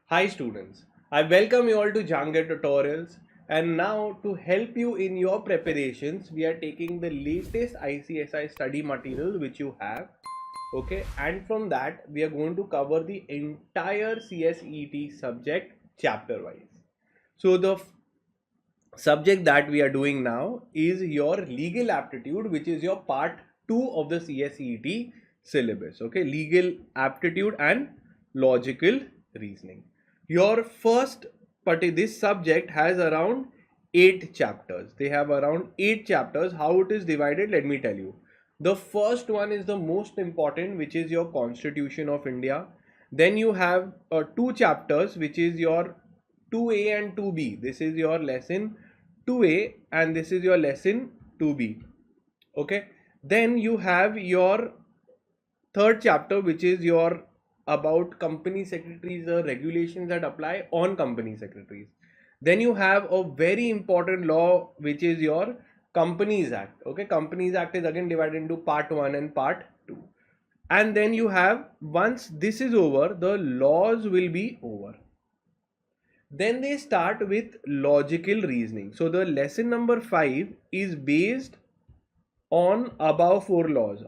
Hi students, I welcome you all to Jahangir tutorials, and now to help you in your preparations we are taking the latest ICSI study material which you have, okay, and from that we are going to cover the entire CSEET subject chapter wise. So the subject that we are doing now is your legal aptitude, which is your part 2 of the CSEET syllabus. Okay, legal aptitude and logical reasoning. Your first this subject has around 8 chapters. They have around 8 chapters. How it is divided, let me tell you. The first one is the most important, which is your Constitution of India. Then you have two chapters, which is your 2A and 2B. This is your lesson 2A and this is your lesson 2B. Okay, then you have your third chapter, which is your about company secretaries, the regulations that apply on company secretaries. Then you have a very important law, which is your Companies Act. Okay, Companies Act is again divided into part 1 and part 2. And then you have, once this is over, the laws will be over. Then they start with logical reasoning. So the lesson number 5 is based on above four laws.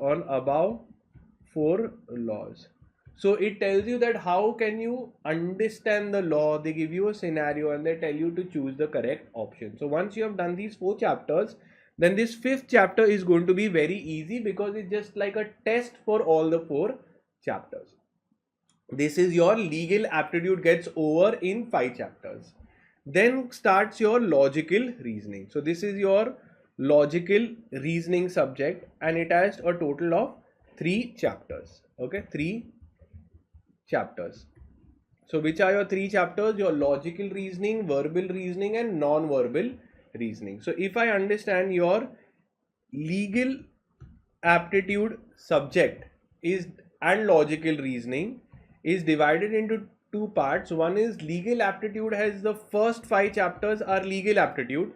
So it tells you that how can you understand the law. They give you a scenario and they tell you to choose the correct option. So once you have done these 4 chapters, then this 5th chapter is going to be very easy because it's just like a test for all the 4 chapters. This is your legal aptitude gets over in 5 chapters. Then starts your logical reasoning. So this is your logical reasoning subject and it has a total of 3 chapters. Okay, 3 chapters. So which are your 3 chapters? Your logical reasoning, verbal reasoning and non-verbal reasoning. So if I understand your legal aptitude subject is and logical reasoning is divided into 2 parts. One is legal aptitude, has the first 5 chapters are legal aptitude.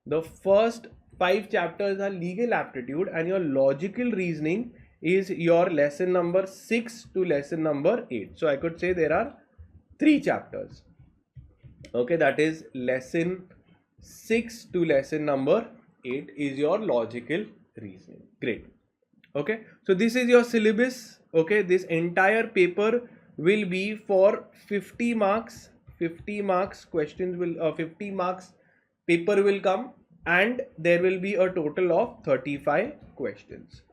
The first 5 chapters are legal aptitude and your logical reasoning is your lesson number 6 to lesson number 8. So I could say there are 3 chapters. Okay, that is lesson 6 to lesson number 8 is your logical reasoning. Great. Okay, so this is your syllabus. Okay, this entire paper will be for 50 marks. 50 marks questions will 50 marks paper will come and there will be a total of 35 questions.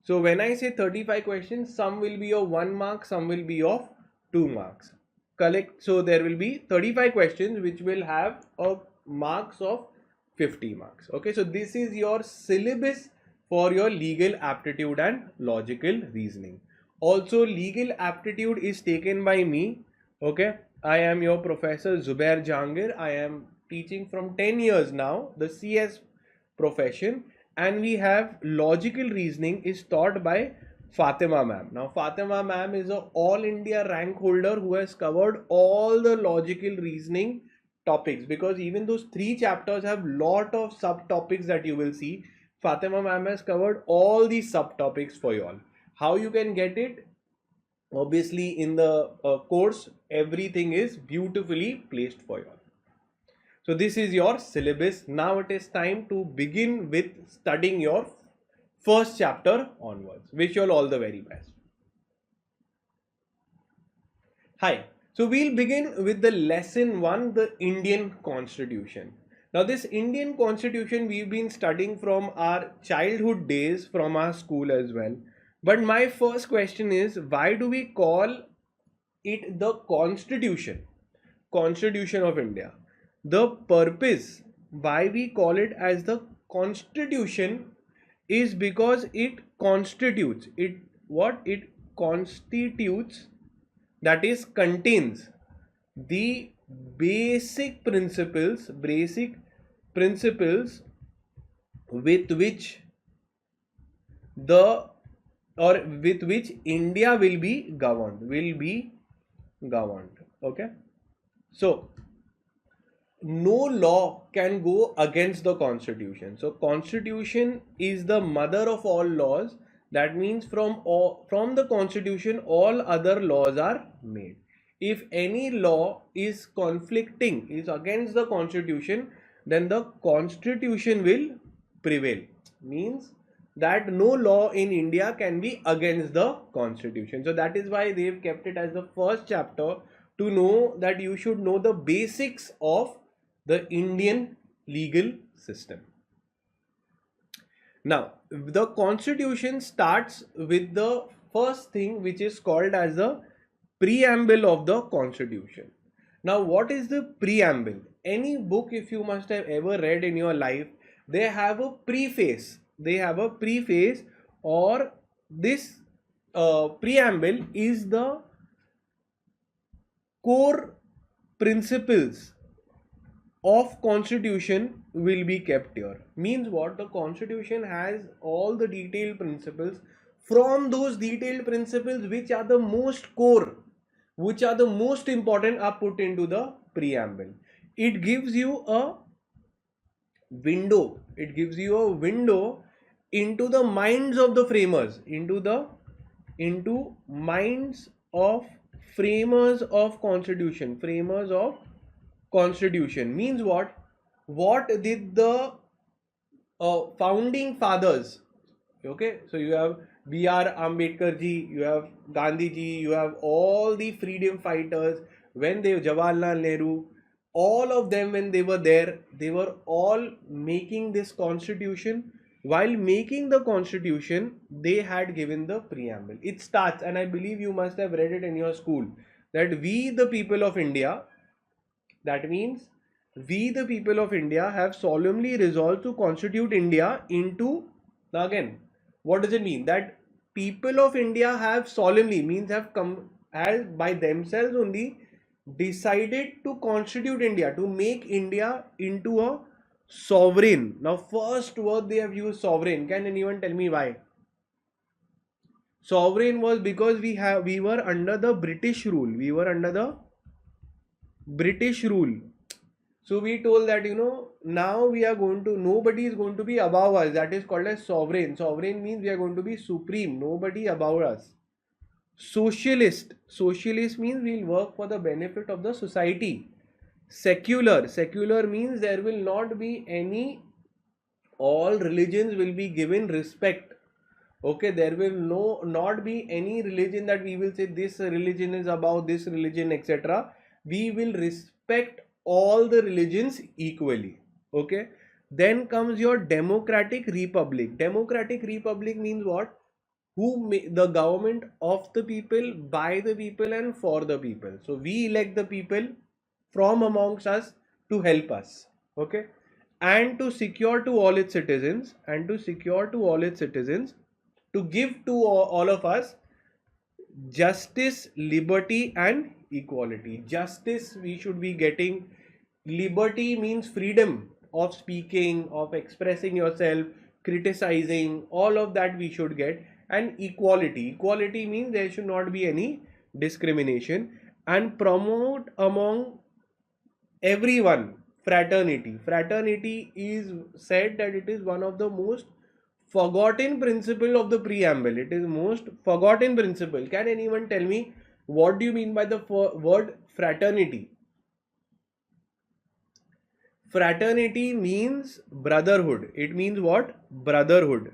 So when I say 35 questions, some will be of 1 mark, some will be of 2 marks. Collect. So there will be 35 questions which will have a marks of 50 marks. Okay, so this is your syllabus for your legal aptitude and logical reasoning. Also, legal aptitude is taken by me. Okay, I am your Professor Zubair Jahangir. I am teaching from 10 years now the CS profession, and we have logical reasoning is taught by Fatima ma'am. Now Fatima ma'am is a all India rank holder who has covered all the logical reasoning topics, because even those 3 chapters have lot of subtopics that you will see. Fatima ma'am has covered all these subtopics for you all. How you can get it? Obviously in the course everything is beautifully placed for you all. So this is your syllabus. Now it is time to begin with studying your first chapter onwards. Wish you all the very best. Hi. So we'll begin with the lesson 1, the Indian Constitution. Now this Indian Constitution we've been studying from our childhood days, from our school as well. But my first question is, why do we call it the Constitution? Constitution of India. The purpose why we call it as the Constitution is because it constitutes that is contains the basic principles with which India will be governed. Okay, so no law can go against the Constitution. So Constitution is the mother of all laws. That means from the Constitution all other laws are made. if any law is conflicting, is against the constitution, then the constitution will prevail. Means that no law in India can be against the constitution. So that is why they've kept it as the first chapter, to know that you should know the basics of the Indian legal system. Now, the constitution starts with the first thing, which is called as the preamble of the constitution. Now, what is the preamble? Any book, if you must have ever read in your life, they have a preface. They have a preface, or this preamble is the core principles of constitution will be kept here. Means what? The constitution has all the detailed principles. From those detailed principles, which are the most core, which are the most important, are put into the preamble. It gives you a window. It gives you a window into the minds of the framers, into minds of framers of constitution. Framers of constitution means what? What did the founding fathers, okay, so you have B.R. Ambedkar ji, you have Gandhi ji, you have all the freedom fighters, when they, Jawaharlal Nehru, all of them, when they were there, they were all making this constitution. While making the constitution, they had given the preamble. It starts, and I believe you must have read it in your school, that we the people of India, that means we the people of India have solemnly resolved to constitute India into. Now again, what does it mean? That people of India have solemnly, means have come as by themselves only decided to constitute India, to make India into a sovereign. Now first word they have used, sovereign. Can anyone tell me why? Sovereign was because we were under the British rule. We were under the British rule. So we told that, now we are going to, nobody is going to be above us. That is called as sovereign. Sovereign means we are going to be supreme, nobody above us. Socialist. Socialist means we will work for the benefit of the society. Secular. Secular means there will not be any, all religions will be given respect. Okay, there will not be any religion that we will say this religion is above this religion, etc. We will respect all the religions equally. Okay, then comes your democratic republic. Democratic republic means what? The government of the people, by the people, and for the people. So we elect the people from amongst us to help us. Okay, and to secure to all its citizens, to give to all of us justice, liberty, and equality. Justice we should be getting. Liberty means freedom of speaking, of expressing yourself, criticizing, all of that we should get. And equality. Equality means there should not be any discrimination. And promote among everyone fraternity. Fraternity is said that it is one of the most forgotten principle of the preamble. It is most forgotten principle. Can anyone tell me what do you mean by the word fraternity? Fraternity means brotherhood. It means what? Brotherhood.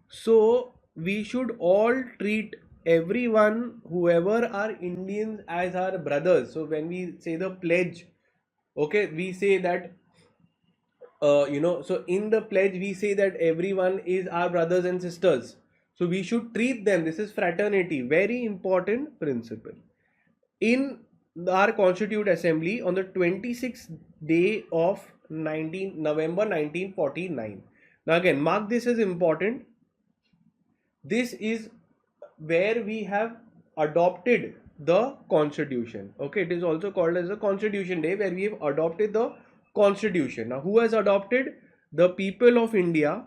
So we should all treat everyone, whoever are Indians, as our brothers. So when we say the pledge, okay, we say that so in the pledge we say that everyone is our brothers and sisters, so we should treat them. This is fraternity, very important principle. In our constitute assembly on the 26th day of November 1949. Now again, mark this as important. This is where we have adopted the constitution. Okay, it is also called as the Constitution Day, where we have adopted the constitution. Now who has adopted? The people of India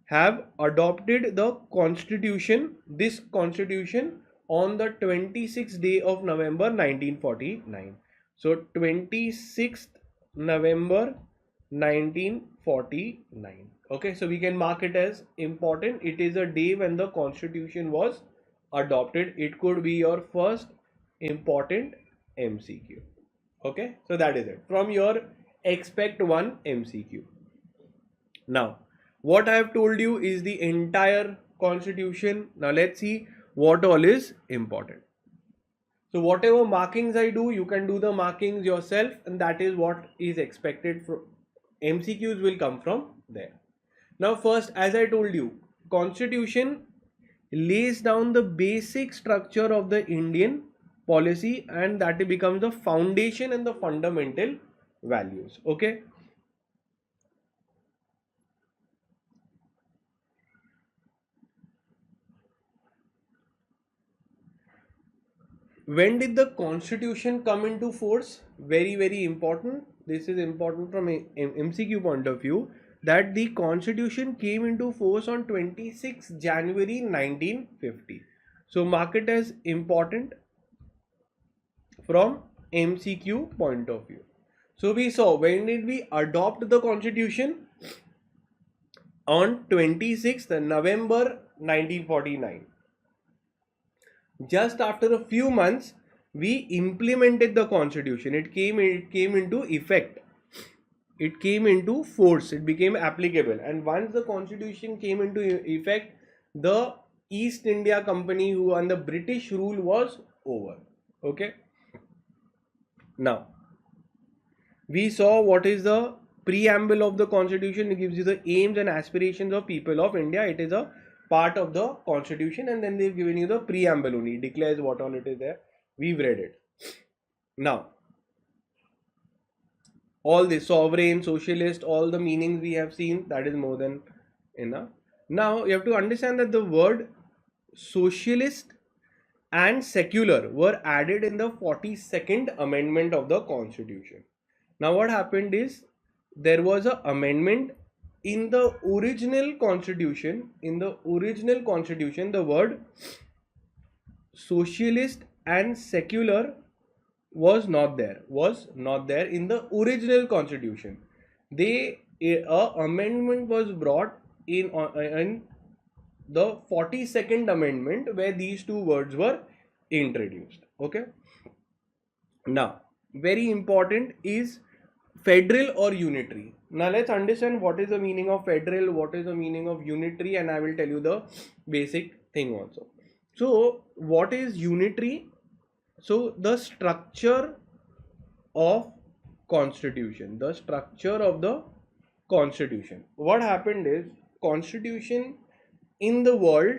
have adopted the constitution, this constitution, on the 26th day of November 1949. So 26th November 1949. Okay, so we can mark it as important. It is a day when the constitution was adopted. It could be your first important MCQ. Okay, so that is it from your expect 1 MCQ. Now, what I have told you is the entire constitution. Now let's see what all is important. So whatever markings I do, you can do the markings yourself, and that is what is expected from MCQs will come from there. Now first, as I told you, constitution lays down the basic structure of the Indian policy, and that becomes the foundation and the fundamental values. Okay. When did the constitution come into force? Very important. This is important from a MCQ point of view, that the constitution came into force on 26 January 1950. So mark it as important from MCQ point of view. So we saw, when did we adopt the constitution? On 26th November 1949. Just after a few months, we implemented the constitution. It came into effect. It came into force. It became applicable. And once the constitution came into effect, the East India Company who under British rule was over. Okay. Now, we saw what is the preamble of the constitution. It gives you the aims and aspirations of people of India. It is a part of the constitution, and then they've given you the preamble only. It declares what all it is there. We've read it. Now, all the sovereign, socialist, all the meanings we have seen, that is more than enough. Now you have to understand that the word socialist and secular were added in the 42nd amendment of the constitution. Now what happened is, there was an amendment in the original constitution. In the original constitution, the word socialist and secular was not there in the original constitution. A amendment was brought in the 42nd amendment, where these two words were introduced. Okay. Now, very important is federal or unitary. Now let's understand what is the meaning of federal, what is the meaning of unitary, and I will tell you the basic thing also. So what is unitary? So the structure of constitution, the structure of the constitution. What happened is, constitution in the world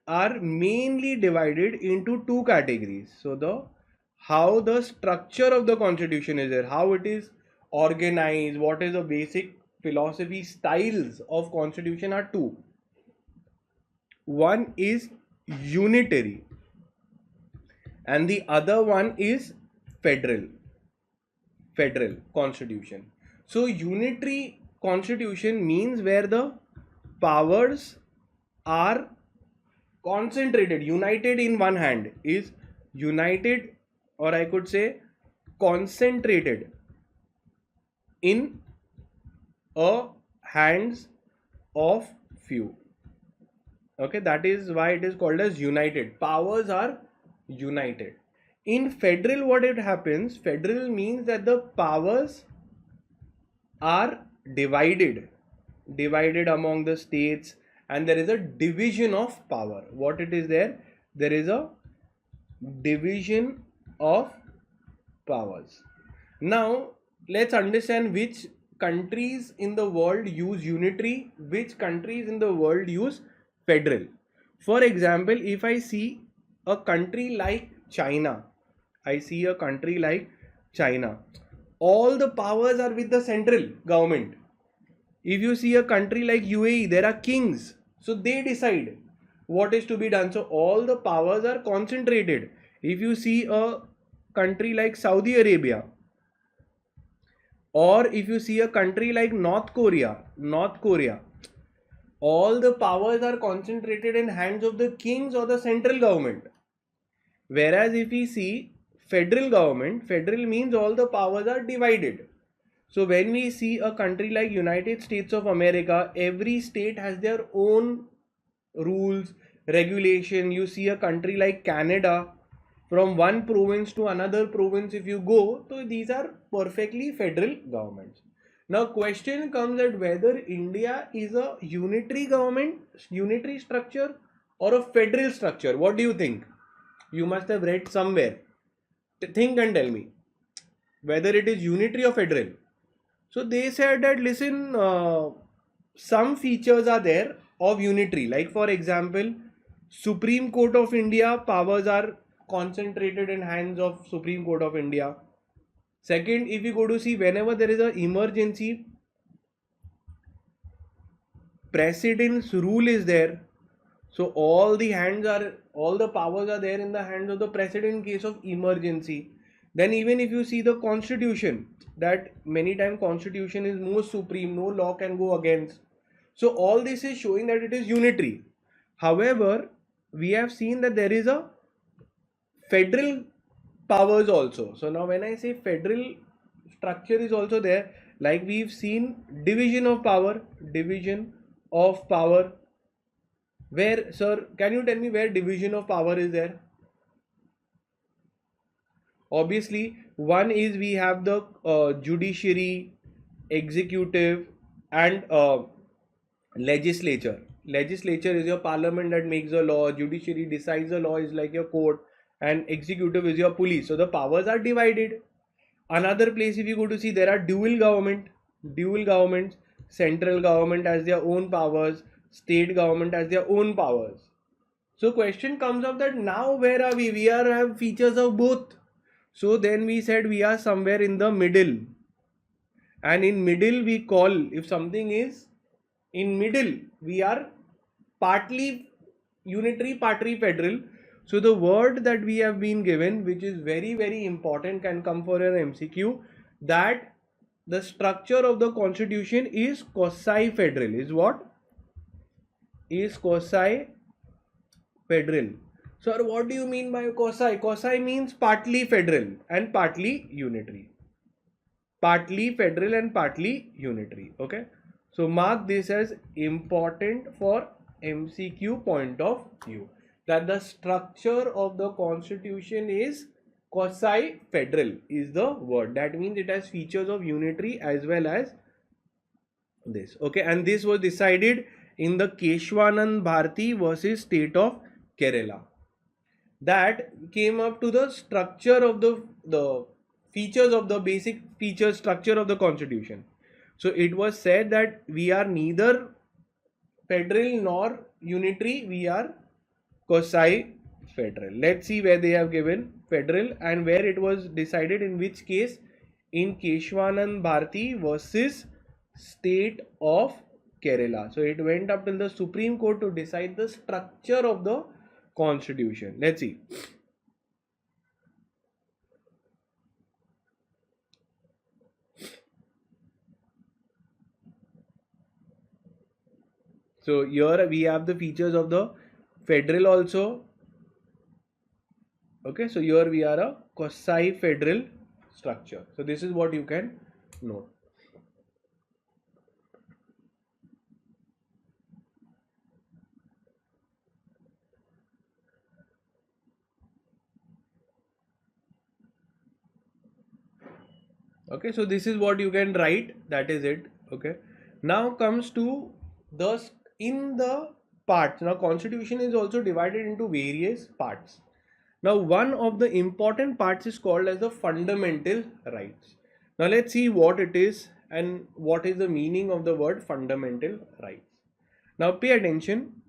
are mainly divided into two categories. So how the structure of the constitution is there, how it is organized, what is the basic philosophy styles of constitution are two. One is unitary and the other one is federal constitution. So unitary constitution means where the powers are concentrated, united in one hand, is united, or I could say concentrated in a hands of few. Okay, that is why it is called as united. Powers are united. In federal, what it happens, federal means that the powers are divided among the states, and there is a division of power. What it is there is a division of powers. Now let's understand which countries in the world use unitary, which countries in the world use federal. For example, if I see a country like China, all the powers are with the central government. If you see a country like UAE, there are kings, so they decide what is to be done. So all the powers are concentrated. If you see a country like Saudi Arabia, or if you see a country like North Korea, all the powers are concentrated in hands of the kings or the central government. Whereas if we see federal government, federal means all the powers are divided. So when we see a country like United States of America, every state has their own rules, regulation. You see a country like Canada, from one province to another province if you go, so these are perfectly federal governments. Now question comes that whether India is a unitary government, unitary structure, or a federal structure. What do you think? You must have read somewhere. Think and tell me whether it is unitary or federal. So they said that listen, some features are there of unitary. Like for example, Supreme Court of India powers are concentrated in hands of Supreme Court of India. Second, if you go to see whenever there is an emergency, President's rule is there. So all the powers are there in the hands of the president in case of emergency. Then even if you see the constitution, that many times constitution is most supreme, no law can go against. So all this is showing that it is unitary. However, we have seen that there is a federal powers also. So now when I say federal structure is also there, like we've seen division of power, where, sir, can you tell me where division of power is there? Obviously, one is we have the judiciary, executive, and legislature. Legislature is your parliament that makes the law, judiciary decides the law, is like your court, and executive is your police. So the powers are divided. Another place, if you go to see, there are dual governments, central government has their own powers, state government has their own powers. So question comes up that now where are we? We have features of both. So then we said we are somewhere in the middle. And in middle we call, if something is in middle, we are partly unitary, partly federal. So the word that we have been given, which is very, very important, can come for an MCQ, that the structure of the constitution is quasi-federal. Is what? Is quasi-federal. Sir, what do you mean by quasi? Quasi means partly federal and partly unitary. Partly federal and partly unitary. Okay. So mark this as important for MCQ point of view, that the structure of the constitution is quasi-federal is the word. That means it has features of unitary as well as this. Okay. And this was decided in the Keshwanand Bharti versus State of Kerala. That came up to the structure of the features of the basic feature structure of the constitution. So it was said that we are neither federal nor unitary, we are quasi-federal. Let's see where they have given federal and where it was decided, in which case, in Keshwanand Bharti versus State of Kerala. So it went up till the Supreme Court to decide the structure of the constitution. Let's see. So here we have the features of the federal also. Okay, so here we are a quasi-federal structure. So this is what you can note. Okay, so this is what you can write, that is it. Okay, now comes to the in the parts. Now constitution is also divided into various parts. Now one of the important parts is called as the fundamental rights. Now let's see what it is and what is the meaning of the word fundamental rights. Now pay attention.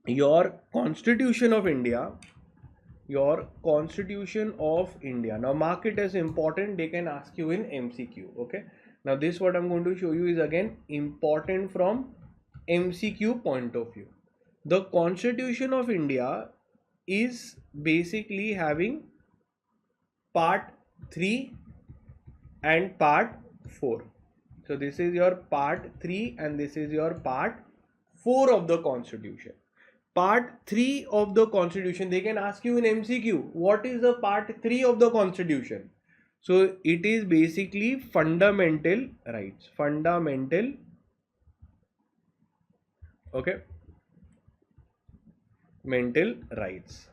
Your Constitution of India, now mark it as important. They can ask you in MCQ. Okay, now this what I'm going to show you is again important from MCQ point of view. The Constitution of India is basically having part 3 and part 4. So this is your part 3 and this is your part 4 of the Constitution. Part 3 of the Constitution, they can ask you in MCQ, what is the part 3 of the Constitution? So it is basically fundamental rights. Fundamental, okay, mental rights.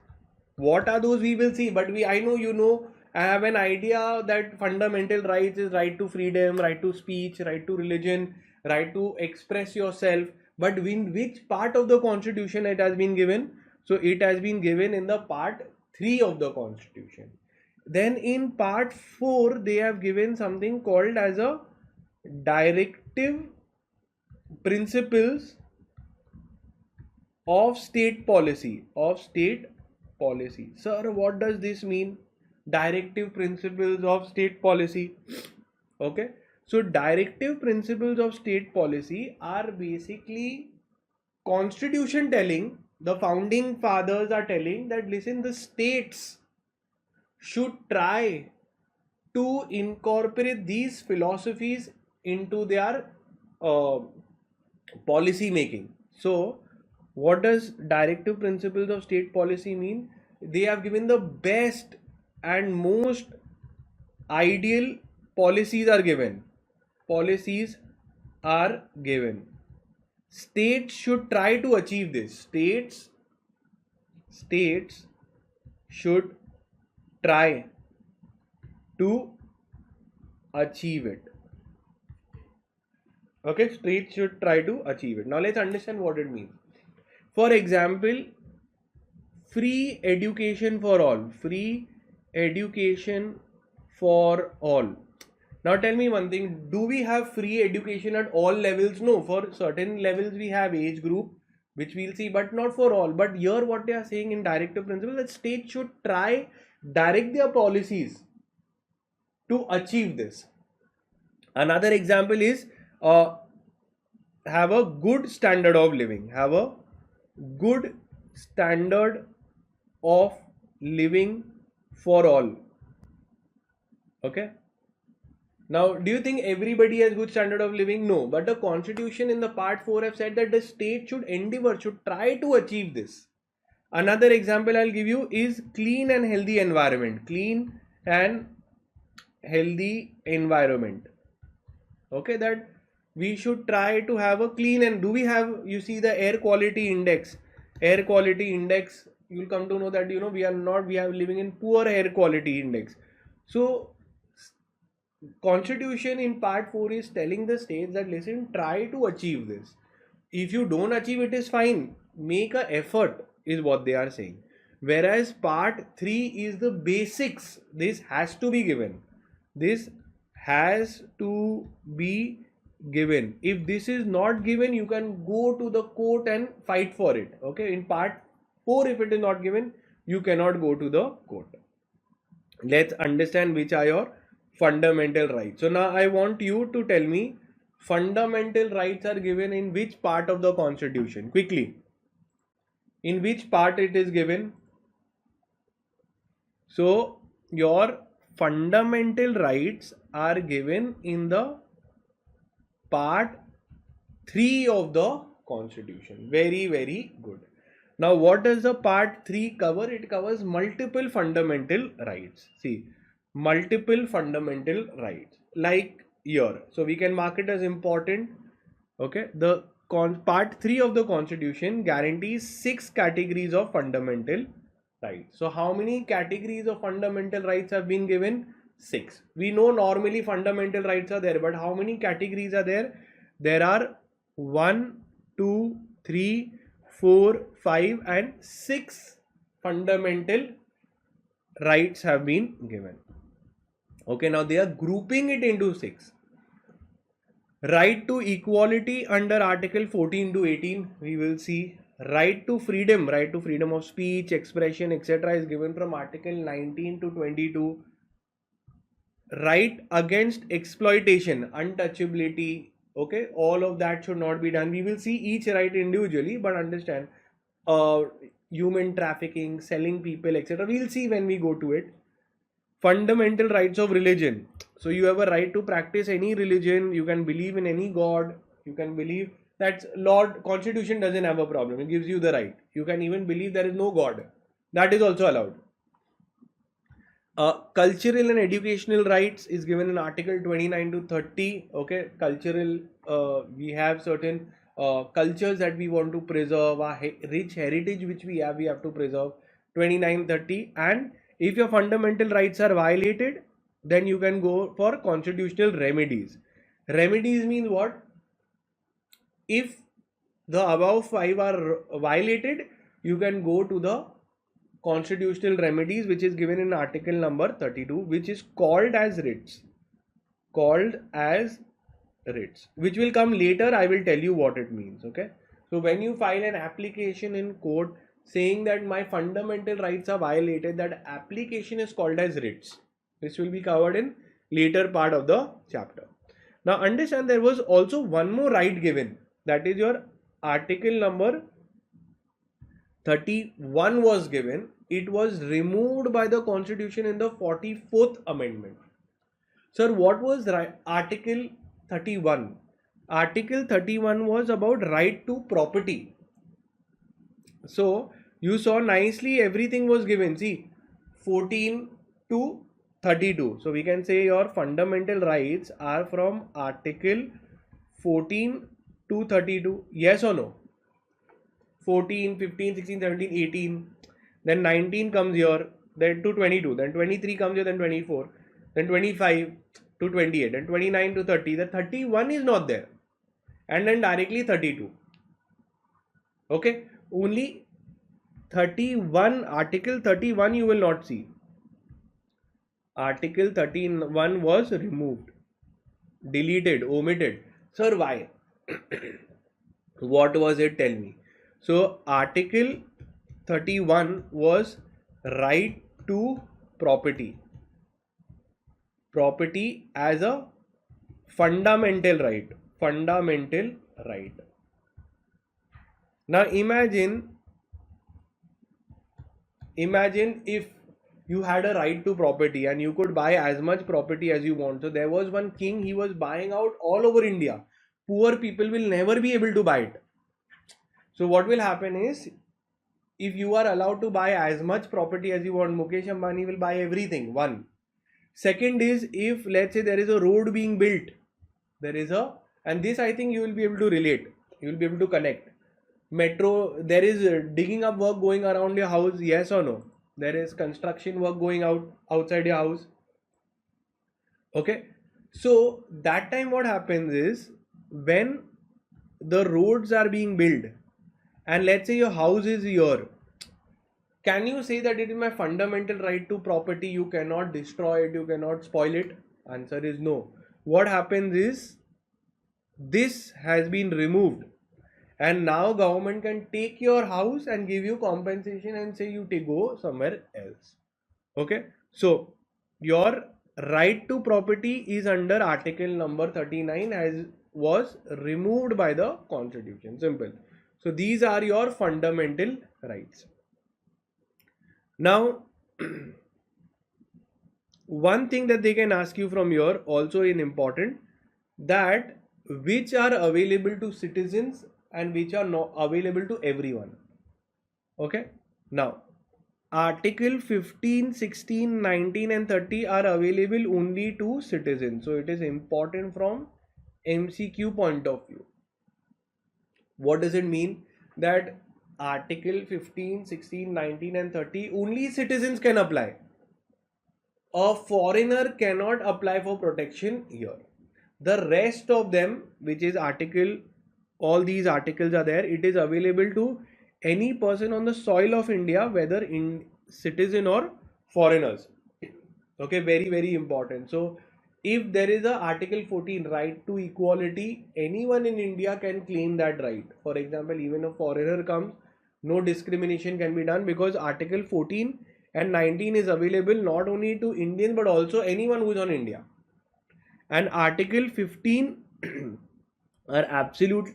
What are those we will see, but I know you know, I have an idea that fundamental rights is right to freedom, right to speech, right to religion, right to express yourself. But in which part of the constitution it has been given? So it has been given in the part 3 of the constitution. Then in part 4 they have given something called as a directive principles of state policy. Sir, what does this mean? Directive principles of state policy. Okay, so directive principles of state policy are basically constitution telling, the founding fathers are telling that listen, the states should try to incorporate these philosophies into their uh, policy making. So what does directive principles of state policy mean? They have given the best and most ideal policies are given. Policies are given. States should try to achieve this. States should try to achieve it. Okay, states should try to achieve it. Now let's understand what it means. For example, free education for all. Free education for all. Now tell me one thing, do we have free education at all levels? No, for certain levels we have age group, which we'll see, but not for all. But here what they are saying in directive principle, that states should try direct their policies to achieve this. Another example is have a good standard of living. Have a good standard of living for all. Okay. Now, do you think everybody has good standard of living? No. But the constitution in the part 4 have said that the state should endeavor, should try to achieve this. Another example I'll give you is clean and healthy environment. Clean and healthy environment. Okay, that we should try to have a clean, and do we have, you see the air quality index, you will come to know that we are living in poor air quality index. So constitution in part 4 is telling the states that listen, try to achieve this. If you don't achieve it is fine, make a effort is what they are saying. Whereas part 3 is the basics. This has to be given. This has to be given. If this is not given, you can go to the court and fight for it. Okay, in part 4 if it is not given, you cannot go to the court. Let's understand which are your fundamental rights. So now I want you to tell me fundamental rights are given in which part of the constitution? Quickly, in which part it is given? So your fundamental rights are given in the part 3 of the constitution. Very, very good. Now what does the part 3 cover? It covers multiple fundamental rights. See, multiple fundamental rights like here. So we can mark it as important. Okay, the part 3 of the constitution guarantees 6 categories of fundamental rights. So how many categories of fundamental rights have been given? 6. We know normally fundamental rights are there, but how many categories are there? There are 1, 2, 3, 4, 5 and 6 fundamental rights have been given. Okay, now they are grouping it into 6. Right to equality under Article 14 to 18, we will see. Right to freedom of speech, expression, etc. is given from Article 19 to 22. Right against exploitation, untouchability, okay, all of that should not be done. We will see each right individually, but understand human trafficking, selling people, etc. we'll see when we go to it. Fundamental rights of religion. So you have a right to practice any religion, you can believe in any god, you can believe that Lord Constitution doesn't have a problem, it gives you the right. You can even believe there is no god, that is also allowed. Cultural and educational rights is given in Article 29 to 30. Okay, cultural, we have certain cultures that we want to preserve, our rich heritage which we have to preserve. 29, 30, and if your fundamental rights are violated, then you can go for constitutional remedies. Remedies means what? If the above 5 are violated, you can go to the constitutional remedies, which is given in article number 32, which is called as writs. Called as writs, which will come later. I will tell you what it means. Okay. So when you file an application in court saying that my fundamental rights are violated, that application is called as writs. This will be covered in later part of the chapter. Now understand, there was also one more right given, that is your article number 31 was given. It was removed by the constitution in the 44th amendment. Sir, what was article 31? Article 31 was about right to property. So you saw nicely everything was given. See, 14 to 32. So we can say your fundamental rights are from article 14 to 32. Yes or no? 14, 15, 16, 17, 18. Then 19 comes here. Then to 22. Then 23 comes here. Then 24. Then 25 to 28. Then 29 to 30. The 31 is not there. And then directly 32. Okay. Only 31, article 31 you will not see. Article 31 was removed, deleted, omitted. Sir, why? What was it? Tell me. So article 31 was right to property. Property as a fundamental right. Fundamental right. Now imagine if you had a right to property and you could buy as much property as you want. So there was one king, he was buying out all over India. Poor people will never be able to buy it. So what will happen is, if you are allowed to buy as much property as you want, Mukesh Ambani will buy everything. One. Second is, if let's say there is a road being built, and this I think you will be able to relate, you will be able to connect. Metro, there is digging up work going around your house, yes or no? There is construction work going outside your house. Okay. So that time what happens is, when the roads are being built, and let's say your house is here, can you say that it is my fundamental right to property? You cannot destroy it, you cannot spoil it? Answer is no. What happens is, this has been removed, and now government can take your house and give you compensation and say you go somewhere else. Okay. So your right to property is under article number 39, as was removed by the constitution. Simple. So these are your fundamental rights. Now, one thing that they can ask you from here also in important, that which are available to citizens and which are not available to everyone. Okay. Now, article 15, 16, 19 and 30 are available only to citizens. So it is important from MCQ point of view. What does it mean? That article 15, 16, 19 and 30 only citizens can apply. A foreigner cannot apply for protection here. The rest of them, which is article, all these articles are there, it is available to any person on the soil of India, whether in citizen or foreigners. Okay, very, very important. So if there is a article 14, right to equality, anyone in India can claim that right. For example, even a foreigner comes, no discrimination can be done, because article 14 and 19 is available not only to Indians but also anyone who is on India. And article 15 are absolute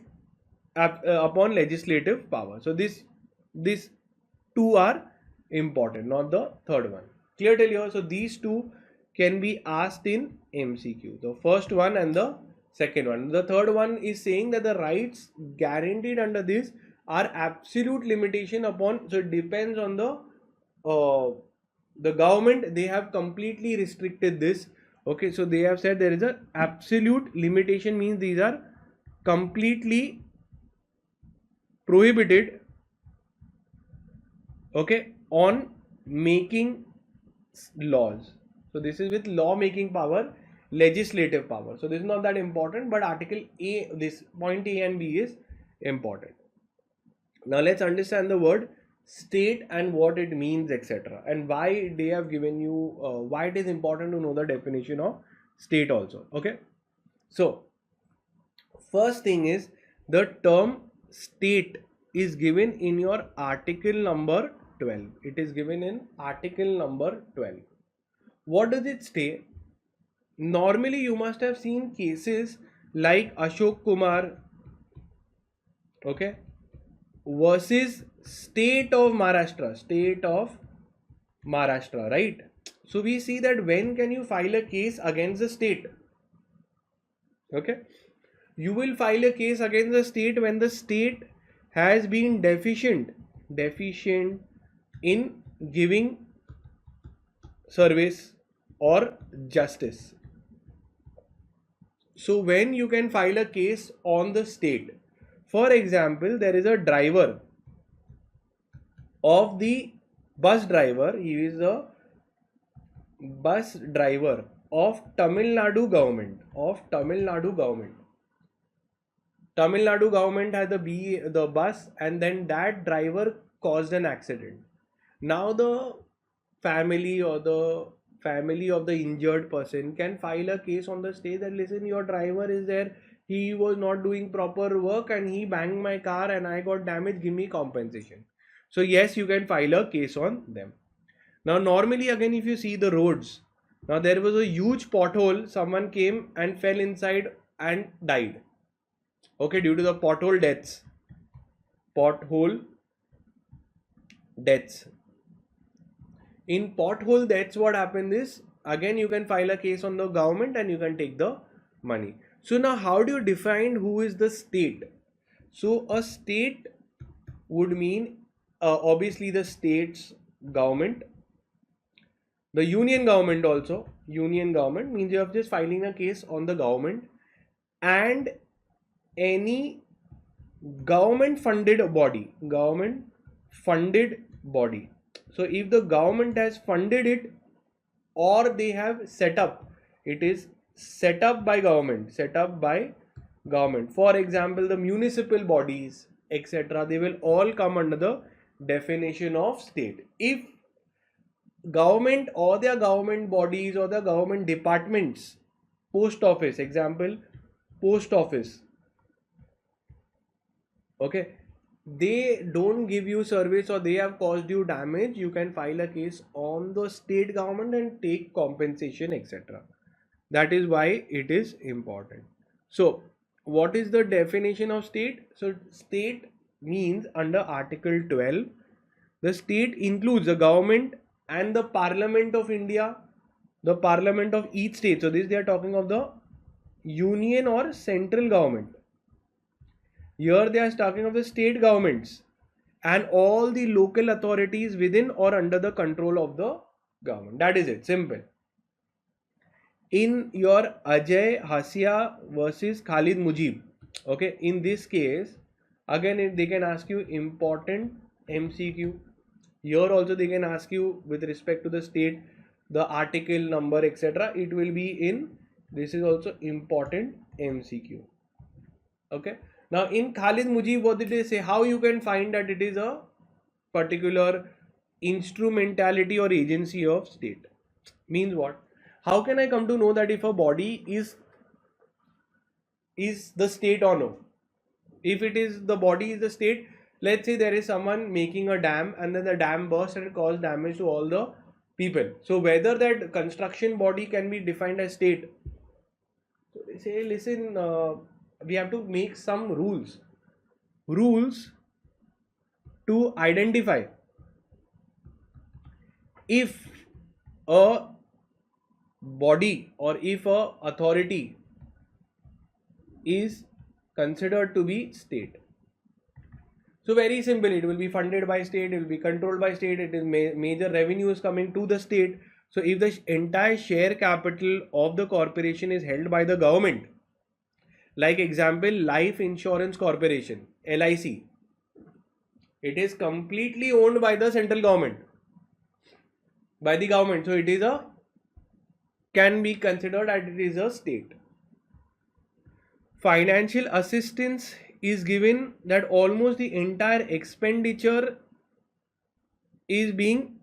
upon legislative power. So these two are important, not the third one. Clear till here? So these two can be asked in MCQ. The first one and the second one. The third one is saying that the rights guaranteed under this are absolute limitation upon. So it depends on the government. They have completely restricted this. Okay, so they have said there is a absolute limitation, means these are completely prohibited. Okay, on making laws. So this is with law making power, legislative power. So this is not that important, but article A, this point A and B is important. Now let's understand the word state and what it means, etc., and why they have given you why it is important to know the definition of state also. Okay, so first thing is the term state is given in your article number 12. It is given in article number 12. What does it say? Normally you must have seen cases like Ashok Kumar, okay, versus state of Maharashtra, right? So we see that when can you file a case against the state? Okay, you will file a case against the state when the state has been deficient in giving service or justice. So when you can file a case on the state, for example, there is a driver of the bus driver, he is a bus driver of Tamil Nadu government, Tamil Nadu government has the bus, and then that driver caused an accident. Now the family of the injured person can file a case on the state that, listen, your driver is there, he was not doing proper work and he banged my car and I got damaged, give me compensation. So yes, you can file a case on them. Now normally again, if you see the roads, now there was a huge pothole, someone came and fell inside and died, okay, due to the pothole deaths. In pothole deaths, what happened is, again you can file a case on the government and you can take the money. So now how do you define who is the state? So a state would mean obviously the state's government, the union government also. Union government means you are just filing a case on the government and any government funded body. So if the government has funded it or they have set up, it is set up by government. For example, the municipal bodies, etc., they will all come under the definition of state. If government or their government bodies or the government departments, post office, okay, they don't give you service or they have caused you damage, you can file a case on the state government and take compensation, etc. That is why it is important. So what is the definition of state? So state means under article 12, the state includes the government and the Parliament of India, the Parliament of each state. So this they are talking of the union or central government. Here they are talking of the state governments and all the local authorities within or under the control of the government. That is it, simple. In your Ajay Hasia versus Khalid Mujib, okay, in this case, again they can ask you important MCQ. Here also they can ask you with respect to the state, the article number, etc. It will be in, this is also important MCQ. Okay. Now in Khalid Mujib, what did they say? How you can find that it is a particular instrumentality or agency of state? Means what? How can I come to know that if a body is the state or no? If it is the body is the state, let's say there is someone making a dam and then the dam burst and caused damage to all the people. So whether that construction body can be defined as state. So they say, listen, we have to make some rules to identify if a body or if a authority is considered to be state. So very simple, it will be funded by state, it will be controlled by state, it is major revenue is coming to the state. So if the entire share capital of the corporation is held by the government, like example Life Insurance Corporation, LIC, it is completely owned by the central government. by the government. So it is a, can be considered that it is a state. Financial assistance is given that almost the entire expenditure is being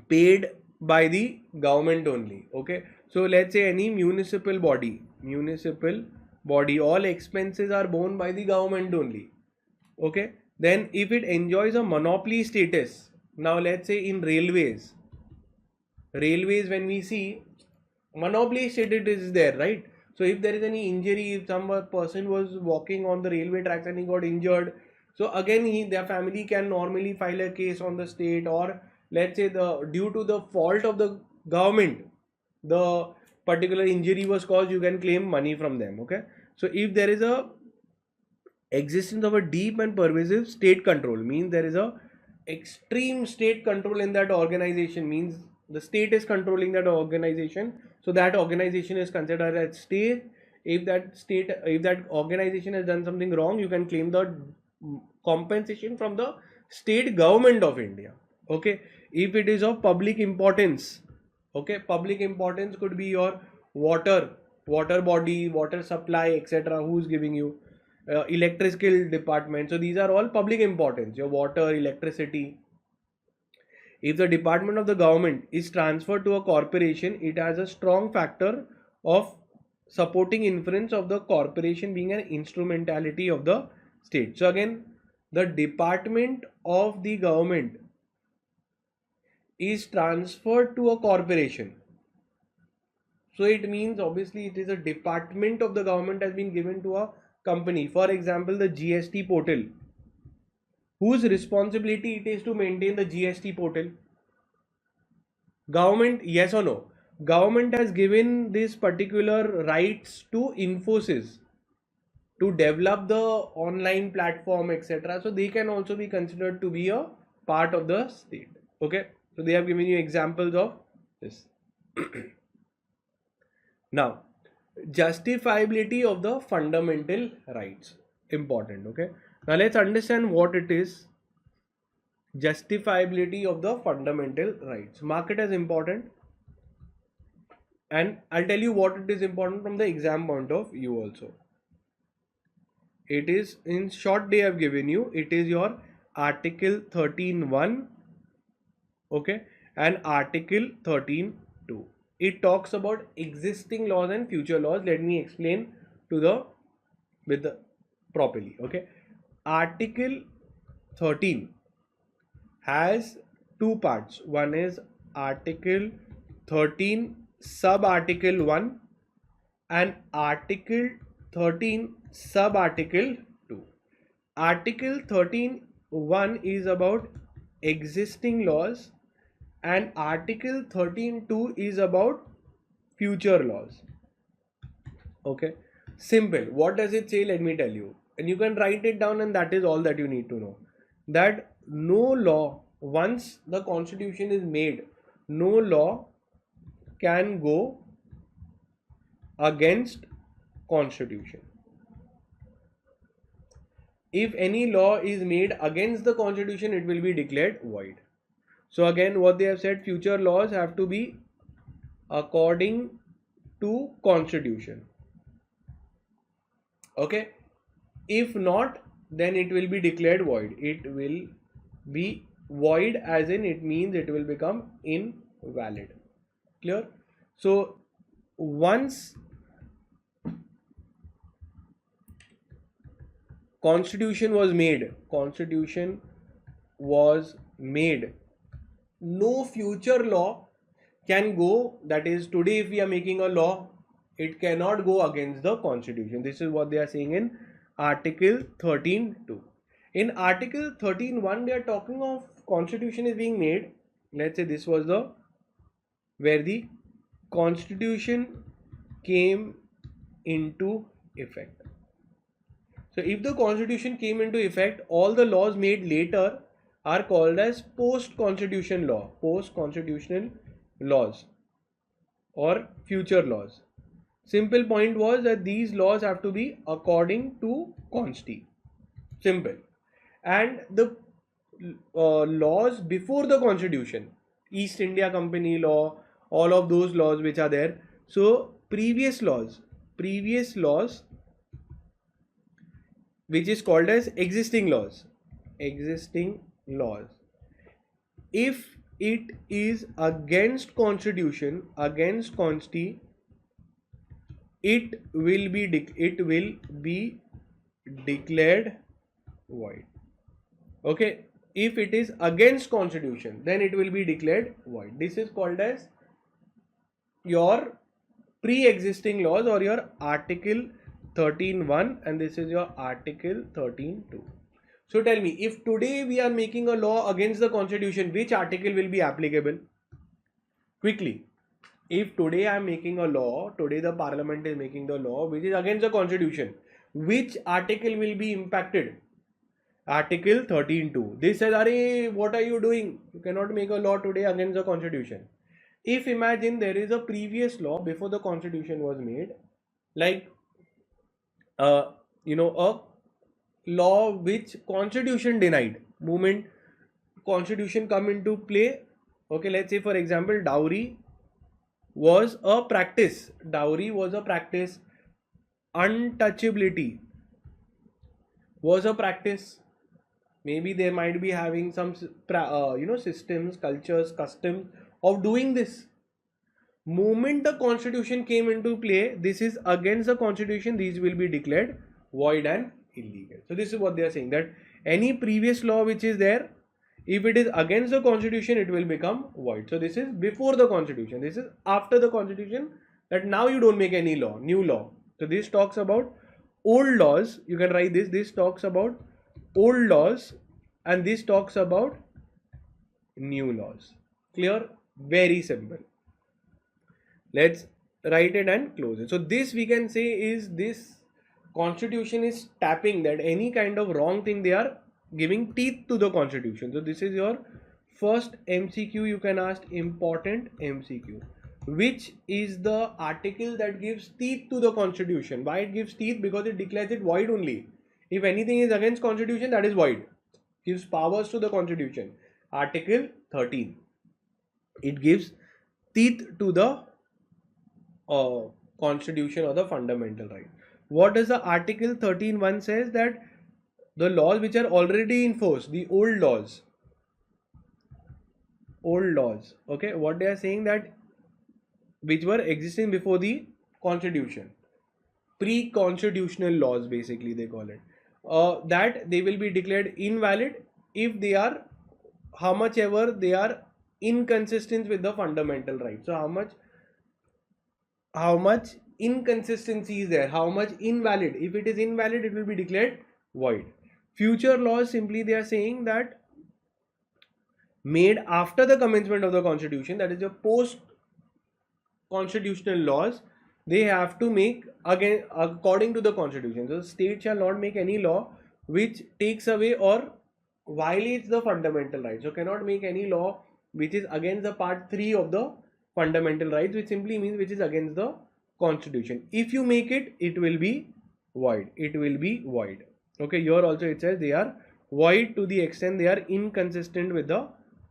paid by the government only. Okay, so let's say any municipal body, all expenses are borne by the government only. Okay, then if it enjoys a monopoly status, now let's say in railways, when we see monopoly status is there, right? So if there is any injury, if some person was walking on the railway tracks and he got injured, so again their family can normally file a case on the state, or let's say due to the fault of the government, the particular injury was caused, you can claim money from them. Okay, so if there is a existence of a deep and pervasive state control, means there is a extreme state control in that organization, means the state is controlling that organization, so that organization is considered as state. If that organization has done something wrong, you can claim the compensation from the state government of India. Okay, if it is of public importance, okay, public importance could be your water body, water supply, etc., who's giving you, electrical department. So these are all public importance, your water, electricity. If the department of the government is transferred to a corporation, it has a strong factor of supporting inference of the corporation being an instrumentality of the state. So again, the department of the government is transferred to a corporation. So it means obviously it is a department of the government has been given to a company. For example, the GST portal. Whose responsibility it is to maintain the GST portal? Government, yes or no? Government has given this particular rights to Infosys to develop the online platform, etc. So they can also be considered to be a part of the state. Okay, so they have given you examples of this. Now, justifiability of the fundamental rights, important. Okay, now let's understand what it is. Justifiability of the fundamental rights, mark it as important, and I'll tell you what it is important from the exam point of view also. It is, in short, they have given you, it is your article 13(1), okay, and article 13(2). It talks about existing laws and future laws. Let me explain properly. Okay, article 13 has two parts. One is article 13 sub article 1 and article 13 sub article 2. Article 13(1) is about existing laws and article 13(2) is about future laws. Okay, simple. What does it say? Let me tell you, and you can write it down, and that is all that you need to know. That no law, once the constitution is made, no law can go against constitution. If any law is made against the constitution, it will be declared void. So again, what they have said, future laws have to be according to constitution. Okay, if not, then it will be declared void. It will be void, as in it means it will become invalid. Clear? So once constitution was made, no future law can go, that is, today if we are making a law, it cannot go against the constitution. This is what they are saying in article 13(2). In article 13(1), they are talking of constitution is being made. Let's say this was where the constitution came into effect. So if the constitution came into effect, all the laws made later are called as post-constitutional laws or future laws. Simple point was that these laws have to be according to consti. Simple. And the laws before the constitution, East India Company law, all of those laws which are there. So previous laws, which is called as existing laws, if it is against constitution, it will be declared void. Okay, if it is against constitution, then it will be declared void. This is called as your pre-existing laws, or your article 13.1, and this is your article 13.2. So tell me, if today we are making a law against the constitution, which article will be applicable? Quickly. If today I am making a law, today the parliament is making the law which is against the constitution, which article will be impacted? Article 13.2. This says, Arey, what are you doing? You cannot make a law today against the constitution. If imagine there is a previous law before the constitution was made, like a law which constitution denied, moment constitution come into play. Okay, let's say for example, dowry was a practice, untouchability was a practice. Maybe they might be having some systems, cultures, customs of doing this. Moment the constitution came into play, this is against the constitution, these will be declared void and illegal. So this is what they are saying, that any previous law which is there, if it is against the constitution, it will become void. So this is before the constitution. This is after the constitution, that now you don't make any law, new law. So this talks about old laws. You can write this. This talks about old laws, and this talks about new laws. Clear? Very simple. Let's write it and close it. So this we can say is, this constitution is tapping that any kind of wrong thing, they are giving teeth to the constitution. So this is your first MCQ. You can ask, important MCQ. Which is the article that gives teeth to the constitution? Why it gives teeth? Because it declares it void only. If anything is against constitution, that is void. Gives powers to the constitution. Article 13. It gives teeth to the constitution or the fundamental right. What does the article 13.1 says? That the laws which are already in force, the old laws, okay, what they are saying, that which were existing before the constitution, pre-constitutional laws basically they call it, that they will be declared invalid if they are, how much ever they are inconsistent with the fundamental right. So how much inconsistency is there, how much invalid. If it is invalid, it will be declared void. Future laws, simply they are saying that made after the commencement of the constitution, that is your post constitutional laws, they have to make again according to the constitution. So the state shall not make any law which takes away or violates the fundamental rights. So cannot make any law which is against the part 3 of the fundamental rights, which simply means which is against the constitution. If you make it, it will be void. Okay, here also it says they are void to the extent they are inconsistent with the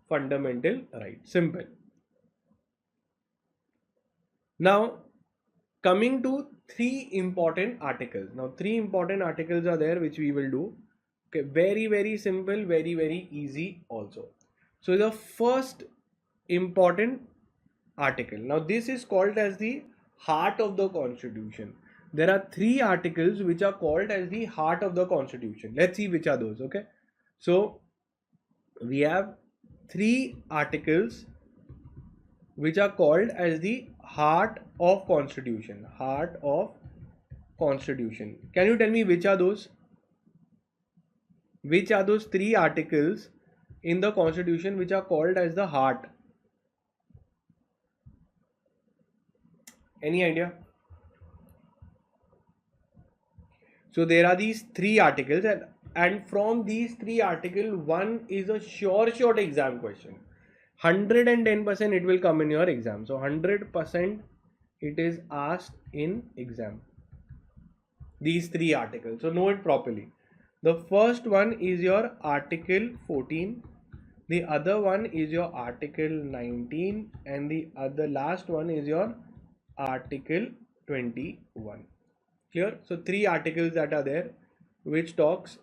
fundamental right. Simple. Now coming to 3 important articles. Now 3 important articles are there which we will do. Okay, very simple, very easy also. So the first important article. Now this is called as the heart of the constitution. There are 3 articles which are called as the heart of the constitution. Let's see which are those. Okay, so we have 3 articles which are called as the heart of constitution. Can you tell me which are those? Which are those 3 articles in the constitution which are called as the heart? Any idea? So there are these 3 articles, and from these 3 articles, one is a sure shot exam question. 110% it will come in your exam. So 100% it is asked in exam. These 3 articles. So know it properly. The first one is your Article 14. The other one is your Article 19, and the other last one is your Article 21. Clear? So three articles that are there which talks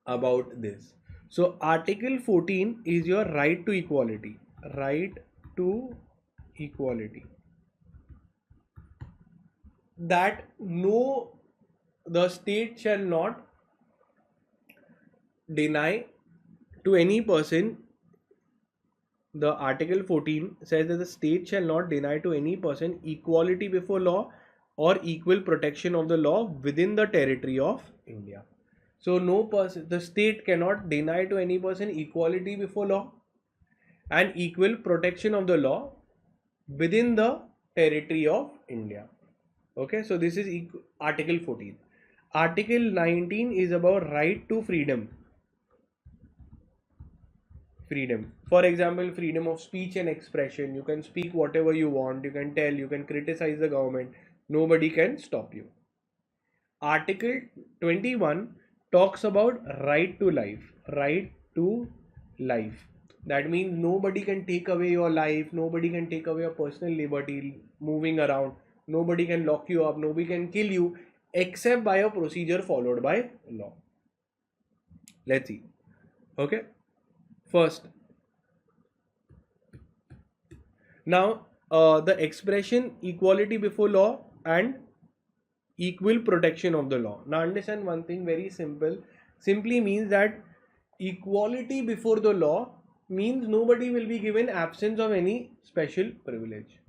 about this. So Article 14 is your right to equality. Right to equality. That no, the state shall not deny to any person. The Article 14 says that the state shall not deny to any person equality before law or equal protection of the law within the territory of India. So no person, the state cannot deny to any person equality before law and equal protection of the law within the territory of India. Okay, so this is Article 14. Article 19 is about right to freedom. Freedom. For example, freedom of speech and expression. You can speak whatever you want, you can tell, you can criticize the government. Nobody can stop you. Article 21 talks about right to life. Right to life. That means nobody can take away your life, nobody can take away your personal liberty moving around, nobody can lock you up, nobody can kill you except by a procedure followed by law. Let's see. Okay. First, now the expression equality before law and equal protection of the law. Now understand one thing very simple. Simply means that equality before the law means nobody will be given absence of any special privilege.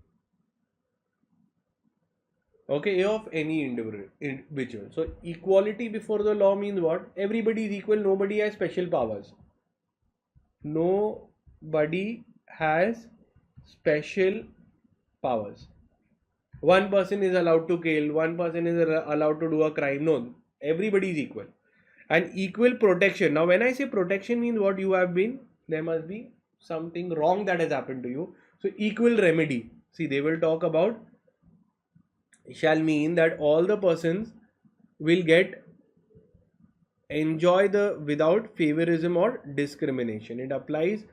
Okay, of any individual. So equality before the law means what? Everybody is equal, nobody has special powers. Nobody has special powers. One person is allowed to kill, one person is allowed to do a crime. No, everybody is equal. And equal protection. Now when I say protection means what? You have been, there must be something wrong that has happened to you. So equal remedy. See, they will talk about, shall mean that all the persons will enjoy the without favorism or discrimination. It applies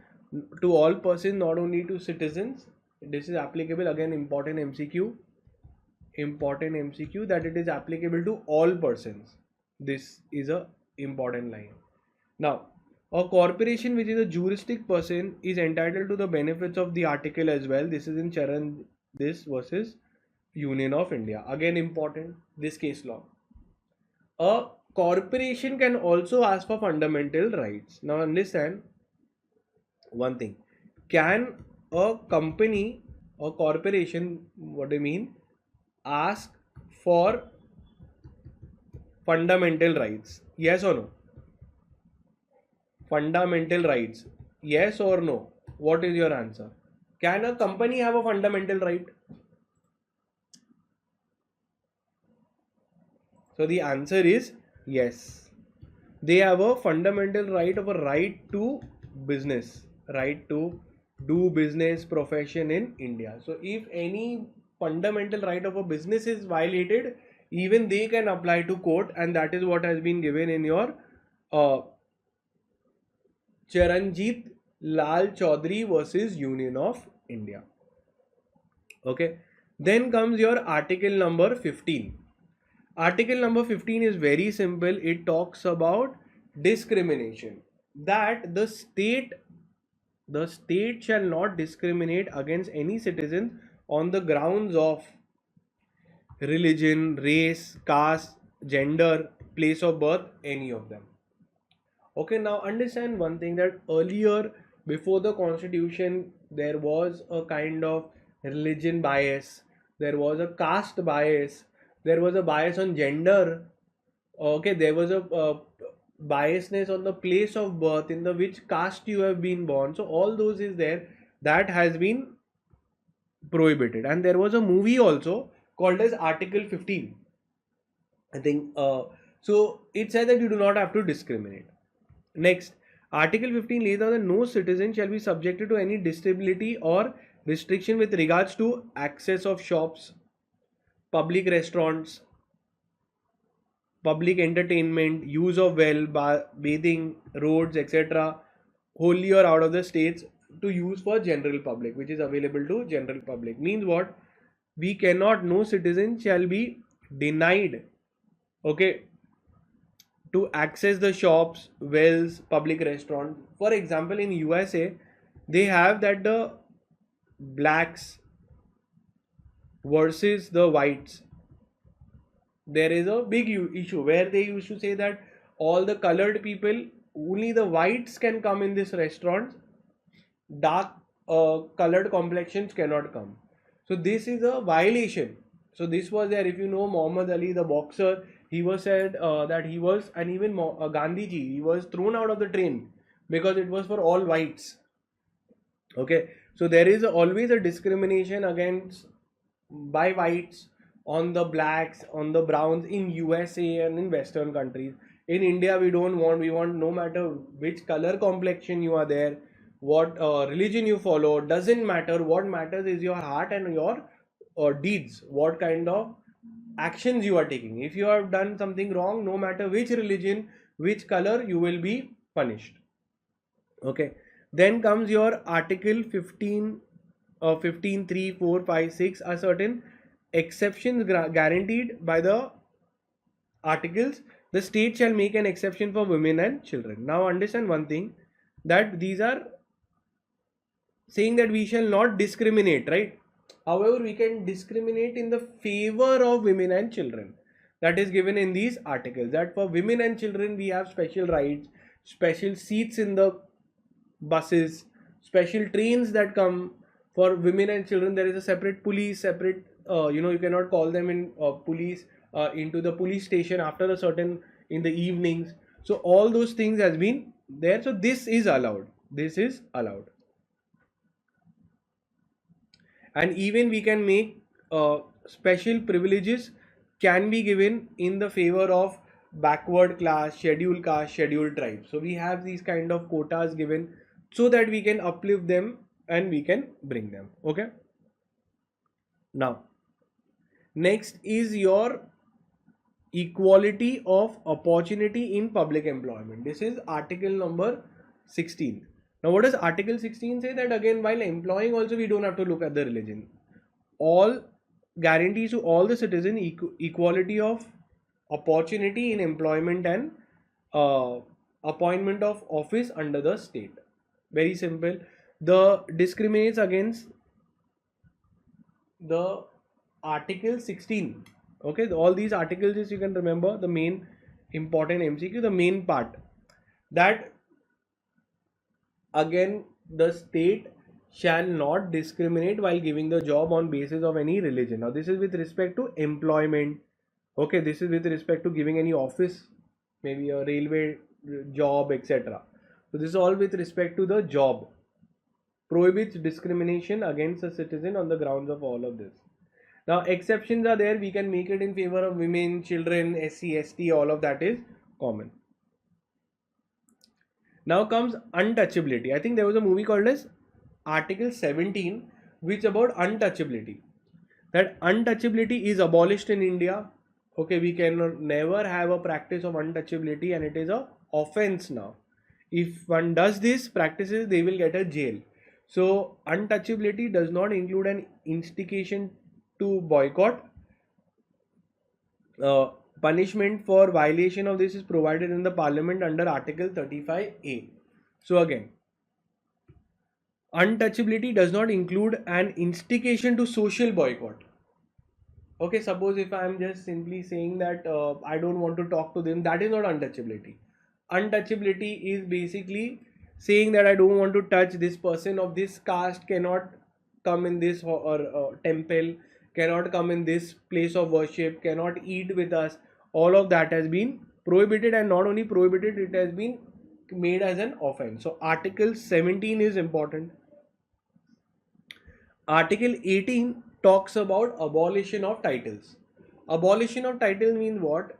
to all persons, not only to citizens. This is applicable, again, important MCQ, that it is applicable to all persons. This is a important line. Now, a corporation which is a juristic person is entitled to the benefits of the article as well. This is in Charan this versus Union of India. Again important, this case law. A corporation can also ask for fundamental rights. Now understand one thing. Can a company or corporation, what do you mean, ask for fundamental rights? Yes or no? Fundamental rights. Yes or no? What is your answer? Can a company have a fundamental right? So the answer is yes. They have a fundamental right of a right to business, right to do business profession in India. So if any fundamental right of a business is violated, even they can apply to court, and that is what has been given in your Charanjit Lal Chaudhary versus Union of India. Okay. Then comes your article number 15. Article number 15 is very simple. It talks about discrimination. That the state shall not discriminate against any citizen on the grounds of religion, race, caste, gender, place of birth, any of them. Okay, now understand one thing, that earlier, before the constitution, there was a kind of religion bias, there was a caste bias, there was a bias on gender. Okay, there was a biasness on the place of birth, in the which caste you have been born. So all those is there, that has been prohibited. And there was a movie also called as Article 15, I think. So it says that you do not have to discriminate. Next, Article 15 lays down that no citizen shall be subjected to any disability or restriction with regards to access of shops, public restaurants, public entertainment, use of well, bathing, roads, etc., wholly or out of the states to use for general public, which is available to general public. Means what? We cannot, no citizen shall be denied, okay, to access the shops, wells, public restaurant. For example, in USA, they have that the blacks versus the whites. There is a big issue where they used to say that all the colored people, only the whites can come in this restaurant, dark colored complexions cannot come. So this is a violation. So this was there. If you know Muhammad Ali, the boxer, he was said that he was, and even Gandhiji, he was thrown out of the train because it was for all whites. Okay, so there is always a discrimination against by whites on the blacks, on the browns in USA and in Western countries. In India, we don't want. We want no matter which color complexion you are there, what religion you follow, doesn't matter. What matters is your heart and your deeds. What kind of actions you are taking. If you have done something wrong, no matter which religion, which color, you will be punished. Okay, then comes your article 15, 15, 3, 4, 5, 6 are certain exceptions guaranteed by the articles. The state shall make an exception for women and children. Now understand one thing, that these are saying that we shall not discriminate, right? However, we can discriminate in the favor of women and children. That is given in these articles, that for women and children we have special rights, special seats in the buses, special trains that come for women and children. There is a separate police, separate you cannot call them in police into the police station after a certain in the evenings. So all those things has been there. So this is allowed. This is allowed. And even we can make special privileges can be given in the favor of backward class, scheduled caste, scheduled tribe. So we have these kind of quotas given so that we can uplift them and we can bring them. Okay. Now, next is your equality of opportunity in public employment. This is article number 16. Now, what does article 16 say? That again, while employing also, we don't have to look at the religion. All guarantees to all the citizen equality of opportunity in employment and appointment of office under the state. Very simple. The discriminates against the article 16. Okay, all these articles is, you can remember the main important MCQ, the main part, that again the state shall not discriminate while giving the job on basis of any religion. Now this is with respect to employment. Okay, this is with respect to giving any office, maybe a railway job, etc. So this is all with respect to the job. Prohibits discrimination against a citizen on the grounds of all of this. Now exceptions are there. We can make it in favor of women, children, SC, ST, all of that is common. Now comes untouchability. I think there was a movie called as Article 17, which about untouchability. That untouchability is abolished in India. Okay, we can never have a practice of untouchability, and it is a offense now. If one does this practices, they will get a jail. So untouchability does not include an instigation to boycott. Punishment for violation of this is provided in the parliament under article 35A. So again, untouchability does not include an instigation to social boycott. Okay, suppose if I am just simply saying that I don't want to talk to them, that is not untouchability. Untouchability is basically saying that I don't want to touch this person of this caste, cannot come in this temple, cannot come in this place of worship, cannot eat with us. All of that has been prohibited, and not only prohibited, it has been made as an offense. So article 17 is important. Article 18 talks about abolition of titles. Abolition of title means what?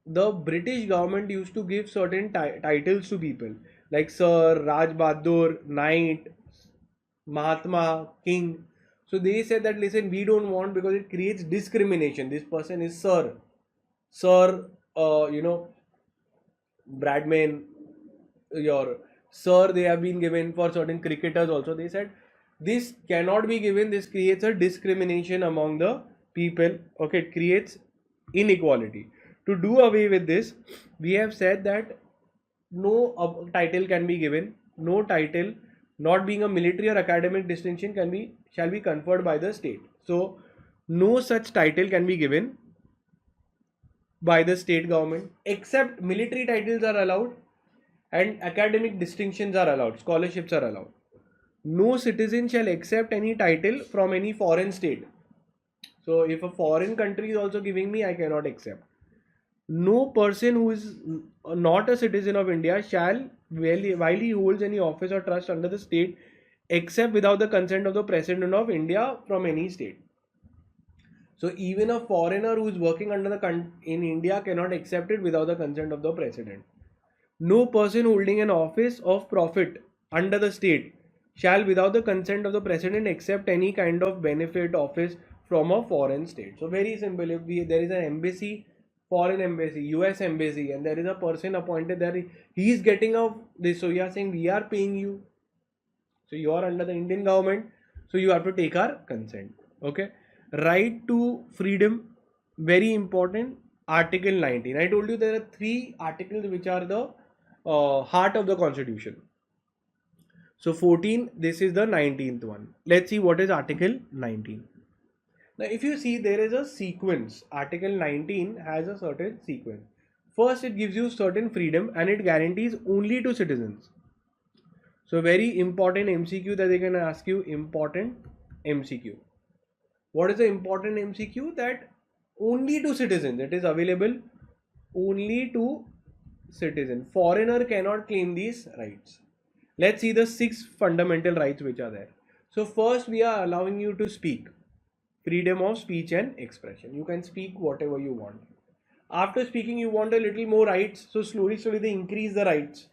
The British government used to give certain titles to people like Sir, Raj Bahadur, Knight, Mahatma, King. So they said that listen, we don't want, because it creates discrimination. This person is Sir. Sir, Bradman, your sir, they have been given for certain cricketers also. They said this cannot be given. This creates a discrimination among the people. Okay, it creates inequality. To do away with this, we have said that no title can be given. No title, not being a military or academic distinction, shall be conferred by the state. So no such title can be given by the state government, except military titles are allowed and academic distinctions are allowed, scholarships are allowed. No citizen shall accept any title from any foreign state. So if a foreign country is also giving me, I cannot accept. No person who is not a citizen of India shall, while he holds any office or trust under the state, except without the consent of the President of India from any state. So even a foreigner who is working under in India cannot accept it without the consent of the President. No person holding an office of profit under the state shall, without the consent of the President, accept any kind of benefit office from a foreign state. So very simple. If there is an embassy, foreign embassy, US embassy, and there is a person appointed there, he is getting this. So you are saying we are paying you. So you are under the Indian government. So you have to take our consent. Okay. Right to freedom, very important. Article 19. I told you there are 3 articles which are the heart of the constitution. So 14, this is the 19th one. Let's see what is article 19. Now if you see, there is a sequence. Article 19 has a certain sequence. First, it gives you certain freedom and it guarantees only to citizens. So very important MCQ that they can ask you, important MCQ. What is the important MCQ? That only to citizens. It is available only to citizen. Foreigner cannot claim these rights. Let's see the 6 fundamental rights which are there. So first, we are allowing you to speak. Freedom of speech and expression. You can speak whatever you want. After speaking, you want a little more rights. So slowly they increase the rights.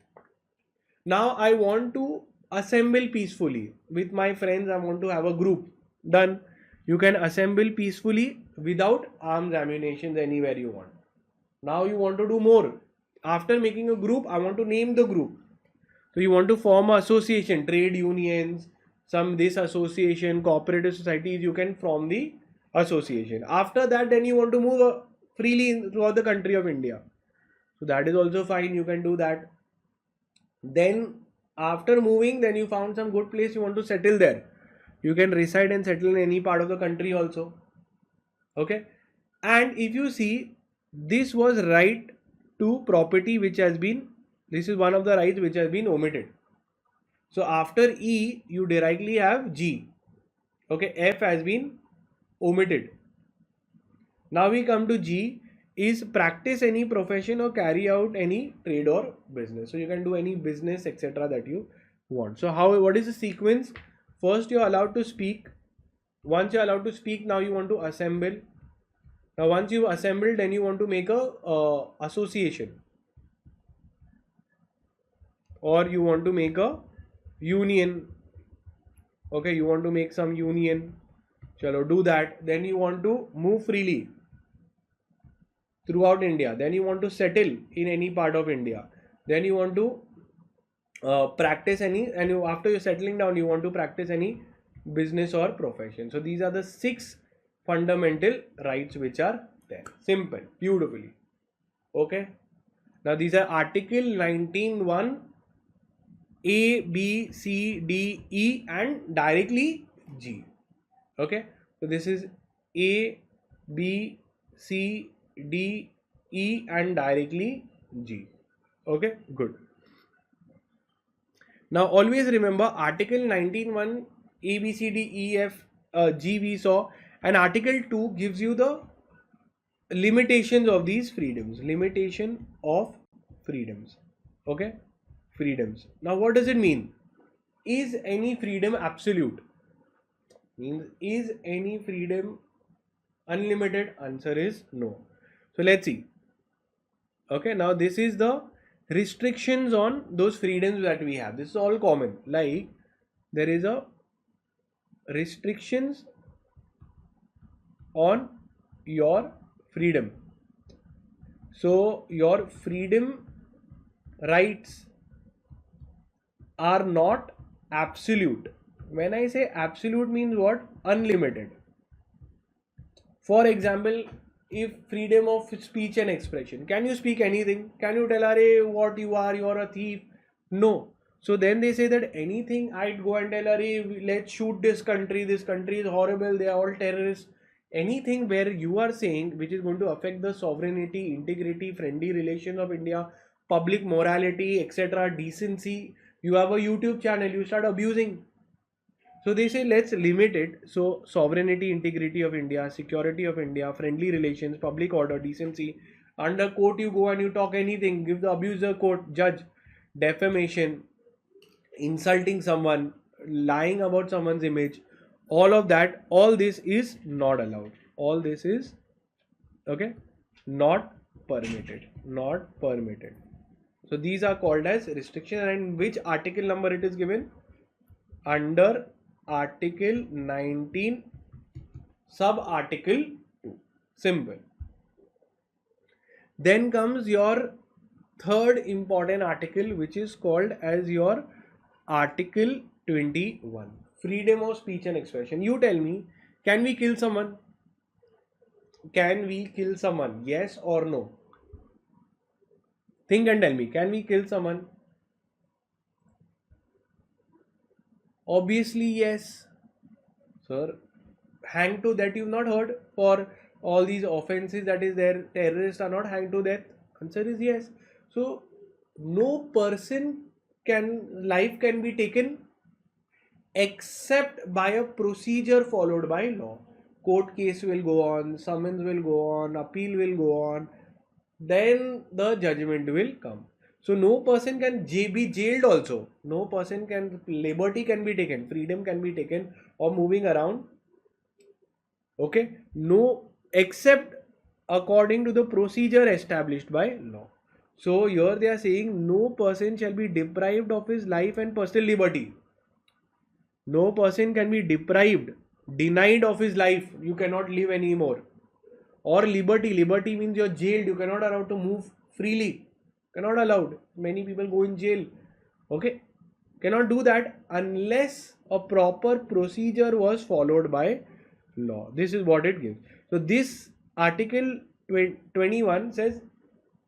Now I want to assemble peacefully with my friends. I want to have a group. Done. You can assemble peacefully without arms ammunition anywhere you want. Now you want to do more. After making a group, I want to name the group. So you want to form an association, trade unions, this association, cooperative societies, you can form the association. After that, then you want to move freely throughout the country of India. So that is also fine, you can do that. Then after moving, then you found some good place, you want to settle there. You can reside and settle in any part of the country also. Okay. And if you see, this was right to property which has been, this is one of the rights which has been omitted. So after E, you directly have G. Okay, F has been omitted. Now we come to G, is practice any profession or carry out any trade or business. So you can do any business, etc. that you want. So what is the sequence? First, you are allowed to speak. Once you are allowed to speak, now you want to assemble. Now once you assembled, then you want to make a association. Or you want to make a union. Okay, you want to make some union. Chalo, do that. Then you want to move freely throughout India. Then you want to settle in any part of India. Then you want to practice after you're settling down, you want to practice any business or profession. So these are the 6 fundamental rights which are there. Simple, beautifully. Okay. Now these are Article 19(1), A, B, C, D, E and directly G. Okay. So this is A, B, C, D, E and directly G. Okay. Good. Now always remember Article 19(1), A, B, C, D, E, F, G we saw, and Article 2 gives you the limitations of these freedoms. Limitation of freedoms. Okay. Freedoms. Now what does it mean? Is any freedom absolute? Means, is any freedom unlimited? Answer is no. So let's see. Okay, now this is the restrictions on those freedoms that we have. This is all common. Like there is a restrictions on your freedom. So your freedom rights are not absolute. When I say absolute means what? Unlimited. For example, if freedom of speech and expression, can you speak anything? Can you tell Are what you are? You are a thief? No. So then they say that anything I'd go and tell Are let's shoot this country is horrible, they are all terrorists. Anything where you are saying which is going to affect the sovereignty, integrity, friendly relations of India, public morality, etc., decency, you have a YouTube channel, you start abusing. So they say let's limit it. So sovereignty, integrity of India, security of India, friendly relations, public order, decency. Under court you go and you talk anything, give the abuser court, judge, defamation, insulting someone, lying about someone's image, all of that, all this is not allowed. All this is okay, not permitted, not permitted. So these are called as restriction. And which article number it is given? Under Article 19, sub Article 2. Simple. Then comes your third important article, which is called as your Article 21. Freedom of speech and expression. You tell me, can we kill someone? Can we kill someone? Yes or no? Think and tell me, can we kill someone? Obviously yes. Sir, hang to that you've not heard. For all these offenses that is there, terrorists are not hanged to death. Answer is yes. So no person life can be taken except by a procedure followed by law. Court case will go on, summons will go on, appeal will go on, then the judgment will come. So no person can be jailed also. No person can, liberty can be taken, freedom can be taken or moving around. Okay, no, except according to the procedure established by law. So here they are saying no person shall be deprived of his life and personal liberty. No person can be deprived, denied of his life. You cannot live anymore. Or liberty. Liberty means you're jailed. You cannot allowed to move freely. Cannot allowed. Many people go in jail. Okay. Cannot do that unless a proper procedure was followed by law. This is what it gives. So this article 21 says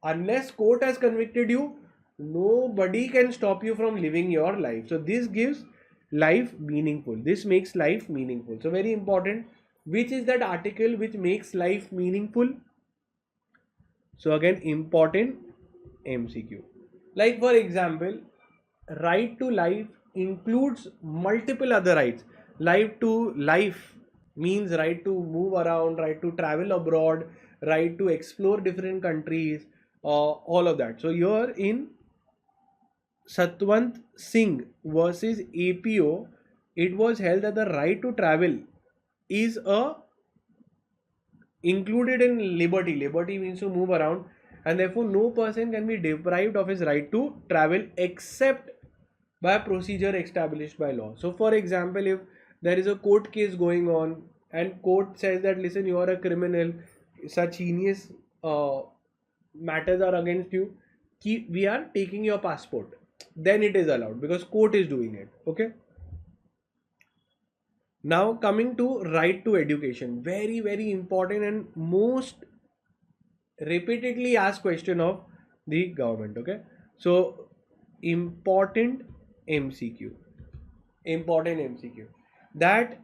unless court has convicted you, nobody can stop you from living your life. So this gives life meaningful. This makes life meaningful. So very important. Which is that article which makes life meaningful? So again, important MCQ. Like for example, right to life includes multiple other rights. Right to life means right to move around, right to travel abroad, right to explore different countries, all of that. So here in Satwant Singh versus APO, it was held that the right to travel is included in liberty. Liberty means to move around, and therefore no person can be deprived of his right to travel except by a procedure established by law. So for example, if there is a court case going on and court says that listen, you are a criminal, such heinous matters are against you, we are taking your passport, then it is allowed because court is doing it. Okay. Now coming to right to education, very very important and most repeatedly asked question of the government. Okay, so important MCQ, that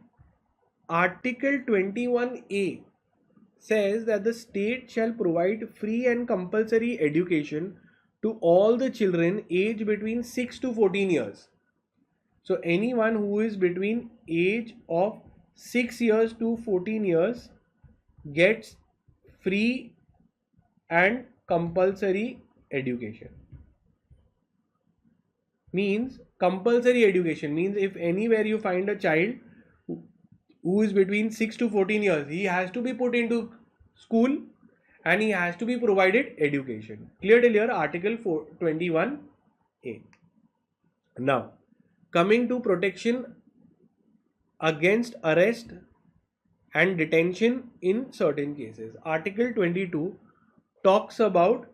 Article 21A says that the state shall provide free and compulsory education to all the children aged between 6 to 14 years. So anyone who is between age of 6 years to 14 years gets free and compulsory education. Means compulsory education means if anywhere you find a child who is between 6 to 14 years, he has to be put into school and he has to be provided education. Clear till here, Article 21A. Now coming to protection against arrest and detention in certain cases. Article 22 talks about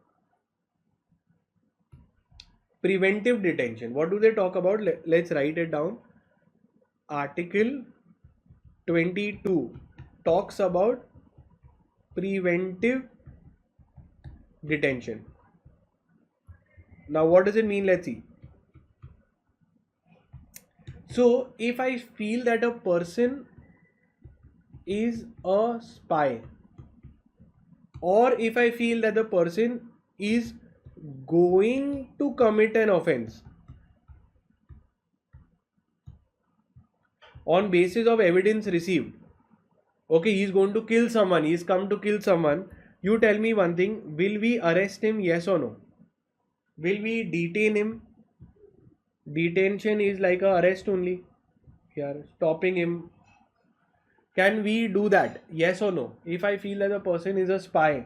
preventive detention. What do they talk about? Let's write it down. Article 22 talks about preventive detention. Now, what does it mean? Let's see. So, if I feel that a person is a spy, or if I feel that the person is going to commit an offense on basis of evidence received, okay, he's going to kill someone, he's come to kill someone, you tell me one thing, will we arrest him, yes or no? Will we detain him? Detention is like a arrest only. Here, stopping him. Can we do that? Yes or no? If I feel that a person is a spy,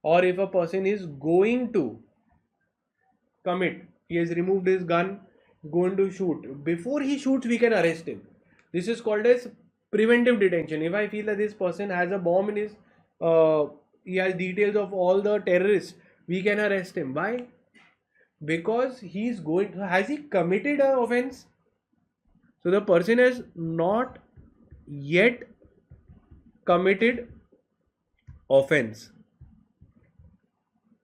or if a person is going to commit, he has removed his gun, going to shoot. Before he shoots, we can arrest him. This is called as preventive detention. If I feel that this person has a bomb in his, he has details of all the terrorists, we can arrest him. Why? Because he's going. Has he committed an offense? So the person has not yet committed offense.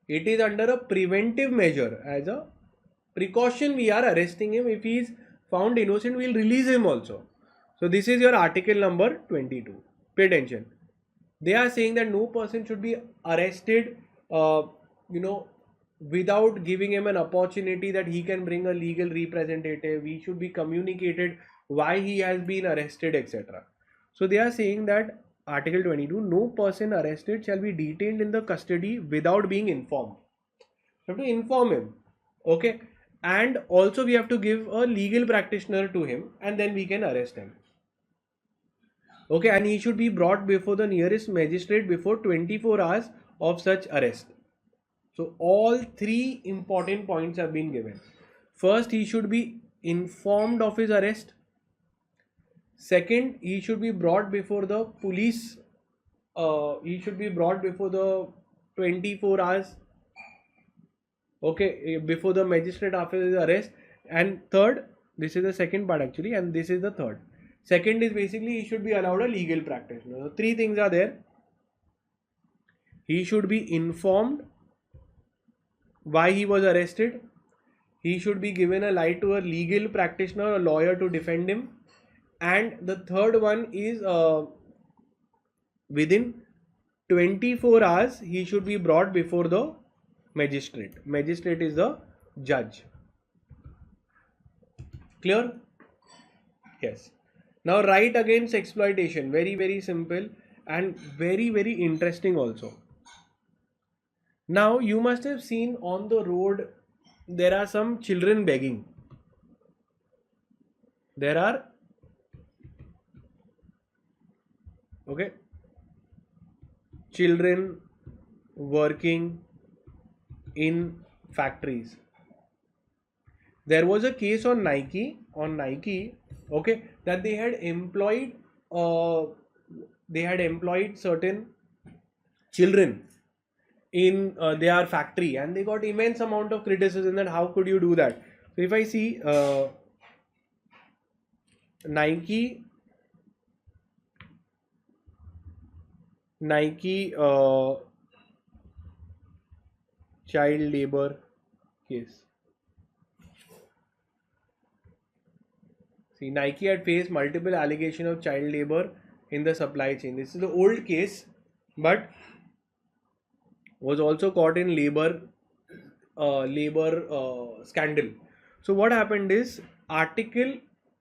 It is under a preventive measure. As a precaution, we are arresting him. If he is found innocent, we will release him also. So this is your article number 22. Pay attention. They are saying that no person should be arrested, without giving him an opportunity that he can bring a legal representative. He should be communicated why he has been arrested, etc. So they are saying that Article 22, no person arrested shall be detained in the custody without being informed. We have to inform him. Okay. And also we have to give a legal practitioner to him, and then we can arrest him. Okay. And he should be brought before the nearest magistrate before 24 hours of such arrest. So all three important points have been given. First, he should be informed of his arrest. Second, he should be brought before the police. He should be brought before the 24 hours. Okay, before the magistrate after his arrest. And third, this is the second part actually, and this is the third. Second is basically he should be allowed a legal practitioner. So three things are there. He should be informed why he was arrested. He should be given a right to a legal practitioner, a lawyer to defend him. And the third one is within 24 hours he should be brought before the magistrate. Magistrate is the judge. Clear? Yes. Now right against exploitation. Very, very simple and very, very interesting also. Now you must have seen on the road there are some children begging. There are children working in factories. There was a case on Nike, that they had employed certain children in their factory, and they got immense amount of criticism that how could you do that. So if I see Nike child labor case. See, Nike had faced multiple allegations of child labor in the supply chain. This is the old case, but was also caught in labor scandal. So what happened is Article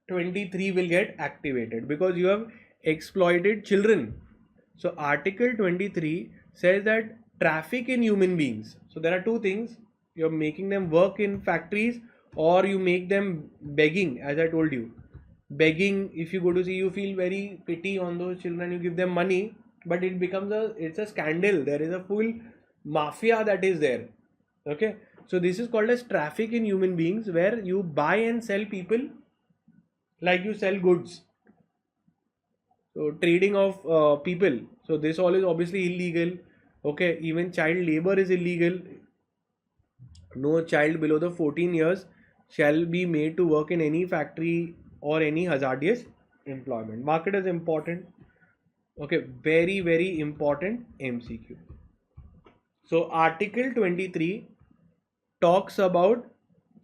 23 will get activated because you have exploited children. So Article 23 says that traffic in human beings. So there are two things. You're making them work in factories, or you make them begging, as I told you. Begging, if you go to see, you feel very pity on those children, you give them money, but it becomes it's a scandal. There is a full mafia that is there. Okay. So this is called as traffic in human beings, where you buy and sell people like you sell goods. So trading of people. So this all is obviously illegal. Okay, even child labor is illegal. No child below the 14 years shall be made to work in any factory or any hazardous employment. Market is important. Okay, very, very important MCQ. So Article 23 talks about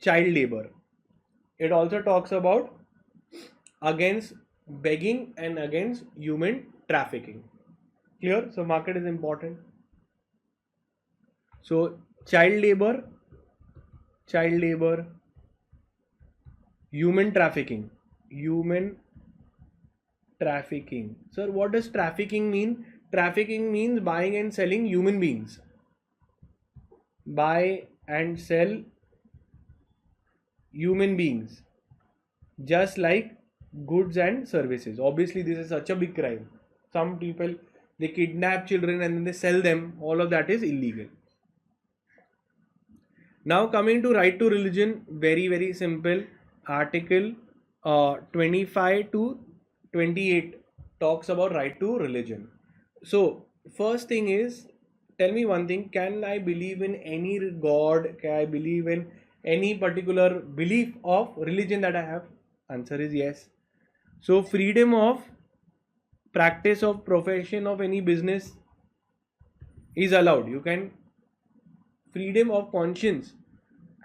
child labor. It also talks about against begging and against human trafficking. Clear? So market is important. So child labor, human trafficking. Sir, what does trafficking mean? Trafficking means buying and selling human beings. Buy and sell human beings, just like goods and services. Obviously, this is such a big crime. Some people, they kidnap children and then they sell them. All of that is illegal. Now coming to right to religion, very, very simple. Article 25 to 28 talks about right to religion. So first thing is, tell me one thing, can I believe in any god? Can I believe in any particular belief of religion that I have? Answer is yes. So freedom of practice of profession of any business is allowed. You can, freedom of conscience,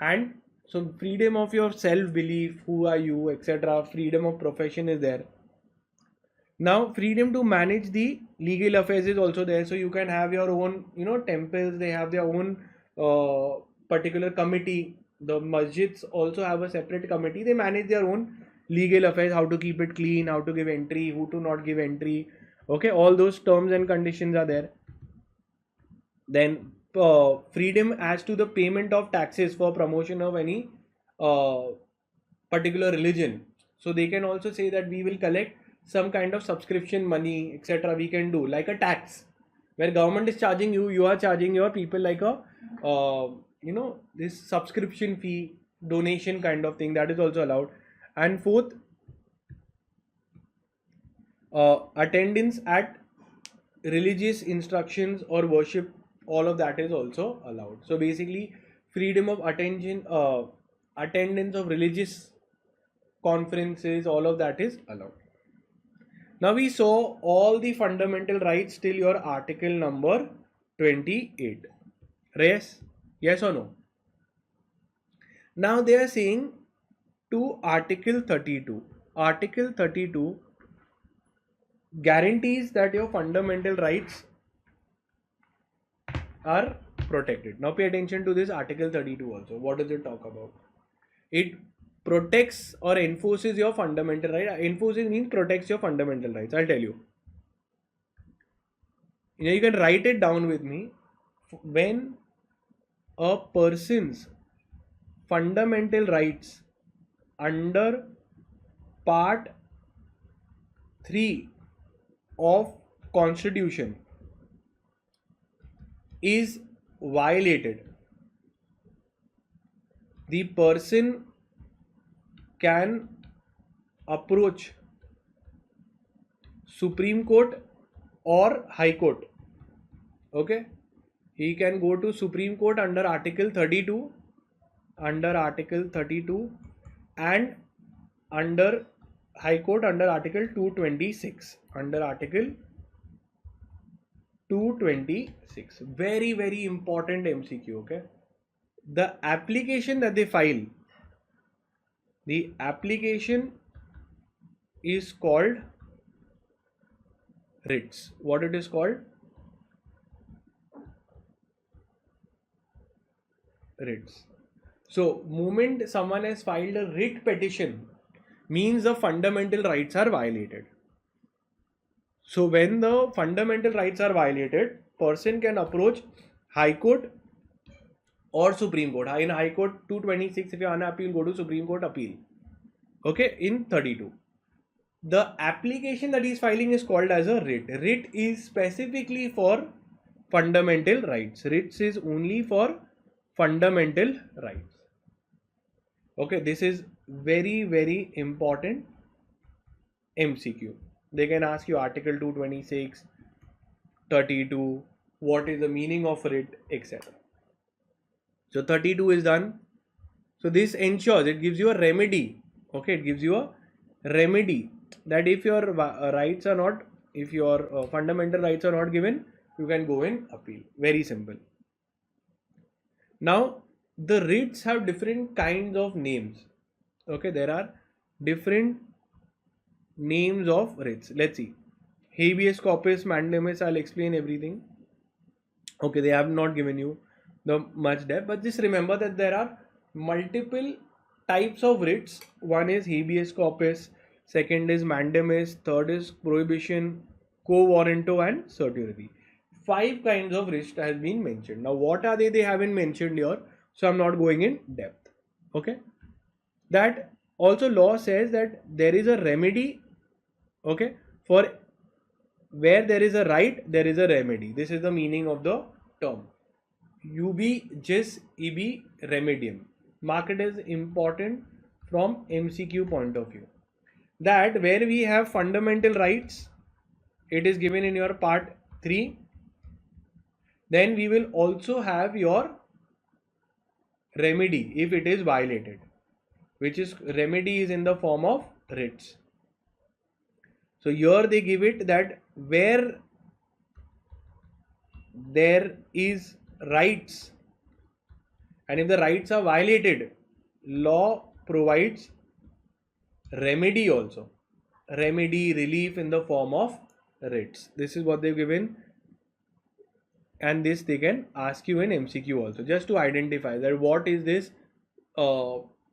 and so freedom of your self belief, who are you, etc. Freedom of profession is there. Now freedom to manage the legal affairs is also there. So you can have your own, temples, they have their own particular committee. The masjids also have a separate committee. They manage their own legal affairs, how to keep it clean, how to give entry, who to not give entry. Okay, all those terms and conditions are there. Then freedom as to the payment of taxes for promotion of any particular religion. So they can also say that we will collect some kind of subscription money, etc. We can do like a tax, where government is charging you, you are charging your people like a this subscription fee, donation kind of thing, that is also allowed. And fourth, attendance at religious instructions or worship, all of that is also allowed. So basically freedom of attention, attendance of religious conferences, all of that is allowed. Now we saw all the fundamental rights till your article number 28. Yes or no? Now they are saying to article 32. Article 32 guarantees that your fundamental rights are protected. Now pay attention to this article 32 also. What does it talk about? It protects or enforces your fundamental right. Enforces means protects your fundamental rights. I'll tell you. You can write it down with me. When a person's fundamental rights under part 3 of Constitution is violated, the person can approach Supreme Court or High Court. Okay, he can go to Supreme Court under Article 32, and under High Court under Article 226. Under Article 226. Very, very important MCQ. Okay, the application that they file, the application is called writs. What it is called? Writs. So moment someone has filed a writ petition means the fundamental rights are violated. So when the fundamental rights are violated, person can approach High Court or Supreme Court. In High Court 226, if you want to appeal, go to Supreme Court appeal. Okay, in 32. The application that he is filing is called as a writ. Writ is specifically for fundamental rights. Writs is only for fundamental rights. Okay, this is very, very important MCQ. They can ask you Article 226, 32, what is the meaning of writ, etc. So 32 is done. So this ensures, it gives you a remedy. Okay, it gives you a remedy that if your rights are not, if your fundamental rights are not given, you can go in appeal. Very simple. Now the writs have different kinds of names. Okay, there are different names of writs. Let's see. Habeas corpus, mandamus. I'll explain everything. Okay, they have not given you the much depth, but just remember that there are multiple types of writs. One is habeas corpus, second is mandamus, third is prohibition, quo warranto, and certiorari. Five kinds of writs has been mentioned. Now what are they haven't mentioned here, so I'm not going in depth. Okay, that also law says that there is a remedy. Okay, for where there is a right, there is a remedy. This is the meaning of the term. Ubi jus ibi remedium. Mark it as important from MCQ point of view. That where we have fundamental rights, it is given in your part 3. Then we will also have your remedy if it is violated, which is remedy is in the form of writs. So here they give it that where there is rights and if the rights are violated, law provides remedy also. Remedy, relief in the form of writs. This is what they've given, and this they can ask you in MCQ also, just to identify that what is this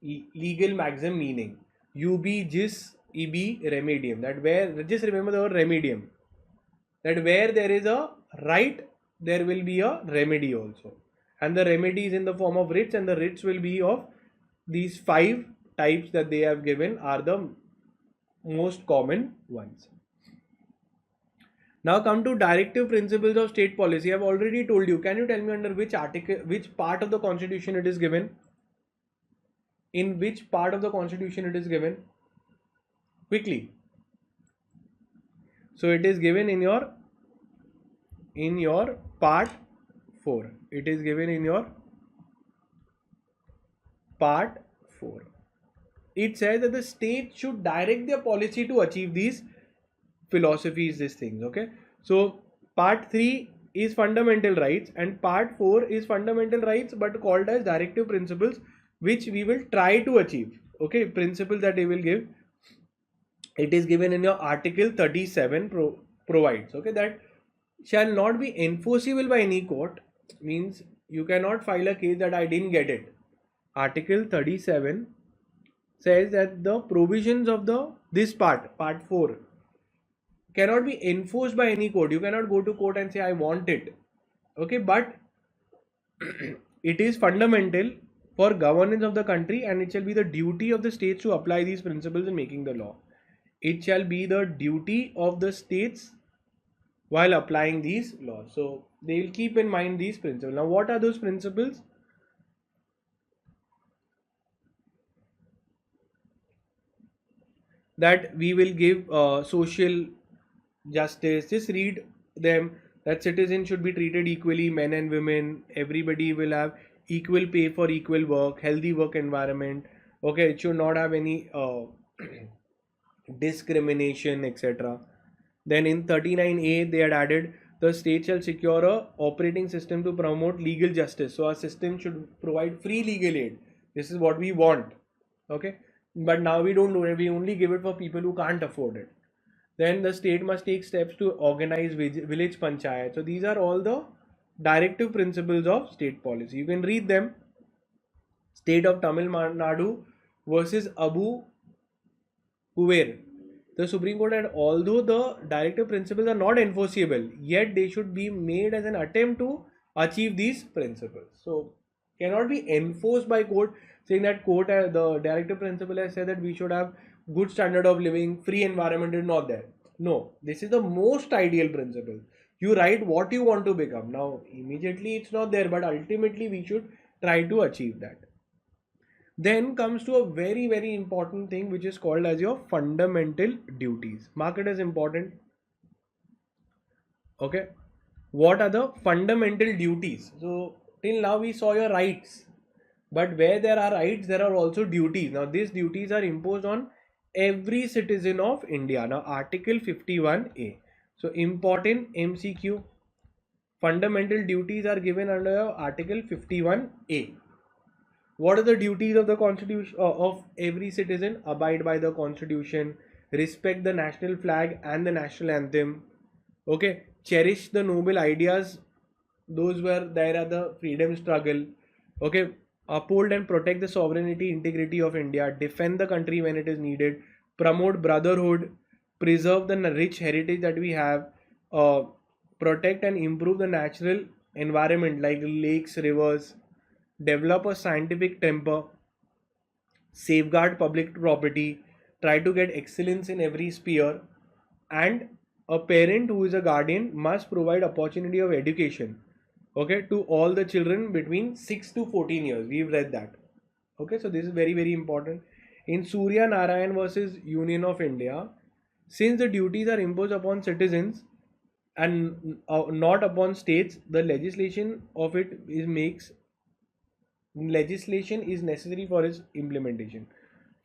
legal maxim meaning. Ubi jis ibi remedium. That where, just remember the word remedium. That where there is a right, there will be a remedy also. And the remedy is in the form of writs, and the writs will be of these 5 types that they have given are the most common ones. Now come to directive principles of state policy. I have already told you. Can you tell me under which article, which part of the constitution it is given? In which part of the constitution it is given? Quickly. So it is given in your part 4. It is given in your part 4. It says that the state should direct their policy to achieve these philosophies, these things. Okay, so part 3 is fundamental rights and part 4 is fundamental rights but called as directive principles, which we will try to achieve. Okay, principles that they will give, it is given in your article 37 provides, okay, that shall not be enforceable by any court. Means you cannot file a case that I didn't get it. Article 37 says that the provisions of this part 4 cannot be enforced by any court. You cannot go to court and say I want it. Okay, but it is fundamental for governance of the country, and it shall be the duty of the states to apply these principles in making the law. It shall be the duty of the states while applying these laws. So they will keep in mind these principles. Now what are those principles? That we will give social justice. Just read them. That citizens should be treated equally, men and women. Everybody will have equal pay for equal work, healthy work environment. Okay, it should not have any discrimination, etc. Then in 39A they had added the state shall secure a operating system to promote legal justice. So our system should provide free legal aid. This is what we want. Okay, but now we don't do it. We only give it for people who can't afford it. Then the state must take steps to organize village panchayat. So these are all the directive principles of state policy. You can read them. State of Tamil Nadu versus Abu Kuver. The Supreme Court had, although the directive principles are not enforceable, yet they should be made as an attempt to achieve these principles. So cannot be enforced by court, saying that court, the directive principle has said that we should have good standard of living, free environment is not there. No, this is the most ideal principle. You write what you want to become. Now immediately it's not there, but ultimately we should try to achieve that. Then comes to a very, very important thing, which is called as your fundamental duties. Mark it as important. Okay. what are the fundamental duties. So till now we saw your rights, but where there are rights there are also duties. Now these duties are imposed on every citizen of India. Now article 51A, so important MCQ, fundamental duties are given under article 51A. What are the duties of the constitution of every citizen? Abide by the constitution, respect the national flag and the national anthem, okay, cherish the noble ideas those were there at the freedom struggle, okay, uphold and protect the sovereignty integrity of India, defend the country when it is needed, promote brotherhood, preserve the rich heritage that we have, uh, protect and improve the natural environment like lakes, rivers, develop a scientific temper, safeguard public property, try to get excellence in every sphere, and a parent who is a guardian must provide opportunity of education, okay, to all the children between 6 to 14 years. We've read that. Okay, so this is very very important. In Surya Narayan versus Union of India, since the duties are imposed upon citizens and not upon states, the legislation is necessary for its implementation.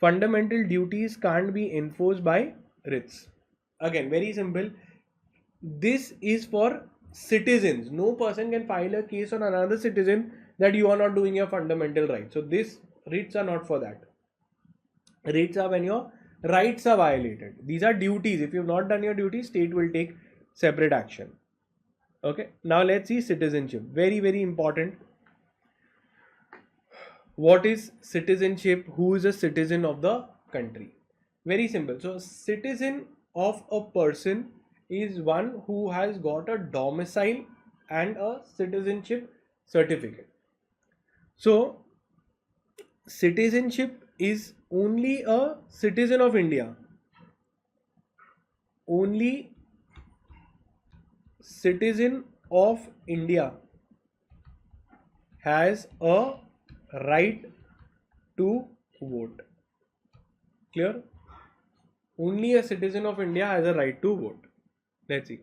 Fundamental duties can't be enforced by writs. Again, very simple. This is for citizens. No person can file a case on another citizen that you are not doing your fundamental rights. So this writs are not for that. Writs are when your rights are violated. These are duties. If you have not done your duties, state will take separate action. Okay. Now let's see citizenship. Very very important. What is citizenship? Who is a citizen of the country? Very simple. So citizen of a person is one who has got a domicile and a citizenship certificate. So citizenship is only a citizen of India. Only citizen of India has a right to vote. Clear? Only a citizen of India has a right to vote. Let's see.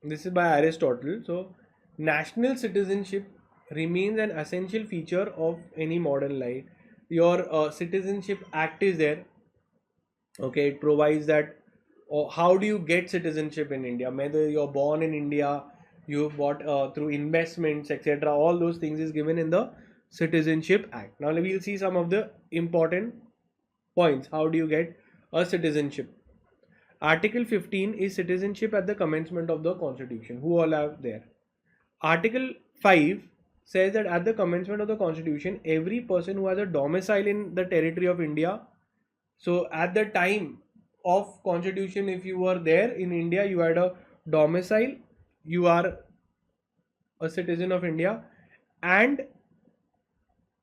This is by Aristotle. So, national citizenship remains an essential feature of any modern life. Your Citizenship Act is there. Okay, it provides that how do you get citizenship in India? Whether you're born in India, you bought through investments, etc. All those things is given in the Citizenship Act. Now we'll see some of the important points. How do you get a citizenship? Article 15 is citizenship at the commencement of the Constitution. Who all are there? Article 5 says that at the commencement of the Constitution, every person who has a domicile in the territory of India. So at the time of Constitution, if you were there in India, you had a domicile, you are a citizen of India, and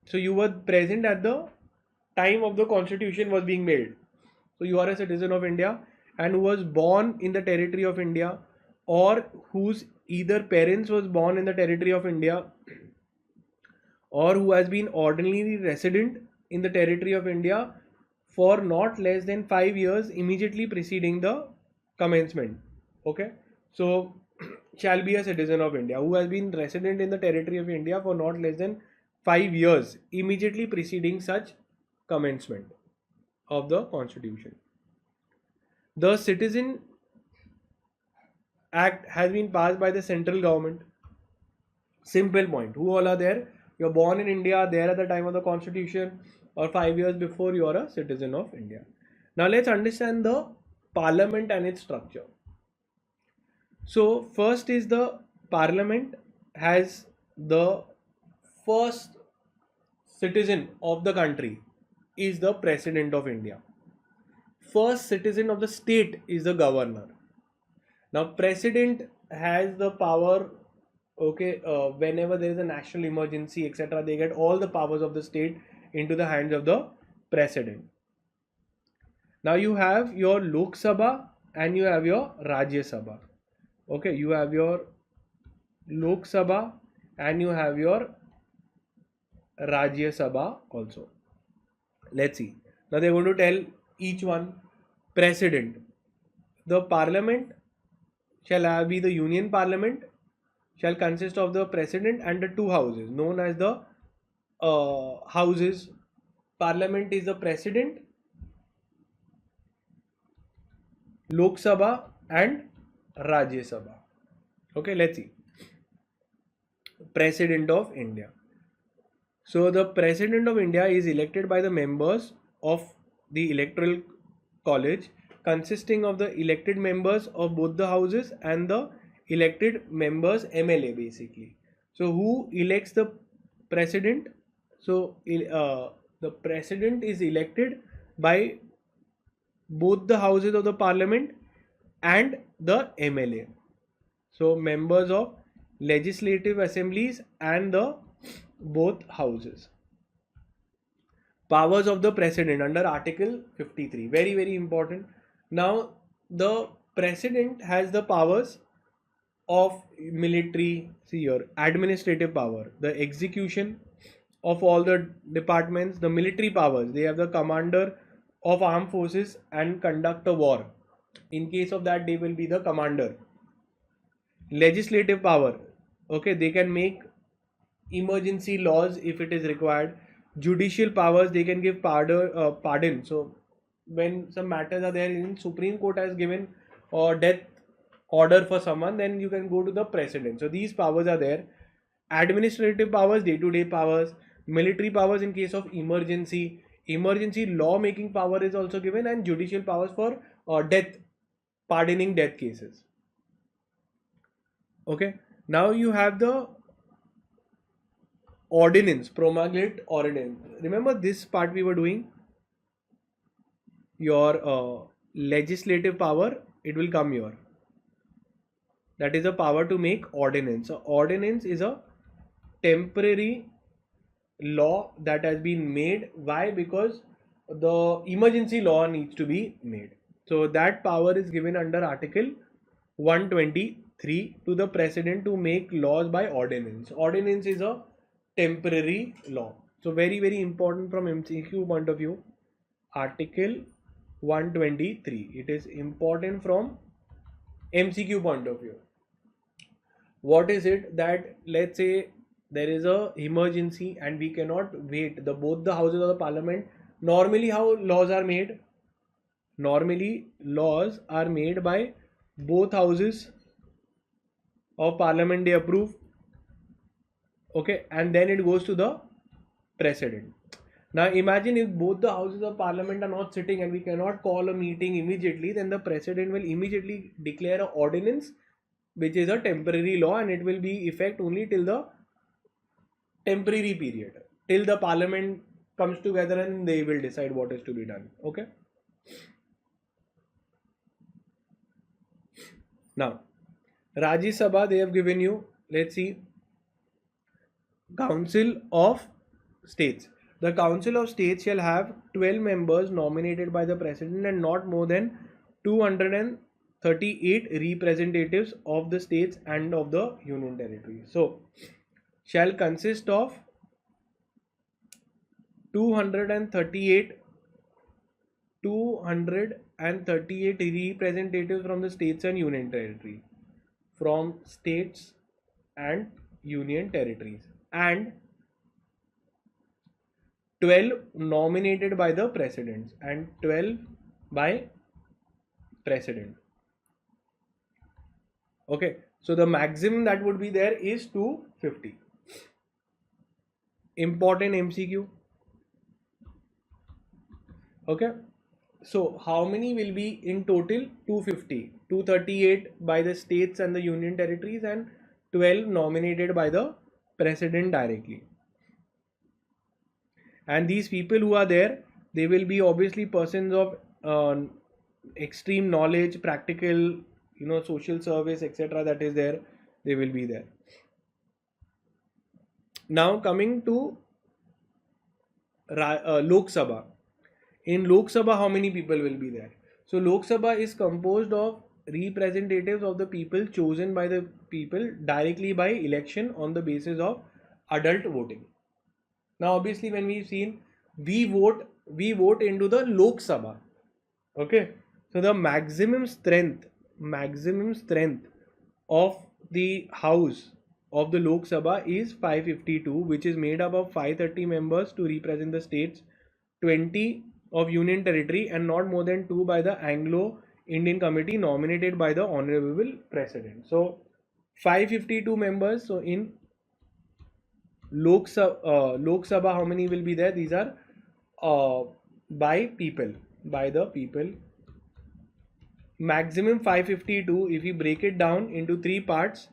so you were present at the time of the Constitution was being made. So you are a citizen of India and who was born in the territory of India, or whose either parents was born in the territory of India, or who has been ordinarily resident in the territory of India for not less than 5 years immediately preceding the commencement. Okay, so shall be a citizen of India who has been resident in the territory of India for not less than 5 years immediately preceding such commencement of the Constitution. The Citizen Act has been passed by the central government. Simple point. Who all are there? You're born in India, there at the time of the Constitution, or 5 years before you are a citizen of India. Now let's understand the Parliament and its structure. So first is the Parliament has the first citizen of the country is the President of India. First citizen of the state is the governor. Now President has the power, okay, whenever there is a national emergency, etc., they get all the powers of the state into the hands of the President. Now you have your Lok Sabha and you have your Rajya Sabha. Okay, you have your Lok Sabha and you have your Rajya Sabha also. Let's see. Now they're going to tell each one. President. The Parliament shall be the Union Parliament, shall consist of the President and the two houses known as the houses. Parliament is the President, Lok Sabha and Rajya Sabha. Okay, let's see. President of India. So the President of India is elected by the members of the Electoral College, consisting of the elected members of both the houses and the elected members MLA basically. So who elects the president? So the president is elected by both the houses of the parliament and the MLA. So members of legislative assemblies and the both houses. Powers of the president under Article 53. Very, very important. Now, the president has the powers of military, see here, administrative power, the execution of all the departments, the military powers. They have the commander of armed forces and conduct a war. In case of that, they will be the commander. Legislative power. Okay, they can make emergency laws if it is required. Judicial powers, they can give pardon. So when some matters are there in Supreme Court has given death order for someone, then you can go to the president. So these powers are there. Administrative powers, day-to-day powers. Military powers in case of emergency. Emergency law making power is also given, and judicial powers for death, pardoning death cases. Okay, now you have the ordinance, promulgate ordinance. Remember this part we were doing? Your legislative power, it will come here. That is the power to make ordinance. So ordinance is a temporary law that has been made. Why? Because the emergency law needs to be made. So that power is given under Article 123 to the president to make laws by ordinance. Ordinance is a temporary law. So very, very important from MCQ point of view. Article 123. It is important from MCQ point of view. What is it that, let's say there is a emergency and we cannot wait, both the houses of the parliament, normally how laws are made? Normally laws are made by both houses of parliament, they approve. Okay, and then it goes to the president. Now imagine if both the houses of parliament are not sitting and we cannot call a meeting immediately, then the president will immediately declare an ordinance which is a temporary law, and it will be effect only till the temporary period, till the parliament comes together and they will decide what is to be done. Okay. Now, Rajya Sabha, they have given you, let's see, Council of States. The Council of States shall have 12 members nominated by the President and not more than 238 representatives of the states and of the Union Territory. So, shall consist of 238 representatives from the states and Union Territory. From states and Union Territories. And 12 nominated by the presidents and 12 by president. Okay, so the maximum that would be there is 250. Important MCQ. Okay, so how many will be in total? 250. 238 by the states and the Union Territories and 12 nominated by the president directly. And these people who are there, they will be obviously persons of extreme knowledge, practical, social service, etc. that is there, they will be there. Now coming to Lok Sabha. In Lok Sabha, how many people will be there? So Lok Sabha is composed of representatives of the people chosen by the people directly by election on the basis of adult voting. Now obviously when we've seen we vote into the Lok Sabha. Okay, so the maximum strength maximum strength of the house of the Lok Sabha is 552, which is made up of 530 members to represent the states, 20 of Union Territory, and not more than 2 by the Anglo-Indian Committee nominated by the Honorable President. So 552 members. So in Lok Sabha, how many will be there? These are by people, by the people. Maximum 552. If you break it down into 3 parts,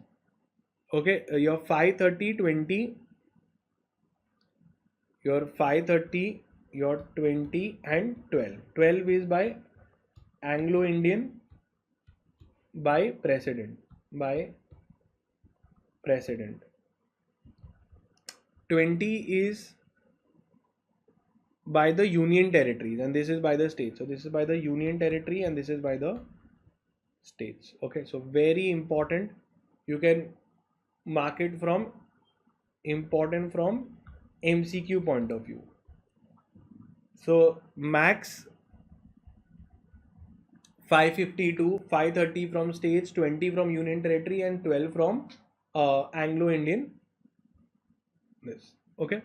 okay, your 530, 20, your 530, your 20 and 12. 12 is by Anglo-Indian, by President, 20 is by the Union Territories, and this is by the states. So this is by the Union Territory and this is by the states. Okay, so very important. You can mark it from important from MCQ point of view. So max 552, 530 from states, 20 from Union Territory and 12 from Anglo-Indian. This, okay.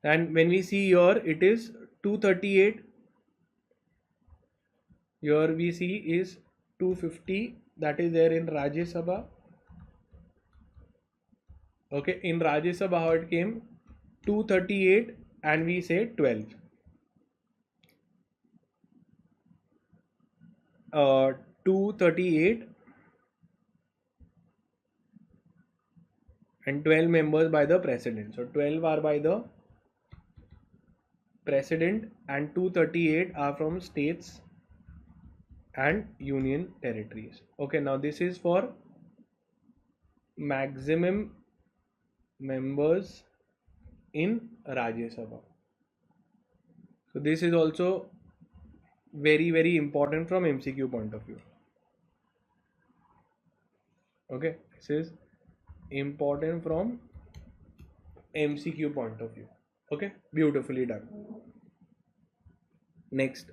And when we see here, it is 238. Here we see is 250, that is there in Rajya Sabha. Okay, in Rajya Sabha how it came, 238 and we say 12. 238 and 12 members by the President. So 12 are by the President and 238 are from states and Union Territories. Okay, now this is for maximum members in Rajya Sabha. So this is also very important from MCQ point of view. Okay, this is important from MCQ point of view. Okay, beautifully done. Next,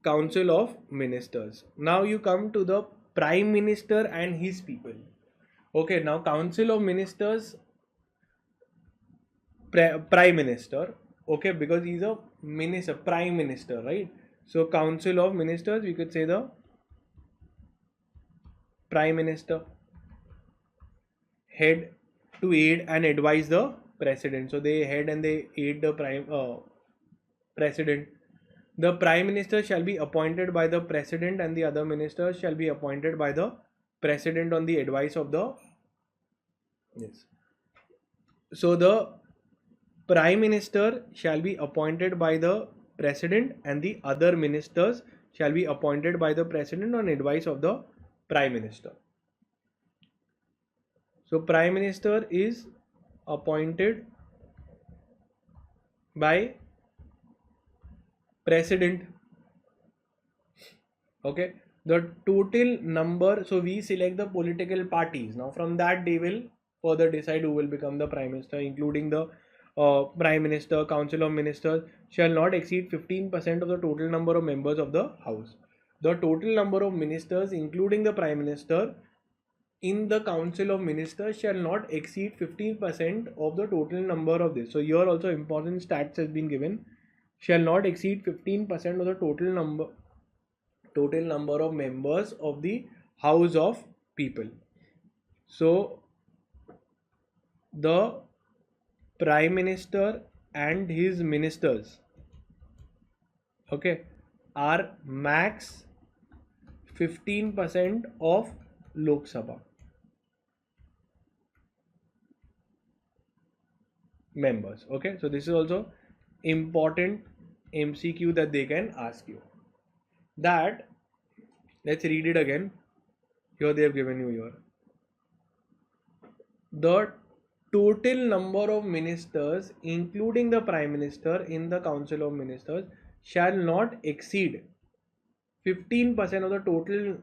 Council of Ministers. Now you come to the Prime Minister and his people. Okay, now Council of Ministers, Prime Minister. Okay, because he's a minister, Prime Minister, right? So Council of Ministers, we could say the Prime Minister, head to aid and advise the President. So they head and they aid the President. The Prime Minister shall be appointed by the President and the other ministers shall be appointed by the President on the advice of the So the Prime Minister shall be appointed by the President and the other ministers shall be appointed by the President on advice of the Prime Minister. So Prime Minister is appointed by President. Okay, the total number, so we select the political parties. Now from that they will further decide who will become the Prime Minister, including the Prime Minister. Council of Ministers shall not exceed 15% of the total number of members of the House. The total number of ministers, including the Prime Minister, in the Council of Ministers shall not exceed 15% of the total number of this. So here also important stats has been given. Shall not exceed 15% of the total number of members of the House of People. So the Prime Minister and his ministers, okay, are max 15% of Lok Sabha members. Okay, so this is also important MCQ that they can ask you. That, let's read it again. Here they have given you here. The total number of ministers, including the Prime Minister, in the Council of Ministers shall not exceed 15% of the total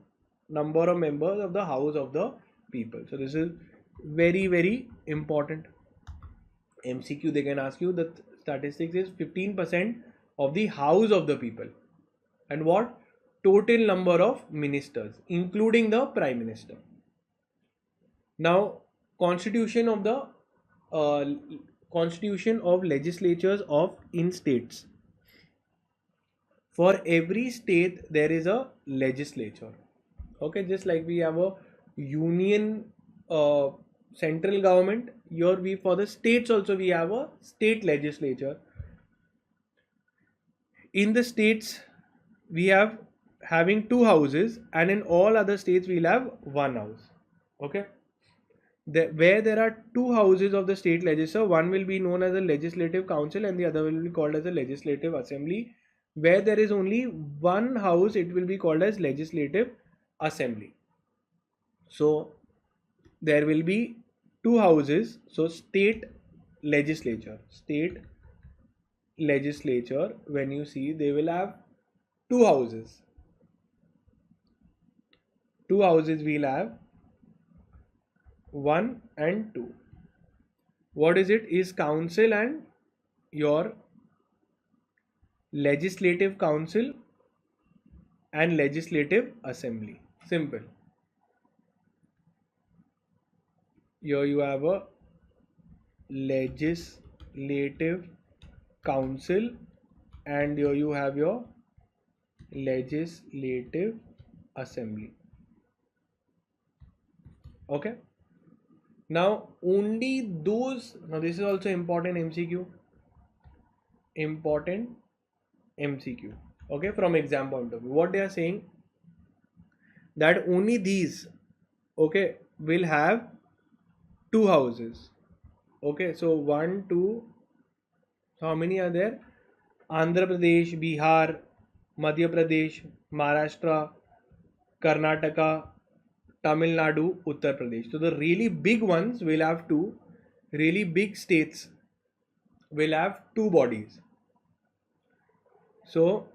number of members of the House of the People. So this is very important MCQ. They can ask you, the statistics is 15% of the House of the People, and what? Total number of ministers, including the prime minister. Now, constitution of the uh, constitution of legislatures of in states. For every state there is a legislature. Okay, just like we have a union central government, here we, for the states also, we have a state legislature. In the states we have having two houses, and in all other states we'll have one house. Okay, where there are two houses of the state legislature, one will be known as a legislative council and the other will be called as a legislative assembly. Where there is only one house, it will be called as legislative assembly. So there will be two houses. So state legislature, when you see, they will have two houses. Two houses we'll have, 1 and 2. What is it? Is council and your legislative council and legislative assembly. Simple. Here you have a legislative council and here you have your legislative assembly. Okay. Now only those, now this is also important MCQ. Okay, from exam point of view, what they are saying, that only these, okay, will have two houses. Okay, so 1, 2, how many are there? Andhra Pradesh, Bihar, Madhya Pradesh, Maharashtra, Karnataka, Tamil Nadu, Uttar Pradesh. So the really big ones will have two. Really big states will have two bodies. So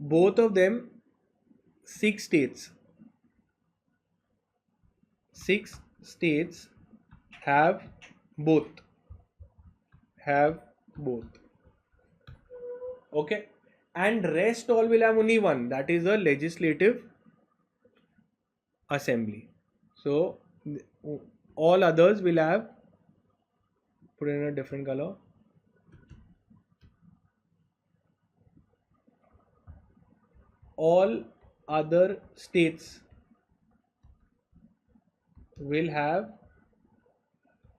both of them, 6 states. 6 states have both. Okay, and rest all will have only one, that is the legislative assembly. So all others will have, put in a different color, all other states will have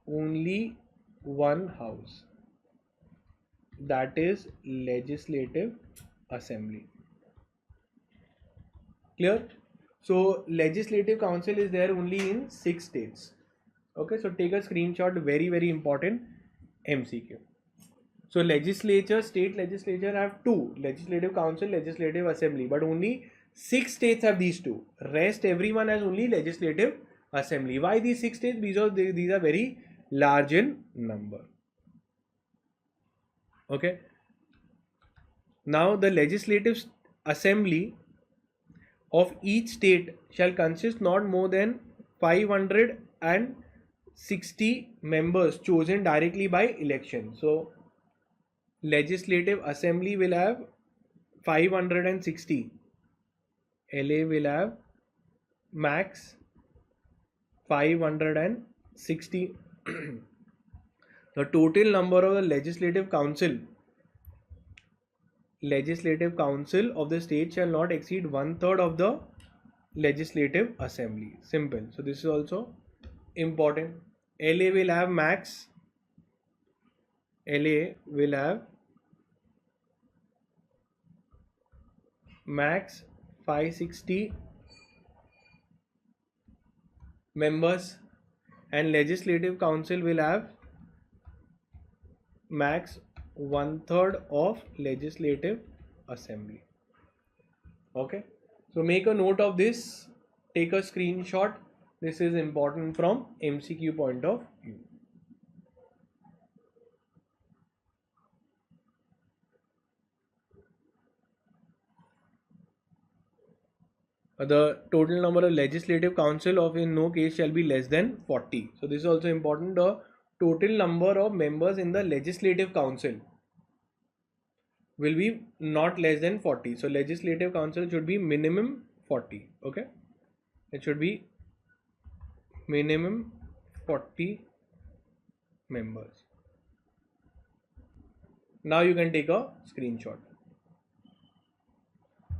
only one house, that is legislative assembly. Clear? So legislative council is there only in 6 states. Okay, so take a screenshot, very very important MCQ. So legislature, state legislature have two, legislative council, legislative assembly, but only 6 states have these two. Rest everyone has only legislative assembly. Why these 6 states? Because these are very large in number. Okay. Now the legislative assembly of each state shall consist not more than 560 members chosen directly by election. So legislative assembly will have 560. LA will have max 560. The total number of the legislative council of the state shall not exceed 1/3 of the legislative assembly. Simple. So this is also important. LA will have max 560 members and legislative council will have max 1/3 of legislative assembly. Okay, so make a note of this, take a screenshot. This is important from MCQ point of view. The total number of legislative council of in no case shall be less than 40. So this is also important. The total number of members in the legislative council will be not less than 40. So legislative council should be minimum 40. Okay, it should be minimum 40 members. Now you can take a screenshot.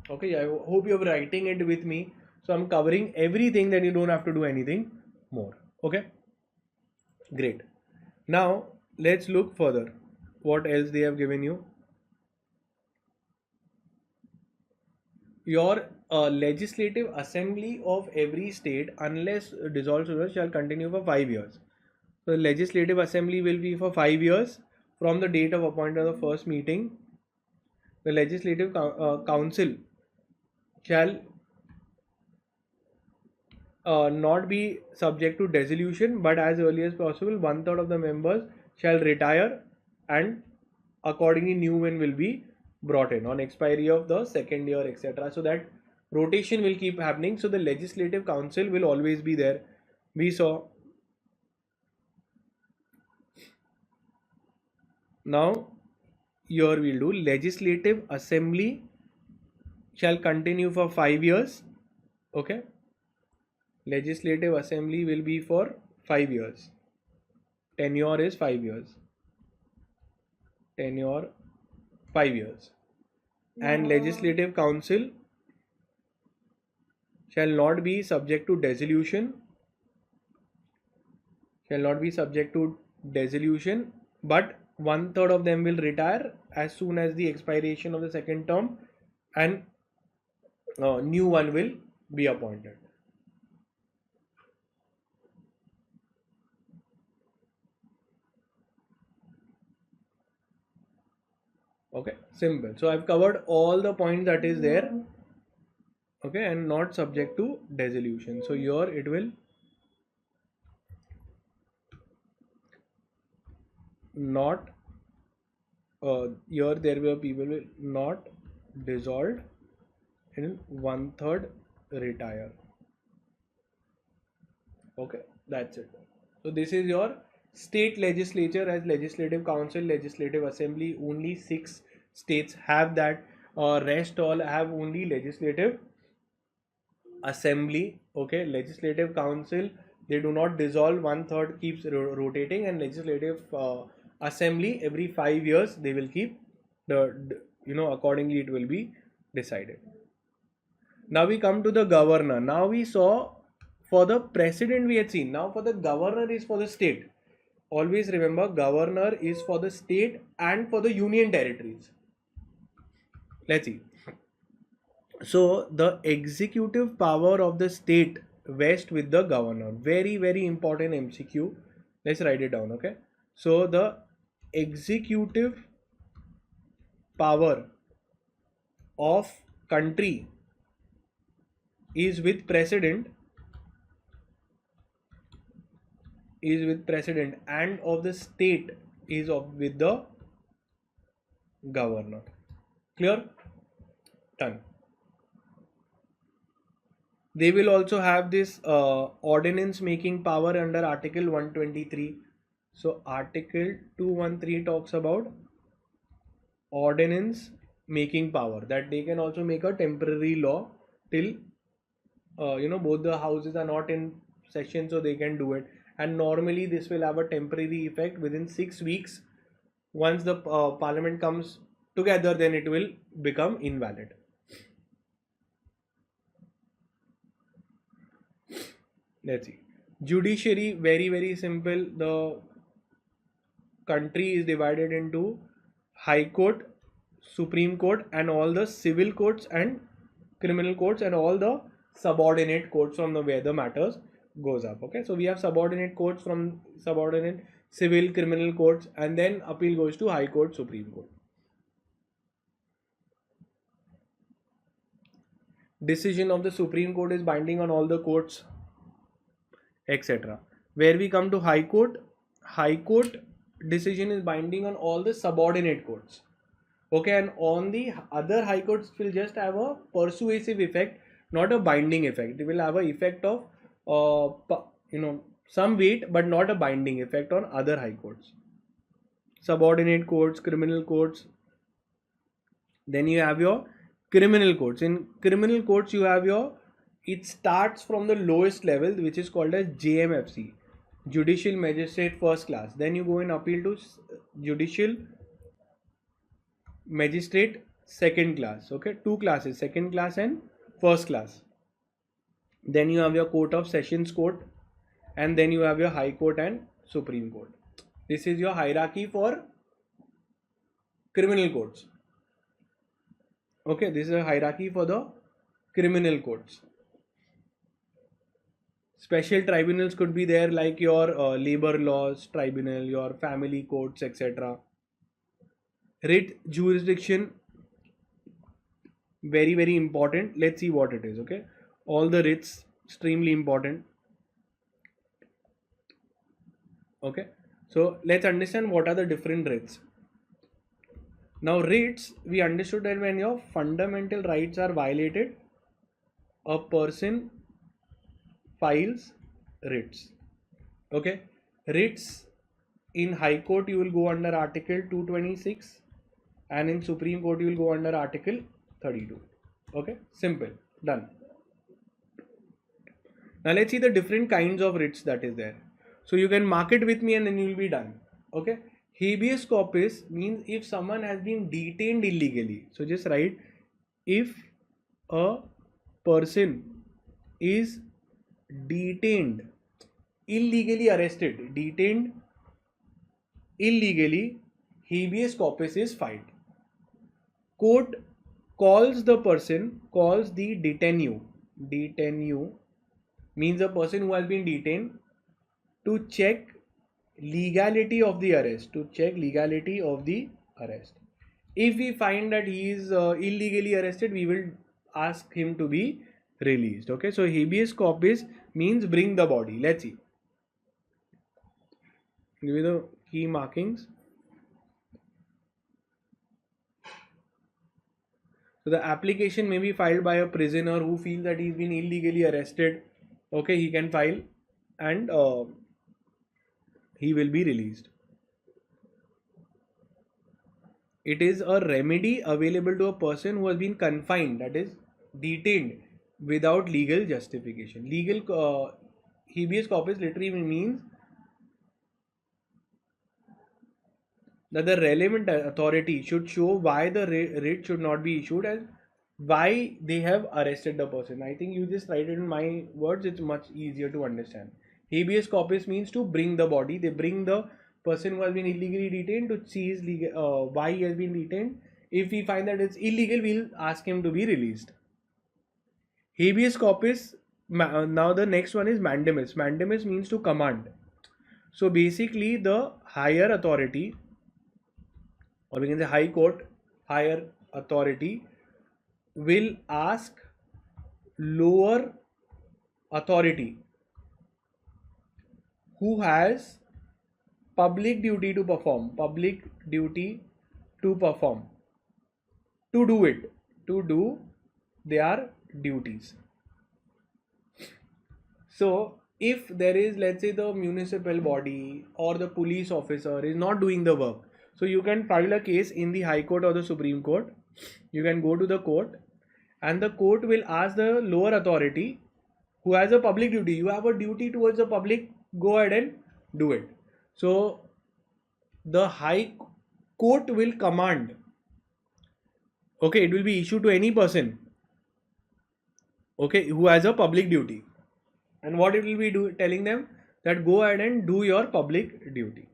Okay, I hope you're writing it with me. So I'm covering everything, that you don't have to do anything more. Okay, great. Now let's look further. What else they have given you? Your legislative assembly of every state, unless dissolved, shall continue for 5 years. So the legislative assembly will be for 5 years from the date of appointment of the first meeting. The legislative council shall not be subject to dissolution, but as early as possible, 1/3 of the members shall retire, and accordingly new one will be brought in on expiry of the second year, etc. So that rotation will keep happening. So the legislative council will always be there. We saw. Now here we'll do legislative assembly shall continue for 5 years. Okay, legislative assembly will be for 5 years. Tenure is 5 years. Tenure 5 years. And legislative council shall not be subject to dissolution. Shall not be subject to dissolution, but 1/3 of them will retire as soon as the expiration of the second term, and new one will be appointed. Okay, simple. So I've covered all the points that is there. Okay, and not subject to dissolution. So here it will not, here there were people will not dissolved in 1/3 retire. Okay, that's it. So this is your state legislature as legislative council, legislative assembly. Only 6 states have that. Rest all have only legislative assembly. Okay, legislative council, they do not dissolve, 1/3 keeps rotating, and legislative assembly every 5 years they will keep accordingly it will be decided. Now we come to the governor. Now we saw for the president we had seen. Now for the governor is for the state. Always remember, governor is for the state and for the union territories. Let's see. So the executive power of the state vests with the governor. Very, very important MCQ. Let's write it down. Okay. So the executive power of country is with president, and of the state is with the governor. Clear? Done. They will also have this ordinance making power under Article 123. So Article 213 talks about ordinance making power, that they can also make a temporary law till both the houses are not in session, so they can do it. And normally this will have a temporary effect within 6 weeks. Once the parliament comes together, then it will become invalid. Let's see. Judiciary, very, very simple. The country is divided into High Court, Supreme Court, and all the civil courts and criminal courts, and all the subordinate courts from where the matters goes up. Okay, so we have subordinate courts from subordinate civil, criminal courts, and then appeal goes to High Court, Supreme Court. Decision of the Supreme Court is binding on all the courts, etc. Where we come to High Court decision is binding on all the subordinate courts. Okay, and on the other high courts will just have a persuasive effect, not a binding effect. It will have an effect of some weight, but not a binding effect on other high courts. Subordinate courts, criminal courts, Then you have your criminal courts. In criminal courts, you have your, it starts from the lowest level, which is called as JMFC, Judicial Magistrate First Class. Then you go in appeal to Judicial Magistrate Second Class. Okay, two classes, second class and first class. Then you have your Court of Sessions Court, and then you have your High Court and Supreme Court. This is your hierarchy for criminal courts. Okay, this is a hierarchy for the criminal courts. Special tribunals could be there, like your labor laws tribunal, your family courts, etc. Writ jurisdiction, very very important. Let's see what it is. Okay, all the writs extremely important. Okay, so let's understand what are the different writs. Now writs, we understood that when your fundamental rights are violated, a person files writs. Okay, writs in High Court you will go under Article 226, and in Supreme Court you will go under Article 32. Okay, simple, done. Now let's see the different kinds of writs that is there. So you can mark it with me and then you will be done. Okay, habeas corpus means if someone has been detained illegally. So just write, if a person is detained, illegally arrested, detained illegally, habeas corpus is filed. Court calls the person, calls the detenue. Detenue means a person who has been detained, to check legality of the arrest. To check legality of the arrest. If we find that he is illegally arrested, we will ask him to be released. Okay, so habeas corpus means bring the body. Let's see. Give me the key markings. So the application may be filed by a prisoner who feels that he's been illegally arrested. Okay, he can file and he will be released. It is a remedy available to a person who has been confined, that is detained, without legal justification. Legal habeas corpus literally means that the relevant authority should show why the writ should not be issued and why they have arrested the person. I think you just write it in my words, it's much easier to understand. Habeas corpus means to bring the body. They bring the person who has been illegally detained to see his why he has been detained. If we find that it's illegal, we'll ask him to be released. Habeas corpus, now the next one is mandamus. Mandamus means to command. So basically the higher authority, or we can say High Court, higher authority, will ask lower authority who has public duty to perform, to do it, to do their duties. So if there is, let's say, the municipal body or the police officer is not doing the work, so you can file a case in the High Court or the Supreme Court. You can go to the court and the court will ask the lower authority who has a public duty. You have a duty towards the public, go ahead and do it. So the High Court will command. Okay, it will be issued to any person, okay, who has a public duty. And what it will be telling them that go ahead and do your public duty.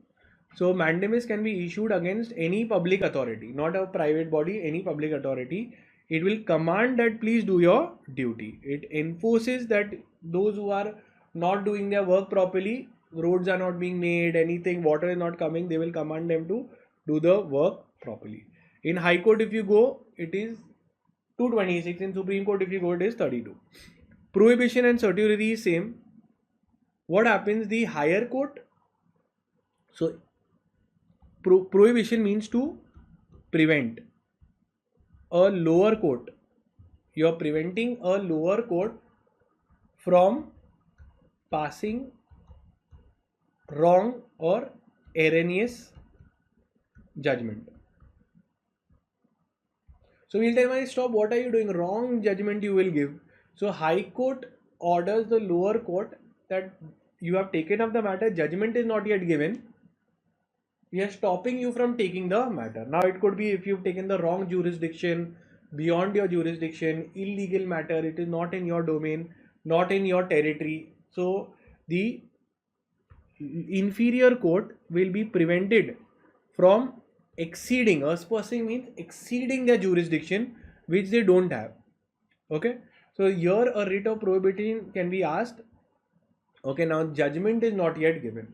So mandamus can be issued against any public authority, not a private body, any public authority. It will command that please do your duty. It enforces that those who are not doing their work properly, roads are not being made, anything, water is not coming, they will command them to do the work properly. In High Court, if you go, it is 226. In Supreme Court, if you go, it is 32. Prohibition and certiorari is same. What happens? The higher court, so prohibition means to prevent. A lower court, you are preventing a lower court from passing wrong or erroneous judgment. So we'll tell my stop, what are you doing? Wrong judgment you will give. So High Court orders the lower court that you have taken up the matter, judgment is not yet given. We are stopping you from taking the matter. Now it could be if you've taken the wrong jurisdiction, beyond your jurisdiction, illegal matter, it is not in your domain, not in your territory. So the inferior court will be prevented from exceeding, aspersing means exceeding their jurisdiction which they don't have. Okay, so here a writ of prohibition can be asked. Okay, now judgment is not yet given,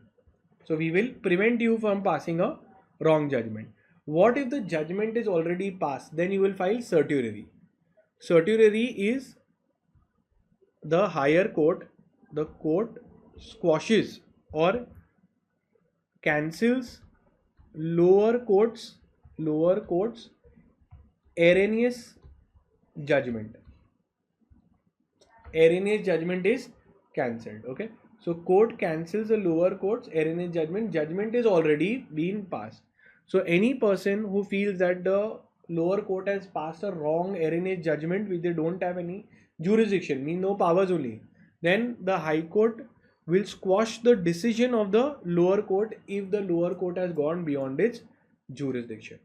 so we will prevent you from passing a wrong judgment. What if the judgment is already passed? Then you will file certiorari. Certiorari is the higher court, the court squashes or cancels lower courts erroneous judgment. Erroneous judgment is cancelled. Okay, so court cancels the lower court's erroneous judgment. Judgment is already been passed. So any person who feels that the lower court has passed a wrong erroneous judgment which they don't have any jurisdiction, mean no powers only, then the High Court will squash the decision of the lower court if the lower court has gone beyond its jurisdiction.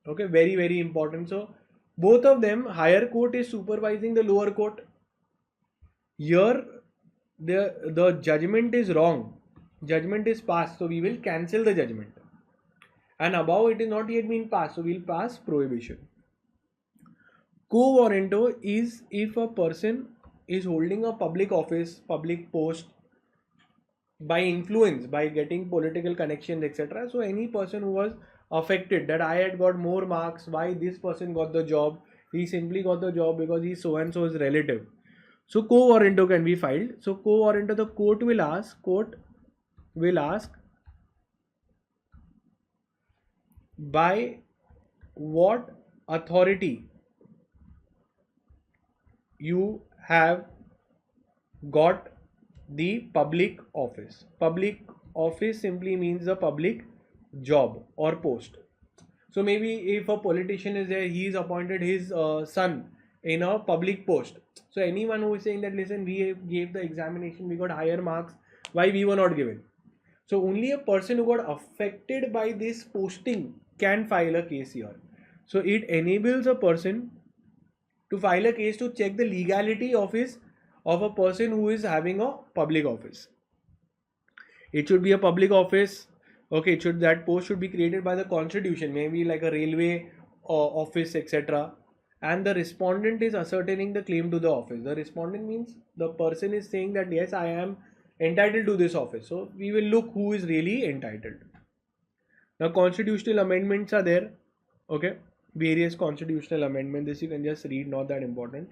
Okay, very very important. So both of them, higher court is supervising the lower court. Here the judgment is wrong, judgment is passed, so we will cancel the judgment, and above it is not yet been passed, so we'll pass prohibition. Quo warranto is if a person is holding a public office, public post, by influence, by getting political connections, etc. So any person who was affected, that I had got more marks, why this person got the job, he simply got the job because he's so and so's relative. So quo warranto can be filed. So quo warranto, the court will ask by what authority you have got the public office. Public office simply means the public job or post. So maybe if a politician is there, he is appointed his son in a public post. So anyone who is saying that, listen, we gave the examination, we got higher marks, why we were not given? So only a person who got affected by this posting can file a case here. So it enables a person to file a case to check the legality of a person who is having a public office. It should be a public office. Okay, that post should be created by the constitution, maybe like a railway office, etc. And the respondent is ascertaining the claim to the office. The respondent means the person is saying that yes, I am entitled to this office. So we will look who is really entitled. Now constitutional amendments are there. Okay, various constitutional amendments. This you can just read, not that important.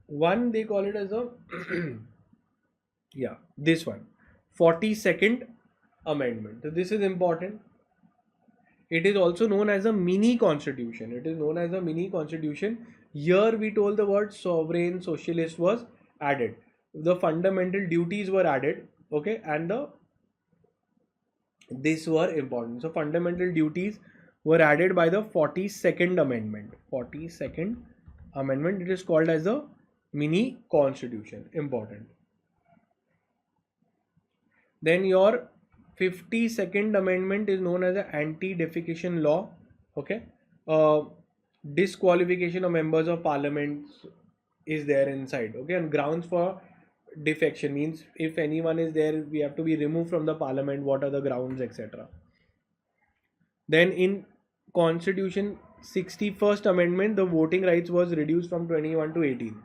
One, they call it as a yeah, this one, 42nd amendment. So this is important. It is also known as a mini constitution. It is known as a mini constitution. Here we told the word sovereign socialist was added. The fundamental duties were added. Okay, and these were important. So fundamental duties were added by the 42nd amendment. 42nd amendment. It is called as a mini constitution. Important. Then your 52nd amendment is known as an anti-defecation law. Okay, disqualification of members of parliament is there inside. Okay, and grounds for defection means if anyone is there, we have to be removed from the parliament. What are the grounds, etc. Then in Constitution 61st amendment, the voting rights was reduced from 21 to 18.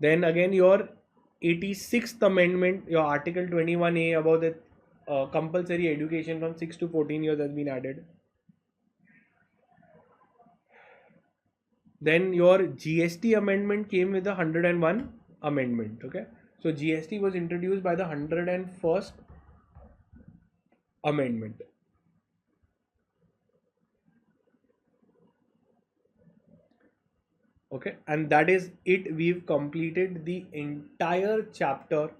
Then again your 86th amendment, your article 21A about the compulsory education from 6 to 14 years has been added. Then your GST amendment came with the 101 amendment. Okay, so GST was introduced by the 101st amendment. Okay, and that is it. We've completed the entire chapter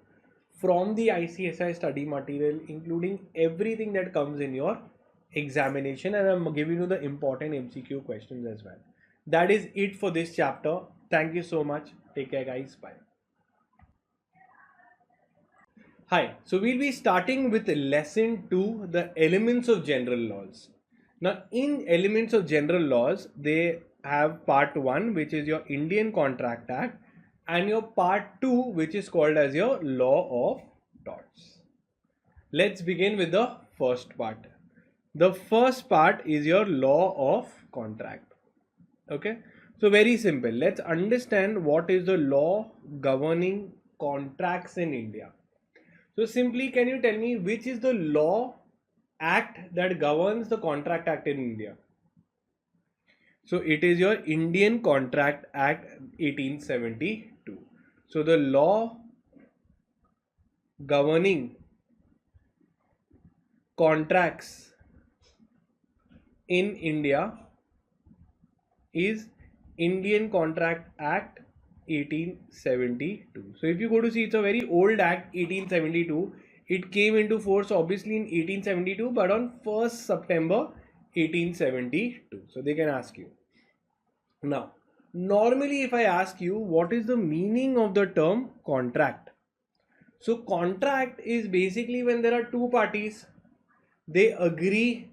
from the ICSI study material, including everything that comes in your examination, and I'm giving you the important MCQ questions as well. That is it for this chapter. Thank you so much. Take care, guys. Bye. Hi, so we'll be starting with lesson 2, the elements of general laws. Now, in elements of general laws, they have part 1, which is your Indian Contract Act, and your part 2, which is called as your Law of Torts. Let's begin with the first part. The first part is your Law of Contract. Okay, so very simple. Let's understand what is the law governing contracts in India. So simply, can you tell me which is the law act that governs the Contract Act in India? So it is your Indian Contract Act 1872. So the law governing contracts in India is Indian Contract Act 1872. So if you go to see, it's a very old act, 1872. It came into force obviously in 1872, but on 1st September 1872. So they can ask you. Now, normally if I ask you what is the meaning of the term contract. So contract is basically when there are two parties, they agree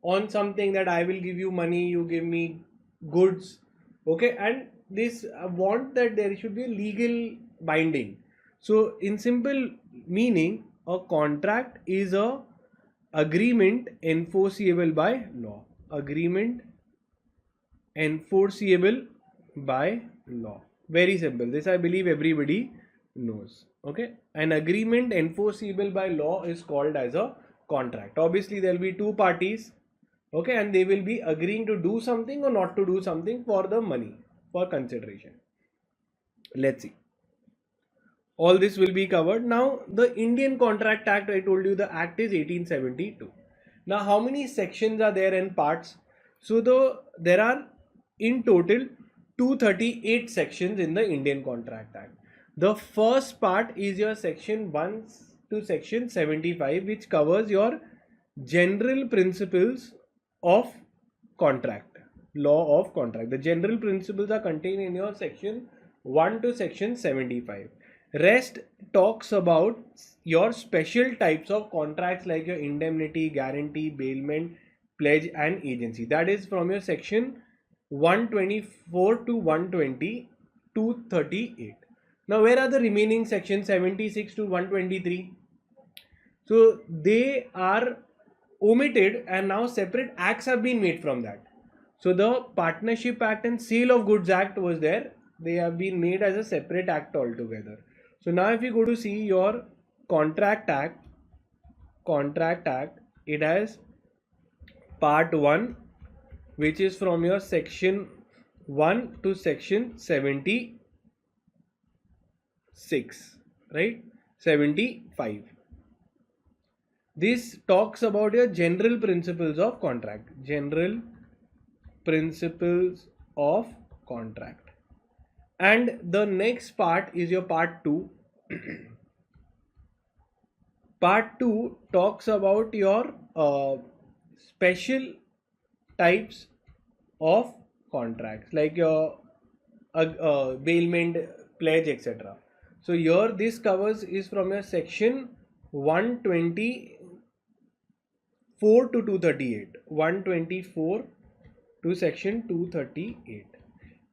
on something that I will give you money, you give me goods, okay, and this want that there should be a legal binding. So in simple meaning, a contract is a agreement enforceable by law. Agreement enforceable by law. Very simple. This I believe everybody knows. Okay, an agreement enforceable by law is called as a contract. Obviously there will be two parties, okay, and they will be agreeing to do something or not to do something for the money, for consideration. Let's see. All this will be covered. Now the Indian Contract Act, I told you the act is 1872. Now how many sections are there and parts? So there are in total 238 sections in the Indian Contract Act. The first part is your section 1 to section 75, which covers your general principles of contract, law of contract. The general principles are contained in your section 1 to section 75. Rest talks about your special types of contracts like your indemnity, guarantee, bailment, pledge and agency. That is from your section 124 to 120 to 38. Now where are the remaining sections 76 to 123? So they are omitted and now separate acts have been made from that. So the Partnership Act and Sale of Goods Act was there. They have been made as a separate act altogether. So now if you go to see your Contract Act, it has part 1, which is from your section 1 to section 76, right? 75. This talks about your general principles of contract. General principles of contract. And the next part is your part 2. Part 2 talks about your special types of contracts like your bailment, pledge, etc. So here this covers is from your section 124 to 238. 124 to section 238.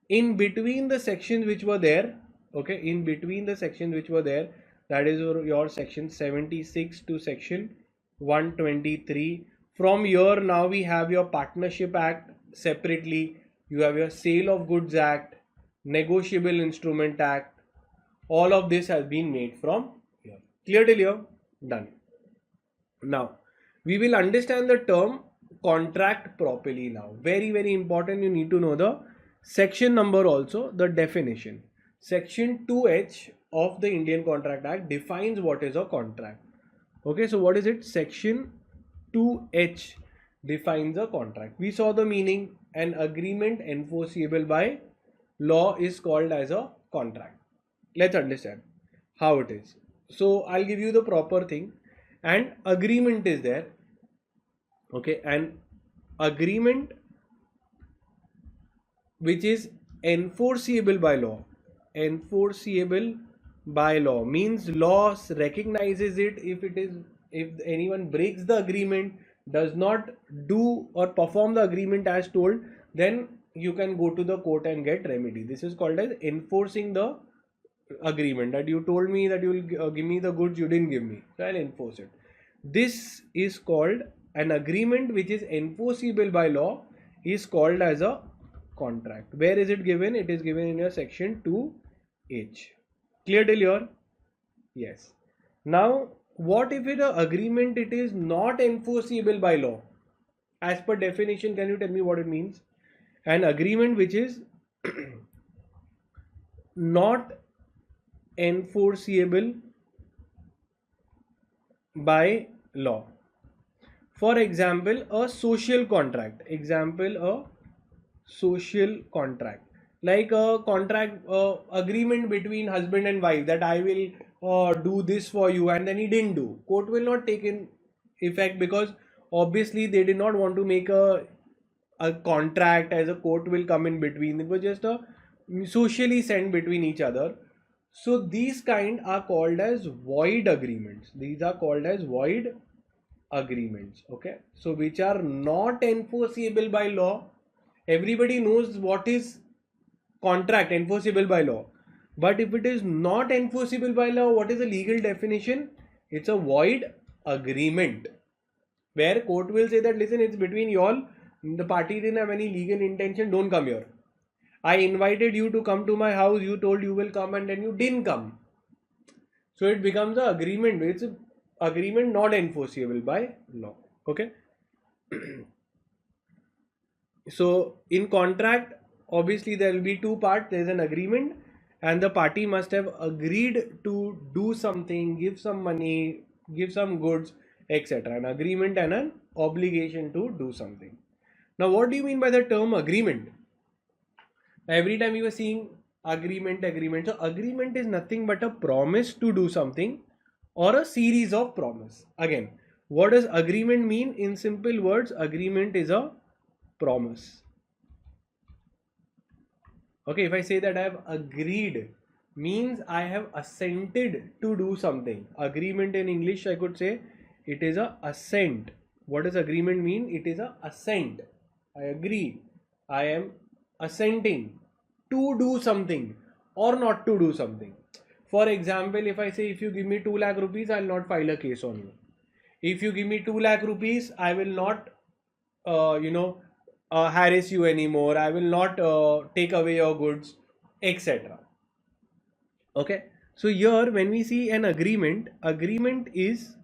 In between the sections which were there, okay, in between the sections which were there, that is your section 76 to section 123. From here now we have your Partnership Act separately, you have your Sale of Goods Act, Negotiable Instrument Act. All of this has been made from here. Clear till here? Done. Now we will understand the term contract properly now. Very, very important. You need to know the section number also, the definition. Section 2H of the Indian Contract Act defines what is a contract. Okay, so what is it? Section 2H defines a contract. We saw the meaning. An agreement enforceable by law is called as a contract. Let's understand how it is. So I'll give you the proper thing. And agreement is there. Okay, and agreement which is enforceable by law. Enforceable by law means law recognizes it. If anyone breaks the agreement, does not do or perform the agreement as told, then you can go to the court and get remedy. This is called as enforcing the agreement, that you told me that you will give me the goods, you didn't give me, so I'll enforce it. This is called an agreement which is enforceable by law, is called as a contract. Where is it given? It is given in your section 2H. Clear till here? Yes. Now, what if it a agreement it is not enforceable by law? As per definition, can you tell me what it means? An agreement which is not enforceable by law. For example, a social contract. Example, a social contract. Like a contract agreement between husband and wife, that I will do this for you, and then he didn't do. Court will not take in effect, because obviously they did not want to make a contract as a court will come in between. It was just a socially sent between each other. So these kind are called as void agreements. These are called as void agreements. Okay, so which are not enforceable by law. Everybody knows what is contract, enforceable by law. But if it is not enforceable by law, what is the legal definition? It's a void agreement, where court will say that, listen, it's between y'all, the party didn't have any legal intention, don't come here. I invited you to come to my house, you told you will come, and then you didn't come. So it becomes an agreement. It's an agreement not enforceable by law. Okay. So in contract, obviously there will be two parts. There is an agreement, and the party must have agreed to do something, give some money, give some goods, etc. An agreement and an obligation to do something. Now, what do you mean by the term agreement? Every time you are seeing agreement. So agreement is nothing but a promise to do something, or a series of promise. Again, what does agreement mean? In simple words, agreement is a promise. Okay, if I say that I have agreed, means I have assented to do something. Agreement in English, I could say it is a assent. What does agreement mean? It is a assent. I agree. I am assenting to do something or not to do something. For example, if I say, if you give me 2 lakh rupees, I will not file a case on you. If you give me 2 lakh rupees, I will not, harass you anymore. I will not take away your goods, etc. Okay. So here, when we see an agreement, agreement is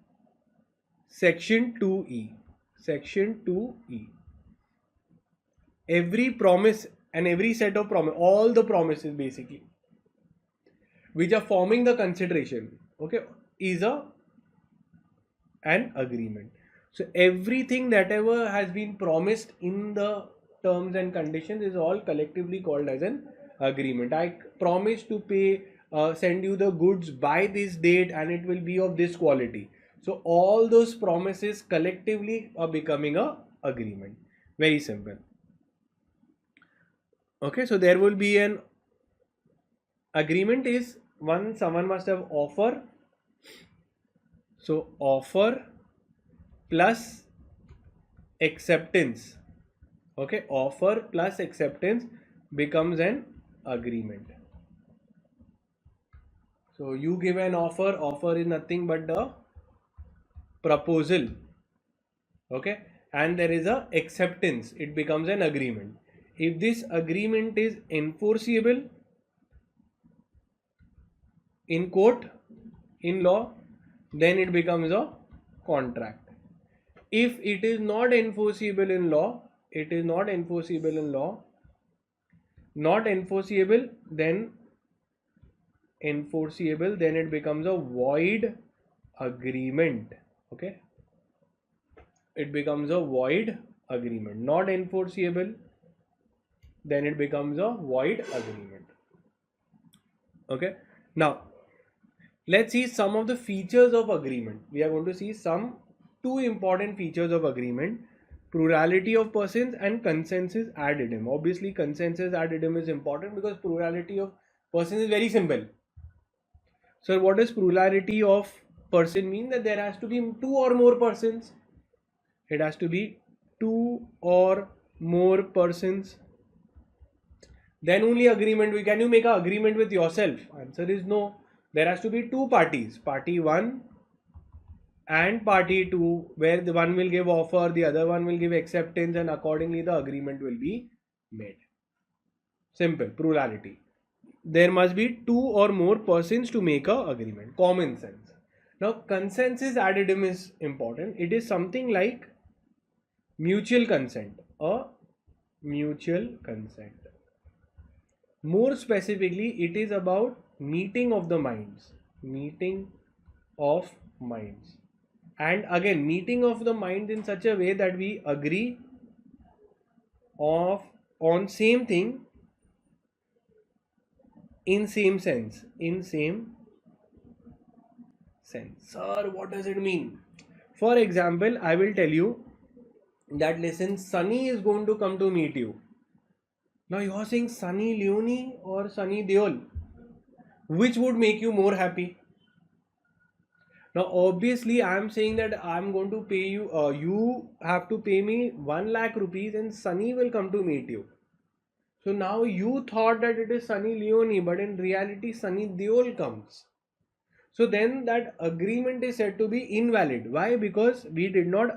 section 2E. Section 2E. Every promise and every set of promise, all the promises basically, which are forming the consideration, okay, is an agreement. So everything that ever has been promised in the terms and conditions is all collectively called as an agreement. I promise to pay, send you the goods by this date, and it will be of this quality. So all those promises collectively are becoming a agreement. Very simple. Okay, so there will be an agreement is one, someone must have offer. So offer plus acceptance. Okay, offer plus acceptance becomes an agreement. So you give an offer. Offer is nothing but the proposal. Okay, and there is a acceptance. It becomes an agreement. If this agreement is enforceable in court, in law, then it becomes a contract. If it is not enforceable in law, it is not enforceable in law, not enforceable, then enforceable, then it becomes a void agreement. Okay, it becomes a void agreement. Not enforceable, then it becomes a void agreement. Okay, now Let's see some of the features of agreement. We are going to see some two important features of agreement: plurality of persons and consensus ad idem. Obviously, consensus ad idem is important because plurality of persons is very simple. So, what does plurality of person mean? That there has to be two or more persons. It has to be two or more persons. Then only agreement. Can you make an agreement with yourself? Answer is no. There has to be two parties. Party 1 and party 2, where the one will give offer, the other one will give acceptance, and accordingly the agreement will be made. Simple. Plurality. There must be two or more persons to make a agreement. Common sense. Now consensus ad idem is important. It is something like mutual consent. A mutual consent. More specifically, it is about meeting of the minds. Meeting of minds. And again, meeting of the minds in such a way that we agree on same thing in same sense. In same sense. Sir, what does it mean? For example, I will tell you that listen, Sunny is going to come to meet you. Now you are saying Sunny Leone or Sunny Deol. Which would make you more happy? Now obviously I am saying that I am going to pay you, you have to pay me 1 lakh rupees and Sunny will come to meet you. So now you thought that it is Sunny Leone, but in reality Sunny Deol comes. So then that agreement is said to be invalid. Why? Because we did not,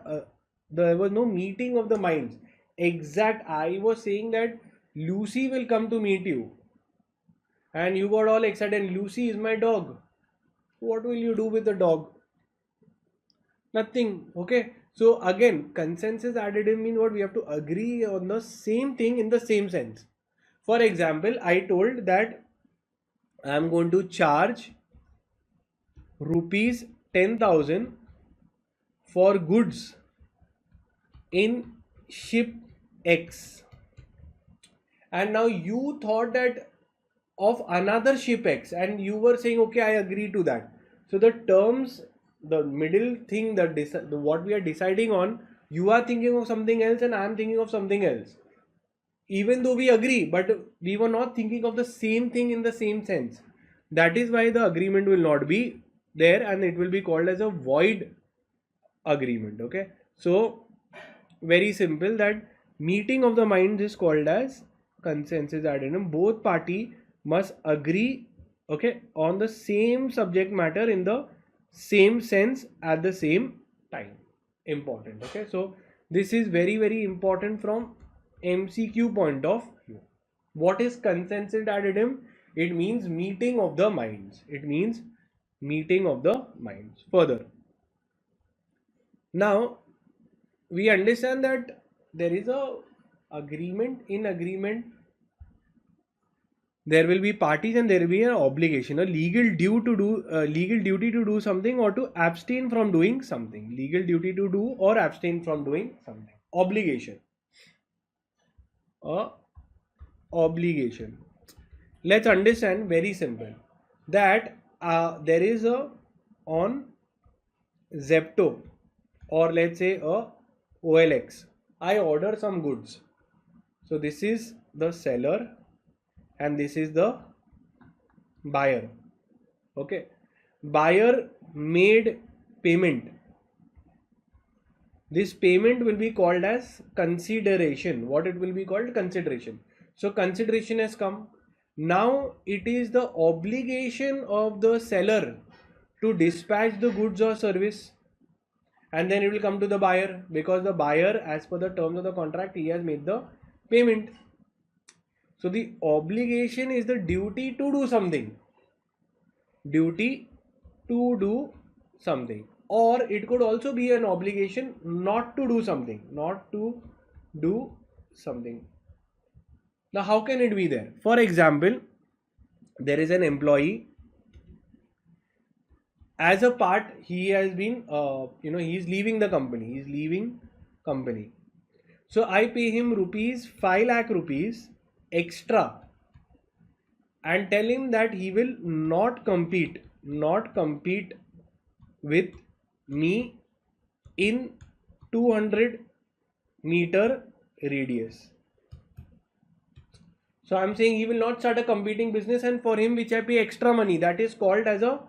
there was no meeting of the minds. I was saying that Lucy will come to meet you. And you got all excited, Lucy is my dog. What will you do with the dog? Nothing. Okay. So again, consensus ad idem means what? We have to agree on the same thing in the same sense. For example, I told that I am going to charge rupees 10,000 for goods in ship X. And now you thought that of another ship X and you were saying, okay, I agree to that. So the terms, the middle thing, that what we are deciding on, you are thinking of something else and I am thinking of something else. Even though we agree, but we were not thinking of the same thing in the same sense. That is why the agreement will not be there and it will be called as a void agreement. Okay. So very simple, that meeting of the minds is called as consensus ad idem. Both party must agree, okay, on the same subject matter in the same sense at the same time. Important. Okay. So this is very, very important from MCQ point of view. What is consensus ad idem? It means meeting of the minds. It means meeting of the minds. Further, now we understand that there is a agreement. In agreement, there will be parties and there will be an obligation, a legal duty to do something or to abstain from doing something. Legal duty to do or abstain from doing something. Obligation. A obligation. Let's understand very simple that there is a on Zepto or let's say a OLX. I order some goods. So this is the seller and this is the buyer. Okay. Buyer made payment. This payment will be called as consideration. What it will be called? Consideration. So consideration has come. Now it is the obligation of the seller to dispatch the goods or service, and then it will come to the buyer, because the buyer, as per the terms of the contract, he has made the payment. So the obligation is the duty to do something. Duty to do something. Or it could also be an obligation not to do something. Not to do something. Now how can it be there? For example, there is an employee. As a part, he has been, he is leaving the company. He is leaving company. So I pay him rupees 5 lakh rupees extra and tell him that he will not compete not compete with me in 200-meter radius. So I'm saying he will not start a competing business, and for him which I pay extra money, that is called as a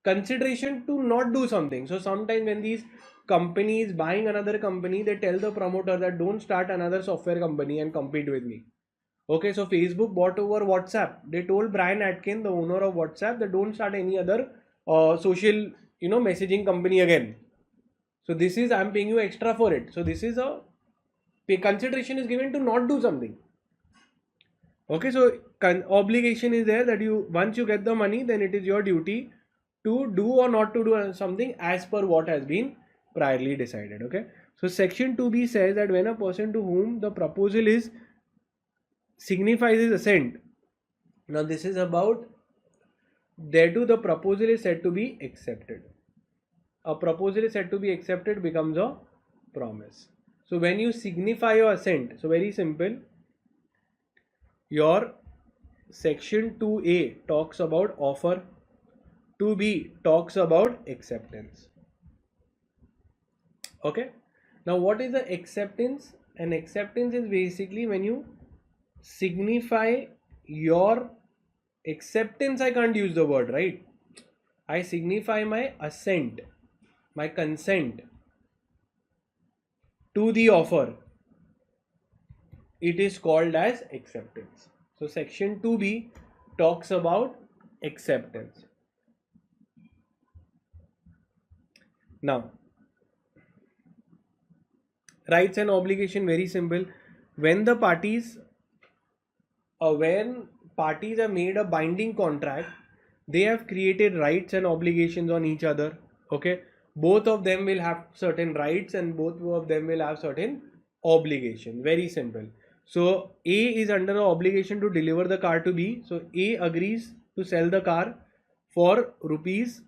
consideration to not do something. So sometimes when these companies buying another company, they tell the promoter that don't start another software company and compete with me. Okay, so Facebook bought over WhatsApp. They told Brian Atkin, the owner of WhatsApp, that don't start any other social, messaging company again. So this is, I'm paying you extra for it. So this is a consideration is given to not do something. Okay, so obligation is there that you, once you get the money, then it is your duty to do or not to do something as per what has been priorly decided. Okay, so section 2b says that when a person to whom the proposal is signifies his assent. Now this is about thereto the proposal is said to be accepted. A proposal is said to be accepted becomes a promise. So when you signify your assent, so very simple, your section 2a talks about offer, 2b talks about acceptance. Okay, now what is the acceptance? An acceptance is basically when you signify your acceptance. I can't use the word, right? I signify my assent, my consent to the offer. It is called as acceptance. So section 2b talks about acceptance. Now, rights and obligation, very simple. When parties have made a binding contract, they have created rights and obligations on each other. Okay, both of them will have certain rights and both of them will have certain obligations. Very simple. So A is under an obligation to deliver the car to B. So A agrees to sell the car for rupees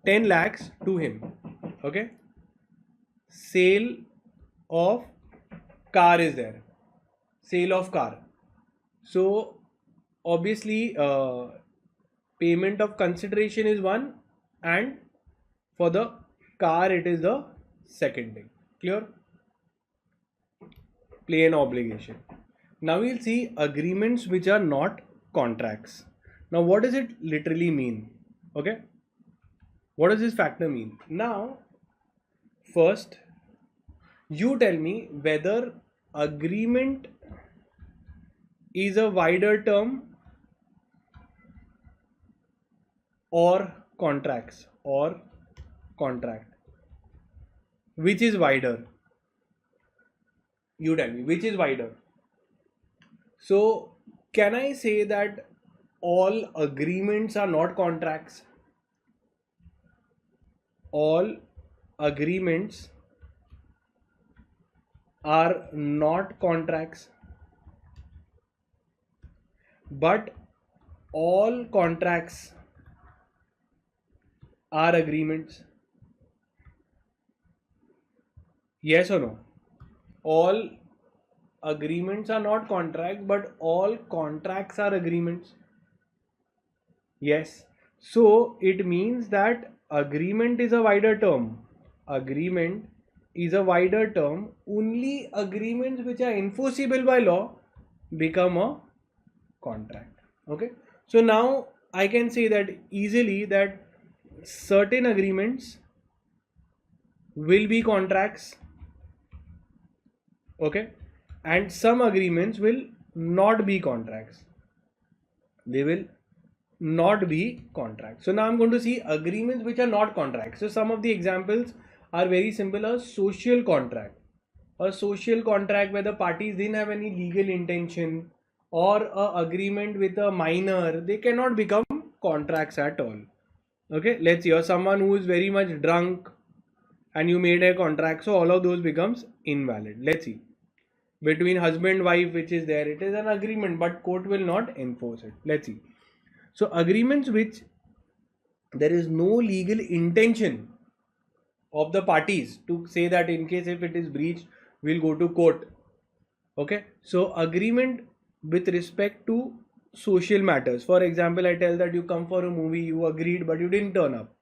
10 lakhs to him. Okay, sale of car is there, sale of car. So obviously payment of consideration is one, and for the car it is the second thing. Clear? Plain obligation. Now we'll see agreements which are not contracts. Now what does it literally mean? Okay, what does this factor mean? Now first you tell me whether agreement is a wider term or contracts or contract. Which is wider? You tell me which is wider. So can I say that all agreements are not contracts? All agreements are not contracts, but all contracts are agreements. Yes or no? All agreements are not contracts, but all contracts are agreements. Yes. So it means that agreement is a wider term. Agreement is a wider term. Only agreements which are enforceable by law become a contract. Okay. So now I can say that easily that certain agreements will be contracts. Okay. And some agreements will not be contracts. They will not be contracts. So now I'm going to see agreements which are not contracts. So some of the examples are very simple. A social contract. A social contract where the parties didn't have any legal intention, or a agreement with a minor, they cannot become contracts at all. Okay, let's see. Or someone who is very much drunk and you made a contract, so all of those becomes invalid. Let's see. Between husband wife, which is there, it is an agreement, but court will not enforce it. Let's see. So agreements which there is no legal intention of the parties to say that in case if it is breached, we'll go to court. Okay, so agreement with respect to social matters. For example, I tell that you come for a movie, you agreed, but you didn't turn up.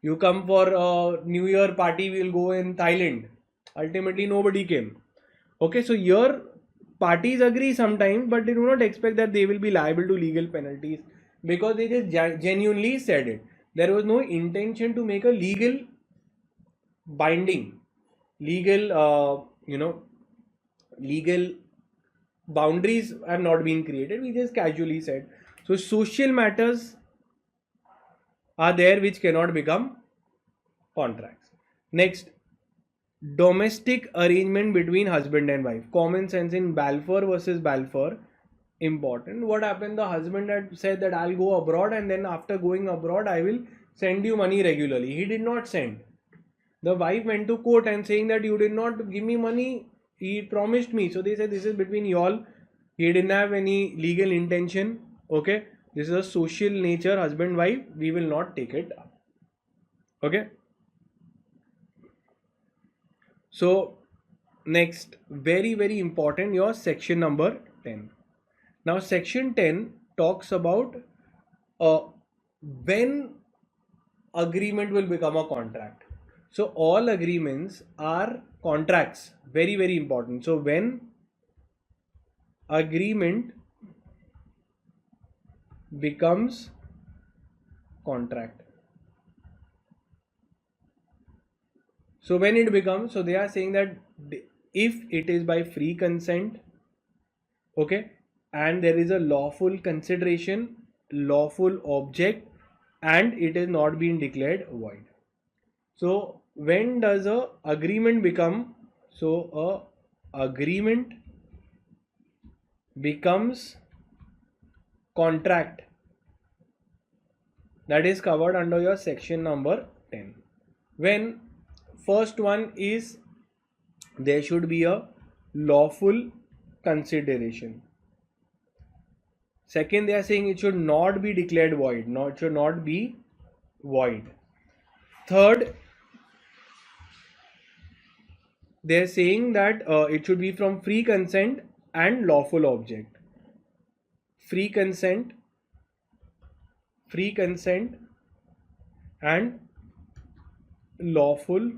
You come for a New Year party, we'll go in Thailand. Ultimately, nobody came. Okay, so your parties agree sometimes, but they do not expect that they will be liable to legal penalties because they just genuinely said it. There was no intention to make a legal binding, legal, legal boundaries have not been created. We just casually said. So social matters are there which cannot become contracts. Next, domestic arrangement between husband and wife. Common sense in Balfour versus Balfour. Important. What happened? The husband had said that I'll go abroad, and then after going abroad, I will send you money regularly. He did not send. The wife went to court and saying that you did not give me money. He promised me. So they said this is between y'all. He didn't have any legal intention. Okay. This is a social nature, husband, wife. We will not take it up. Okay. So next, very, very important, your section number 10. Now section 10 talks about when agreement will become a contract. So all agreements are contracts. Very, very important. So when agreement becomes contract. So when it becomes, so they are saying that if it is by free consent, okay, and there is a lawful consideration, lawful object, and it is not being declared void. So when does a agreement become? So a agreement becomes contract. That is covered under your section number 10. When first one is there should be a lawful consideration. Second, they are saying it should not be declared void. No, it should not be void. Third, they are saying that it should be from free consent and lawful object. Free consent and lawful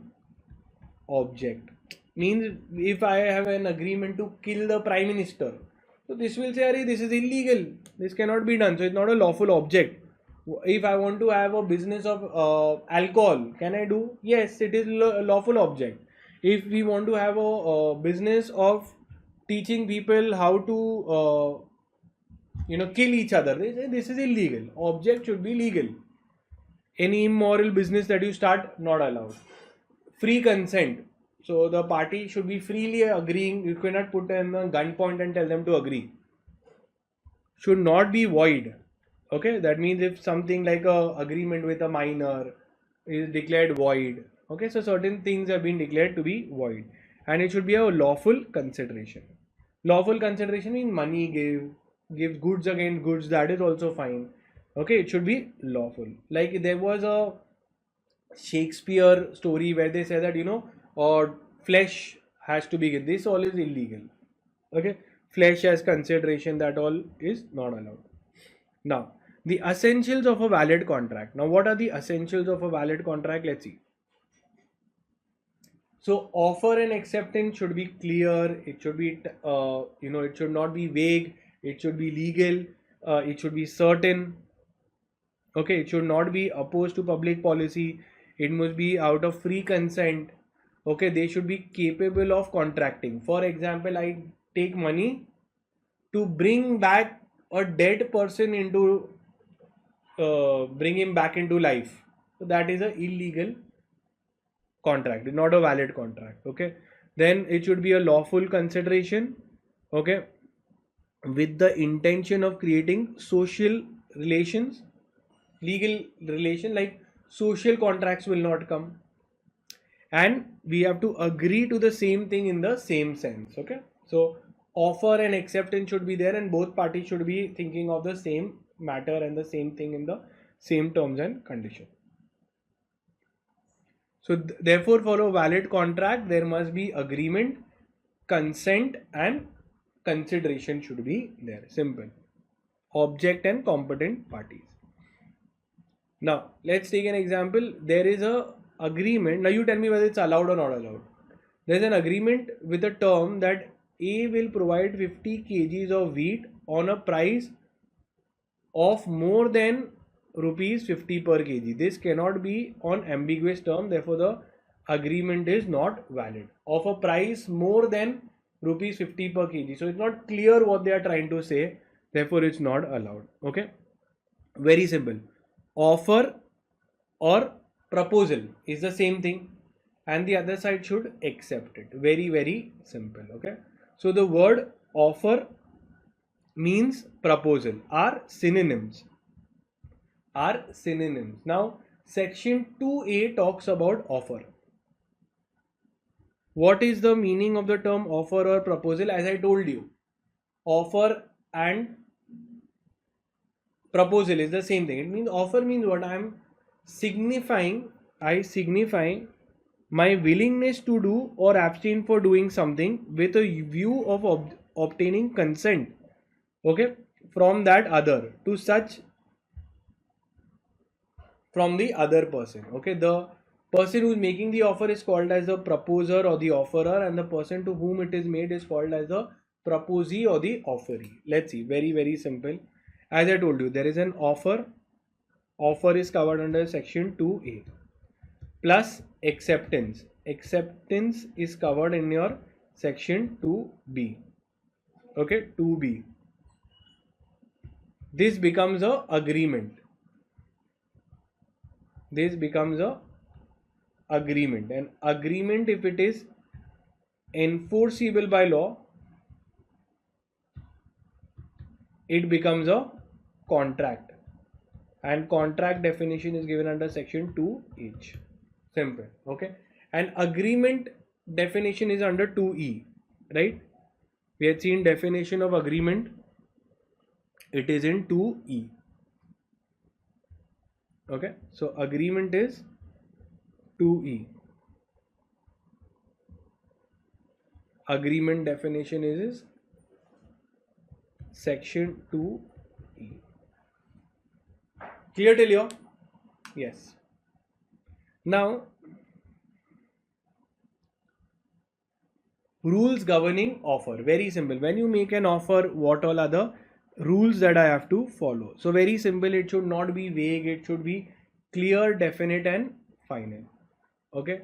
object. Means if I have an agreement to kill the Prime Minister, so this will say, Arey, this is illegal. This cannot be done. So it's not a lawful object. If I want to have a business of alcohol, can I do? Yes, it is a lawful object. If we want to have a business of teaching people how to kill each other, they say this is illegal. Object should be legal. Any immoral business that you start, not allowed. Free consent. So the party should be freely agreeing. You cannot put in a gunpoint and tell them to agree. Should not be void. Okay, that means if something like a agreement with a minor is declared void. Okay, so certain things have been declared to be void, and it should be a lawful consideration. Lawful consideration means money gives goods against goods. That is also fine. Okay, it should be lawful. Like there was a Shakespeare story where they say that or flesh has to be given. This all is illegal. Okay, flesh as consideration, that all is not allowed. Now the essentials of a valid contract. Now what are the essentials of a valid contract? Let's see. So offer and acceptance should be clear. It should be it should not be vague. It should be legal. It should be certain. Okay, it should not be opposed to public policy. It must be out of free consent. Okay, they should be capable of contracting. For example, I take money to bring back a dead person into bring him back into life. So that is an illegal contract, not a valid contract. Okay, then it should be a lawful consideration. Okay, with the intention of creating social relations, legal relation, like social contracts will not come, and we have to agree to the same thing in the same sense. Okay, so offer and acceptance should be there, and both parties should be thinking of the same matter and the same thing in the same terms and conditions. So therefore, for a valid contract, there must be agreement, consent, and consideration should be there. Simple. object and competent parties. Now let's take an example. There is a agreement. Now you tell me whether it's allowed or not allowed. There's an agreement with a term that A will provide 50 kgs of wheat on a price of more than rupees 50 per kg. This cannot be on ambiguous term, therefore the agreement is not valid. Of a price more than rupees 50 per kg. So it's not clear what they are trying to say, therefore it's not allowed. Okay, very simple. Offer or proposal is the same thing, and the other side should accept it. Very simple. Okay, so the word offer means proposal are synonyms. Now section 2a talks about offer. What is the meaning of the term offer or proposal? As I told you, offer and proposal is the same thing. It means offer means what? I signify my willingness to do or abstain for doing something with a view of obtaining consent, okay, from that other to such from the other person. Okay, the person who is making the offer is called as the proposer or the offerer, and the person to whom it is made is called as the proposee or the offeree. Let's see, very simple. As I told you, there is an offer. Offer is covered under section 2a. Plus acceptance. Acceptance is covered in your section 2b. Okay, 2b. This becomes a agreement. This becomes a agreement. An agreement, if it is enforceable by law, it becomes a contract, and contract definition is given under section 2h. Simple. Okay, and agreement definition is under 2e, right? We had seen definition of agreement, it is in 2e. Okay, so agreement is 2e. Agreement definition is section 2e. Clear till here? Yes. Now, rules governing offer. Very simple. When you make an offer, what all are the rules that I have to follow? So very simple. It should not be vague. It should be clear, definite and final. Okay.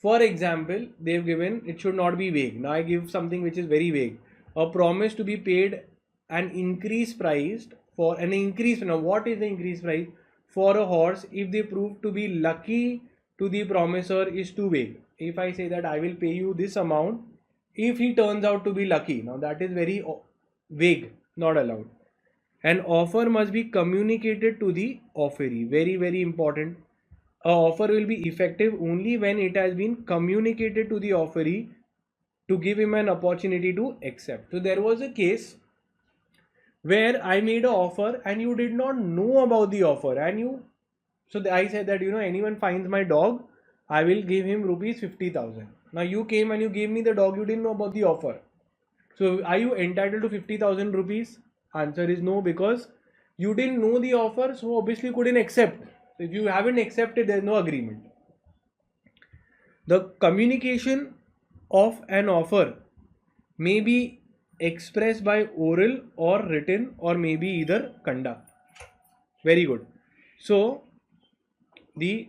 For example, they've given it should not be vague. Now I give something which is very vague. A promise to be paid an increased price for an increase. Now what is the increased price for a horse if they prove to be lucky to the promisor is too vague. If I say that I will pay you this amount if he turns out to be lucky, now that is very vague, not allowed. An offer must be communicated to the offeree. Very important. An offer will be effective only when it has been communicated to the offeree to give him an opportunity to accept. So there was a case where I made an offer and you did not know about the offer, and I said that anyone finds my dog, I will give him rupees 50,000. Now you came and you gave me the dog, you didn't know about the offer. So are you entitled to 50,000 rupees? Answer is no, because you didn't know the offer, so obviously couldn't accept. If you haven't accepted, there is no agreement. The communication of an offer may be expressed by oral or written, or maybe either conduct. Very good. So the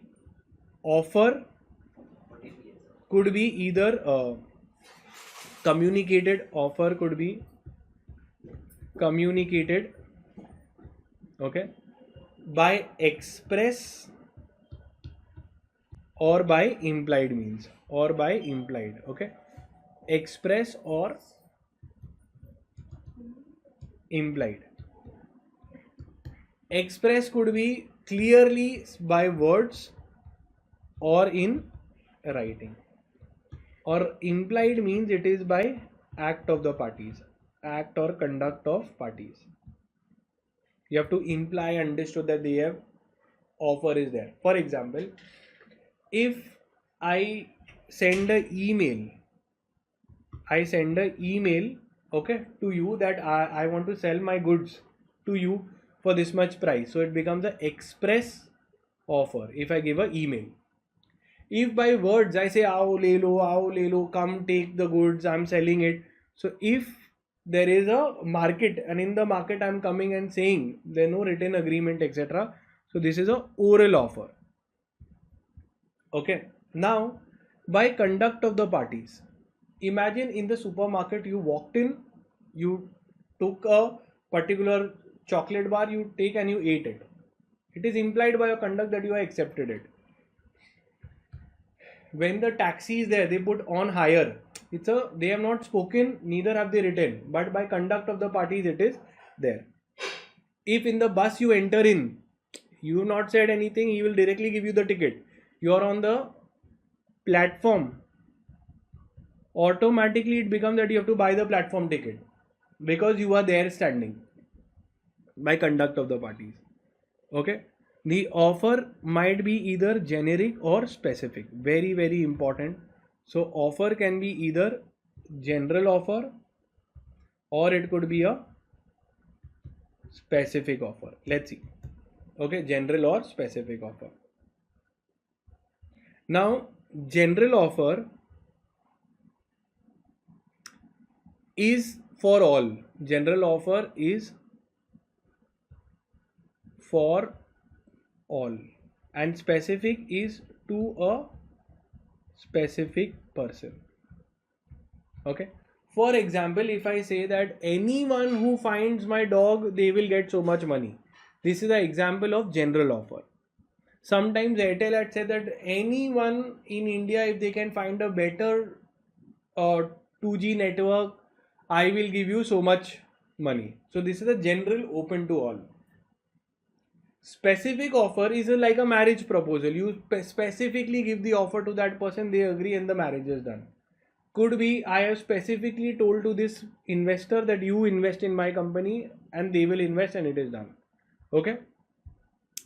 offer could be either communicated. Offer could be communicated, okay, by express or by implied means, or by implied. Okay, express or implied. Express could be clearly by words or in writing, or implied means it is by act of the parties, act or conduct of parties. You have to imply, understood that they have offer is there. For example, if I send an email, okay, to you that I want to sell my goods to you for this much price. So it becomes an express offer if I give an email. If by words I say aao le lo, come take the goods, I'm selling it. So if there is a market and in the market I'm coming and saying there's no written agreement, etc. So this is a oral offer. Okay. Now by conduct of the parties, imagine in the supermarket you walked in, you took a particular chocolate bar, you take and you ate it. It is implied by your conduct that you have accepted it. When the taxi is there, they put on hire. They have not spoken, neither have they written, but by conduct of the parties it is there. If in the bus you enter in, you have not said anything, he will directly give you the ticket. You are on the platform. Automatically it becomes that you have to buy the platform ticket because you are there standing by conduct of the parties. Okay. The offer might be either generic or specific. Very, very important. So offer can be either general offer or it could be a specific offer. Let's see. Okay, general or specific offer. Now, general offer is for all. General offer is for all, and specific is to a specific person. Okay. For example, if I say that anyone who finds my dog, they will get so much money. This is an example of general offer. Sometimes Airtel had said that anyone in India, if they can find a better 2G network, I will give you so much money. So this is a general open to all. Specific offer is like a marriage proposal. You specifically give the offer to that person, they agree and the marriage is done. Could be I have specifically told to this investor that you invest in my company and they will invest and it is done. Okay.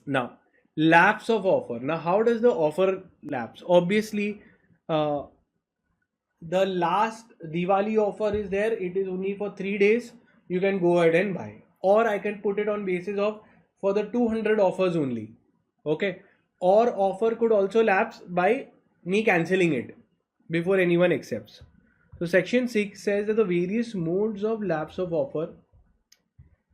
Now, lapse of offer. Now, how does the offer lapse? Obviously, the last Diwali offer is there. It is only for 3 days. You can go ahead and buy. Or I can put it on basis of for the 200 offers only. Okay. Or offer could also lapse by me cancelling it before anyone accepts. So section 6 says that the various modes of lapse of offer.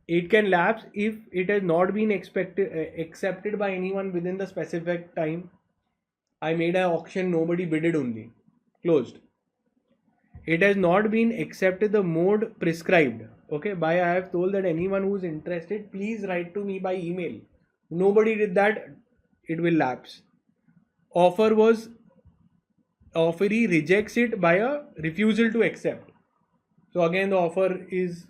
It can lapse if it has not been accepted by anyone within the specific time. I made an auction, nobody bidded only. Closed. It has not been accepted the mode prescribed. Okay, by I have told that anyone who is interested, please write to me by email. Nobody did that, it will lapse. Offeree rejects it by a refusal to accept. So again the offer is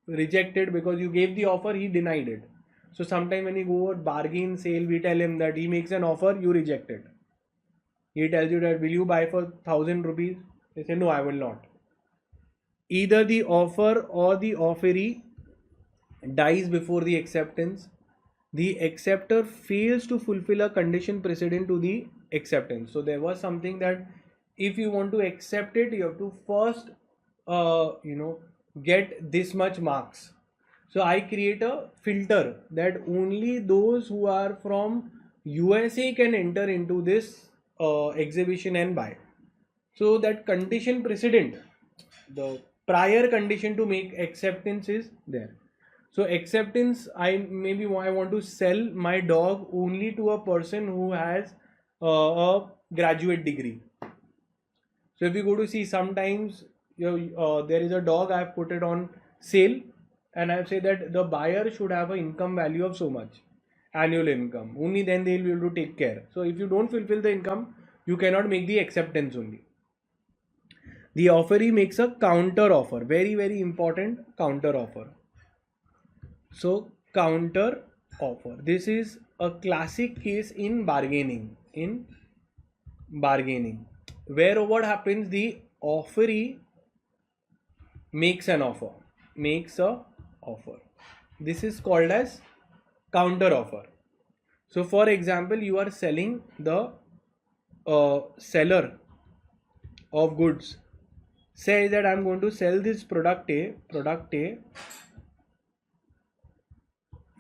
rejected because you gave the offer, he denied it. So sometime when you go over bargain sale, we tell him that he makes an offer, you reject it. He tells you that will you buy for 1000 rupees? They say no, I will not. Either the offer or the offeree dies before the acceptance. The acceptor fails to fulfill a condition precedent to the acceptance. So there was something that if you want to accept it, you have to first get this much marks. So I create a filter that only those who are from USA can enter into this exhibition and buy. So that condition precedent, the prior condition to make acceptance is there. So acceptance, I want to sell my dog only to a person who has a graduate degree. So if you go to see, sometimes there is a dog, I have put it on sale and I have said that the buyer should have an income value of so much, annual income. Only then they will be able to take care. So if you don't fulfill the income, you cannot make the acceptance only. The offeree makes a counter offer. Very, very important, counter offer. So counter offer. This is a classic case in bargaining. Where what happens, the offeree makes an offer. This is called as counter offer. So for example, you are selling the seller of goods. Say that I am going to sell this product A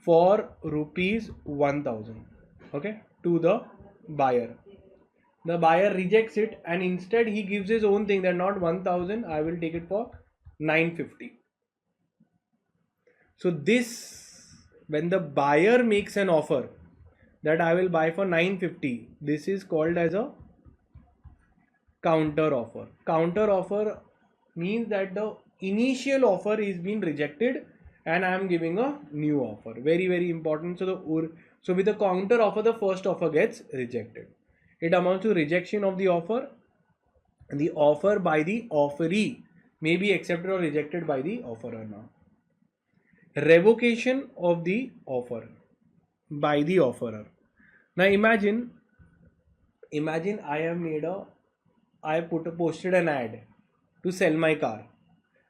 for rupees 1000, okay, to the buyer. The buyer rejects it and instead he gives his own thing that not 1000, I will take it for 950. So this, when the buyer makes an offer that I will buy for 950, this is called as a counter offer. Counter offer means that the initial offer is being rejected and I am giving a new offer. Very, very important. So with the counter offer, the first offer gets rejected. It amounts to rejection of the offer. The offer by the offeree may be accepted or rejected by the offerer. Now, revocation of the offer by the offerer. Now imagine I posted an ad to sell my car.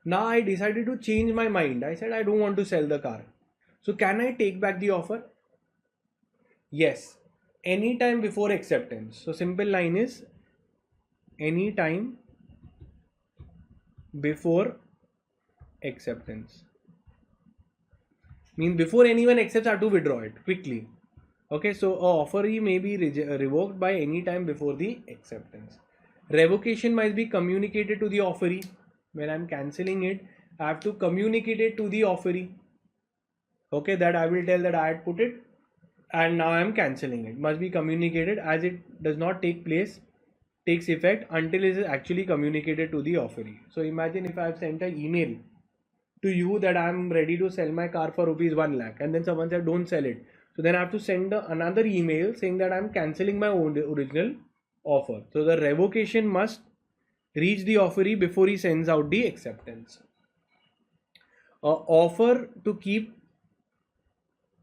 Now I decided to change my mind. I said I don't want to sell the car. So can I take back the offer? Yes. Anytime before acceptance. So simple line is anytime before acceptance. Means before anyone accepts, I have to withdraw it quickly. Okay, so a offeree may be revoked by any time before the acceptance. Revocation must be communicated to the offeree. When I'm cancelling it, I have to communicate it to the offeree. Okay, that I will tell that I had put it and now I am cancelling it. Must be communicated, as it does not takes effect until it is actually communicated to the offeree. So imagine if I have sent an email to you that I am ready to sell my car for rupees 1 lakh and then someone said don't sell it. So then I have to send another email saying that I am cancelling my own original offer. So the revocation must reach the offeree before he sends out the acceptance. Offer to keep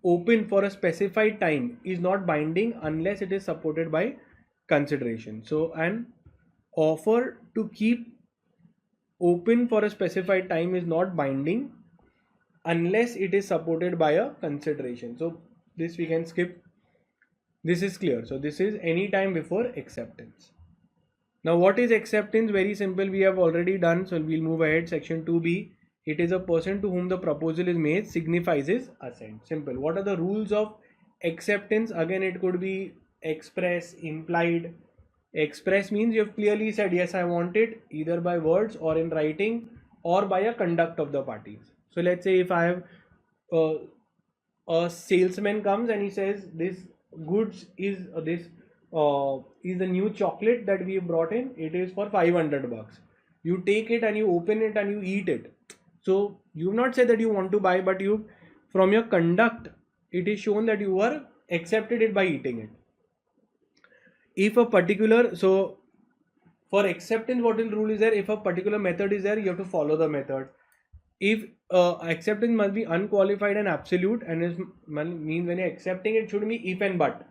open for a specified time is not binding unless it is supported by consideration. So an offer to keep open for a specified time is not binding unless it is supported by a consideration. So this we can skip. This is clear. So this is any time before acceptance. Now what is acceptance? Very simple. We have already done. So we'll move ahead. Section 2B. It is a person to whom the proposal is made signifies his assent. Simple. What are the rules of acceptance? Again, it could be express, implied. Express means you have clearly said yes, I want it, either by words or in writing or by a conduct of the parties. So let's say if I have a salesman comes and he says this goods is the new chocolate that we brought in. It is for 500 bucks. You take it and you open it and you eat it. So you've not said that you want to buy, but you, from your conduct, it is shown that you are accepted it by eating it. If a particular, so for acceptance, what will rule is there? If a particular method is there, you have to follow the method. If acceptance must be unqualified and absolute, and it means when you're accepting it should be if and but.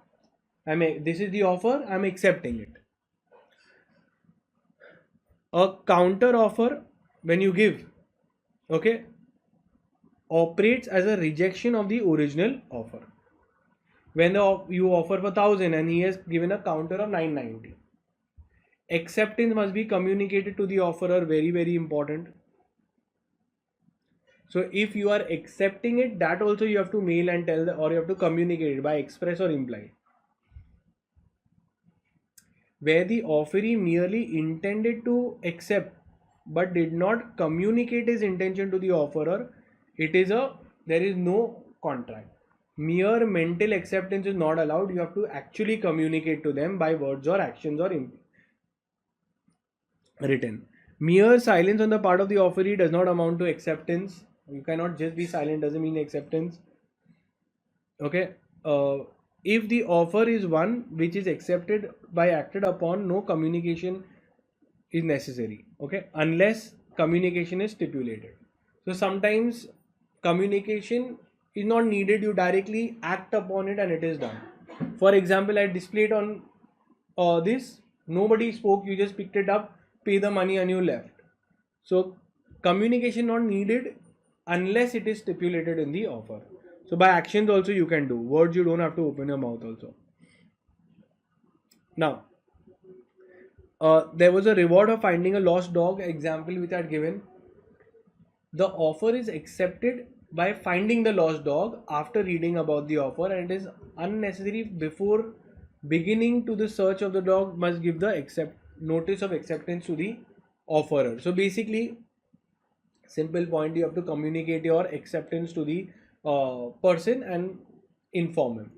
This is the offer, I'm accepting it. A counter offer, when you give, okay, operates as a rejection of the original offer. When you offer for 1000 and he has given a counter of 990. Acceptance must be communicated to the offerer. Very, very important. So if you are accepting it, that also you have to mail and tell or you have to communicate it by express or implied. Where the offeree merely intended to accept but did not communicate his intention to the offerer, there is no contract. Mere mental acceptance is not allowed. You have to actually communicate to them by words or actions or written. Mere silence on the part of the offeree does not amount to acceptance. You cannot just be silent, doesn't mean acceptance. Okay. If the offer is one which is accepted by acted upon, no communication is necessary. Okay, unless communication is stipulated. So sometimes communication is not needed. You directly act upon it and it is done. For example, I displayed on this. Nobody spoke. You just picked it up, pay the money, and you left. So communication not needed unless it is stipulated in the offer. So by actions also you can do. Words you don't have to open your mouth also. Now, there was a reward of finding a lost dog example which I had given. The offer is accepted by finding the lost dog after reading about the offer, and it is unnecessary before beginning to the search of the dog must give the notice of acceptance to the offerer. So basically, simple point, you have to communicate your acceptance to the person and inform him.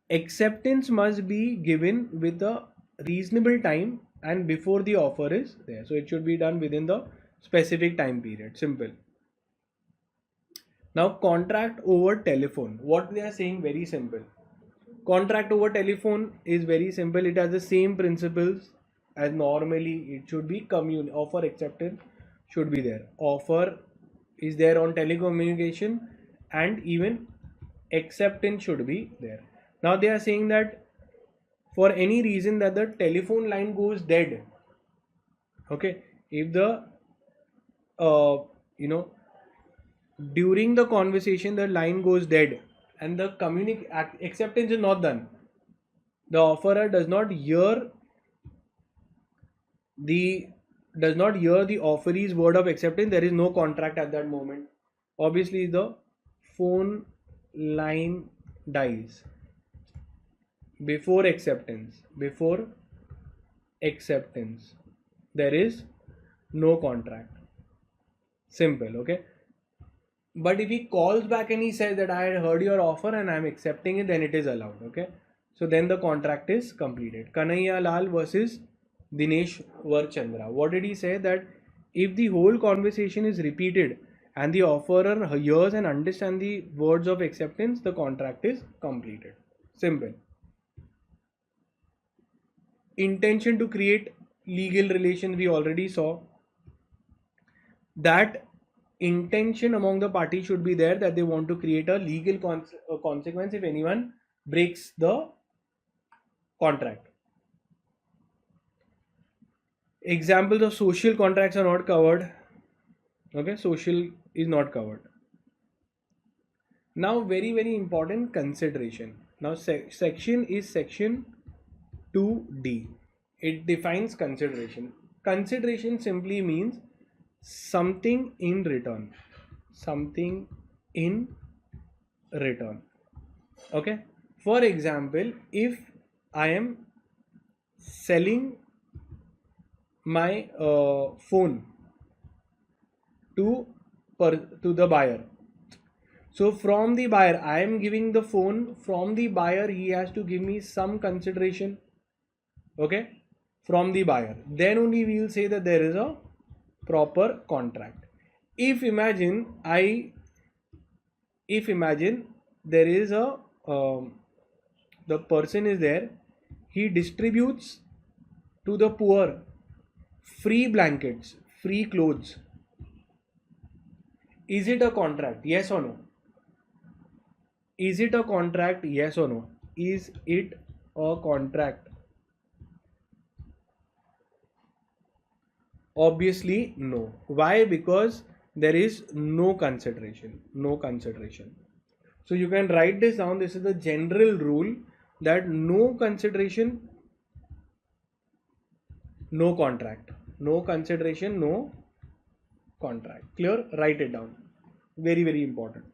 Acceptance must be given with a reasonable time and before the offer is there. So it should be done within the specific time period. Simple. Now, contract over telephone. What they are saying, very simple. Contract over telephone is very simple. It has the same principles as normally it should be. Offer acceptance should be there. Offer is there on telecommunication, and even acceptance should be there. Now they are saying that for any reason that the telephone line goes dead, okay, if the during the conversation the line goes dead and the acceptance is not done, the offerer does not hear the offeree's word of acceptance, there is no contract at that moment. Obviously the phone line dies before acceptance. There is no contract. Simple. Okay. But if he calls back and he says that I had heard your offer and I am accepting it, then it is allowed. Okay. So then the contract is completed. Kanhaiya Lal versus Dinesh Varchandra. What did he say? That if the whole conversation is repeated and the offerer hears and understands the words of acceptance, the contract is completed. Simple. Intention to create legal relation, we already saw. That intention among the parties should be there, that they want to create a legal consequence if anyone breaks the contract. Examples of social contracts are not covered. Okay, social is not covered. Now very important, consideration. Now section is section 2D. It defines consideration. Consideration simply means something in return. Okay. For example, if I am selling my phone to the buyer, so from the buyer I am giving the phone. From the buyer he has to give me some consideration. Okay, from the buyer, then only we will say that there is a proper contract. If imagine there is a the person is there, he distributes to the poor free blankets, free clothes. Is it a contract? Yes or no? Is it a contract? Yes or no? Is it a contract? Obviously no. Why? Because there is no consideration. So you can write this down. This is the general rule, that no consideration, no contract. No consideration, no contract. Clear? Write it down. Very important.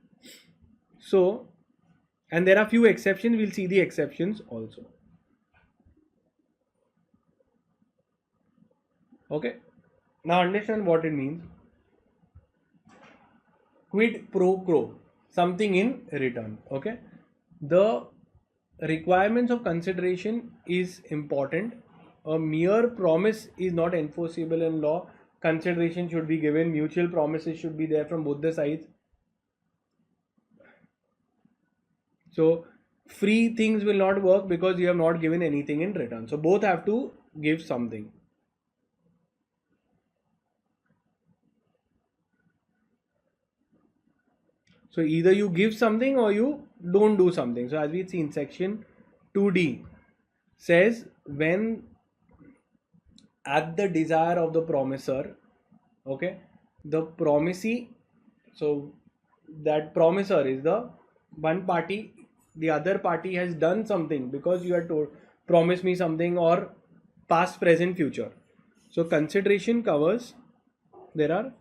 So, and there are few exceptions. We'll see the exceptions also. Okay. Now understand what it means. Quid pro quo, something in return. Okay. The requirements of consideration is important. A mere promise is not enforceable in law. Consideration should be given. Mutual promises should be there from both the sides. So free things will not work because you have not given anything in return. So both have to give something. So either you give something or you don't do something. So as we see in section 2D says, when at the desire of the promisor, okay, the promisee, so that promisor is the one party, the other party has done something because you are told promise me something, or past, present, future. So consideration covers, there are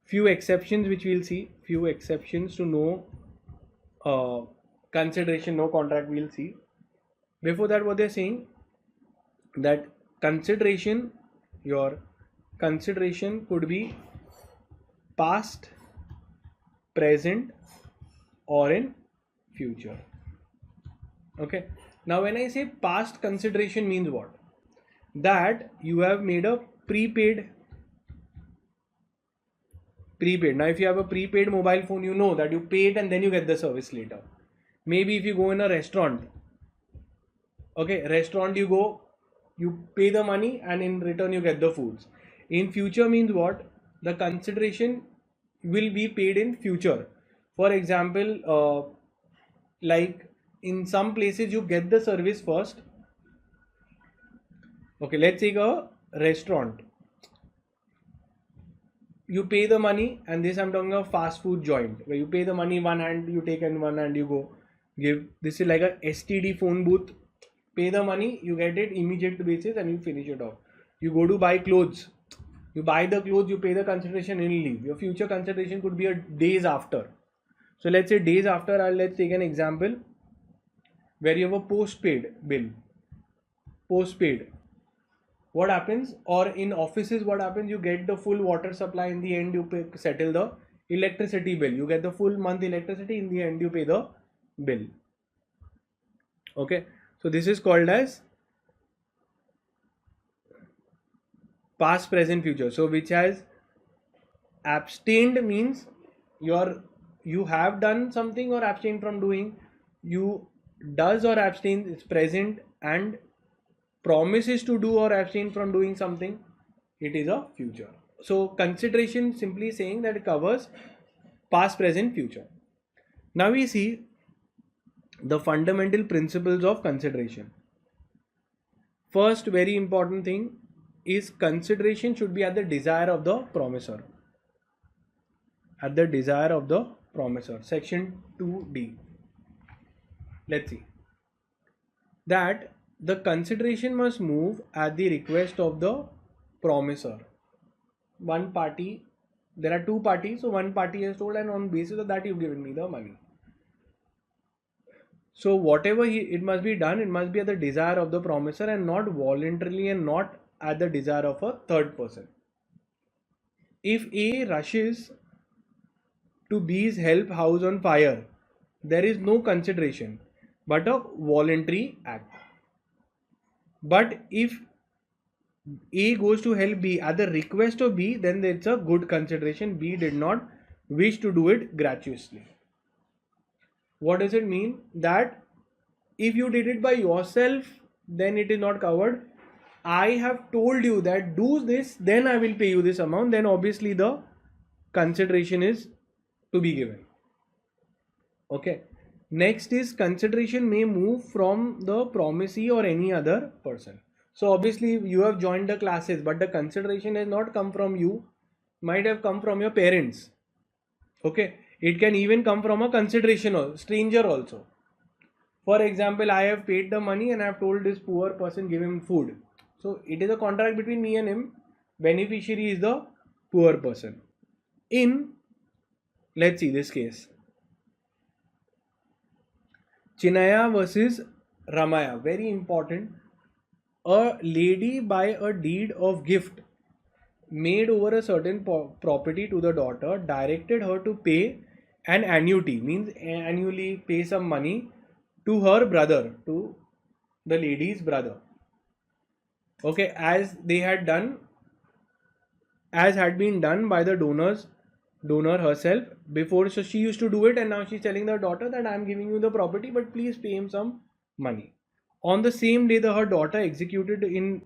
few exceptions which we'll see, few exceptions to no consideration, no contract we'll see. Before that, what they're saying, that consideration, your consideration could be past, present, or in future. Okay, now when I say past consideration means what? That you have made a prepaid. Now if you have a prepaid mobile phone, you know that you pay it and then you get the service later. Maybe if you go in a restaurant, okay, restaurant you go, you pay the money and in return you get the foods. In future means what? The consideration will be paid in future. For example, like in some places you get the service first. Okay, let's take a restaurant. You pay the money, and this I'm talking of fast food joint, where you pay the money one hand, you take in one hand, you go give. This is like a STD phone booth. Pay the money, you get it immediate basis, and you finish it off. You go to buy clothes. You buy the clothes, you pay the consideration and leave. Your future consideration could be a days after. So let's say days after, let's take an example where you have a postpaid bill. Postpaid. What happens? Or in offices, what happens? You get the full water supply. In the end, you settle the electricity bill. You get the full month electricity. In the end, you pay the bill. Okay. So this is called as past, present, future. So which has abstained means you have done something or abstained from doing. You does or abstain is present, and promises to do or abstain from doing something, it is a future. So consideration simply saying that it covers past, present, future. Now we see the fundamental principles of consideration. First very important thing is consideration should be at the desire of the promisor. At the desire of the promisor. Section 2D. Let's see. That the consideration must move at the request of the promisor. One party, there are two parties, so one party has told, and on basis of that you've given me the money. So whatever it must be done, it must be at the desire of the promisor and not voluntarily and not at the desire of a third person. If A rushes to B's help house on fire, there is no consideration but a voluntary act. But if A goes to help B at the request of B, then it's a good consideration. B did not wish to do it gratuitously. What does it mean? That if you did it by yourself, then it is not covered. I have told you that do this, then I will pay you this amount, then obviously the consideration is to be given. Okay. Next is consideration may move from the promisee or any other person. So obviously you have joined the classes, but the consideration has not come from you, might have come from your parents. Okay. It can even come from a consideration or stranger also. For example, I have paid the money and I have told this poor person give him food. So it is a contract between me and him. Beneficiary is the poor person. Let's see this case. Chinaya versus Ramaya. Very important. A lady by a deed of gift made over a certain property to the daughter, directed her to pay an annuity, means annually pay some money to her brother, to the lady's brother. Okay, as had been done by the donor herself before. So she used to do it, and now she's telling the daughter that I am giving you the property, but please pay him some money. On the same day, her daughter executed in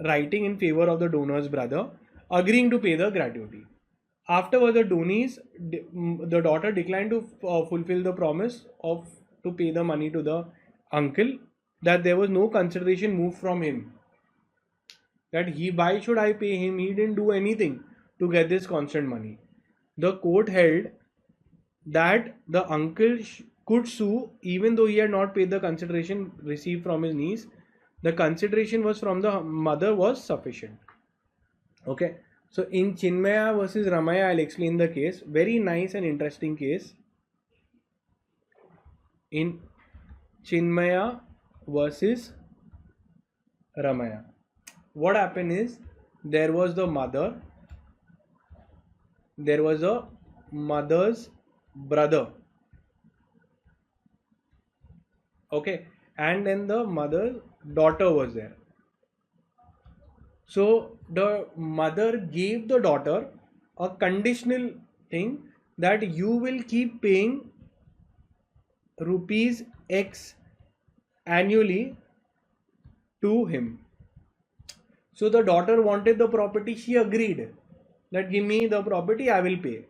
writing in favor of the donor's brother, agreeing to pay the gratuity. Afterwards, the daughter declined to fulfill the promise to pay the money to the uncle, that there was no consideration moved from him. That why should I pay him? He didn't do anything to get this constant money. The court held that the uncle could sue even though he had not paid the consideration received from his niece. The consideration was from the mother was sufficient. Okay. So in Chinmaya versus Ramaya, I'll explain the case. Very nice and interesting case. In Chinmaya versus Ramaya, what happened is, there was a mother's brother, okay, and then the mother's daughter was there. So the mother gave the daughter a conditional thing that you will keep paying rupees X annually to him. So the daughter wanted the property. She agreed that give me the property, I will pay.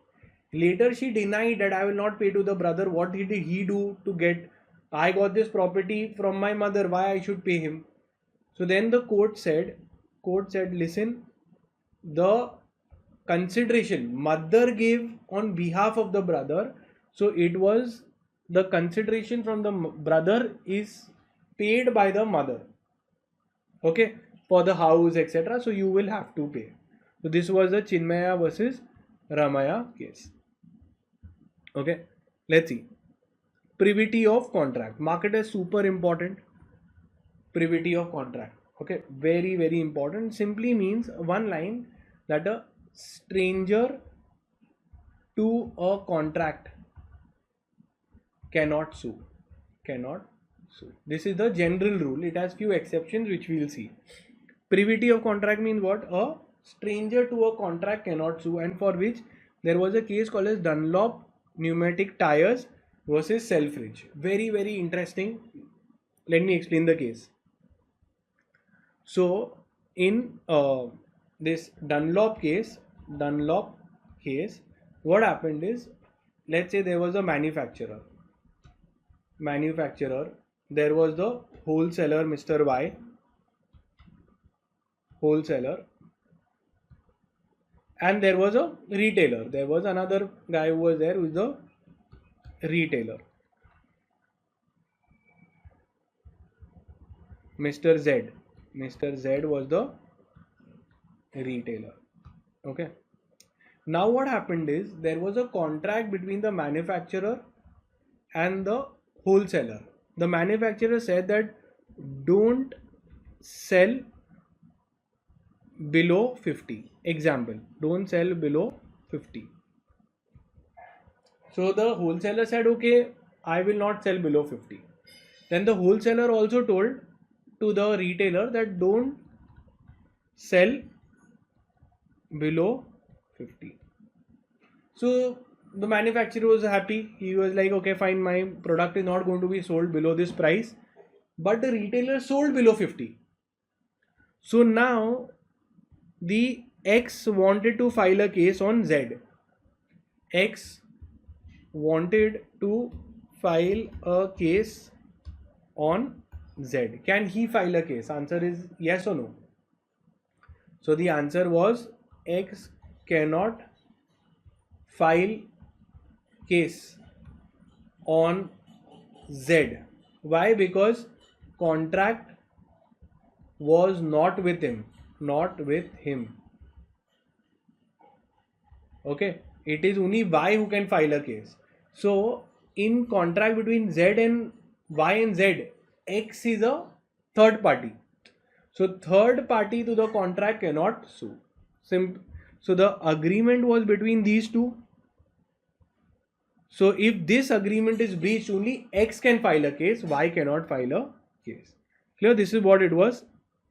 Later she denied that I will not pay to the brother. What did he do to get? I got this property from my mother. Why I should pay him? So then the court said, listen, the consideration mother gave on behalf of the brother, so it was the consideration from the brother is paid by the mother, okay, for the house, etc. So you will have to pay. So this was the Chinmaya versus Ramaya case. Okay, let's see. Privity of contract. Mark it as super important. Privity of contract. Okay, very, very important. Simply means one line that a stranger to a contract cannot sue. Cannot sue. This is the general rule. It has few exceptions which we will see. Privity of contract means what? A stranger to a contract cannot sue, and for which there was a case called as Dunlop pneumatic tires versus Selfridge. Very, very interesting. Let me explain the case. So in this Dunlop case, what happened is, let's say there was a manufacturer, there was the wholesaler, Mr. Y, wholesaler, and there was a retailer. There was another guy who was there who is the retailer, Mr. Z. Mr. Z was the retailer. Okay. Now what happened is, there was a contract between the manufacturer and the wholesaler. The manufacturer said that don't sell below 50. Example, don't sell below 50. So the wholesaler said, okay, I will not sell below 50. Then the wholesaler also told to the retailer that don't sell below 50. So the manufacturer was happy. He was like, okay, fine, my product is not going to be sold below this price. But the retailer sold below 50. So now the X wanted to file a case on Z. X wanted to file a case on Z. Can he file a case? Answer is yes or no. So the answer was X cannot file case on Z. Why? Because contract was not with him. Okay, it is only Y who can file a case. So in contract between Z and Y and Z, X is a third party. So third party to the contract cannot sue. So the agreement was between these two. So if this agreement is breached, only X can file a case, Y cannot file a case. Clear? This is what it was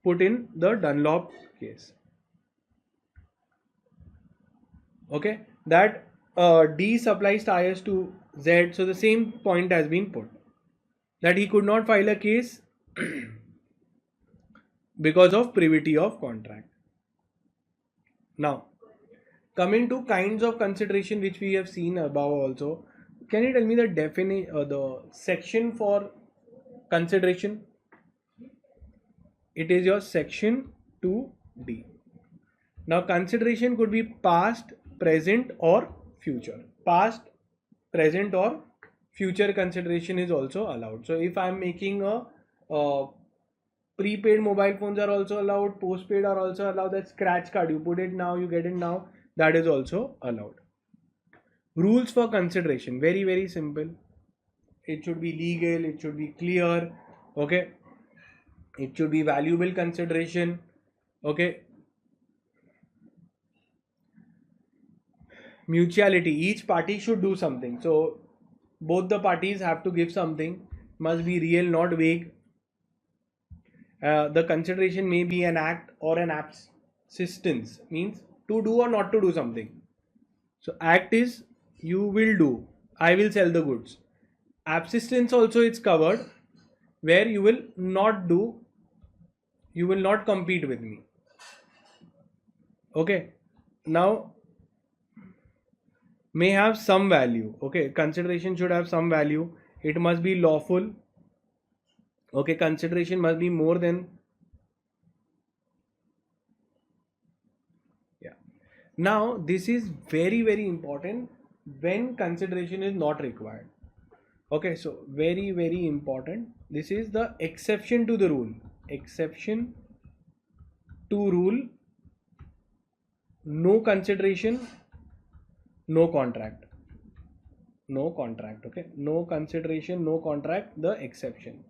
put in the Dunlop case. Okay, that D supplies tires to Z, so the same point has been put, that he could not file a case because of privity of contract. Now, coming to kinds of consideration which we have seen above also, can you tell me the the section for consideration? It is your section 2D. Now consideration could be past, present or future. Past, present or future consideration is also allowed. So if I am making a Prepaid mobile phones are also allowed, postpaid are also allowed. That scratch card, you put it now, you get it now, that is also allowed. Rules for consideration, very very simple. It should be legal, it should be clear, okay, it should be valuable consideration, okay. Mutuality, each party should do something, so both the parties have to give something, must be real, not vague. The consideration may be an act or an absistence, means to do or not to do something. So act is you will do, I will sell the goods. Absistence also it's covered, where you will not do, you will not compete with me. Okay. Now may have some value. Okay, consideration should have some value. It must be lawful. Okay, consideration must be more than, yeah. Now this is very very important when consideration is not required. Okay, so very very important. This is the exception to the rule. Exception to rule. No consideration, no contract. No contract. Okay, no consideration, no contract. The exception.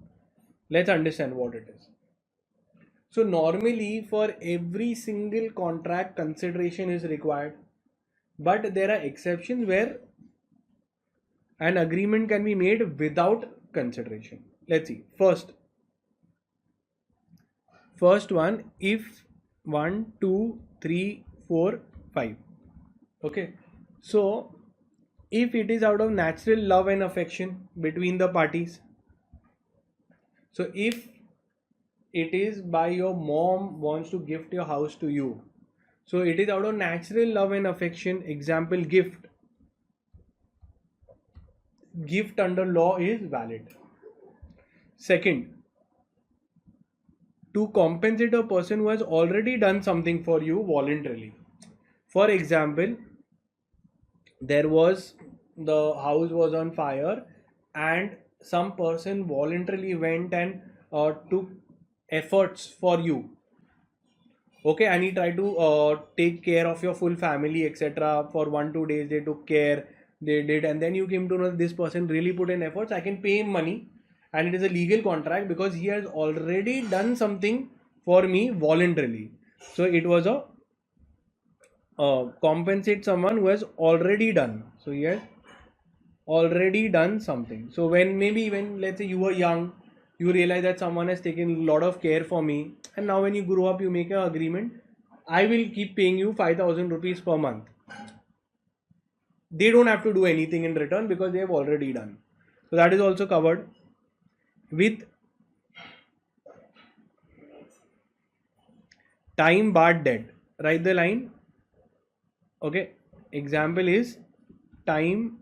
Let's understand what it is. So normally for every single contract consideration is required, but there are exceptions where an agreement can be made without consideration. Let's see. First one, if 1, 2, 3, 4, 5. Okay. So if it is out of natural love and affection between the parties, so if it is by your mom wants to gift your house to you, so it is out of natural love and affection, example gift. Gift under law is valid. Second, to compensate a person who has already done something for you voluntarily. For example, the house was on fire and some person voluntarily went and took efforts for you. Okay, and he tried to take care of your full family, etc. For 1-2 days they took care, they did, and then you came to know this person really put in efforts. I can pay him money, and it is a legal contract because he has already done something for me voluntarily. So it was a compensate someone who has already done. So he has already done something. So when let's say you were young, you realize that someone has taken a lot of care for me, and now when you grow up you make an agreement, I will keep paying you 5,000 rupees per month. They don't have to do anything in return because they have already done. So that is also covered. With time barred debt, write the line. Okay, example is time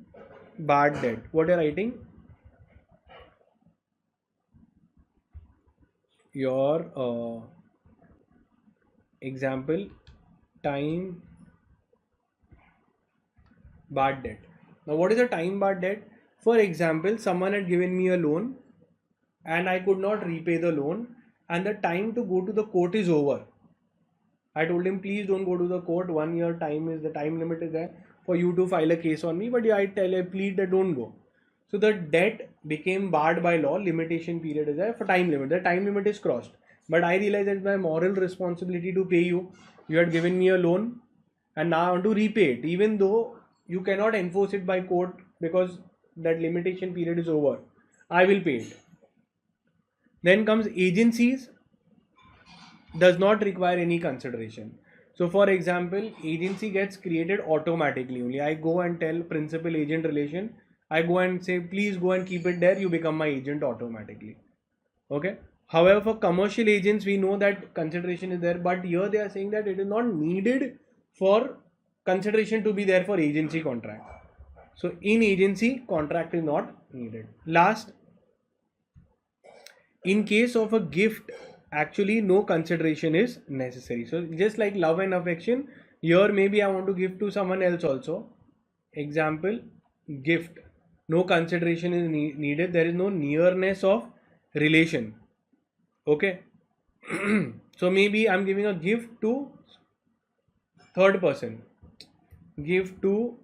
barred debt. What are you writing? Your example, time barred debt. Now what is a time barred debt? For example, someone had given me a loan and I could not repay the loan, and the time to go to the court is over. I told him, please don't go to the court. 1 year time is the time limit is there for you to file a case on me. But yeah, I plead that don't go. So the debt became barred by law. Limitation period is there for time limit. The time limit is crossed. But I realized that it's my moral responsibility to pay you. You had given me a loan and now I want to repay it. Even though you cannot enforce it by court because that limitation period is over, I will pay it. Then comes agencies, does not require any consideration. So for example, agency gets created automatically only. I go and tell principal agent relation, I go and say please go and keep it there, you become my agent automatically. Okay. However, for commercial agents we know that consideration is there, but here they are saying that it is not needed for consideration to be there for agency contract. So in agency contract is not needed. Last, in case of a gift, actually no consideration is necessary. So just like love and affection, here maybe I want to give to someone else also. Example, gift, no consideration is needed. There is no nearness of relation. Okay, So maybe I'm giving a gift to third person. Give to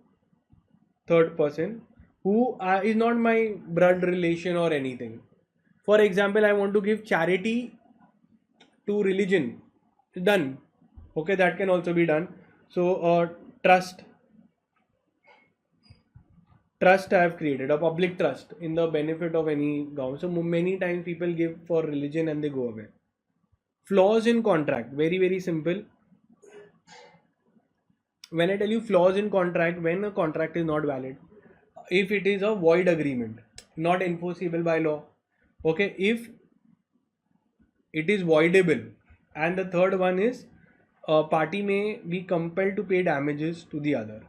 third person who is not my blood relation or anything. For example, I want to give charity to religion. Done. Okay, that can also be done. So trust I have created a public trust in the benefit of any government. So many times people give for religion and they go away. Flaws in contract, very simple. When I tell you flaws in contract, when a contract is not valid, if it is a void agreement, not enforceable by law, okay, if it is voidable, and the third one is a party may be compelled to pay damages to the other.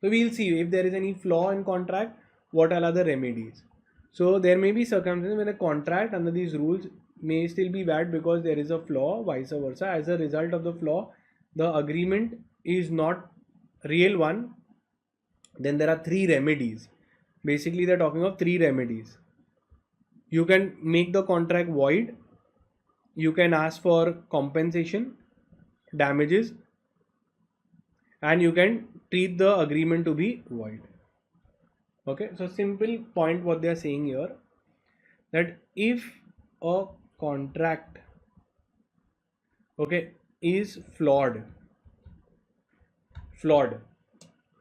So we'll see if there is any flaw in contract, what are the remedies. So there may be circumstances when a contract under these rules may still be valid because there is a flaw, vice versa. As a result of the flaw, the agreement is not real one. Then there are three remedies. Basically, they're talking of three remedies. You can make the contract void. You can ask for compensation, damages, and you can treat the agreement to be void. Okay, so simple point what they are saying here, that if a contract, okay, is flawed,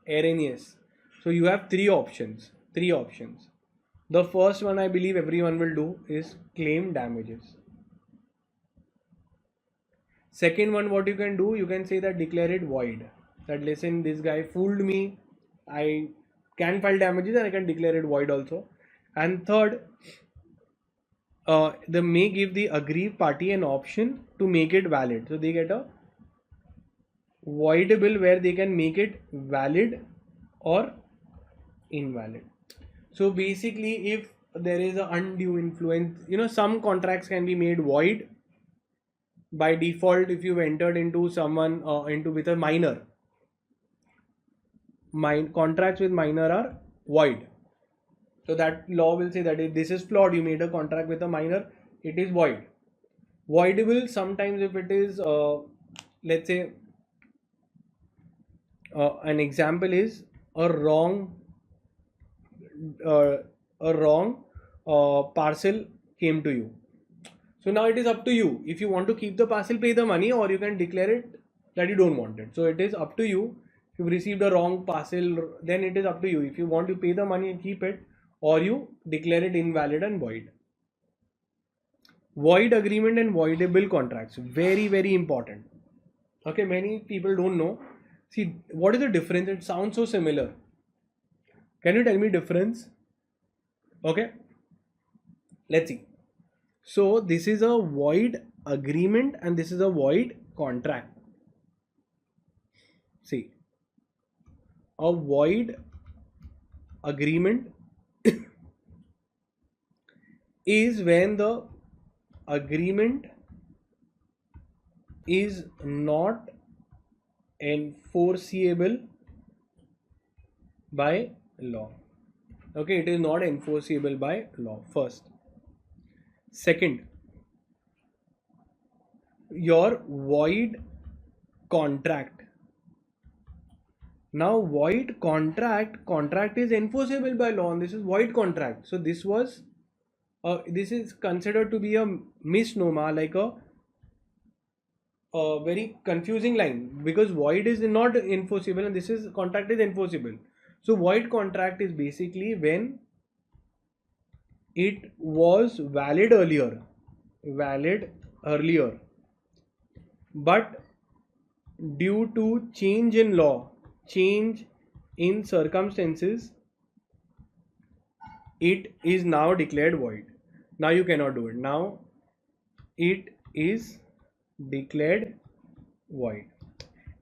erroneous, so you have three options. The first one I believe everyone will do is claim damages. Second one, what you can do, you can say that declare it void, that listen, this guy fooled me, I can file damages and I can declare it void also. And third, they may give the aggrieved party an option to make it valid. So they get a voidable where they can make it valid or invalid. So basically, if there is an undue influence, some contracts can be made void by default if you've entered into someone with a minor. Contracts with minor are void. So that law will say that if this is flawed, you made a contract with a minor, it is void. Voidable sometimes if it is, let's say, an example is a wrong parcel came to you. So now it is up to you. If you want to keep the parcel, pay the money, or you can declare it that you don't want it. So it is up to you. If you've received a wrong parcel, then it is up to you. If you want to pay the money and keep it, or you declare it invalid and void. Void agreement and voidable contracts, very important. Okay, many people don't know. See, what is the difference? It sounds so similar. Can you tell me difference? Okay, let's see. So this is a void agreement and this is a void contract. See, a void agreement is when the agreement is not enforceable by law. Okay, it is not enforceable by law. First. Second, your void contract. Now void contract is enforceable by law and this is void contract. So this is considered to be a misnomer, like a very confusing line, because void is not enforceable and this is contract is enforceable. So void contract is basically when it was valid earlier, but due to change in law, change in circumstances, it is now declared void. Now you cannot do it. Now it is declared void.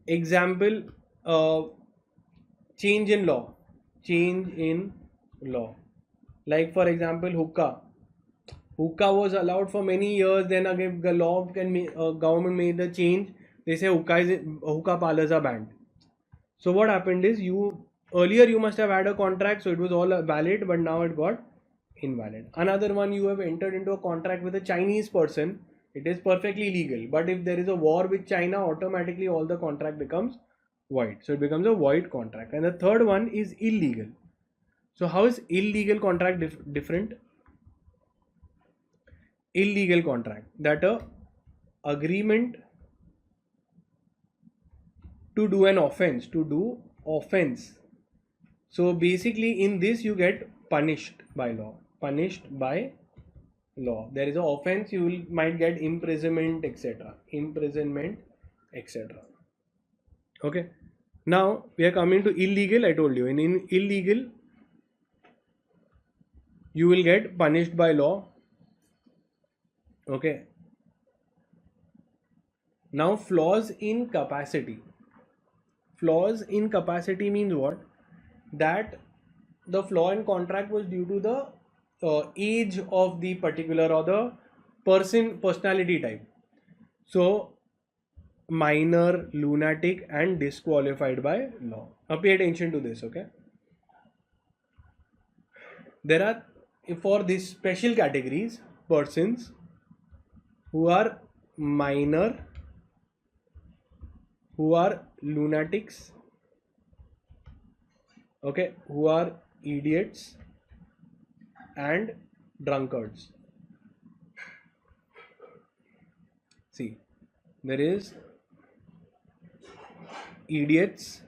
Example, change in law. Like for example, hookah was allowed for many years, then again the law government made the change. They say hookah parlors are banned. So what happened is, earlier you must have had a contract, so it was all valid, but now it got invalid. Another one, you have entered into a contract with a Chinese person It is perfectly legal. But if there is a war with China, automatically all the contract becomes void. So it becomes a void contract. And the third one is illegal. So how is illegal contract different? Illegal contract, that a agreement to do an offense, So basically in this you get punished by law. There is an offense, might get imprisonment, etc. Okay. Now we are coming to illegal. I told you in illegal you will get punished by law. Okay. Now flaws in capacity. Flaws in capacity means what? That the flaw in contract was due to the age of the particular or the personality type. So minor, lunatic and disqualified by law. Now pay attention to this, okay? There are, for these special categories, persons who are minor, who are lunatics, okay, who are idiots and drunkards. See, there is idiots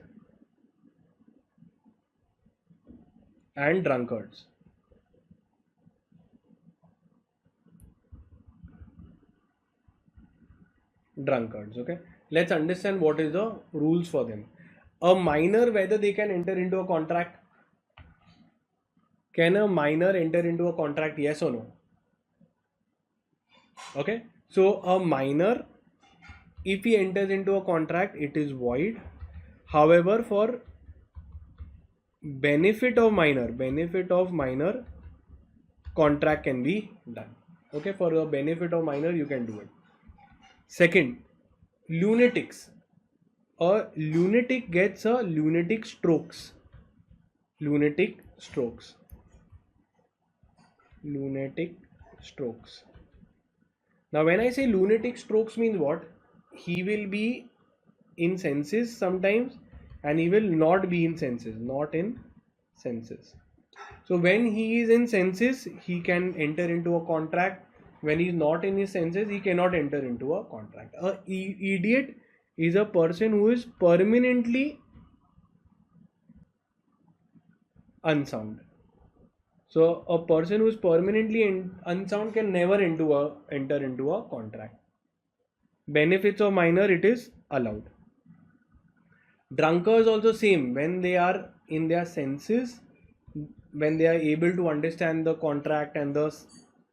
and drunkards. Okay, let's understand what is the rules for them. A minor, whether they can enter into a contract. Can a minor enter into a contract, yes or no? Okay, so a minor, if he enters into a contract, it is void. However, for benefit of minor, contract can be done. Okay, for the benefit of minor, you can do it. Second, lunatics. A lunatic gets a lunatic strokes. Lunatic strokes. Now when I say lunatic strokes means what? He will be in senses sometimes and he will not be in senses. So when he is in senses, he can enter into a contract. When he is not in his senses, he cannot enter into a contract. A idiot is a person who is permanently unsound. So a person who is permanently unsound can never enter into a contract. Benefits of minor, it is allowed. Drunkards also same. When they are in their senses, when they are able to understand the contract and the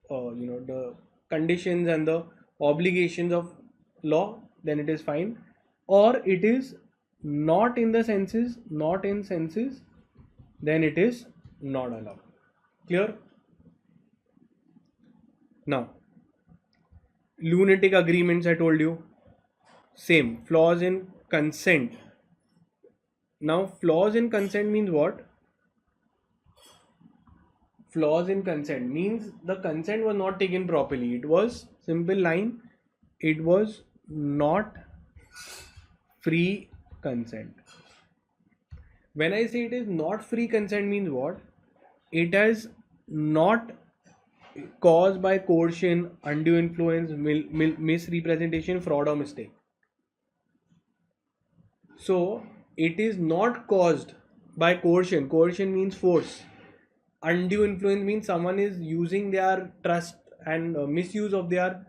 the conditions and the obligations of law, then it is fine. Or it is not in senses, then it is not allowed. Clear? Now, lunatic agreements, I told you, same. Flaws in consent. Now, flaws in consent means what? Flaws in consent means the consent was not taken properly. It was, simple line, it was not free consent. When I say it is not free consent means what? It has not caused by coercion, undue influence, misrepresentation, fraud or mistake. So it is not caused by coercion. Coercion means force. Undue influence means someone is using their trust and misuse of their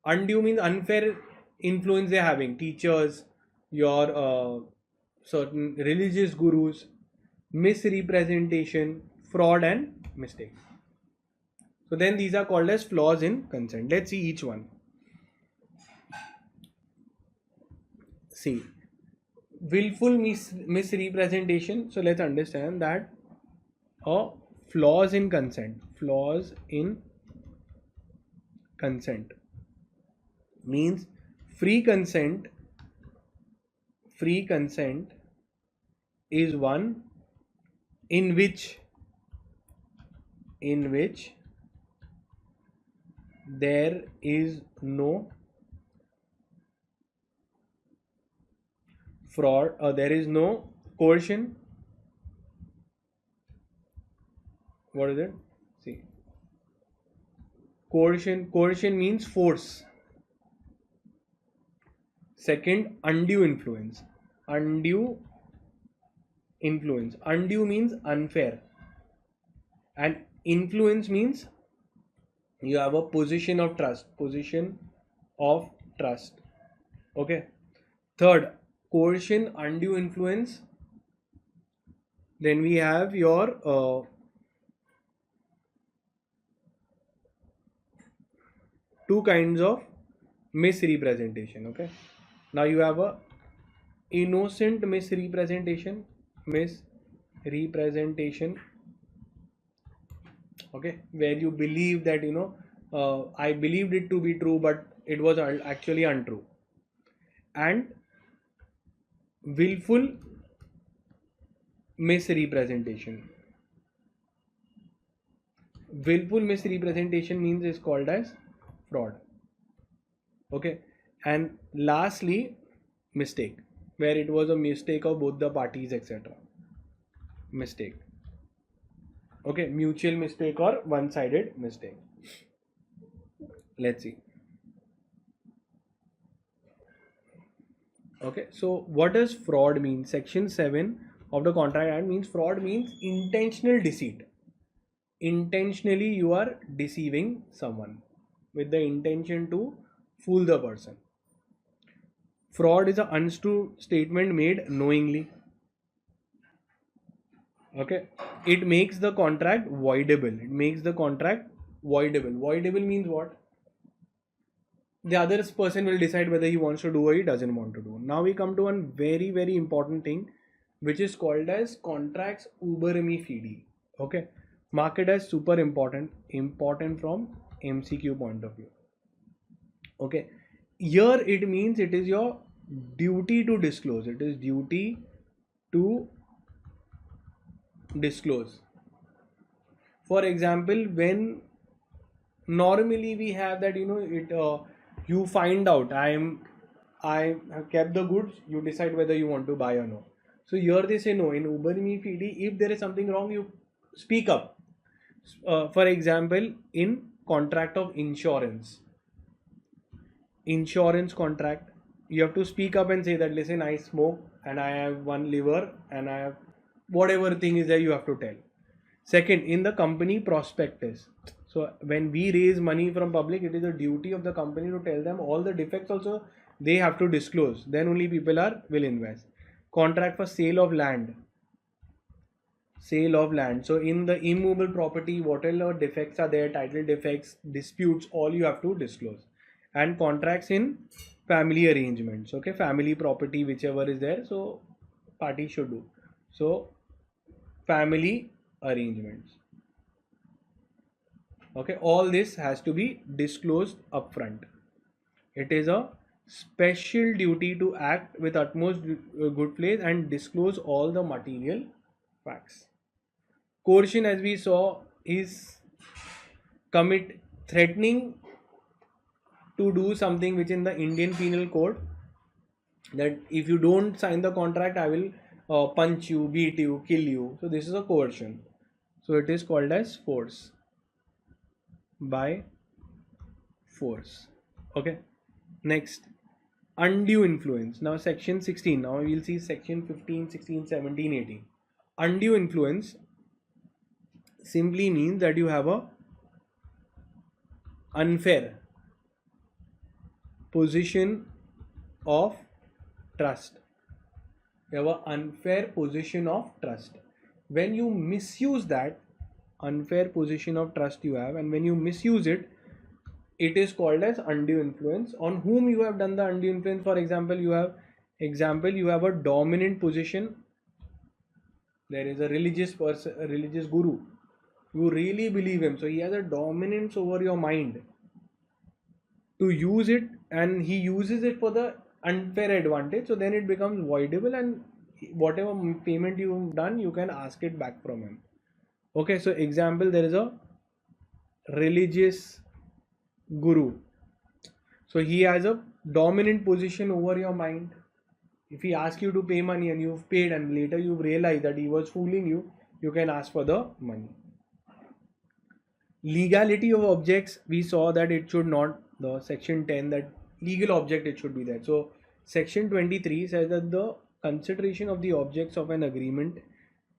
undue means unfair influence they are having. Teachers, your certain religious gurus, misrepresentation, fraud and mistake. So then these are called as flaws in consent. Let's see each one. See, willful misrepresentation. So let's understand that flaws in consent means free consent is one in which there is no fraud, there is no coercion. What is it? See, coercion means force. Second, undue influence. Undue influence. Undue means unfair, and influence means you have a position of trust. Position of trust. Okay. Third, coercion, undue influence. Then we have your two kinds of misrepresentation. Okay. Now you have a innocent misrepresentation. Misrepresentation. Okay, where you believe that I believed it to be true, but it was actually untrue. And willful misrepresentation. Willful misrepresentation means is called as fraud. Okay, and lastly, mistake, where it was a mistake of both the parties, etc. Mistake. Okay, mutual mistake or one-sided mistake. Let's see. Okay, so what does fraud mean? Section 7 of the Contract Act means fraud means intentional deceit. Intentionally you are deceiving someone with the intention to fool the person. Fraud is an untrue statement made knowingly. Okay, it makes the contract voidable. It makes the contract voidable. Voidable means what? The other person will decide whether he wants to do or he doesn't want to do. Now we come to one very, very important thing, which is called as contracts ubermi fidi. Okay, mark it as super important from MCQ point of view. Okay, here it means it is your duty to disclose. It is duty to disclose. For example, when normally we have that you find out I have kept the goods, you decide whether you want to buy or no. So here they say no. In ubermi fidi, if there is something wrong, you speak up. For example, in contract of insurance contract, you have to speak up and say that, listen, I smoke and I have one liver and I have whatever thing is there, you have to tell. Second, in the company prospectus, so when we raise money from public, it is a duty of the company to tell them all the defects also they have to disclose. Then only people will invest. Contract for sale of land. So in the immovable property, whatever defects are there, title defects, disputes, all you have to disclose. And contracts in family arrangements. Okay, family property, whichever is there, so party should do. So family arrangements. Okay, all this has to be disclosed upfront. It is a special duty to act with utmost good faith and disclose all the material facts. Coercion, as we saw, is threatening to do something which in the Indian Penal Code, that if you don't sign the contract, I will punch you, beat you, kill you. So this is a coercion. So it is called as force. By force. Okay. Next, undue influence. Now section 16. Now we will see section 15, 16, 17, 18. Undue influence simply means that you have a unfair position of trust. You have an unfair position of trust. When you misuse that unfair position of trust you have, and when you misuse it, it is called as undue influence. On whom you have done the undue influence? For example, you have a dominant position. There is a religious person, a religious guru. You really believe him, so he has a dominance over your mind to use it, and he uses it for the unfair advantage. So then it becomes voidable, and whatever payment you've done, you can ask it back from him. Okay, so example, there is a religious guru. So he has a dominant position over your mind. If he asks you to pay money and you've paid and later you've realized that he was fooling you, you can ask for the money. Legality of objects, we saw that it should not, the section 10, that legal object it should be there. So section 23 says that the consideration of the objects of an agreement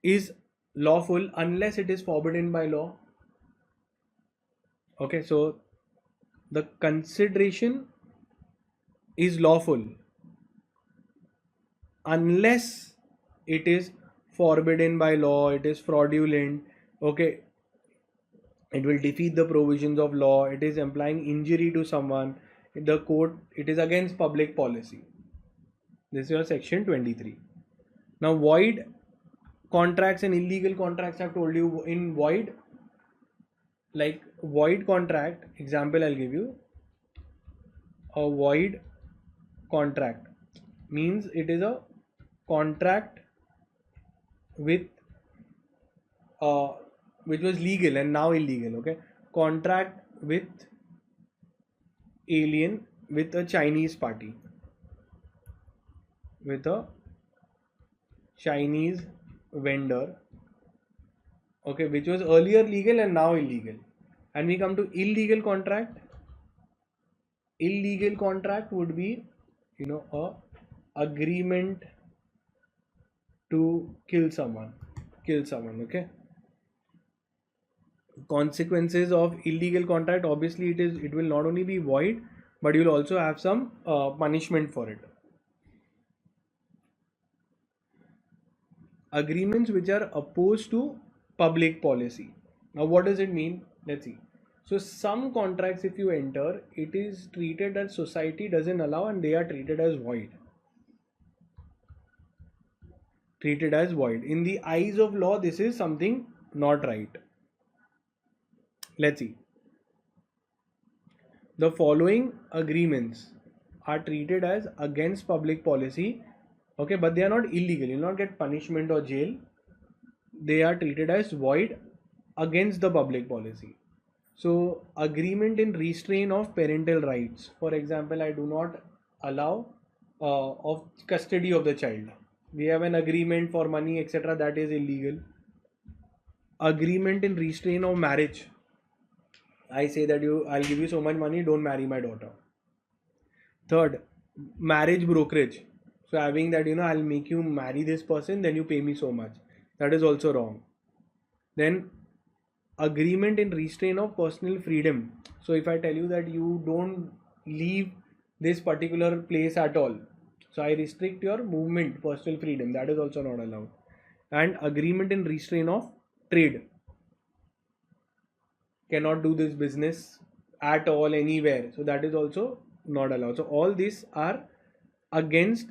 is lawful unless it is forbidden by law. Okay, so the consideration is lawful unless it is forbidden by law, it is fraudulent, okay, it will defeat the provisions of law, it is implying injury to someone, the court, it is against public policy. This is your section 23. Now void contracts and illegal contracts, I've told you. In void, like void contract, example I'll give you. A void contract means it is a contract with which was legal and now illegal. Okay, contract with alien, with a Chinese party, with a Chinese vendor, okay, which was earlier legal and now illegal. And we come to illegal contract. Illegal contract would be, a agreement to kill someone, okay. Consequences of illegal contract, obviously it will not only be void, but you'll also have some punishment for it. Agreements which are opposed to public policy. Now what does it mean? Let's see. So some contracts, if you enter, it is treated that society doesn't allow and they are treated as void. Treated as void. In the eyes of law, this is something not right. Let's see. The following agreements are treated as against public policy, okay, but they are not illegal. You'll not get punishment or jail. They are treated as void against the public policy. So agreement in restraint of parental rights. For example, I do not allow of custody of the child. We have an agreement for money, etc. That is illegal. Agreement in restraint of marriage. I say that I'll give you so much money, don't marry my daughter. Third, marriage brokerage. So having that, I'll make you marry this person, then you pay me so much. That is also wrong. Then agreement in restraint of personal freedom. So if I tell you that you don't leave this particular place at all, so I restrict your movement, personal freedom, that is also not allowed. And agreement in restraint of trade. Cannot do this business at all anywhere, so that is also not allowed. So all these are against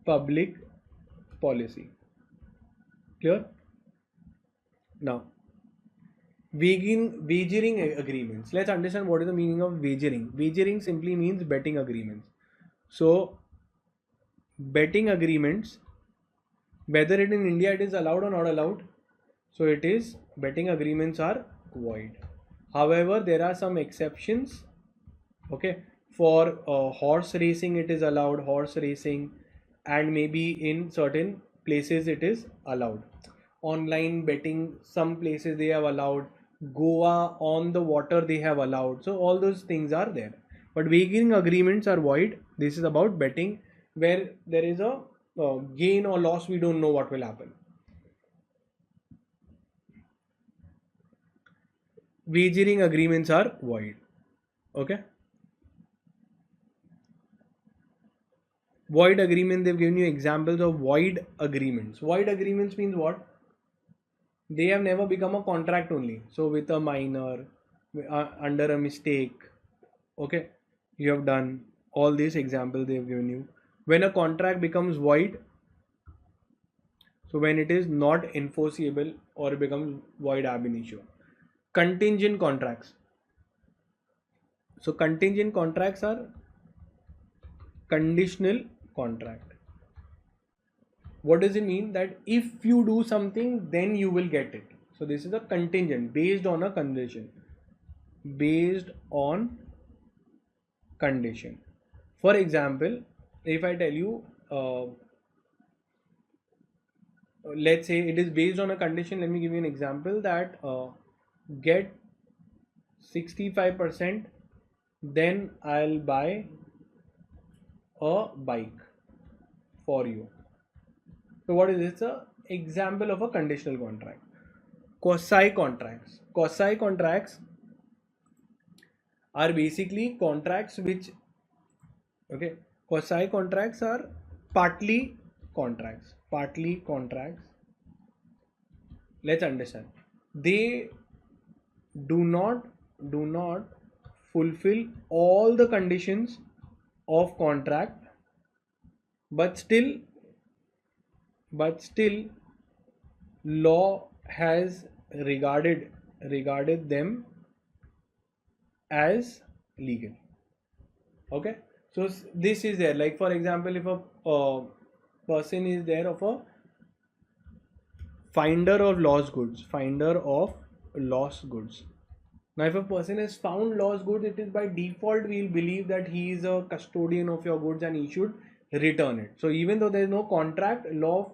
public policy. Clear? Now, wagering agreements. Let's understand what is the meaning of wagering. Wagering simply means betting agreements. So betting agreements, whether it in India it is allowed or not allowed, so it is, betting agreements are void. However, there are some exceptions. Okay, for horse racing it is allowed, horse racing, and maybe in certain places it is allowed. Online betting, some places they have allowed. Goa on the water they have allowed. So all those things are there. But wagering agreements are void. This is about betting where there is a gain or loss, we don't know what will happen. Wagering agreements are void. Okay. Void agreement, they've given you examples of void agreements. Void agreements means what? They have never become a contract only. So with a minor, under a mistake, okay, you have done all these examples they've given you. When a contract becomes void, so when it is not enforceable or becomes void ab initio. Contingent contracts. So contingent contracts are conditional contract. What does it mean? That if you do something, then you will get it. So this is a contingent based on a condition. Based on condition. For example, if I tell you, let's say it is based on a condition. Let me give you an example that get 65%, then I'll buy a bike for you. So what is this? A example of a conditional contract. Quasi contracts. Quasi contracts are basically contracts which, okay, quasi contracts are partly contracts. Partly contracts. Let's understand. They do not fulfill all the conditions of contract, but still law has regarded them as legal. Okay, so this is there. Like for example, if a person is there of a finder of lost goods. Now if a person has found lost goods, it is by default we'll believe that he is a custodian of your goods and he should return it. So even though there is no contract, law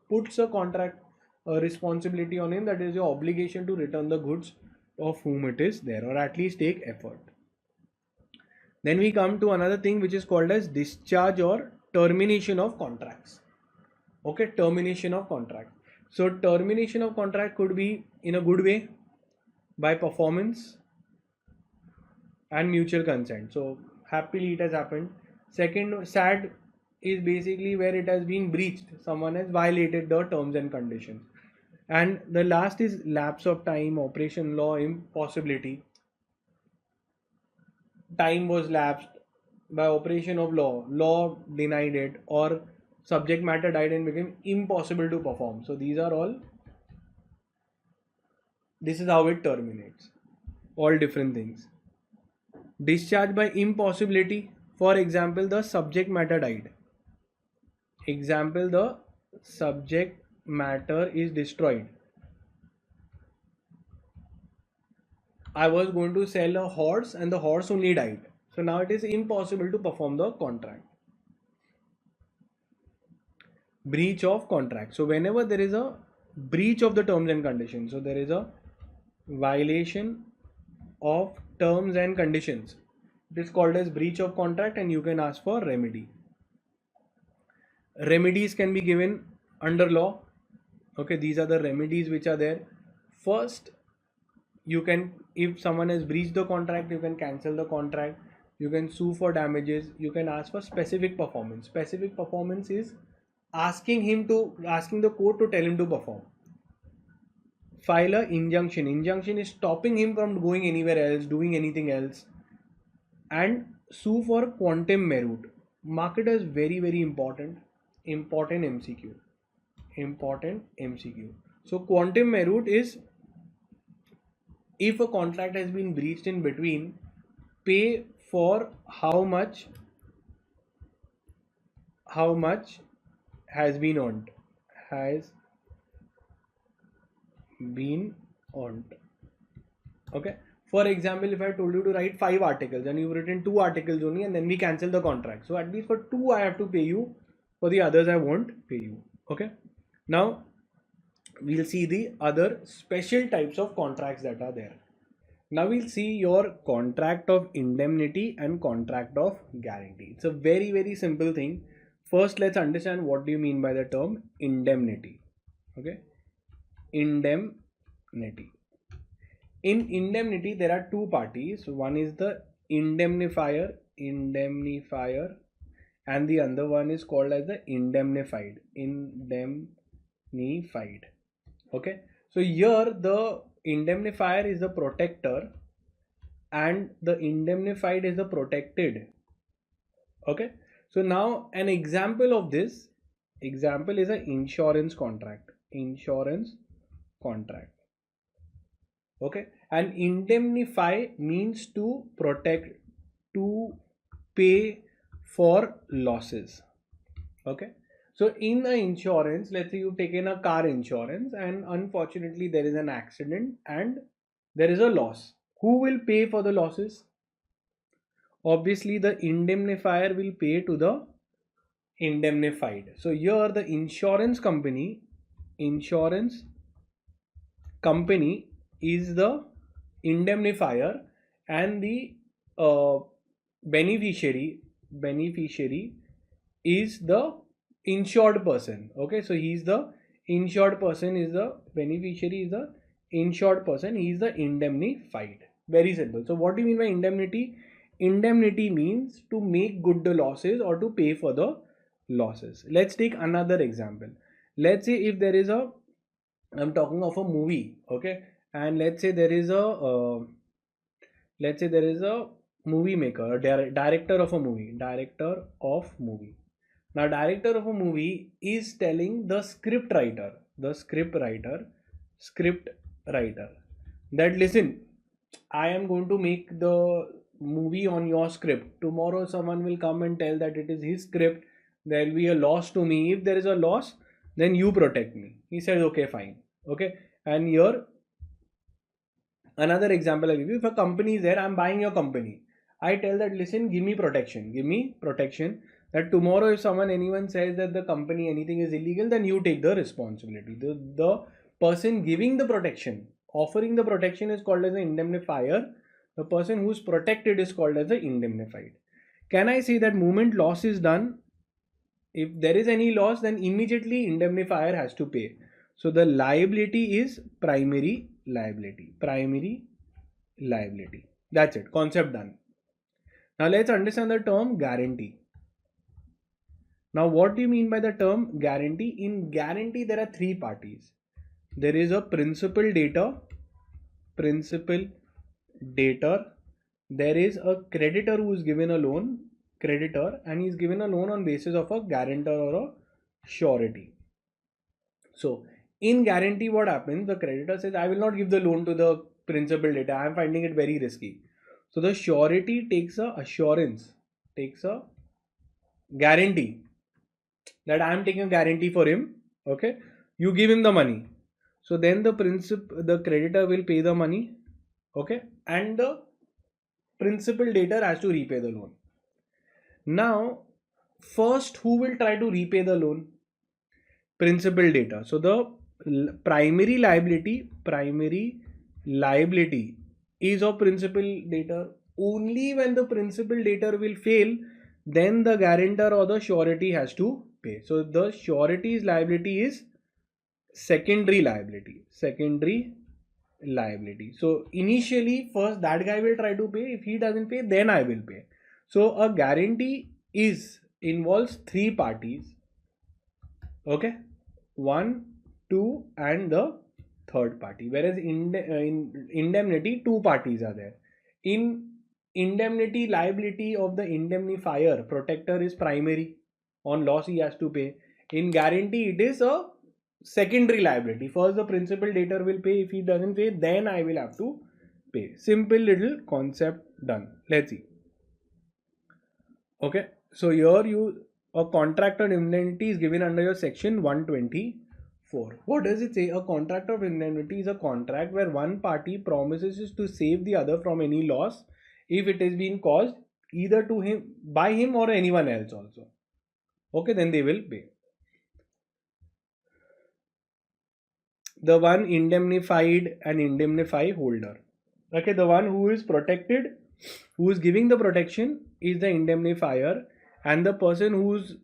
puts a contract responsibility on him, that is your obligation to return the goods of whom it is there, or at least take effort. Then we come to another thing which is called as discharge or termination of contracts. Okay, termination of contract. So termination of contract could be in a good way, by performance and mutual consent. So happily it has happened. Second, sad is basically where it has been breached. Someone has violated the terms and conditions. And the last is lapse of time, operation law, impossibility. Time was lapsed by operation of law denied it, or subject matter died and became impossible to perform. So these are all, this is how it terminates. All different things. Discharge by impossibility. For example, the subject matter died. Example, the subject matter is destroyed. I was going to sell a horse and the horse only died. So now it is impossible to perform the contract. Breach of contract. So whenever there is a breach of the terms and conditions, so there is a violation of terms and conditions, it is called as breach of contract, and you can ask for remedy. Remedies can be given under law. Okay, these are the remedies which are there. First, you can, if someone has breached the contract, you can cancel the contract, you can sue for damages, you can ask for specific performance. Specific performance is asking the court to tell him to perform. File an injunction. Injunction is stopping him from going anywhere else, doing anything else. And sue for quantum merit. Mark it as very, very important MCQ. So quantum merit is, if a contract has been breached in between, pay for how much has been earned. Okay, for example, if I told you to write 5 articles and you've written 2 articles only, and then we cancel the contract, so at least for 2 I have to pay you, for the others I won't pay you. Okay, now we'll see the other special types of contracts that are there. Now we'll see your contract of indemnity and contract of guarantee. It's a very, very simple thing. First, let's understand what do you mean by the term indemnity. Okay, indemnity. In indemnity, there are 2 parties. One is the indemnifier, and the other one is called as the indemnified. Okay, so here the indemnifier is the protector and the indemnified is the protected. Okay, so now an example of this example is an insurance contract. Okay, and indemnify means to protect, to pay for losses. Okay, So in the insurance, let's say you've taken a car insurance and unfortunately there is an accident and there is a loss. Who will pay for the losses? Obviously the indemnifier will pay to the indemnified. So here the insurance company is the indemnifier, and the uh, beneficiary is the insured person. Okay, so he's the insured person, is the beneficiary, is the insured person, he is the indemnified. Very simple. So what do you mean by indemnity? Indemnity means to make good the losses or to pay for the losses. Let's take another example. Let's say if there is a, I'm talking of a movie, okay, and let's say there is a movie maker, a director of a movie. Now, director of a movie is telling the script writer, that listen, I am going to make the movie on your script. Tomorrow, someone will come and tell that it is his script. There will be a loss to me. If there is a loss, then you protect me. He says, okay, fine. Okay. And here, another example I give you. If a company is there, I'm buying your company. I tell that, listen, give me protection. That tomorrow, if anyone says that the company, anything is illegal, then you take the responsibility. The person giving the protection, offering the protection, is called as the indemnifier. The person who's protected is called as the indemnified. Can I say that moment loss is done, if there is any loss, then immediately indemnifier has to pay? So the liability is primary liability. That's it. Concept done. Now let's understand the term guarantee. Now what do you mean by the term guarantee? In guarantee there are three parties. There is a principal debtor. There is a creditor who is given a loan, and he is given a loan on basis of a guarantor or a surety. So in guarantee, what happens? The creditor says, I will not give the loan to the principal debtor. I am finding it very risky. So the surety takes a guarantee, that I am taking a guarantee for him. Okay, you give him the money. So then the creditor will pay the money. Okay, and the principal debtor has to repay the loan. Now, first, who will try to repay the loan? Principal debtor. So the primary liability is of principal debtor. Only when the principal debtor will fail, then the guarantor or the surety has to pay. So the surety's liability is secondary liability. So initially, first that guy will try to pay. If he doesn't pay, then I will pay. So a guarantee involves three parties. Okay, 1, 2, and the third party. Whereas in indemnity, two parties are there. In indemnity, liability of the indemnifier, protector, is primary. On loss he has to pay. In guarantee, it is a secondary liability. First the principal debtor will pay. If he doesn't pay, then I will have to pay. Simple little concept done. Let's see. Okay, so here a contract of indemnity is given under your section 124. What does it say? A contract of indemnity is a contract where one party promises to save the other from any loss if it is being caused either to him, by him, or anyone else also. Okay, then they will pay. The one indemnified and indemnify holder. Okay, the one who is protected, who is giving the protection, is the indemnifier, and the person who's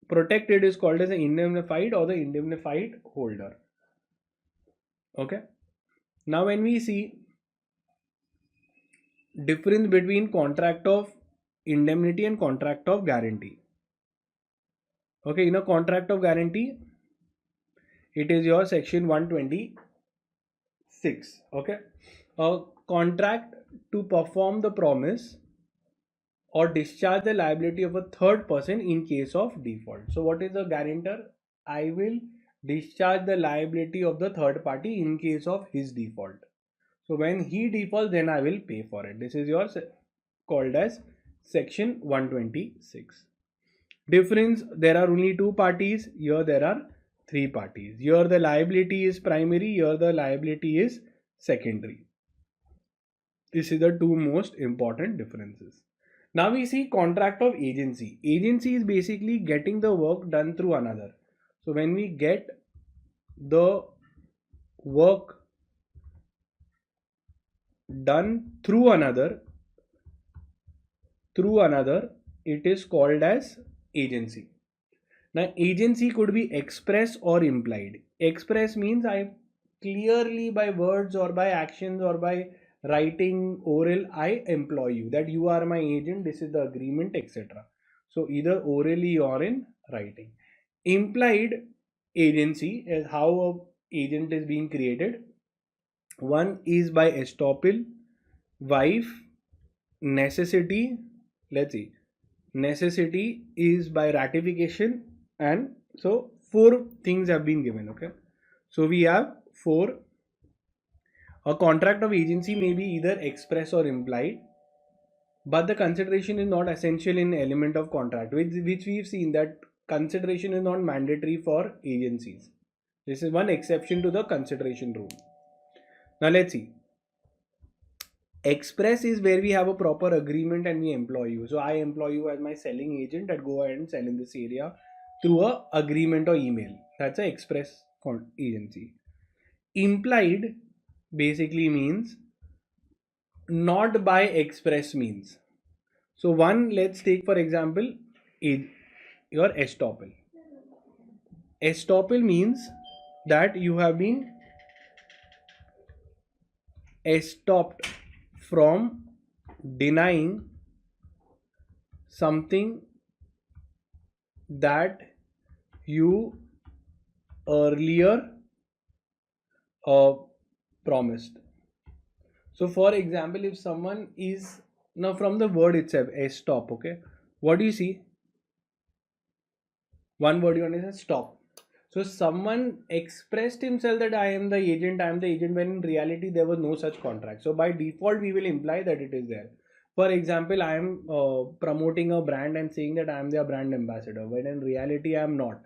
protected is called as the indemnified or the indemnified holder. Okay, now when we see difference between contract of indemnity and contract of guarantee. Okay, in a contract of guarantee, it is your section 126. Okay, a contract to perform the promise or discharge the liability of a third person in case of default. So what is the guarantor? I will discharge the liability of the third party in case of his default. So when he defaults, then I will pay for it. This is called as section 126. Difference, there are only two parties, here there are three parties. Here the liability is primary, here the liability is secondary. This is the two most important differences. Now we see contract of agency. Agency is basically getting the work done through another. So when we get the work done through another, it is called as agency. Now agency could be express or implied. Express means I clearly by words or by actions or by writing oral I employ you, that you are my agent, this is the agreement, etc. So either orally or in writing. Implied agency is how a agent is being created. One is by estoppel, wife, necessity. Let's see, necessity is by ratification, and so four things have been given. Okay, so we have four. A contract of agency may be either express or implied, but the consideration is not essential in element of contract, which we've seen that consideration is not mandatory for agencies. This is one exception to the consideration rule. Now let's see. Express is where we have a proper agreement and we employ you. So I employ you as my selling agent and go ahead and sell in this area through a agreement or email. That's an express agency. Implied basically means not by express means. So one, let's take for example your estoppel. Estoppel means that you have been estopped from denying something that you earlier promised. So for example, if someone is, now from the word itself, stop, okay, what do you see? One word you understand, stop. So someone expressed himself that I am the agent, when in reality there was no such contract. So by default we will imply that it is there. For example, I am promoting a brand and saying that I am their brand ambassador, when in reality I am not.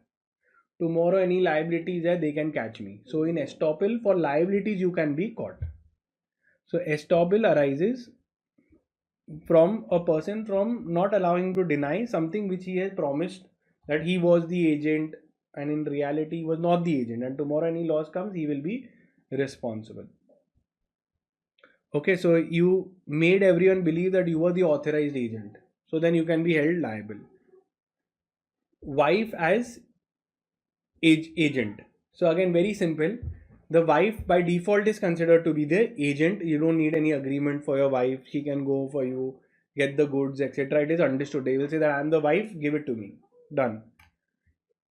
Tomorrow any liability is there, they can catch me. So in estoppel, for liabilities you can be caught. So estoppel arises from a person from not allowing to deny something which he has promised, that he was the agent and in reality he was not the agent, and tomorrow any loss comes he will be responsible. Okay, so you made everyone believe that you were the authorized agent, so then you can be held liable. Wife as agent. So again, very simple. The wife by default is considered to be the agent. You don't need any agreement for your wife. She can go for you, get the goods, etc. It is understood. They will say that I am the wife, give it to me. Done.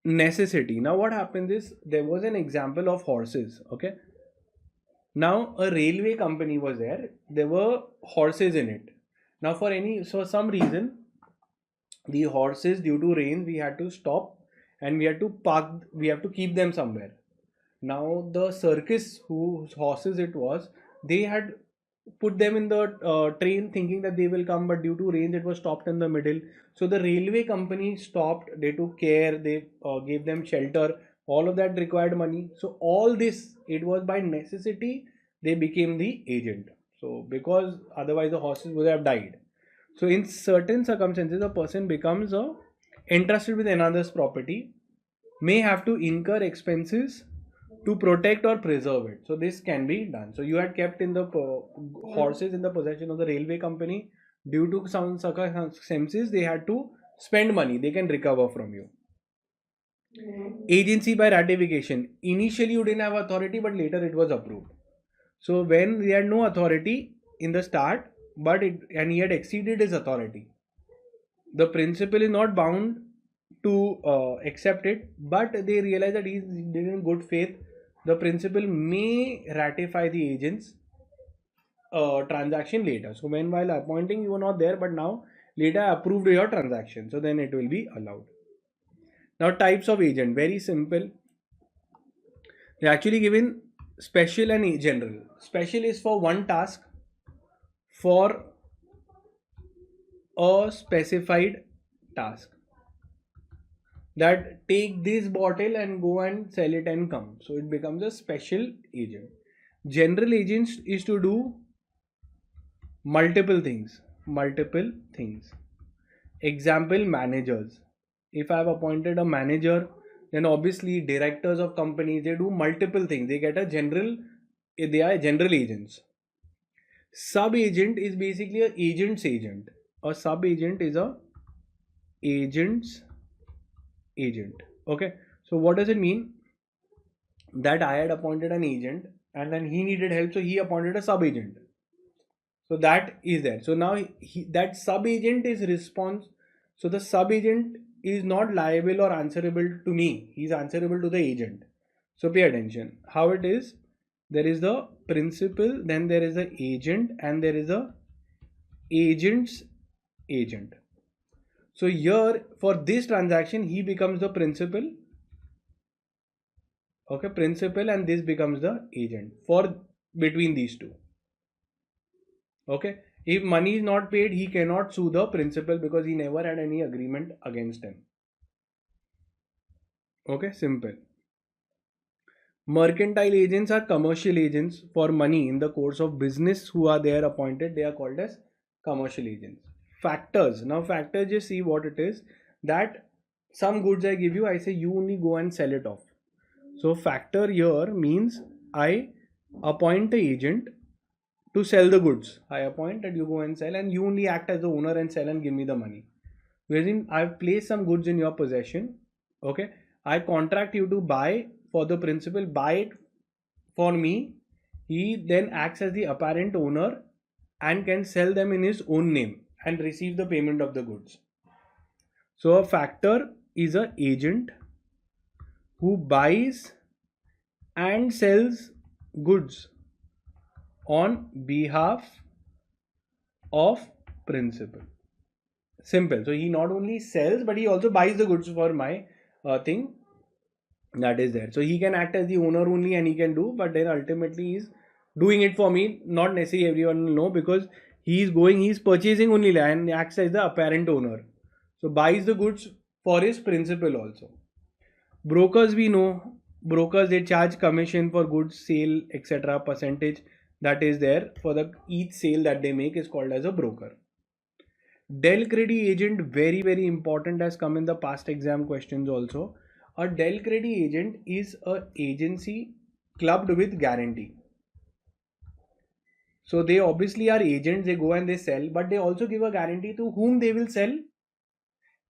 Necessity. Now what happens is, there was an example of horses. Okay. Now a railway company was there. There were horses in it. Now for some reason, the horses, due to rain, we had to stop and we had to park. We have to keep them somewhere. Now the circus whose horses it was, they had put them in the train thinking that they will come, but due to rain it was stopped in the middle. So the railway company stopped, they took care, they gave them shelter, all of that required money. So all this, it was by necessity they became the agent. So because otherwise the horses would have died. So in certain circumstances a person becomes entrusted with another's property, may have to incur expenses to protect or preserve it. So this can be done. So you had kept in the horses in the possession of the railway company. Due to some circumstances, they had to spend money. They can recover from you. Agency by ratification. Initially you didn't have authority, but later it was approved. So when we had no authority in the start, and he had exceeded his authority, the principal is not bound to accept it, but they realize that he did in good faith. The principal may ratify the agent's transaction later. So when while appointing you were not there, but now later approved your transaction, so then it will be allowed. Now types of agent, very simple. They actually given special and general. Special is for one task for a specified task. that take this bottle and go and sell it and come. So it becomes a special agent. General agents is to do multiple things. Multiple things. Example, managers. If I have appointed a manager, then obviously directors of companies, they do multiple things. They get a general, they are general agents. Sub agent is basically a agent's agent. A sub agent is a agent's agent. Okay, so what does it mean? That I had appointed an agent and then he needed help, so he appointed a sub agent. So that is there. So now that sub agent is response. So the sub agent is not liable or answerable to me. He's answerable to the agent. So pay attention. How it is? There is the principal, then there is the agent, and there is a agent's agent. So here for this transaction, he becomes the principal. Okay, principal, and this becomes the agent for between these two. Okay, if money is not paid, he cannot sue the principal because he never had any agreement against him. Okay, simple. Mercantile agents are commercial agents for money in the course of business who are there appointed. They are called as commercial agents. Factors. Now factors, just see what it is. That some goods I give you, I say you only go and sell it off. So factor here means I appoint the agent to sell the goods. I appoint that you go and sell, and you only act as the owner and sell and give me the money. Wherein I've placed some goods in your possession. Okay, I contract you to buy for the principal, buy it for me. He then acts as the apparent owner and can sell them in his own name and receive the payment of the goods. So a factor is an agent who buys and sells goods on behalf of principal. Simple. So he not only sells but he also buys the goods for my thing that is there. So he can act as the owner only and he can do, but then ultimately he's doing it for me. Not necessarily everyone will know because he's purchasing only and acts as the apparent owner. So buys the goods for his principal also. Brokers, we know, brokers, they charge commission for goods, sale, etc. percentage that is there for the each sale that they make is called as a broker. Del Credi agent, very very important, has come in the past exam questions also. A Del Credi agent is a agency clubbed with guarantee. So they obviously are agents, they go and they sell, but they also give a guarantee to whom they will sell.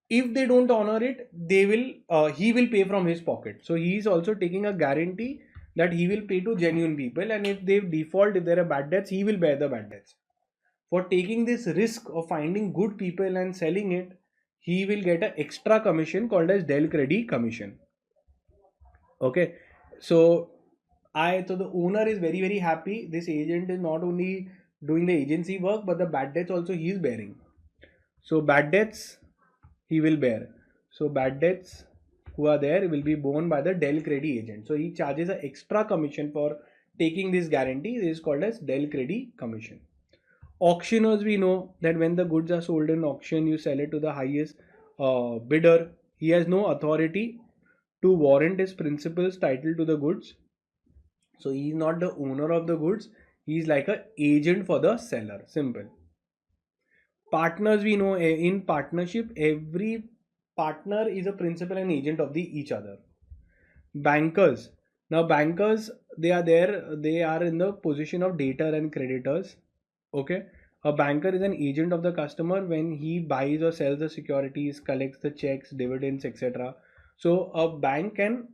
If they don't honor it, they will he will pay from his pocket. So he is also taking a guarantee that he will pay to genuine people, and if they default, if there are bad debts, he will bear the bad debts. For taking this risk of finding good people and selling it, he will get an extra commission called as Del Credi commission. Okay, so the owner is very very happy. This agent is not only doing the agency work, but the bad debts also he is bearing. So bad debts he will bear. So bad debts who are there will be borne by the Del Credi agent. So he charges an extra commission for taking this guarantee. This is called as Del Credi commission. Auctioners, we know that when the goods are sold in auction, you sell it to the highest bidder. He has no authority to warrant his principal's title to the goods. So he is not the owner of the goods. He is like an agent for the seller. Simple. Partners, we know in partnership, every partner is a principal and agent of each other. Bankers. Now bankers, they are in the position of debtor and creditors. Okay. A banker is an agent of the customer when he buys or sells the securities, collects the checks, dividends, etc. So a bank can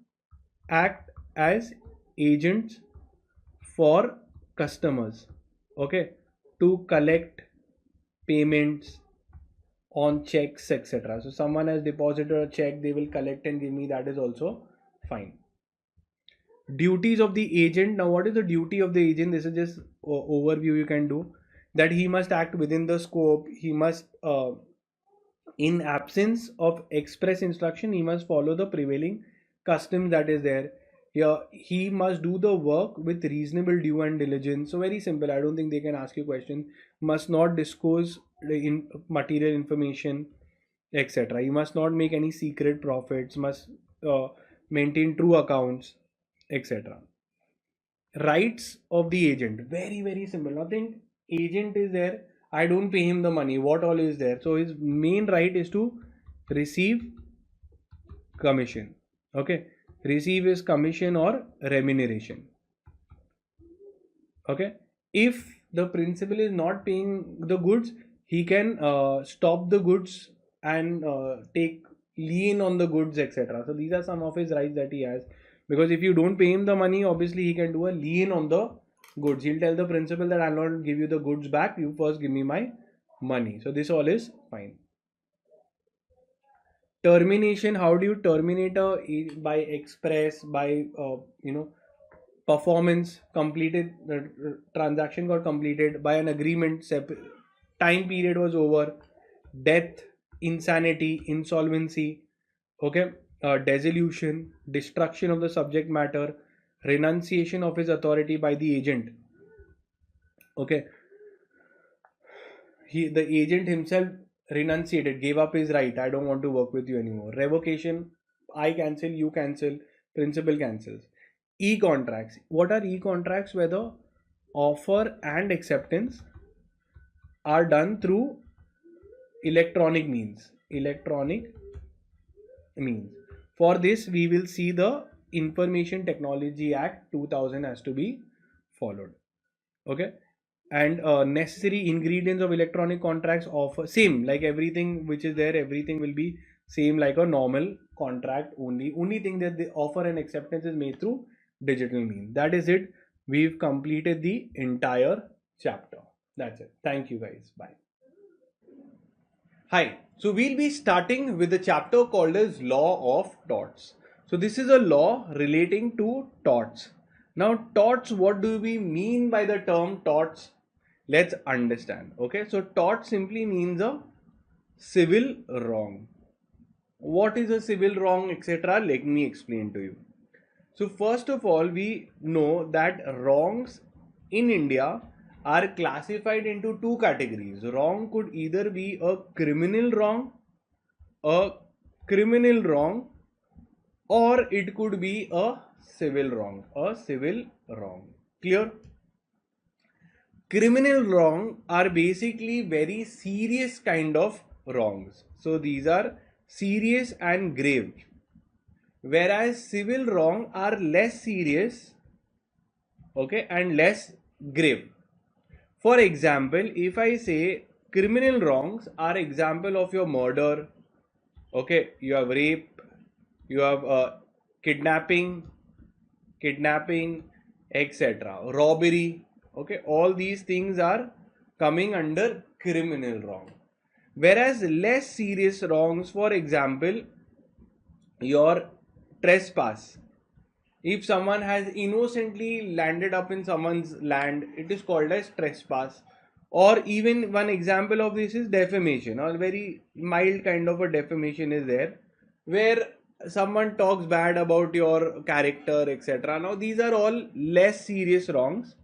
act as agents for customers, okay, to collect payments on checks, etc. So someone has deposited a check, they will collect and give me, that is also fine. Duties of the agent. Now what is the duty of the agent? This is just overview you can do. That he must act within the scope. He must in absence of express instruction, he must follow the prevailing custom that is there. Yeah, he must do the work with reasonable due and diligence. So very simple. I don't think they can ask you question. Must not disclose the material information. etc. You must not make any secret profits, must uh, maintain true accounts, etc. Rights of the agent, very very simple, nothing. Agent is there, I don't pay him the money, what all is there? So his main right is to receive commission. Okay, receive his commission or remuneration. Okay, if the principal is not paying the goods, he can stop the goods and take lien on the goods, etc. So these are some of his rights that he has, because if you don't pay him the money, obviously he can do a lien on the goods. He'll tell the principal that I'll not give you the goods back, you first give me my money. So this all is fine. Termination, how do you terminate by express, by performance completed, the transaction got completed by an agreement, time period was over, death, insanity, insolvency, okay, dissolution, destruction of the subject matter, renunciation of his authority by the agent. Okay, the agent himself renunciated, gave up his right, I don't want to work with you anymore. Revocation, I cancel, you cancel, principal cancels. E-contracts, what are e-contracts? Where the offer and acceptance are done through electronic means. For this we will see the Information Technology Act 2000 has to be followed. Okay, and necessary ingredients of electronic contracts offer same like everything which is there, everything will be same like a normal contract, only thing that the offer and acceptance is made through digital means. That is it, we've completed the entire chapter. That's it, thank you guys, bye. Hi, so we'll be starting with the chapter called as Law of Torts. So this is a law relating to torts. Now torts, what do we mean by the term torts? Let's understand. Okay, so tort simply means a civil wrong. What is a civil wrong, etc.? Let me explain to you. So first of all, we know that wrongs in India are classified into two categories. Wrong could either be a criminal wrong, or it could be a civil wrong, Clear? Criminal wrong are basically very serious kind of wrongs. So these are serious and grave. Whereas civil wrong are less serious, okay, and less grave. For example, if I say criminal wrongs are example of your murder, okay, you have rape, you have kidnapping, etc., robbery, okay, all these things are coming under criminal wrong. Whereas less serious wrongs, for example, your trespass. If someone has innocently landed up in someone's land, it is called as trespass. Or even one example of this is defamation, or very mild kind of a defamation is there, where someone talks bad about your character, etc. Now these are all less serious wrongs,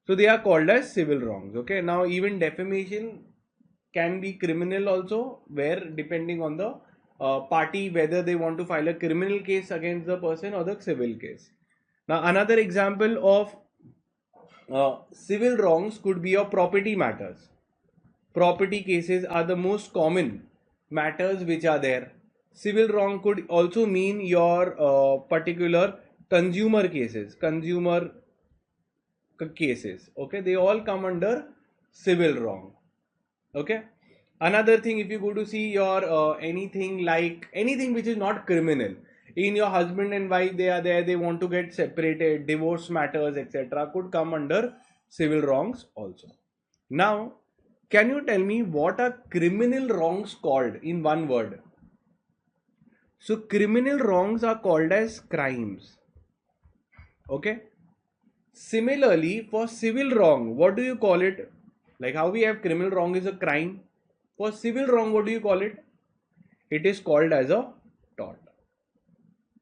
so they are called as civil wrongs. Okay, now even defamation can be criminal also, where depending on the party whether they want to file a criminal case against the person or the civil case. Now another example of civil wrongs could be your property matters. Property cases are the most common matters which are there. Civil wrong could also mean your particular consumer cases. Okay, they all come under civil wrong. Okay, another thing, if you go to see your anything which is not criminal, in your husband and wife, they are there, they want to get separated, divorce matters, etc., could come under civil wrongs also. Now can you tell me what are criminal wrongs called in one word? So criminal wrongs are called as crimes. Okay, similarly for civil wrong, what do you call it? Like how we have criminal wrong is a crime, for civil wrong, what do you call it? It is called as a tort.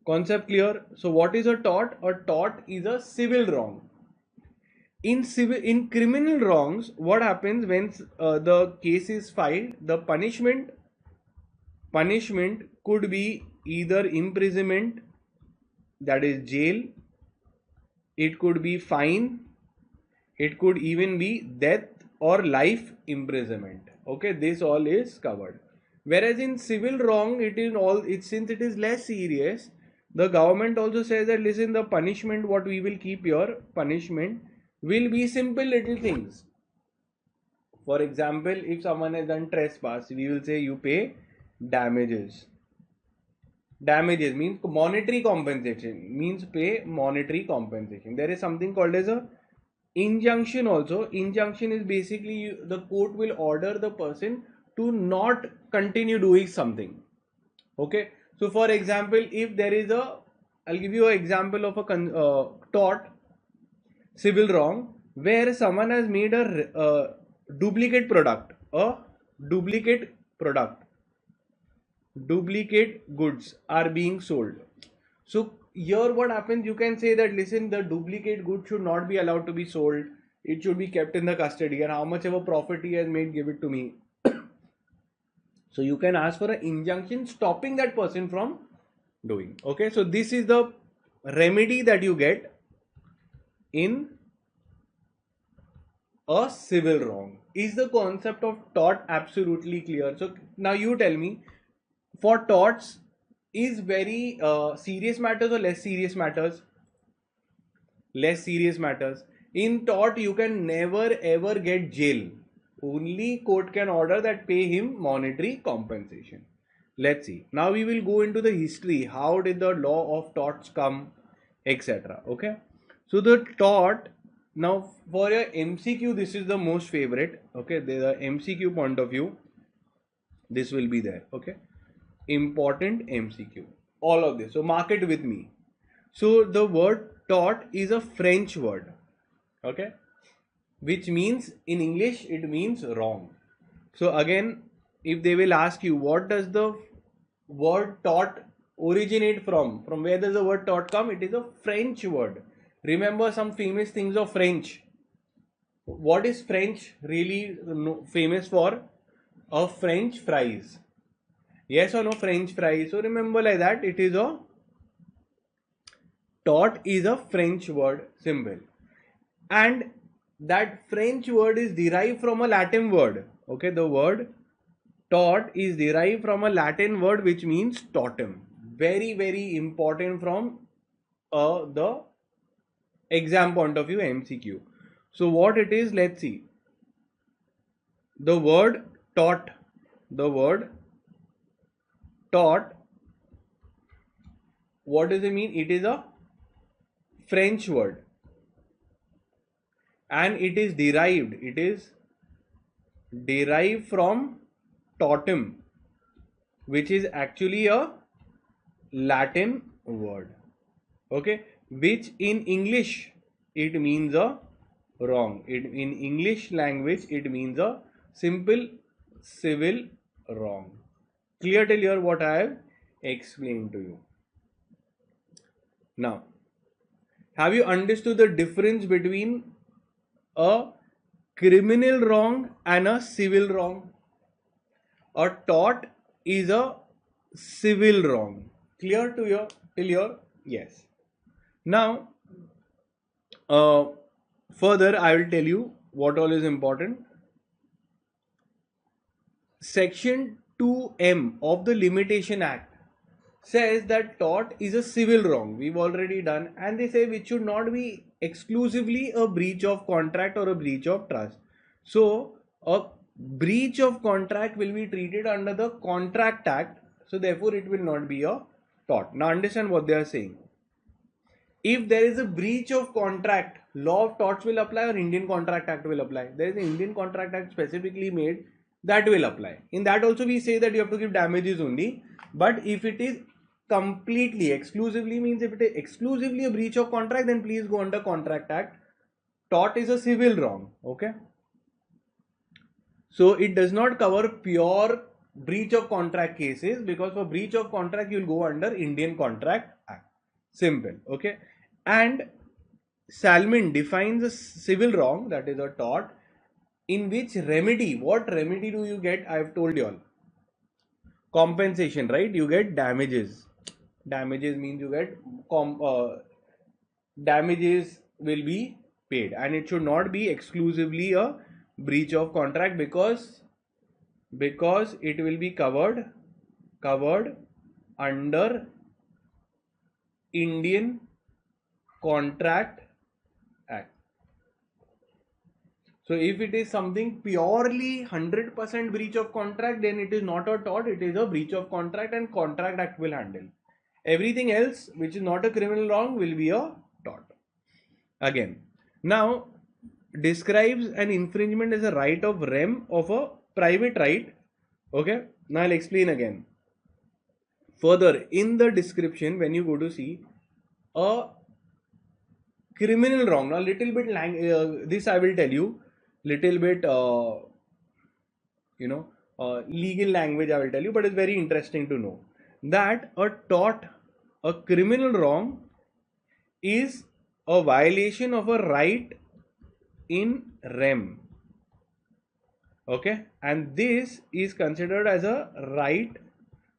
Concept clear? So what is a tort? A tort is a civil wrong. In criminal wrongs, what happens when the case is filed? The punishment punishment could be either imprisonment, that is jail, it could be fine, it could even be death or life imprisonment. Okay, this all is covered. Whereas in civil wrong, since it is less serious, the government also says that listen, the punishment what we will keep here, punishment will be simple little things. For example, if someone has done trespass, we will say you pay damages. Damages means monetary compensation, means pay monetary compensation. There is something called as a injunction also. Injunction is basically the court will order the person to not continue doing something. Okay. So for example, if there is I'll give you an example of a tort civil wrong where someone has made a duplicate product, duplicate goods are being sold. So here what happens, you can say that listen, the duplicate goods should not be allowed to be sold, it should be kept in the custody, and how much of a profit he has made, give it to me. So you can ask for an injunction stopping that person from doing. Okay, so this is the remedy that you get in a civil wrong. Is the concept of tort absolutely clear? So now you tell me, for torts, is very serious matters or less serious matters? Less serious matters. In tort, you can never ever get jail. Only court can order that pay him monetary compensation. Let's see. Now we will go into the history. How did the law of torts come, etc. Okay. So the tort, now for your MCQ, this is the most favorite. Okay. The MCQ point of view, this will be there. Okay. Important MCQ. All of this. So mark it with me. So the word tort is a French word. Okay. Which means in English it means wrong. So again, if they will ask you what does the word tort originate from where does the word tort come, it is a French word. Remember some famous things of French. What is French really famous for? A French fries. Yes or no? French fries. So remember like that, it is a tort is a French word symbol, and that French word is derived from a Latin word. Okay, the word tort is derived from a Latin word which means totem. Very, very important from the exam point of view, MCQ. So what it is, let's see. The word tort, what does it mean? It is a French word, and it is derived from totem, which is actually a Latin word. Okay, which in English it means a wrong. In English language it means a simple civil wrong. Clear till here what I have explained to you. Now, have you understood the difference between a criminal wrong and a civil wrong? A tort is a civil wrong. Clear to you till here? Yes. Now, further I will tell you what all is important. Section 2M of the Limitation Act says that tort is a civil wrong. We've already done, and they say which should not be exclusively a breach of contract or a breach of trust. So a breach of contract will be treated under the Contract Act, so therefore it will not be a tort. Now understand what they are saying. If there is a breach of contract, Law of Torts will apply or Indian Contract Act will apply. There is an Indian Contract Act specifically made that will apply. In that also we say that you have to give damages only. But if it is completely, exclusively, means if it is exclusively a breach of contract, then please go under Contract Act. Tort is a civil wrong. Okay. So it does not cover pure breach of contract cases, because for breach of contract you will go under Indian Contract Act. Simple. Okay. And Salmon defines a civil wrong, that is a tort, in which remedy, what remedy do you get? I have told you all. compensation, right? You get damages. Damages means you get damages will be paid, and it should not be exclusively a breach of contract because it will be covered under Indian Contract Act. So if it is something purely 100% breach of contract, then it is not a tort, it is a breach of contract, and Contract Act will handle. Everything else which is not a criminal wrong will be a tort. Again, now describes an infringement as a right of rem of a private right. Okay, now I'll explain again. Further, in the description, when you go to see a criminal wrong, now little bit this I will tell you, little bit legal language I will tell you, but it's very interesting to know that a criminal wrong is a violation of a right in rem. Okay, and this is considered as a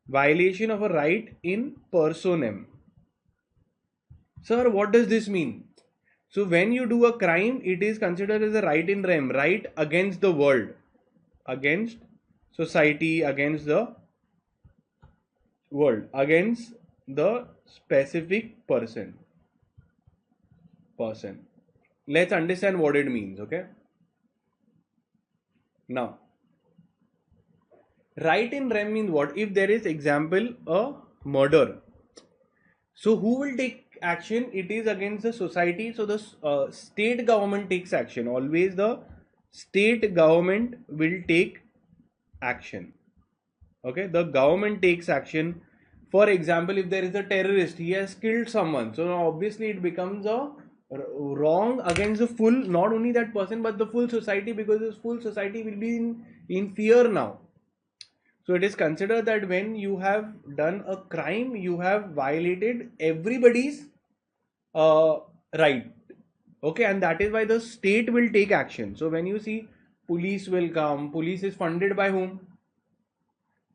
violation of a right in personam. Sir, what does this mean? So when you do a crime, it is considered as a right in rem, right against the world, against society, against the world, against the specific person. Let's understand what it means, okay? Now, right in rem means what? If there is, example, a murder, so who will take action? It is against the society. So the state government takes action. Always the state government will take action. Okay, the government takes action. For example, if there is a terrorist, he has killed someone, so now obviously it becomes a wrong against the full, not only that person but the full society, because this full society will be in fear now. So it is considered that when you have done a crime, you have violated everybody's right. Okay, and that is why the state will take action. So when you see police will come, police is funded by whom?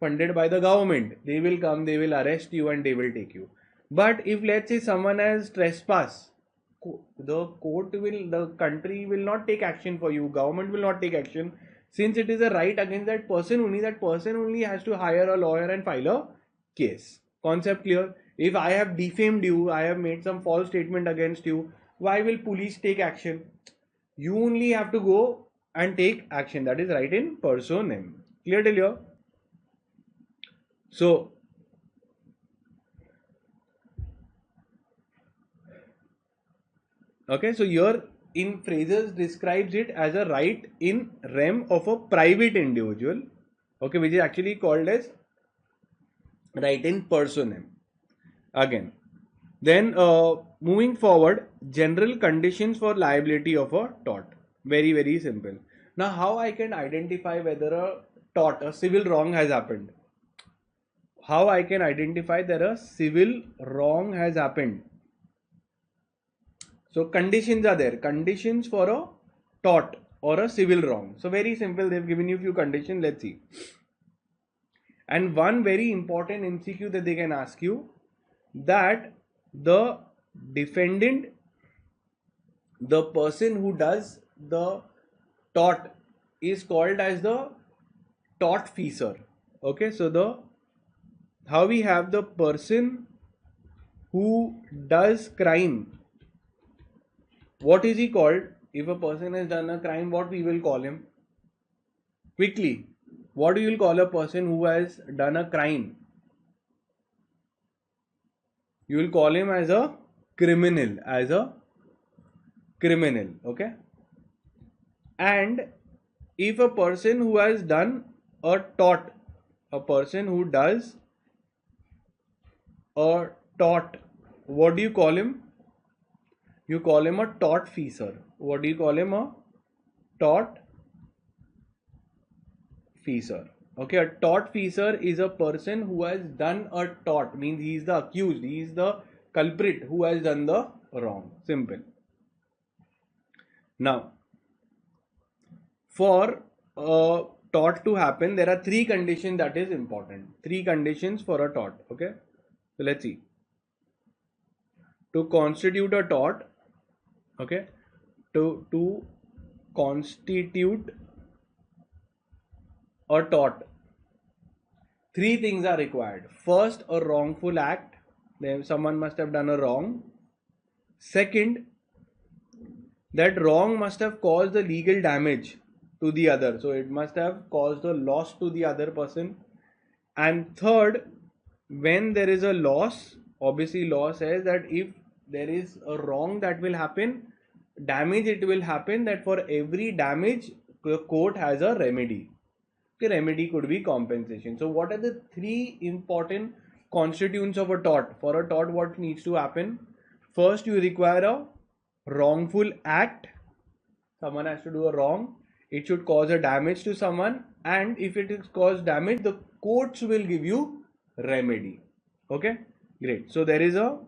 Funded by the government. They will come, they will arrest you, and they will take you. But if let's say someone has trespass, the country will not take action for you, government will not take action, since it is a right against that person only has to hire a lawyer and file a case. Concept clear? If I have defamed you, I have made some false statement against you, why will police take action? You only have to go and take action. That is right in personam. Clear till here? So okay, so here in phrases describes it as a right in rem of a private individual, okay, which is actually called as right in personam. Again, then moving forward, general conditions for liability of a tort. Very, very simple. Now, how I can identify whether a tort, a civil wrong has happened? How I can identify that a civil wrong has happened? So conditions are there. Conditions for a tort or a civil wrong. So very simple. They've given you a few conditions. Let's see. And one very important MCQ that they can ask you, that the defendant, the person who does the tort, is called as the tortfeasor. Okay, so how we have the person who does crime. What is he called? If a person has done a crime, what we will call him? Quickly, what do you call a person who has done a crime? You will call him as a criminal, okay? And if a person who has done a tort, a person who does a tort, what do you call him? You call him a tortfeasor. What do you call him? A tortfeasor. Okay, a tortfeasor is a person who has done a tort, means he is the accused, he is the culprit who has done the wrong. Simple. Now, for tort to happen, there are three conditions that is important. Three conditions for a tort. Okay, so let's see. To constitute a tort, okay, to constitute a tort, three things are required. First, a wrongful act. Then someone must have done a wrong. Second, that wrong must have caused the legal damage to the other. So it must have caused a loss to the other person. And third, when there is a loss, obviously law says that if there is a wrong that will happen, damage it will happen, that for every damage the court has a remedy. The remedy could be compensation. So what are the three important constituents of a tort? For a tort, what needs to happen? First, you require a wrongful act. Someone has to do a wrong. It should cause a damage to someone, and if it is caused damage, the courts will give you remedy. Okay, great. So there is a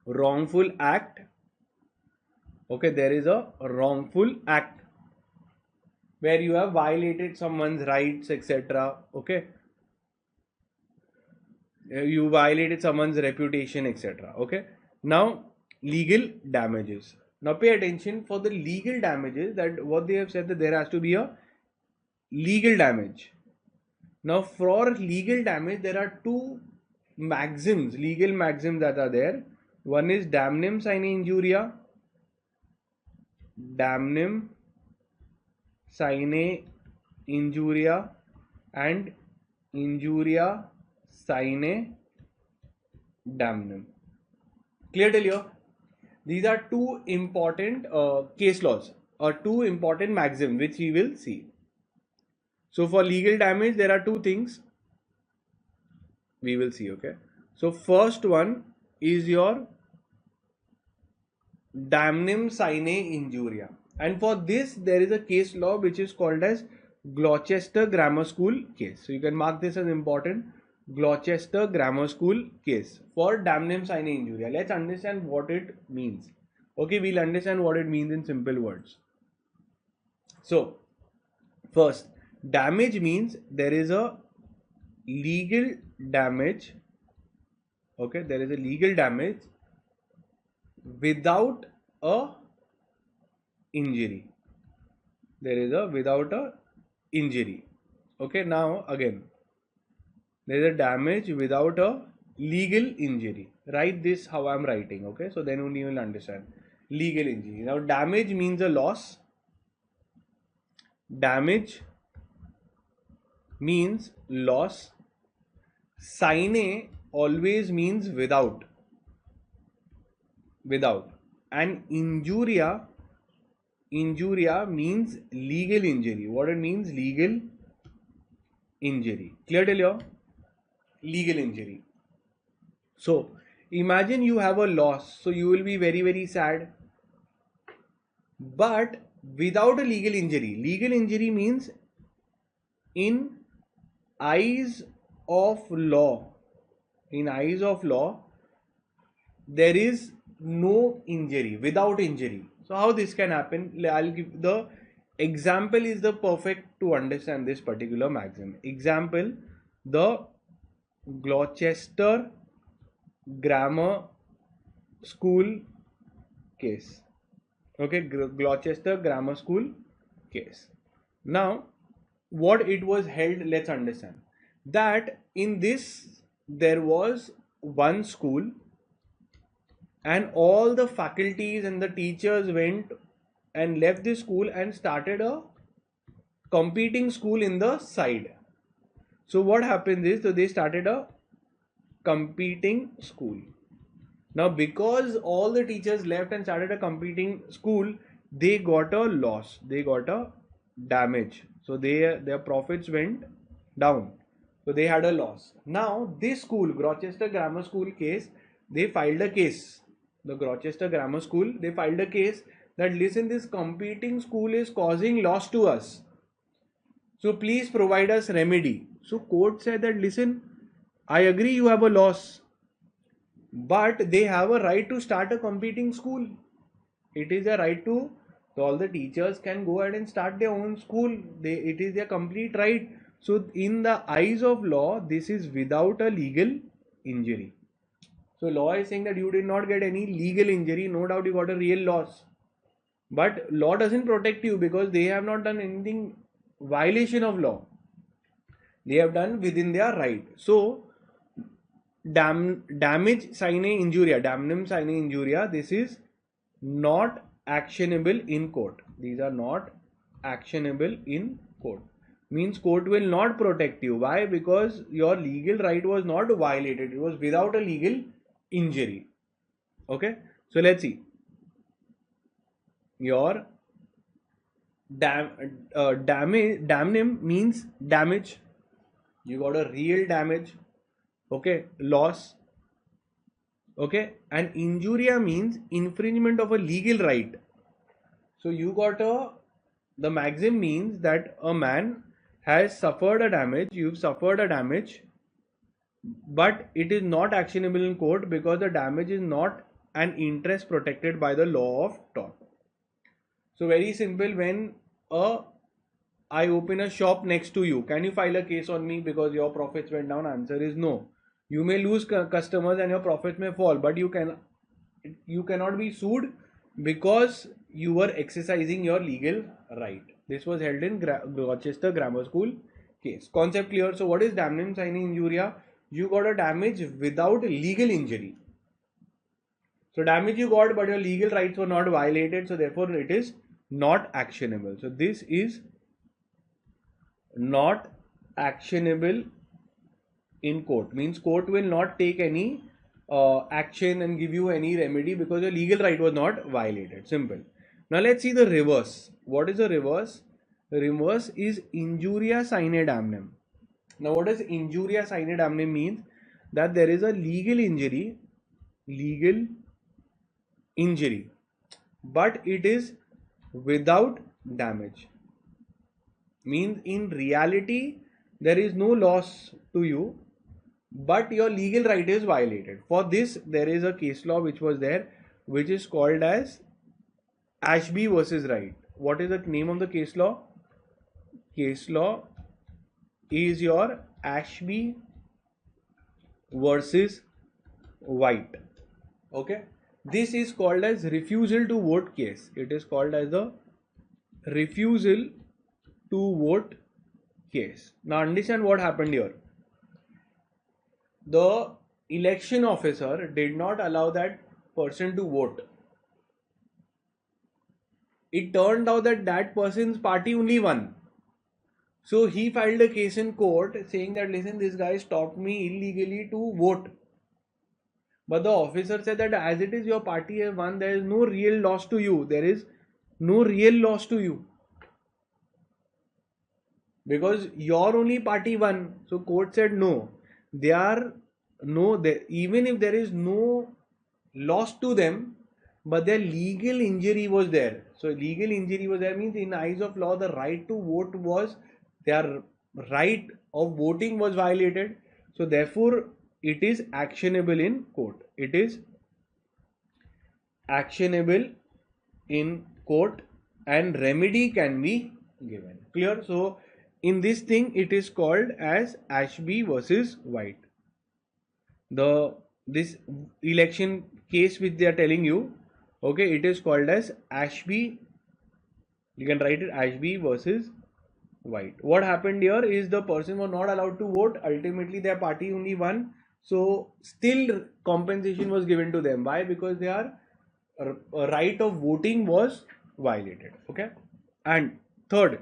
wrongful act. Okay, there is a wrongful act where you have violated someone's rights, etc. Okay, you violated someone's reputation, etc. Okay, now legal damages. Now pay attention for the legal damages, that what they have said, that there has to be a legal damage. Now for legal damage, there are two maxims, legal maxims that are there. One is damnem sine injuria, damnem sine injuria, and injuria sine damnem. Clear till here? These are two important case laws, or two important maxims which we will see. So for legal damage, there are two things we will see. Okay, so first one is your damnem sine injuria, and for this there is a case law which is called as Gloucester Grammar School case. So you can mark this as important. Gloucester Grammar School case for damnem sine injuria. Let's understand what it means. Okay, we'll understand what it means in simple words. So first, damage means there is a legal damage. Okay, there is a legal damage without a injury. There is a without a injury. Okay, now again, there is a damage without a legal injury. Write this how I am writing. Okay, so then only you will understand. Legal injury. Now damage means a loss. Damage means loss. Sine always means without. Without. And injuria means legal injury. What it means? Legal injury. Clear till here? Legal injury. So imagine you have a loss, so you will be very, very sad. But without a legal injury means in eyes of law, there is no injury, without injury. So how this can happen? I'll give the example is the perfect to understand this particular maxim. Example, the Gloucester Grammar School case. Okay, Gloucester Grammar School case. Now, what it was held, let's understand. That in this, there was one school, and all the faculties and the teachers went and left the school and started a competing school in the side. So what happens is, so they started a competing school. Now because all the teachers left and started a competing school, they got a loss, they got a damage. So their profits went down. So they had a loss. Now this school, Gloucester Grammar School case, they filed a case. The Gloucester Grammar School, they filed a case that listen, this competing school is causing loss to us. So please provide us remedy. So court said that listen, I agree you have a loss, but they have a right to start a competing school. It is a right to So all the teachers can go ahead and start their own school. It is their complete right. So in the eyes of law, this is without a legal injury. So law is saying that you did not get any legal injury. No doubt you got a real loss. But law doesn't protect you because they have not done anything violation of law. They have done within their right. So damage sine injuria, damnum sine injuria, this is not actionable in court. These are not actionable in court. Means court will not protect you. Why? Because your legal right was not violated. It was without a legal injury. Okay. So let's see. Your damnum means damage. You got a real damage. Okay. Loss. Okay. And injuria means infringement of a legal right. So you got the maxim means that a man has suffered a damage, you've suffered a damage, but it is not actionable in court because the damage is not an interest protected by the law of tort. So very simple, when I open a shop next to you, can you file a case on me because your profits went down? Answer is no. You may lose customers and your profits may fall, but you cannot be sued because you were exercising your legal right. This was held in Rochester Grammar School case. Concept clear? So what is damnum sine injuria? You got a damage without legal injury. So damage you got, but your legal rights were not violated, so therefore it is not actionable. So this is not actionable in court. Means court will not take any action and give you any remedy because your legal right was not violated. Simple. Now let's see the reverse. What is the reverse? The reverse is injuria sine damnum. Now what does injuria sine damnum mean? That there is a legal injury, but it is without damage. Means in reality there is no loss to you, but your legal right is violated. For this there is a case law which was there, which is called as Ashby versus Wright. What is the name of the case law? Case law is your Ashby versus White. Okay, this is called as refusal to vote case. It is called as the refusal to vote case. Now understand what happened here. The election officer did not allow that person to vote. It turned out that that person's party only won. So he filed a case in court saying that, listen, this guy stopped me illegally to vote. But the officer said that as it is your party has won, there is no real loss to you. There is no real loss to you. Because your only party won. So court said no. Even if there is no loss to them, but their legal injury was there. So legal injury was there means in eyes of law, the right to vote was, their right of voting was violated. So therefore it is actionable in court. It is actionable in court and remedy can be given. Clear? So in this thing it is called as Ashby versus White. This election case which they are telling you, okay, it is called as Ashby. You can write it Ashby versus White. What happened here is the person was not allowed to vote. Ultimately their party only won. So still compensation was given to them. Why? Because their right of voting was violated. Okay. And third,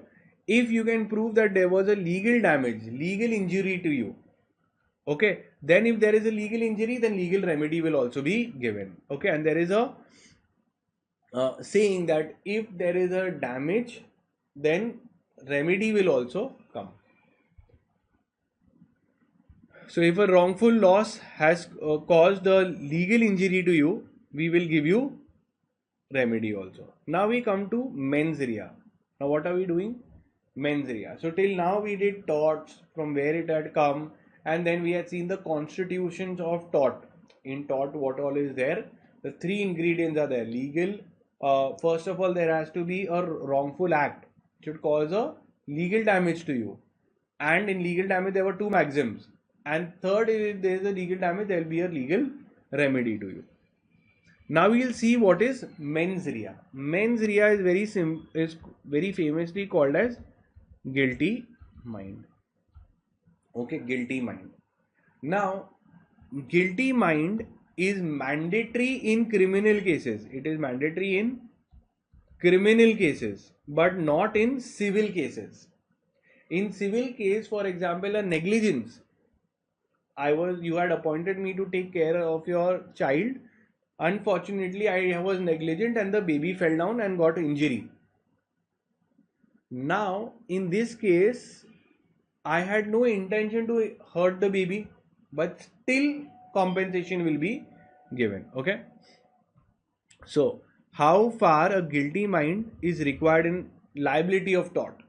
if you can prove that there was a legal damage, legal injury to you, okay, then if there is a legal injury, then legal remedy will also be given. Okay. And there is a saying that if there is a damage, then remedy will also come. So if a wrongful loss has caused a legal injury to you, we will give you remedy also. Now we come to mens rea. Now what are we doing? Mens rea. So till now we did torts, from where it had come, and then we had seen the constitutions of tort. In tort, what all is there? The three ingredients are there: legal, first of all, there has to be a wrongful act. It should cause a legal damage to you. And in legal damage, there were two maxims. And third, if there is a legal damage, there will be a legal remedy to you. Now we will see what is mens rea. Mens rea is very famously called as guilty mind. Okay, guilty mind. Now, guilty mind is mandatory in criminal cases. It is mandatory in criminal cases, but not in civil cases. In civil case, for example, a negligence. You had appointed me to take care of your child. Unfortunately, I was negligent and the baby fell down and got injury. Now, in this case, I had no intention to hurt the baby, but still compensation will be given. Okay. So, how far a guilty mind is required in liability of tort?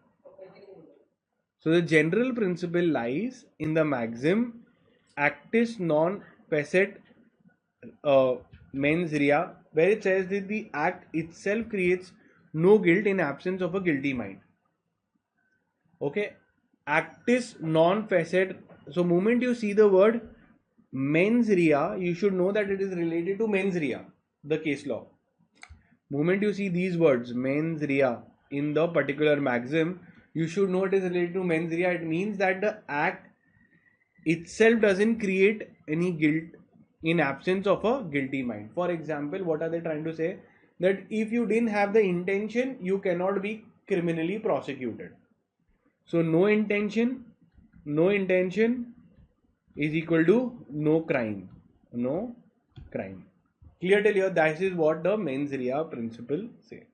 So, the general principle lies in the maxim actis non facet mens rea, where it says that the act itself creates no guilt in absence of a guilty mind. Okay, actis non facet. So, moment you see the word mens rea, you should know that it is related to mens rea, the case law. Moment you see these words mens rea in the particular maxim, you should know it is related to mens rea. It means that the act itself doesn't create any guilt in absence of a guilty mind. For example, what are they trying to say? That if you didn't have the intention, you cannot be criminally prosecuted. So no intention is equal to no crime. No crime. Clear till here, that is what the mens rea principle say.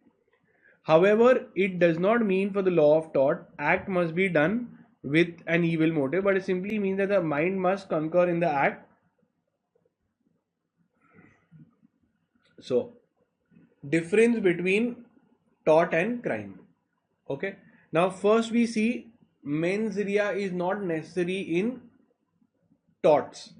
However, it does not mean for the law of tort, act must be done with an evil motive, but it simply means that the mind must concur in the act. So, difference between tort and crime. Okay. Now, first we see mens rea is not necessary in torts.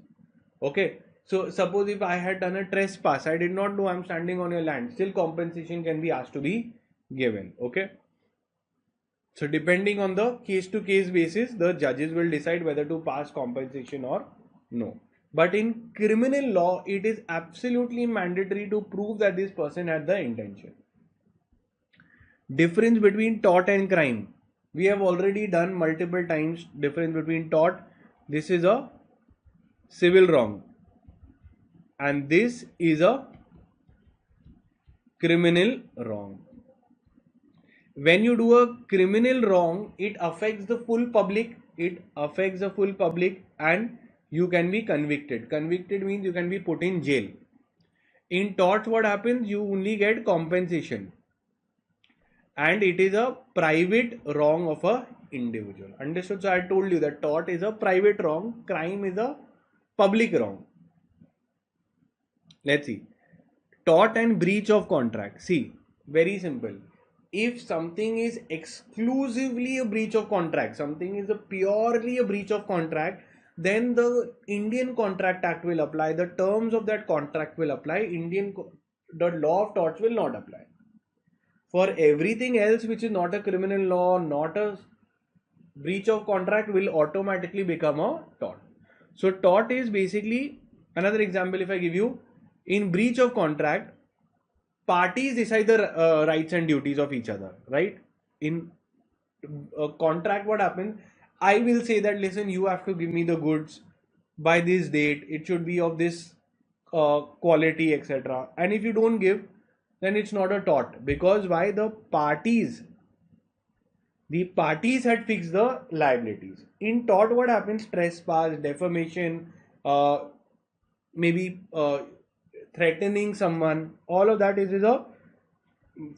Okay. So, suppose if I had done a trespass, I did not know I am standing on your land, still compensation can be asked to be given. Okay. So, depending on the case to case basis, the judges will decide whether to pass compensation or no. But in criminal law, it is absolutely mandatory to prove that this person had the intention. Difference between tort and crime. We have already done multiple times difference between tort. This is a civil wrong. And this is a criminal wrong. When you do a criminal wrong, it affects the full public. And you can be convicted. Convicted means you can be put in jail. In torts, what happens? You only get compensation. And it is a private wrong of a individual. Understood? So I told you that tort is a private wrong. Crime is a public wrong. Let's see. Tort and breach of contract. See, very simple. If something is exclusively a breach of contract, something is purely a breach of contract, then the Indian Contract Act will apply. The terms of that contract will apply. The law of torts will not apply. For everything else which is not a criminal law, not a breach of contract, will automatically become a tort. So tort is basically, another example if I give you, in breach of contract, parties decide the rights and duties of each other, right? In a contract, what happens? I will say that, listen, you have to give me the goods by this date. It should be of this quality, etc. And if you don't give, then it's not a tort. Because why? The parties had fixed the liabilities. In tort, what happens? Trespass, defamation, maybe threatening someone. All of that is a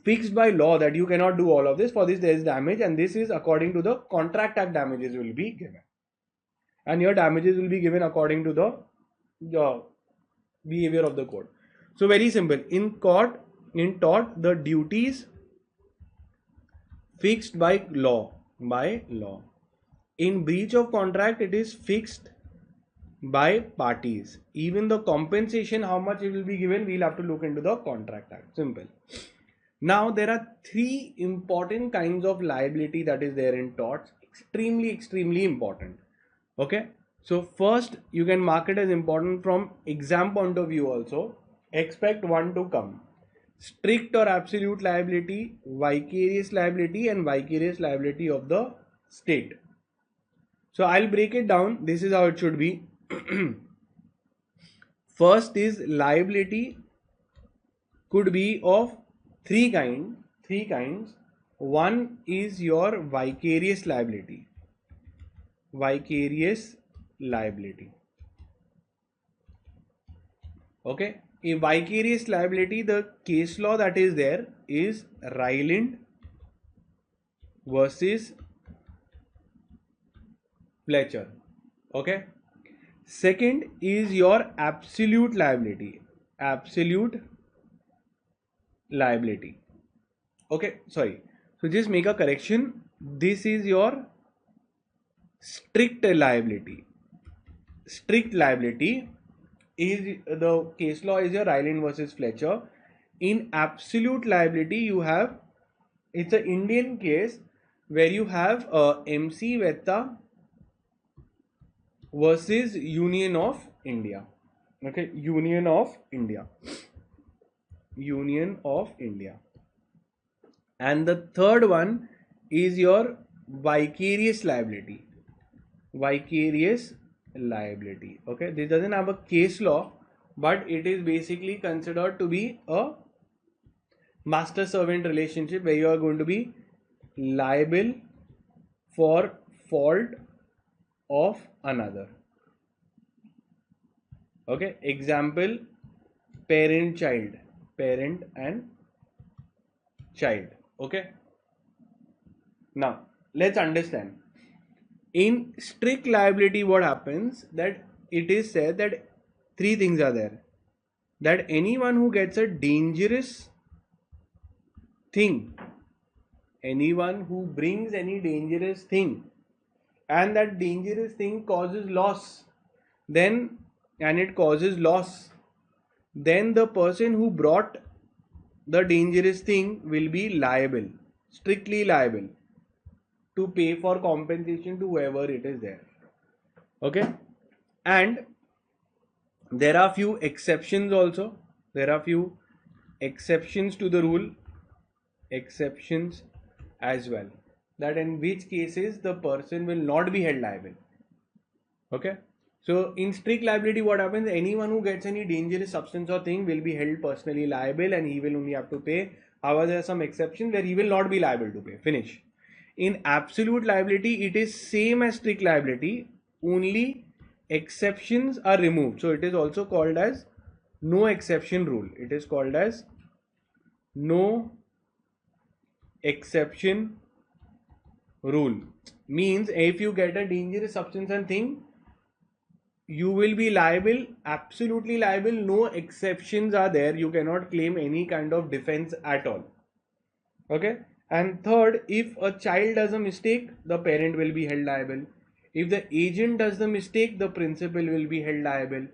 fixed by law that you cannot do all of this. For this there is damage, and this is according to the Contract Act. Damages will be given, and your damages will be given according to the behavior of the court. So very simple. In tort, the duties fixed by law. In breach of contract, it is fixed by parties. Even the compensation, how much it will be given, we'll have to look into the Contract Act. Simple. Now there are three important kinds of liability that is there in torts, extremely important. Okay, so first you can mark it as important from exam point of view also. Expect one to come: strict or absolute liability, vicarious liability, and vicarious liability of the state. So I'll break it down. This is how it should be. First is liability could be of three kinds. One is your vicarious liability. Vicarious liability. Okay. A vicarious liability, the case law that is there is Ryland versus Fletcher. Okay. Second is your absolute liability. Absolute liability. Okay, sorry. So just make a correction. This is your strict liability. Strict liability is the case law is your Ryland versus Fletcher. In absolute liability, you have, it's an Indian case where you have MC Vetta versus Union of India. Okay, Union of India. Union of India. And the third one is your vicarious liability. Vicarious liability. Okay, this doesn't have a case law, but it is basically considered to be a master servant relationship where you are going to be liable for fault of another. Okay, example: parent child, parent and child. Okay, now let's understand. In strict liability, what happens, that it is said that three things are there: that anyone who gets a dangerous thing, anyone who brings any dangerous thing, and that dangerous thing causes loss, then, and it causes loss, then the person who brought the dangerous thing will be liable, strictly liable, to pay for compensation to whoever it is there. Okay, and there are few exceptions also. There are few exceptions to the rule, exceptions as well, that in which cases the person will not be held liable. Okay, so in strict liability, what happens, anyone who gets any dangerous substance or thing will be held personally liable and he will only have to pay. However, there are some exceptions where he will not be liable to pay. Finish. In absolute liability, it is same as strict liability, only exceptions are removed. So it is also called as no exception rule. It is called as no exception rule. Means if you get a dangerous substance and thing, you will be liable, absolutely liable, no exceptions are there, you cannot claim any kind of defense at all. Okay, and third, if a child does a mistake, the parent will be held liable. If the agent does the mistake, the principal will be held liable.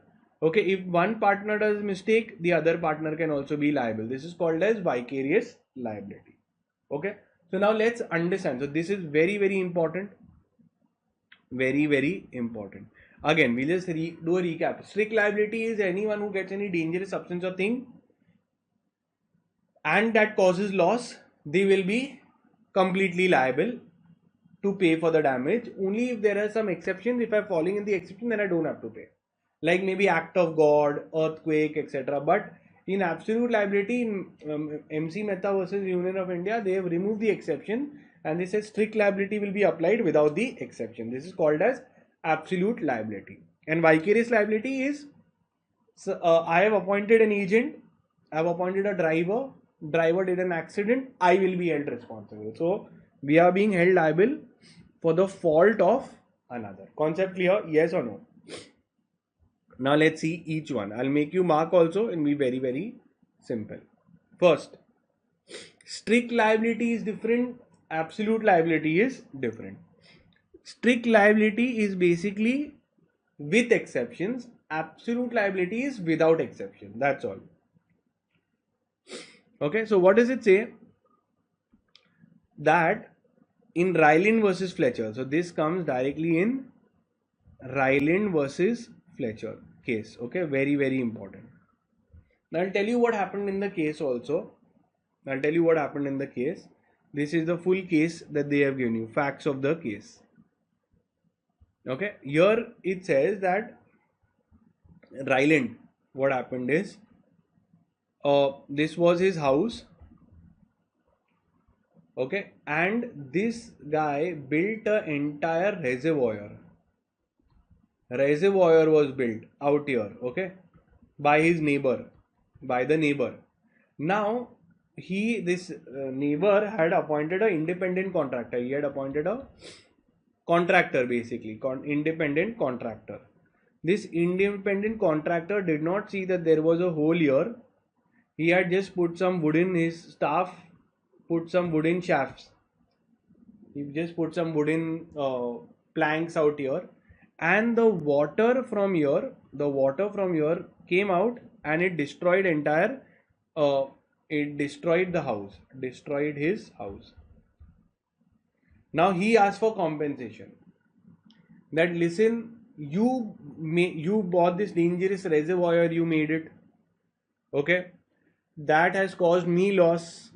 Okay, if one partner does mistake, the other partner can also be liable. This is called as vicarious liability. Okay, so now let's understand. So this is very important, very important. Again, we'll just do a recap. Strict liability is anyone who gets any dangerous substance or thing and that causes loss, they will be completely liable to pay for the damage. Only if there are some exceptions, if I'm falling in the exception, then I don't have to pay. Like maybe act of God, earthquake, etc. But in absolute liability, in MC Mehta versus Union of India, they have removed the exception and they say strict liability will be applied without the exception. This is called as absolute liability. And vicarious liability is, so, I have appointed an agent, I have appointed a driver, driver did an accident, I will be held responsible. So we are being held liable for the fault of another. Concept clear? Yes or no? Now let's see each one. I'll make you mark also and be very simple. First, strict liability is different, absolute liability is different. Strict liability is basically with exceptions, absolute liability is without exception. That's all. Okay, so what does it say? That in Ryland versus Fletcher, so this comes directly in Ryland versus Fletcher case. Okay, very, very important. Now I'll tell you what happened in the case also. I'll tell you what happened in the case. This is the full case that they have given you, facts of the case. Okay, here it says that Ryland, what happened is, this was his house. Okay, and this guy built an entire reservoir. Reservoir was built out here, okay, by his neighbor, by the neighbor. Now this neighbor had appointed an independent contractor. He had appointed a contractor, basically independent contractor. This independent contractor did not see that there was a hole here. He had just put some wood in his staff, put some wooden shafts. He just put some wooden planks out here, and the water from here came out, and it destroyed entire. It destroyed the house, destroyed his house. Now he asked for compensation. That listen, you bought this dangerous reservoir, you made it. Okay, that has caused me loss.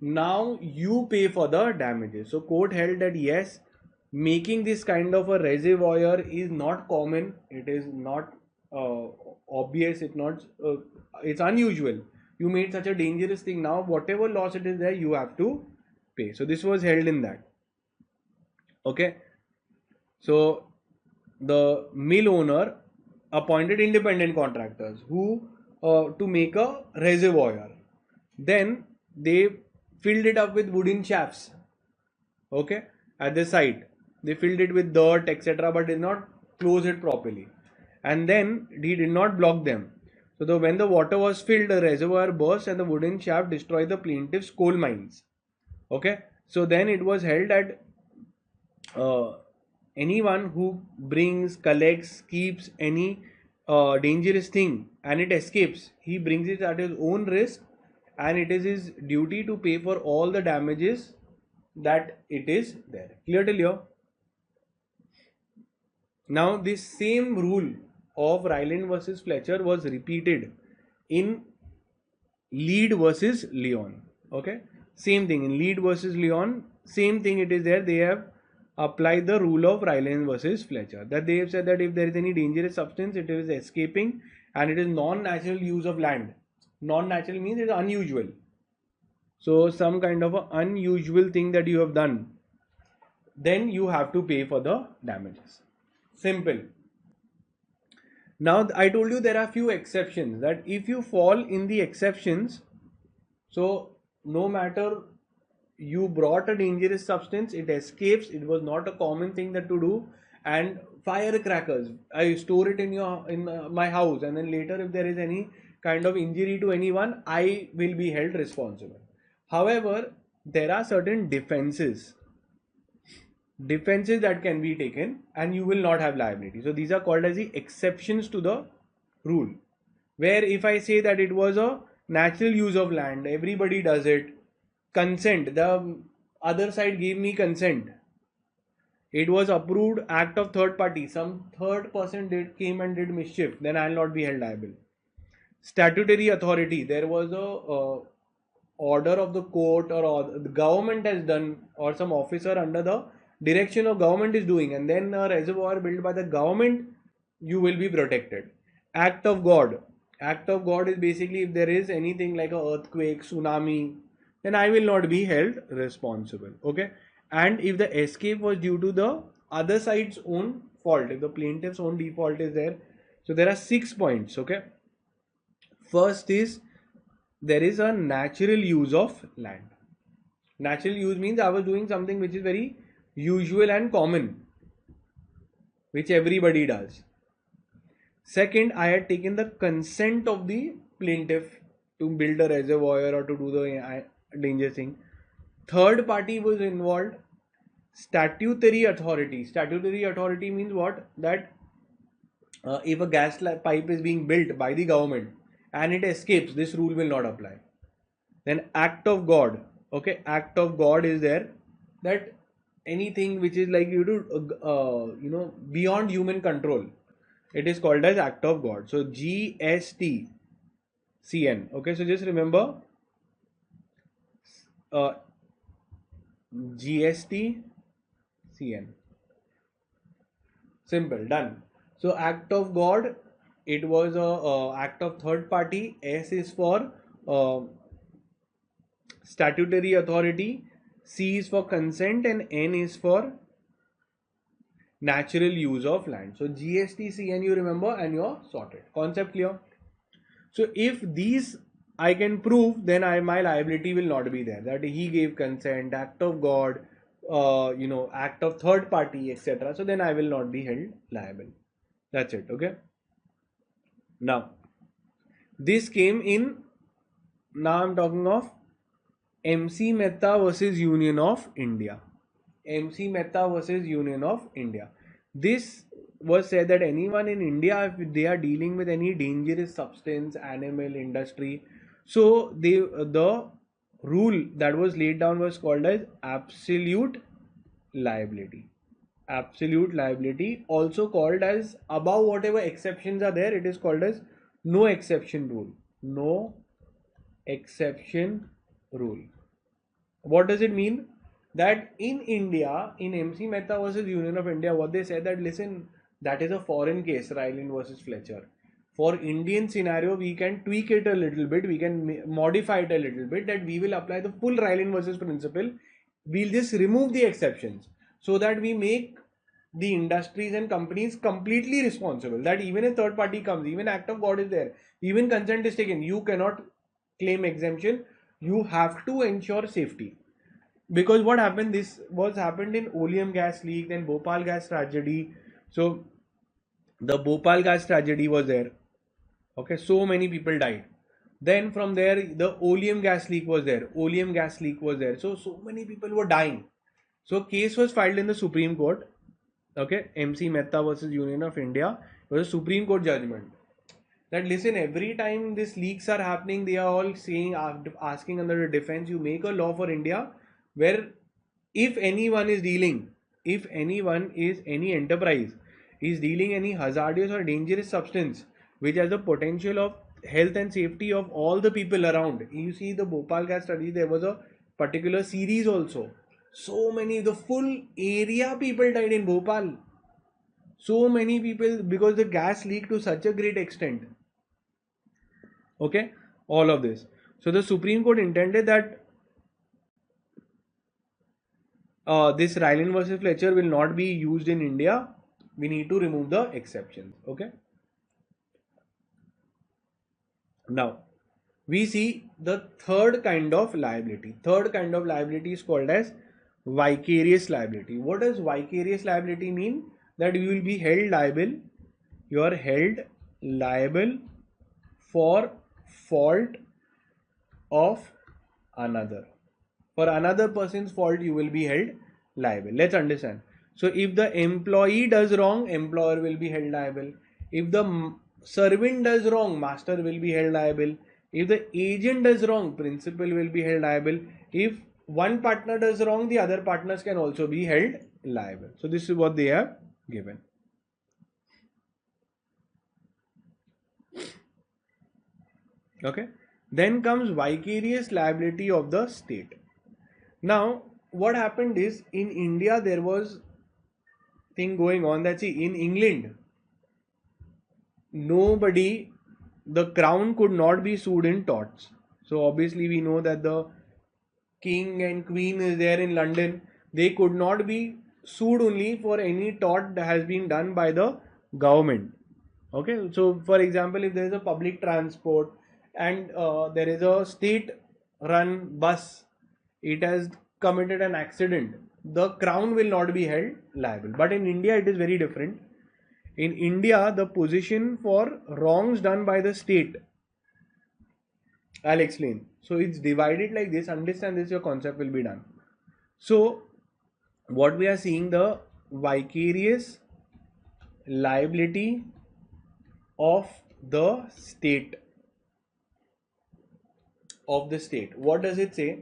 Now you pay for the damages. So court held that yes, making this kind of a reservoir is not common. It is not obvious. It's unusual. You made such a dangerous thing. Now whatever loss it is there, you have to pay. So this was held in that. Okay. So the mill owner appointed independent contractors who to make a reservoir. Then they filled it up with wooden shafts. Okay, at the site they filled it with dirt, etc., but did not close it properly, and then he did not block them. So when the water was filled, the reservoir burst and the wooden shaft destroyed the plaintiff's coal mines. Okay, so then it was held that anyone who brings, collects, keeps any dangerous thing and it escapes, he brings it at his own risk, and it is his duty to pay for all the damages that it is there. Clear till here? Now this same rule of Ryland versus Fletcher was repeated in Lead versus Leon. Okay, same thing in Lead versus Leon, same thing it is there. They have applied the rule of Ryland versus Fletcher, that they have said that if there is any dangerous substance, it is escaping, and it is non-natural use of land. Non-natural means it is unusual. So some kind of an unusual thing that you have done, then you have to pay for the damages. Simple. Now I told you there are few exceptions, that if you fall in the exceptions, so no matter you brought a dangerous substance, it escapes, it was not a common thing that to do, and firecrackers, I store it in my house, and then later if there is any kind of injury to anyone, I will be held responsible. However, there are certain defenses that can be taken and you will not have liability. So these are called as the exceptions to the rule, where if I say that it was a natural use of land, everybody does it, consent, the other side gave me consent, it was approved act of third party, some third person came and did mischief, then I will not be held liable. Statutory authority, there was a order of the court, or the government has done, or some officer under the direction of government is doing, and then a reservoir built by the government, you will be protected. Act of God is basically if there is anything like a earthquake, tsunami, then I will not be held responsible. Okay, and if the escape was due to the other side's own fault, if the plaintiff's own default is there, so there are 6 points. Okay, first is there is a natural use of land. Natural use means I was doing something which is very usual and common, which everybody does. Second, I had taken the consent of the plaintiff to build a reservoir or to do the dangerous thing. Third party was involved. Statutory authority means what? That if a gas pipe is being built by the government and it escapes, this rule will not apply. Then act of God. Okay, act of God is there, that anything which is like you do, beyond human control, it is called as act of God. So GST CN. Okay, so just remember uh, GST CN. Simple, done. So act of God, it was a act of third party. S is for uh, statutory authority, C is for consent, and N is for natural use of land. So GST CN you remember and you're sorted. Concept clear? So if these I can prove, then my liability will not be there. That he gave consent, act of God, act of third party, etc. So then I will not be held liable. That's it. Okay. Now this came in. Now I'm talking of MC Mehta versus Union of India. MC Mehta versus Union of India. This was said that anyone in India, if they are dealing with any dangerous substance, animal industry, so the rule that was laid down was called as absolute liability. Absolute liability, also called as above whatever exceptions are there, it is called as no exception rule. No exception rule. What does it mean? That in India, in MC Mehta versus Union of India, what they said that listen, that is a foreign case, Ryland versus Fletcher. For Indian scenario, we can tweak it a little bit, we can modify it a little bit, that we will apply the full Ryland versus principle. We'll just remove the exceptions so that we make the industries and companies completely responsible. That even a third party comes, even act of God is there, even consent is taken, you cannot claim exemption. You have to ensure safety. Because what happened, this was happened in oleum gas leak, then Bhopal gas tragedy. So the Bhopal gas tragedy was there. Okay, so many people died. Then from there, the oleum gas leak was there. Oleum gas leak was there. So many people were dying. So case was filed in the Supreme Court. Okay, MC Mehta versus Union of India. It was a Supreme Court judgment. That listen, every time these leaks are happening, they are all saying, asking under the defense, you make a law for India where if anyone is dealing, if anyone is any enterprise is dealing any hazardous or dangerous substance which has the potential of health and safety of all the people around. You see the Bhopal gas study, there was a particular series also. So many, the full area people died in Bhopal. So many people because the gas leaked to such a great extent. Okay, all of this. So the Supreme Court intended that this Ryland versus Fletcher will not be used in India. We need to remove the exceptions. Okay. Now we see the third kind of liability. Third kind of liability is called as vicarious liability. What does vicarious liability mean? That you will be held liable. You are held liable for fault of another. For another person's fault, you will be held liable. Let's understand. So if the employee does wrong, employer will be held liable. If the servant does wrong, master will be held liable. If the agent does wrong, principal will be held liable. If one partner does wrong, the other partners can also be held liable. So this is what they have given. Okay. Then comes vicarious liability of the state. Now, what happened is in India there was thing going on that see in England nobody, the crown could not be sued in torts. So obviously we know that the king and queen is there in London. They could not be sued only for any tort that has been done by the government. Okay, so for example, if there is a public transport and there is a state run bus, it has committed an accident, the crown will not be held liable. But in India it is very different. In India, the position for wrongs done by the state, I'll explain. So it's divided like this. Understand this, your concept will be done. So what we are seeing, the vicarious liability of the state of the state. What does it say?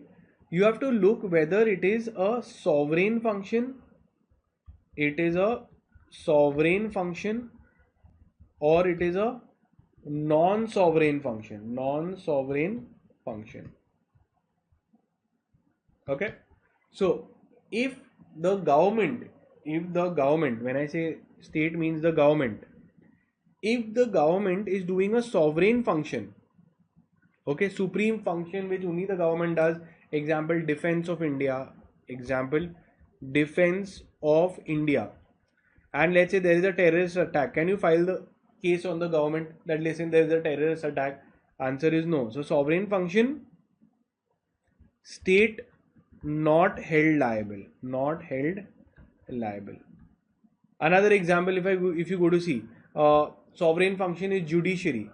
You have to look whether it is a sovereign function, it is a sovereign function, or it is a non-sovereign function. Non-sovereign function. Okay. So if the government, when I say state means the government, if the government is doing a sovereign function, okay, supreme function which only the government does, example defense of India, example defense of India, and let's say there is a terrorist attack, can you file the case on the government that listen there is a terrorist attack? Answer is no. So sovereign function, state not held liable, not held liable. Another example, if you go to see, sovereign function is judiciary,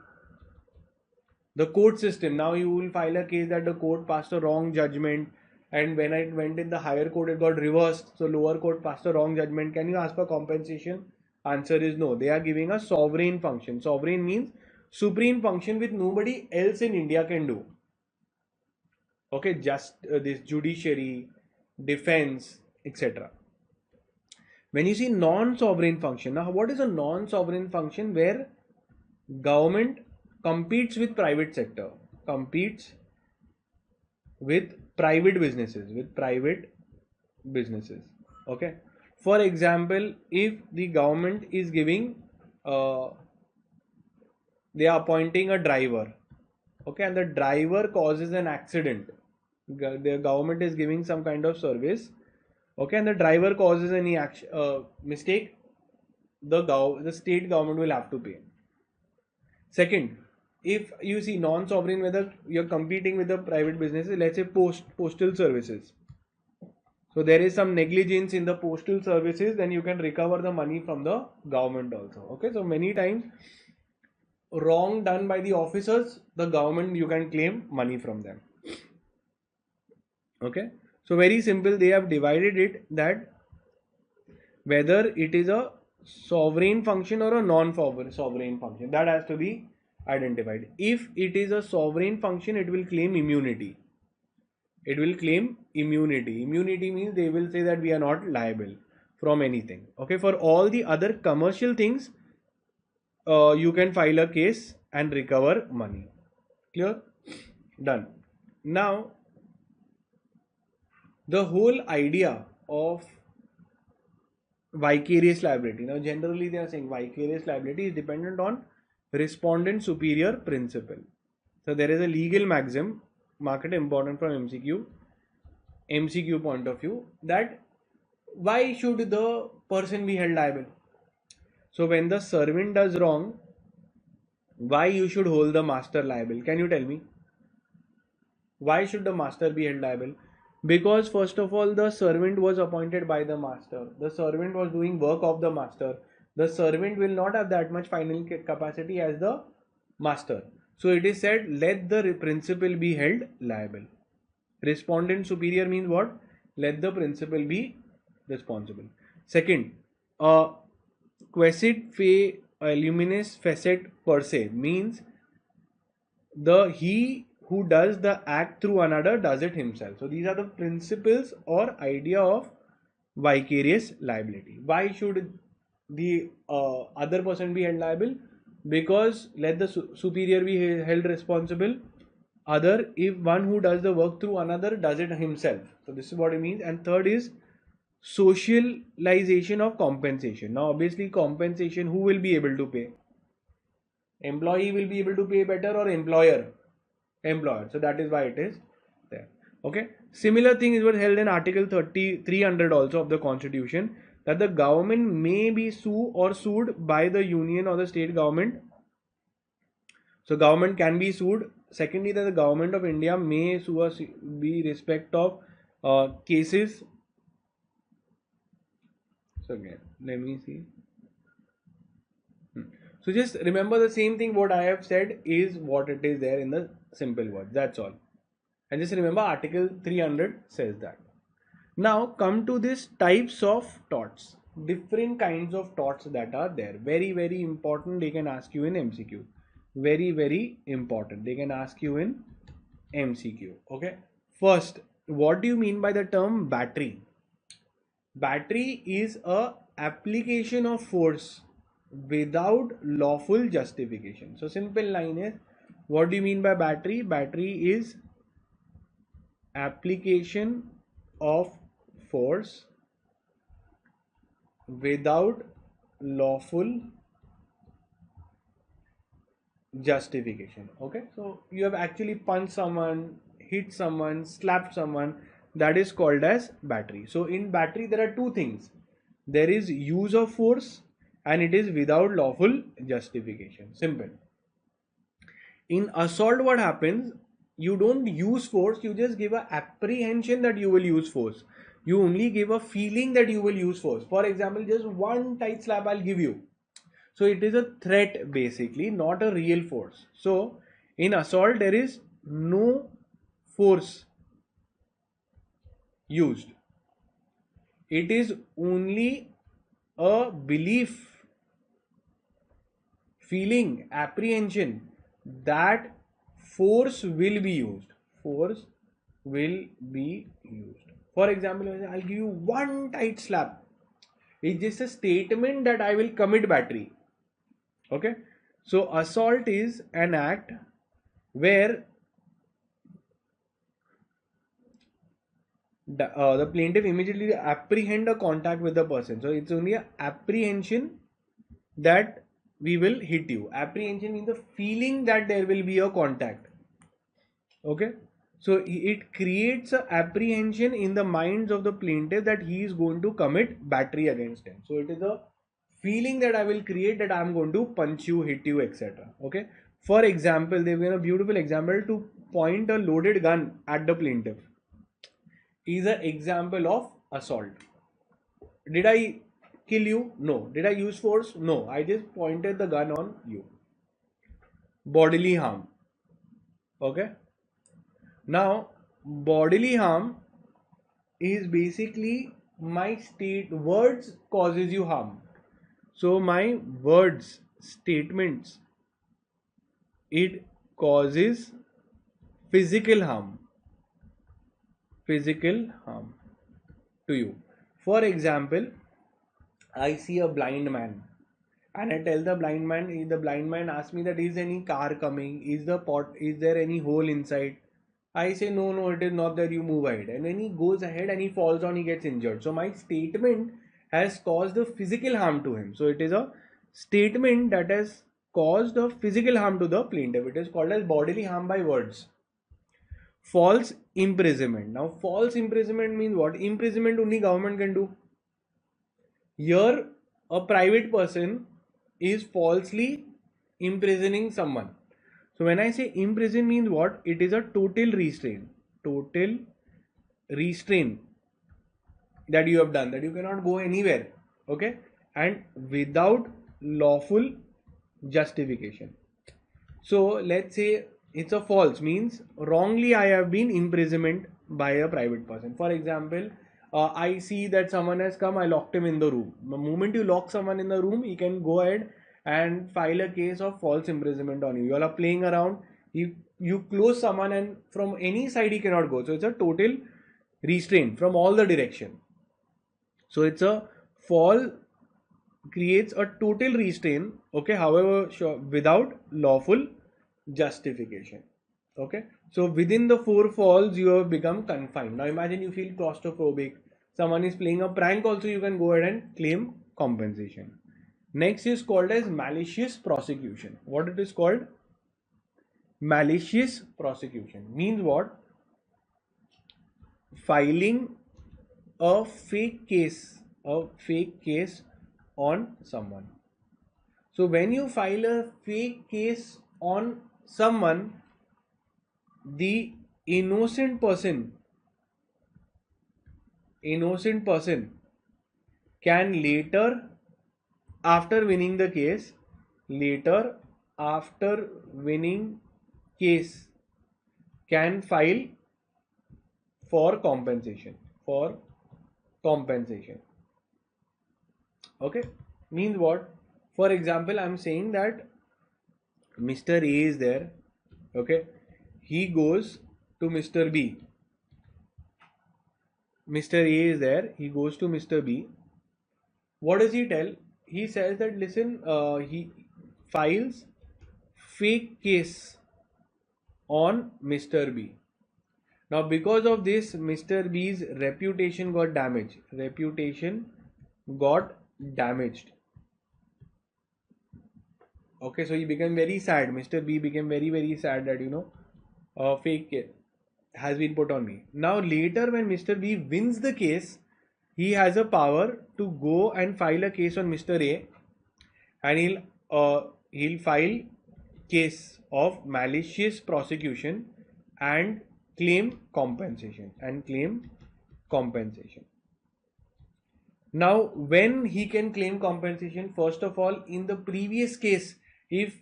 the court system. Now you will file a case that the court passed a wrong judgment, and when it went in the higher court it got reversed, so lower court passed a wrong judgment. Can you ask for compensation? Answer is no. They are giving a sovereign function. Sovereign means supreme function which nobody else in India can do. Okay, just this judiciary, defense, etc. When you see non-sovereign function, now what is a non-sovereign function? Where government competes with private sector, competes with private businesses, okay. For example, if the government is giving they are appointing a driver, okay, and the driver causes an accident, the government is giving some kind of service, okay, and the driver causes any mistake, the state government will have to pay. Second, if you see non-sovereign, whether you're competing with the private businesses, let's say postal services, so there is some negligence in the postal services, then you can recover the money from the government also. Okay, so many times wrong done by the officers, the government, you can claim money from them. Okay, so very simple, they have divided it that whether it is a sovereign function or a non-sovereign function, that has to be identified. If it is a sovereign function, it will claim immunity. It will claim immunity. Immunity means they will say that we are not liable from anything. Okay, for all the other commercial things, you can file a case and recover money. Clear? Done. Now, the whole idea of vicarious liability. Now, generally they are saying vicarious liability is dependent on respondent superior principle. So there is a legal maxim, mark it important from MCQ point of view, that why should the person be held liable? So when the servant does wrong, why you should hold the master liable? Can you tell me? Why should the master be held liable? Because first of all, the servant was appointed by the master. The servant was doing work of the master. The servant will not have that much financial capacity as the master. So it is said, let the principal be held liable. Respondent superior means what? Let the principal be responsible. Second, quesit fe luminis facet per se means he who does the act through another does it himself. So these are the principles or idea of vicarious liability. Why should the other person be held liable? Because let the superior be held responsible. Other, if one who does the work through another does it himself. So this is what it means. And third is socialization of compensation. Now obviously compensation, who will be able to pay? Employee will be able to pay better, or employer? Employer. So that is why it is there. Okay. Similar thing is what held in Article 300 also of the Constitution, that the government may be sued by the union or the state government. So government can be sued. Secondly, that the government of India may sue us be respect of cases. So again, let me see. So just remember the same thing what I have said is what it is there in the simple words. That's all. And just remember Article 300 says that. Now come to this types of torts. Different kinds of torts that are there. Very, very important. They can ask you in MCQ. Very, very important. They can ask you in MCQ. Okay. First, what do you mean by the term battery? Battery is a application of force without lawful justification. So simple line is, what do you mean by battery? Battery is application of force without lawful justification. Okay, so you have actually punched someone, hit someone, slapped someone, that is called as battery. So in battery there are two things: there is use of force and it is without lawful justification. Simple. In assault, what happens? You don't use force, you just give a apprehension that you will use force. You only give a feeling that you will use force. For example, just one tight slap I'll give you. So it is a threat basically, not a real force. So in assault there is no force used. It is only a belief, feeling, apprehension that force will be used. Force will be used. For example, I'll give you one tight slap. It's just a statement that I will commit battery. Okay. So assault is an act where the plaintiff immediately apprehend a contact with the person. So it's only an apprehension that we will hit you. Apprehension means the feeling that there will be a contact. Okay. So it creates a apprehension in the minds of the plaintiff that he is going to commit battery against him. So it is a feeling that I will create that I am going to punch you, hit you, etc. Okay. For example, they've given a beautiful example to point a loaded gun at the plaintiff. Is an example of assault. Did I kill you? No. Did I use force? No. I just pointed the gun on you. Bodily harm. Okay. Now, bodily harm is basically my words causes you harm. So my words, statements, it causes physical harm. Physical harm to you. For example, I see a blind man and I tell the blind man asks me that is any car coming? Is there any hole inside? I say no, it is not there, you move ahead. And when he goes ahead and he falls down, he gets injured. So my statement has caused a physical harm to him. So it is a statement that has caused a physical harm to the plaintiff. It is called as bodily harm by words. False imprisonment. Now false imprisonment means what? Imprisonment only government can do. Here a private person is falsely imprisoning someone. So when I say imprison means what? It is a total restraint. Total restraint that you have done, that you cannot go anywhere. Okay. And without lawful justification. So let's say it's a false means wrongly I have been imprisoned by a private person. For example, I see that someone has come, I locked him in the room. The moment you lock someone in the room, he can go ahead and file a case of false imprisonment on you. You all are playing around, you close someone and from any side he cannot go. So it's a total restraint from all the direction. So it's a fall creates a total restraint, okay, however without lawful justification. Okay, so within the four falls you have become confined. Now imagine you feel claustrophobic, someone is playing a prank also, you can go ahead and claim compensation. Next is called as malicious prosecution. What it is called? Malicious prosecution means what? Filing a fake case on someone. So when you file a fake case on someone, the innocent person can later, after winning the case, can file for compensation. Okay, means what? For example, I'm saying that Mr. A is there. Okay, he goes to Mr. B. Mr. A is there. He goes to Mr. B. What does he tell? He says that listen, he files fake case on Mr. B. Now, because of this, Mr. B's reputation got damaged. Reputation got damaged. Okay, so he became very sad. Mr. B became very sad that a fake case has been put on me. Now, later when Mr. B wins the case, he has a power to go and file a case on Mr. A, and he'll file case of malicious prosecution and claim compensation Now, when he can claim compensation, first of all, in the previous case, if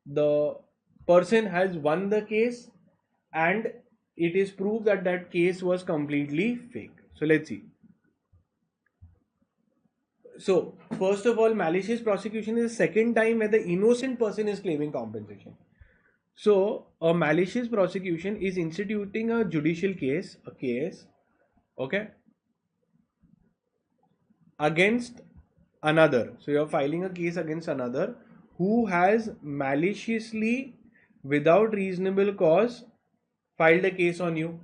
the person has won the case and it is proved that that case was completely fake. So let's see. So first of all, malicious prosecution is the second time where the innocent person is claiming compensation. So a malicious prosecution is instituting a judicial case, okay, against another. So you're filing a case against another who has maliciously, without reasonable cause, filed a case on you,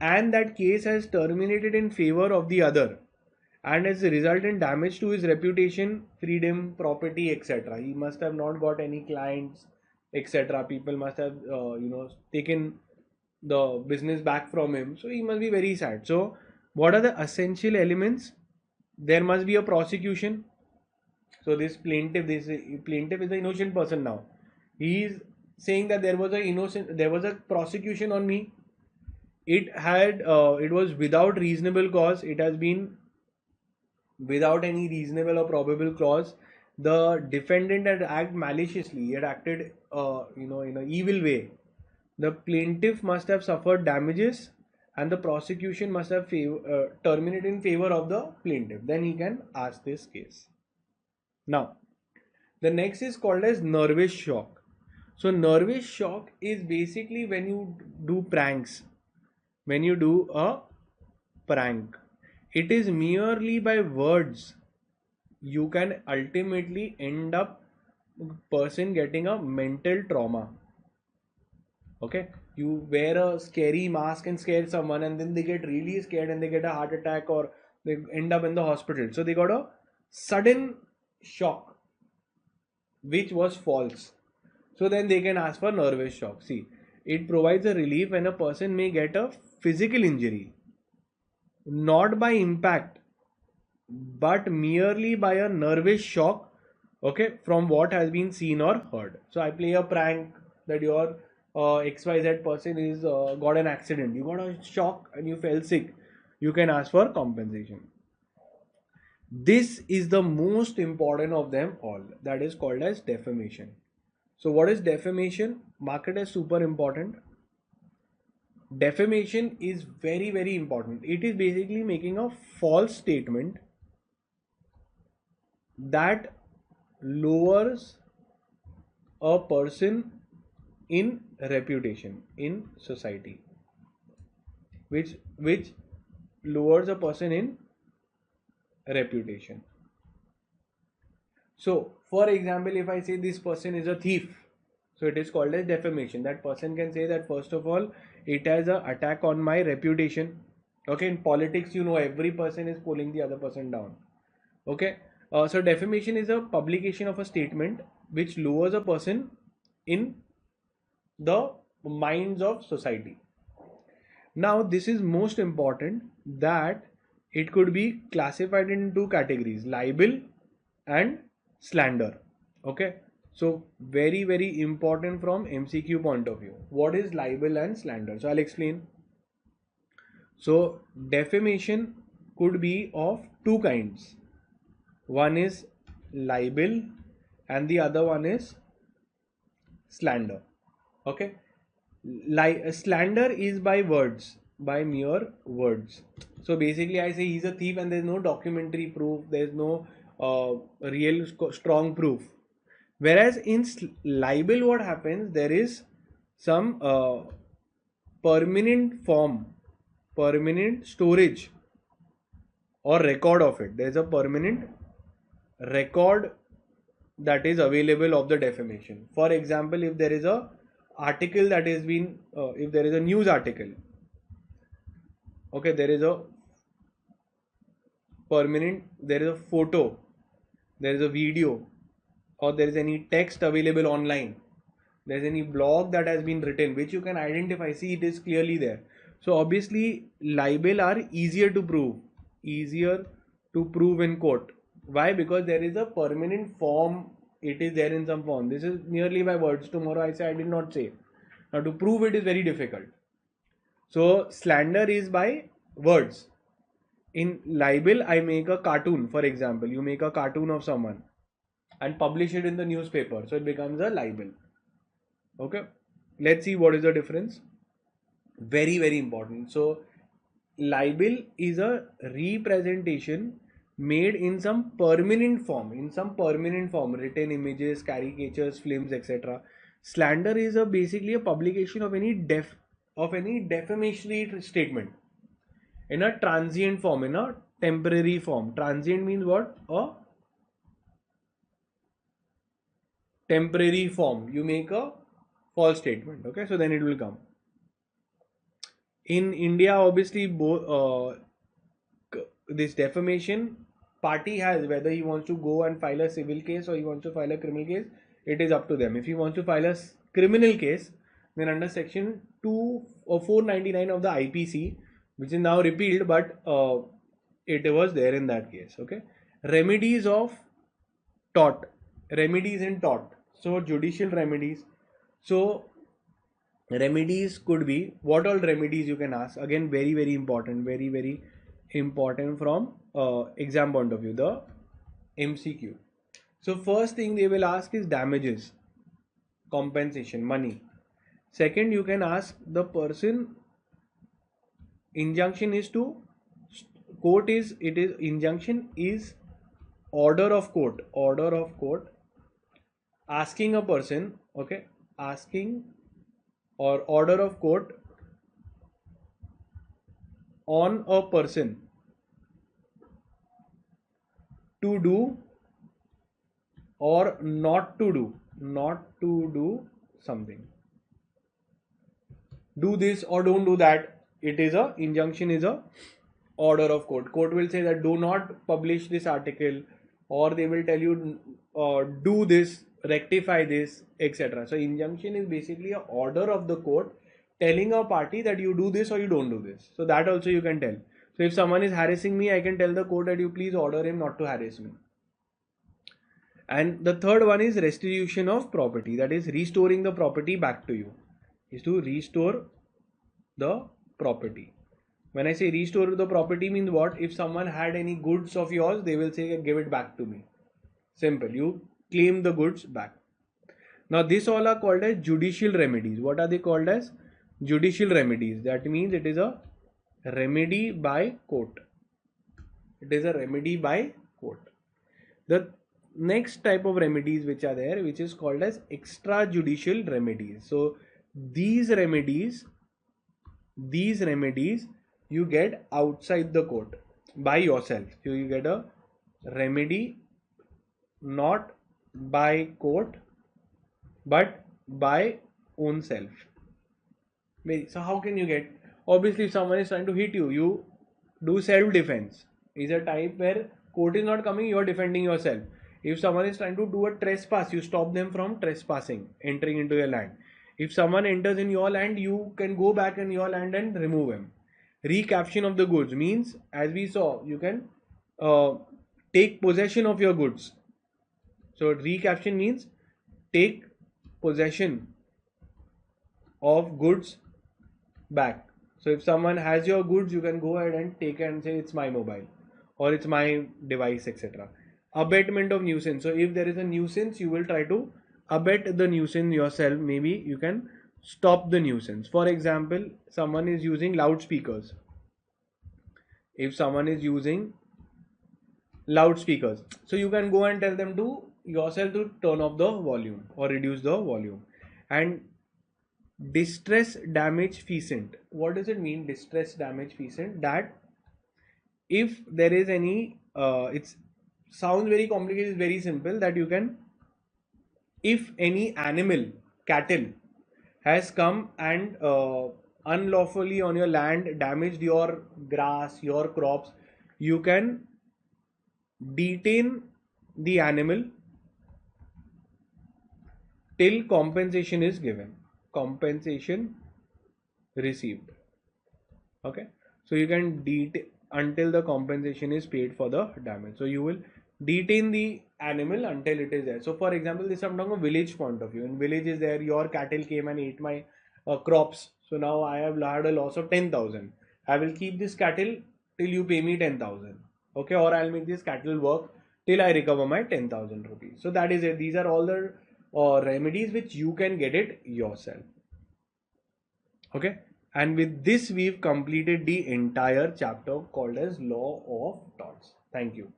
and that case has terminated in favor of the other and has resulted in damage to his reputation, freedom, property, etc. He must have not got any clients, etc. People must have taken the business back from him, so he must be very sad. So what are the essential elements? There must be a prosecution. So this plaintiff is the innocent person. Now he is saying that there was a prosecution on me. It was without reasonable cause. It has been without any reasonable or probable cause. The defendant had acted maliciously. He had acted in an evil way. The plaintiff must have suffered damages, and the prosecution must have terminated in favor of the plaintiff. Then he can ask this case. Now, the next is called as nervous shock. So nervous shock is basically when you do pranks. When you do a prank, it is merely by words you can ultimately end up person getting a mental trauma. Okay, you wear a scary mask and scare someone, and then they get really scared and they get a heart attack or they end up in the hospital. So they got a sudden shock which was false. So then they can ask for nervous shock. See, it provides a relief when a person may get a physical injury, not by impact but merely by a nervous shock, okay, from what has been seen or heard. So I play a prank that your XYZ person is got an accident, you got a shock and you fell sick. You can ask for compensation. This is the most important of them all, that is called as defamation. So what is defamation? Mark it as super important. Defamation is very important. It is basically making a false statement that lowers a person in reputation in society, which lowers a person in reputation. So for example, if I say this person is a thief, so it is called as defamation. That person can say that first of all, it has an attack on my reputation. Okay, in politics, every person is pulling the other person down. Okay, so defamation is a publication of a statement which lowers a person in the minds of society. Now this is most important, that it could be classified in two categories: libel and slander. Okay, so very important from MCQ point of view. What is libel and slander? So I'll explain. So defamation could be of two kinds. One is libel and the other one is slander. Okay, slander is by words, by mere words. So basically I say he's a thief and there's no documentary proof, there's no real strong proof. Whereas in libel, what happens, there is some permanent form, permanent storage or record of it. There is a permanent record that is available of the defamation. For example, if there is a article that has been, if there is a news article, okay, there is a permanent, there is a photo, there is a video, or there is any text available online, there is any blog that has been written which you can identify, see it is clearly there. So obviously libel are easier to prove in court. Why? Because there is a permanent form, it is there in some form. This is merely by words. Tomorrow I say I did not say. Now to prove it is very difficult. So slander is by words. In libel, I make a cartoon, for example. You make a cartoon of someone and publish it in the newspaper. So it becomes a libel. Okay. Let's see what is the difference. Very, very important. So libel is a representation made in some permanent form, written images, caricatures, films, etc. Slander is basically a publication of any defamatory statement in a transient form, in a temporary form. Transient means what? A temporary form. You make a false statement. Okay, so then it will come. In India, obviously, this defamation party has, whether he wants to go and file a civil case or he wants to file a criminal case, it is up to them. If he wants to file a criminal case, then under section 2 or 499 of the IPC, which is now repealed, but it was there in that case. Okay, remedies of tort, remedies in tort. So judicial remedies. So remedies could be, what all remedies you can ask. Again, very, very important, very, very important from exam point of view, the MCQ. So first thing they will ask is damages, compensation, money. Second, you can ask the person, injunction is to court is, it is, injunction is order of court, asking a person, okay, asking or order of court on a person to do or not to do something. Do this or don't do that. It is a injunction, is a order of court. Court will say that do not publish this article, or they will tell you do this, rectify this, etc. So injunction is basically an order of the court telling a party that you do this or you don't do this. So that also you can tell. So if someone is harassing me, I can tell the court that you please order him not to harass me. And the third one is restitution of property, that is restoring the property back to you, is to restore the property. When I say restore the property means what? If someone had any goods of yours, they will say give it back to me. Simple. You claim the goods back. Now this all are called as judicial remedies. What are they called as? Judicial remedies. That means it is a remedy by court. It is a remedy by court. The next type of remedies which are there, which is called as extrajudicial remedies. So these remedies you get outside the court by yourself. So you get a remedy not by court but by own self. So how can you get? Obviously, if someone is trying to hit you, you do self-defense. Is a type where court is not coming, you are defending yourself. If someone is trying to do a trespass, you stop them from trespassing, entering into your land. If someone enters in your land, you can go back in your land and remove him. Recaption of the goods means, as we saw, you can take possession of your goods. So recaption means take possession of goods back. So if someone has your goods, you can go ahead and take it and say it's my mobile or it's my device, etc. Abatement of nuisance. So if there is a nuisance, you will try to abate the nuisance yourself. Maybe you can stop the nuisance. For example, someone is using loudspeakers. If someone is using loudspeakers, so you can go and tell them to yourself to turn off the volume or reduce the volume. And distress damage feasant. What does it mean, distress damage feasant? That if there is any, it sounds very complicated, it's very simple, that you can, if any animal, cattle, has come and unlawfully on your land damaged your grass, your crops, you can detain the animal till compensation is given, compensation received. Okay, so you can detain until the compensation is paid for the damage. So you will detain the animal until it is there. So for example, this I'm talking a village point of view. In village is there, your cattle came and ate my crops. So now I have had a loss of 10,000. I will keep this cattle till you pay me 10,000. Okay, or I'll make this cattle work till I recover my 10,000 rupees. So that is it. These are all the remedies which you can get it yourself. Okay, and with this we've completed the entire chapter called as Law of Torts. Thank you.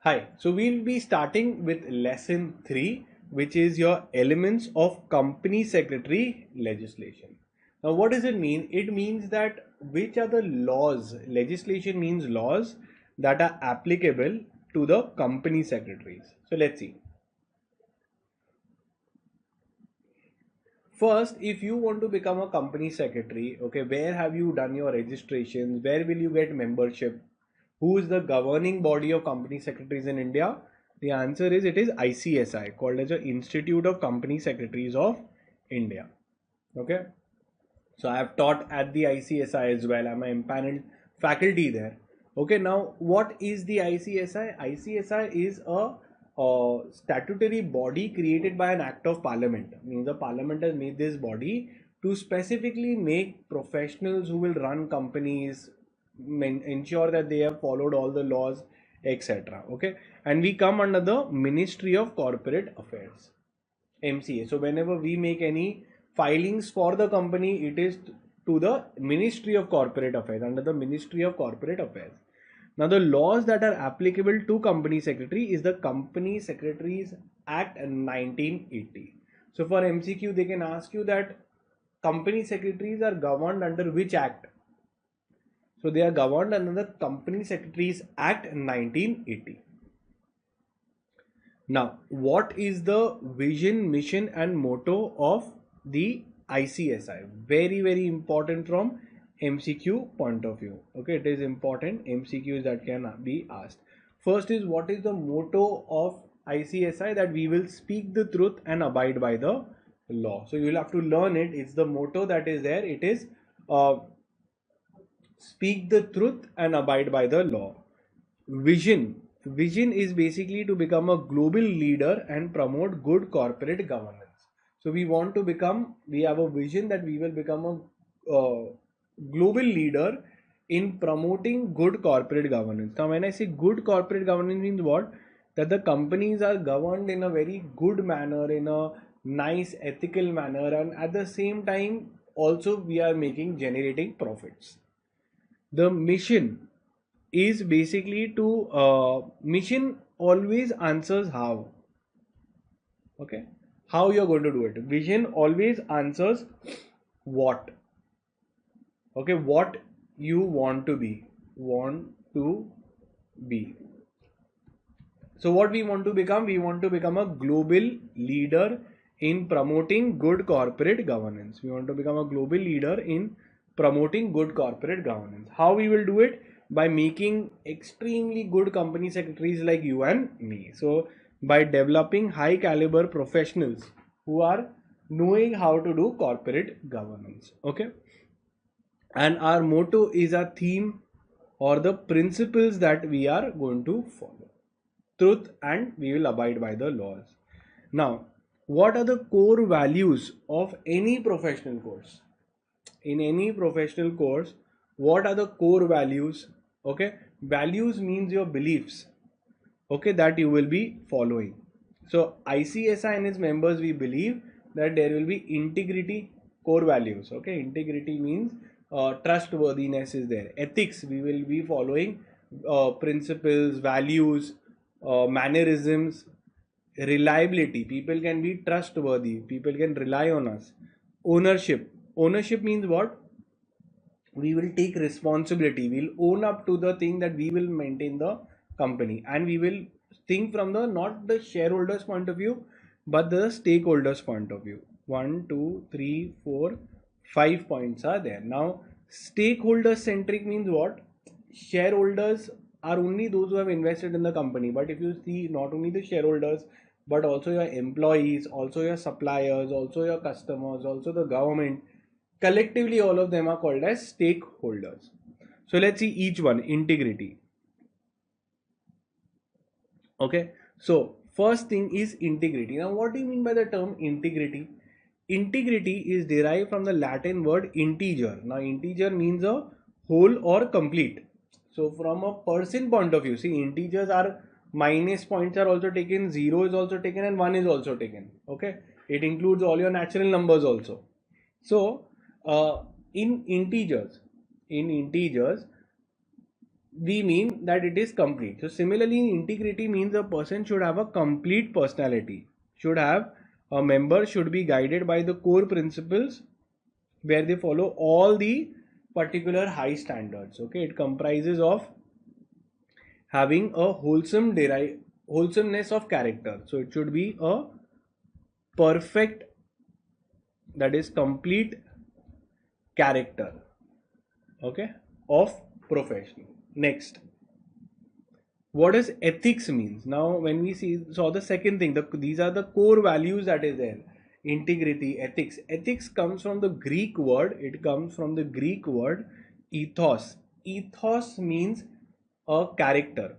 Hi, so we'll be starting with lesson 3, which is your elements of company secretary legislation. Now what does it mean? It means that which are the laws, legislation means laws that are applicable to the company secretaries. So let's see. First, if you want to become a company secretary, okay, where have you done your registrations? Where will you get membership? Who is the governing body of company secretaries in India? The answer is it is ICSI, called as the Institute of Company Secretaries of India. Okay, so I have taught at the ICSI as well. I'm an empaneled faculty there. Okay, now what is the ICSI? ICSI is a statutory body created by an act of parliament. Means the parliament has made this body to specifically make professionals who will run companies, ensure that they have followed all the laws, etc. Okay, and we come under the Ministry of Corporate Affairs, MCA. So whenever we make any filings for the company, it is to the Ministry of Corporate Affairs, under the Ministry of Corporate Affairs. Now the laws that are applicable to company secretary is the Company Secretaries Act 1980. So for MCQ they can ask you that company secretaries are governed under which act? So they are governed under the Company Secretaries Act 1980. Now, what is the vision, mission and motto of the ICSI? Very, very important from MCQ point of view. Okay, it is important MCQs that can be asked. First is, what is the motto of ICSI? That we will speak the truth and abide by the law. So you will have to learn it. It's the motto that is there. It is speak the truth and abide by the law. Vision is basically to become a global leader and promote good corporate governance. So we want to become, we have a vision that we will become a global leader in promoting good corporate governance. Now when I say good corporate governance means what? That the companies are governed in a very good manner, in a nice ethical manner, and at the same time also we are generating profits. The mission is basically to mission always answers how. Okay, how you're going to do it. Vision always answers what. Okay, what you want to be. So what we want to become? We want to become a global leader in promoting good corporate governance. We want to become a global leader in promoting good corporate governance. How we will do it? By making extremely good company secretaries like you and me. So by developing high caliber professionals who are knowing how to do corporate governance. Okay, and our motto is a theme or the principles that we are going to follow. Truth, and we will abide by the laws. Now, what are the core values of any professional course? In any professional course, what are the core values? Okay, values means your beliefs, okay, that you will be following. So ICSI and its members, we believe that there will be integrity, core values. Okay, integrity means trustworthiness is there. Ethics, we will be following principles, values, mannerisms, Reliability, people can be trustworthy, people can rely on us. Ownership, ownership means what? We will take responsibility, we'll own up to the thing that we will maintain the company, and we will think from the not the shareholders point of view but the stakeholders point of view. One, two, three, four, 5 points are there. Now stakeholder centric means what? Shareholders are only those who have invested in the company, but if you see, not only the shareholders but also your employees, also your suppliers, also your customers, also the government, collectively all of them are called as stakeholders. So let's see each one. Integrity. Okay, so first thing is integrity. Now what do you mean by the term integrity? Integrity is derived from the Latin word integer. Now integer means a whole or complete. So from a person point of view, see, integers are minus points are also taken, 0 is also taken, and 1 is also taken. Okay, it includes all your natural numbers also. So in integers we mean that it is complete. So similarly, integrity means a person should have a complete personality, should have a member should be guided by the core principles where they follow all the particular high standards. Okay, it comprises of having a wholesomeness of character. So it should be a perfect, that is complete character, okay, of profession. Next, what does ethics means? Now when we saw the second thing, these are the core values that is there: integrity, ethics. Ethics comes from the Greek word, it comes from the Greek word ethos. Ethos means a character.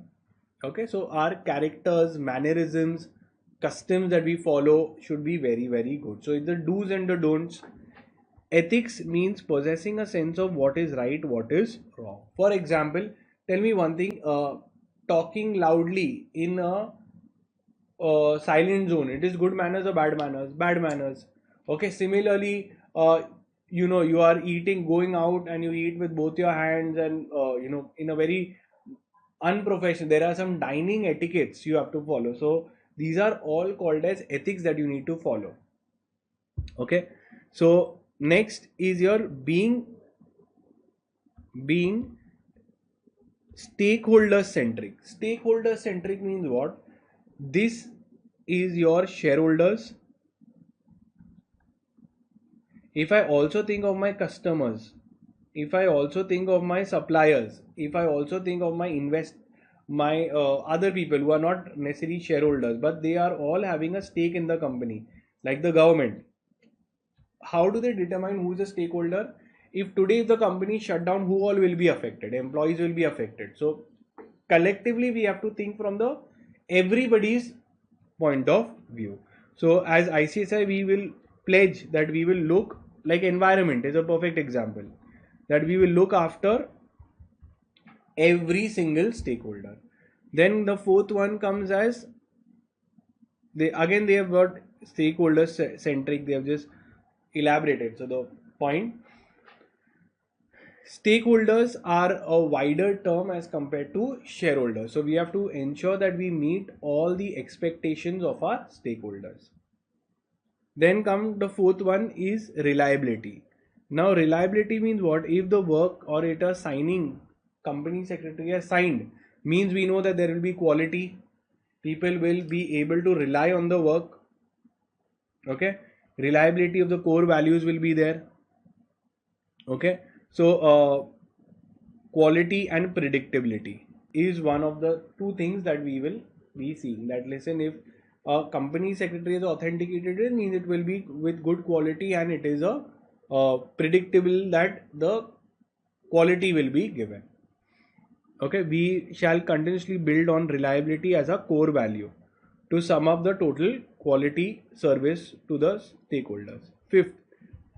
Okay, so our characters, mannerisms, customs that we follow should be very, very good. So it's the do's and the don'ts. Ethics means possessing a sense of what is right, what is wrong. For example, tell me one thing: talking loudly in a silent zone, it is good manners or bad manners? Bad manners. Okay. Similarly, you are eating, going out, and you eat with both your hands, and in a very unprofessional. There are some dining etiquettes you have to follow. So these are all called as ethics that you need to follow. Okay. So next is your being stakeholder centric. Stakeholder centric means what? This is your shareholders. If I also think of my customers, if I also think of my suppliers, if I also think of my other people who are not necessarily shareholders but they are all having a stake in the company, like the government, how do they determine who is a stakeholder? If today the company shut down, who all will be affected? Employees will be affected. So collectively we have to think from the everybody's point of view. So as ICSI we will pledge that we will look, like environment is a perfect example, that we will look after every single stakeholder. Then the fourth one comes as they have got stakeholder centric, they have just elaborated. So the point, stakeholders are a wider term as compared to shareholders. So we have to ensure that we meet all the expectations of our stakeholders. Then come the fourth one is reliability. Now reliability means what? If the work or it a signing, company secretary has signed, means we know that there will be quality, people will be able to rely on the work. Okay, reliability of the core values will be there. Okay, so quality and predictability is one of the two things that we will be seeing. That listen, if a company secretary is authenticated, it means it will be with good quality and it is a predictable that the quality will be given. Okay, we shall continuously build on reliability as a core value to sum up the total quality service to the stakeholders. Fifth,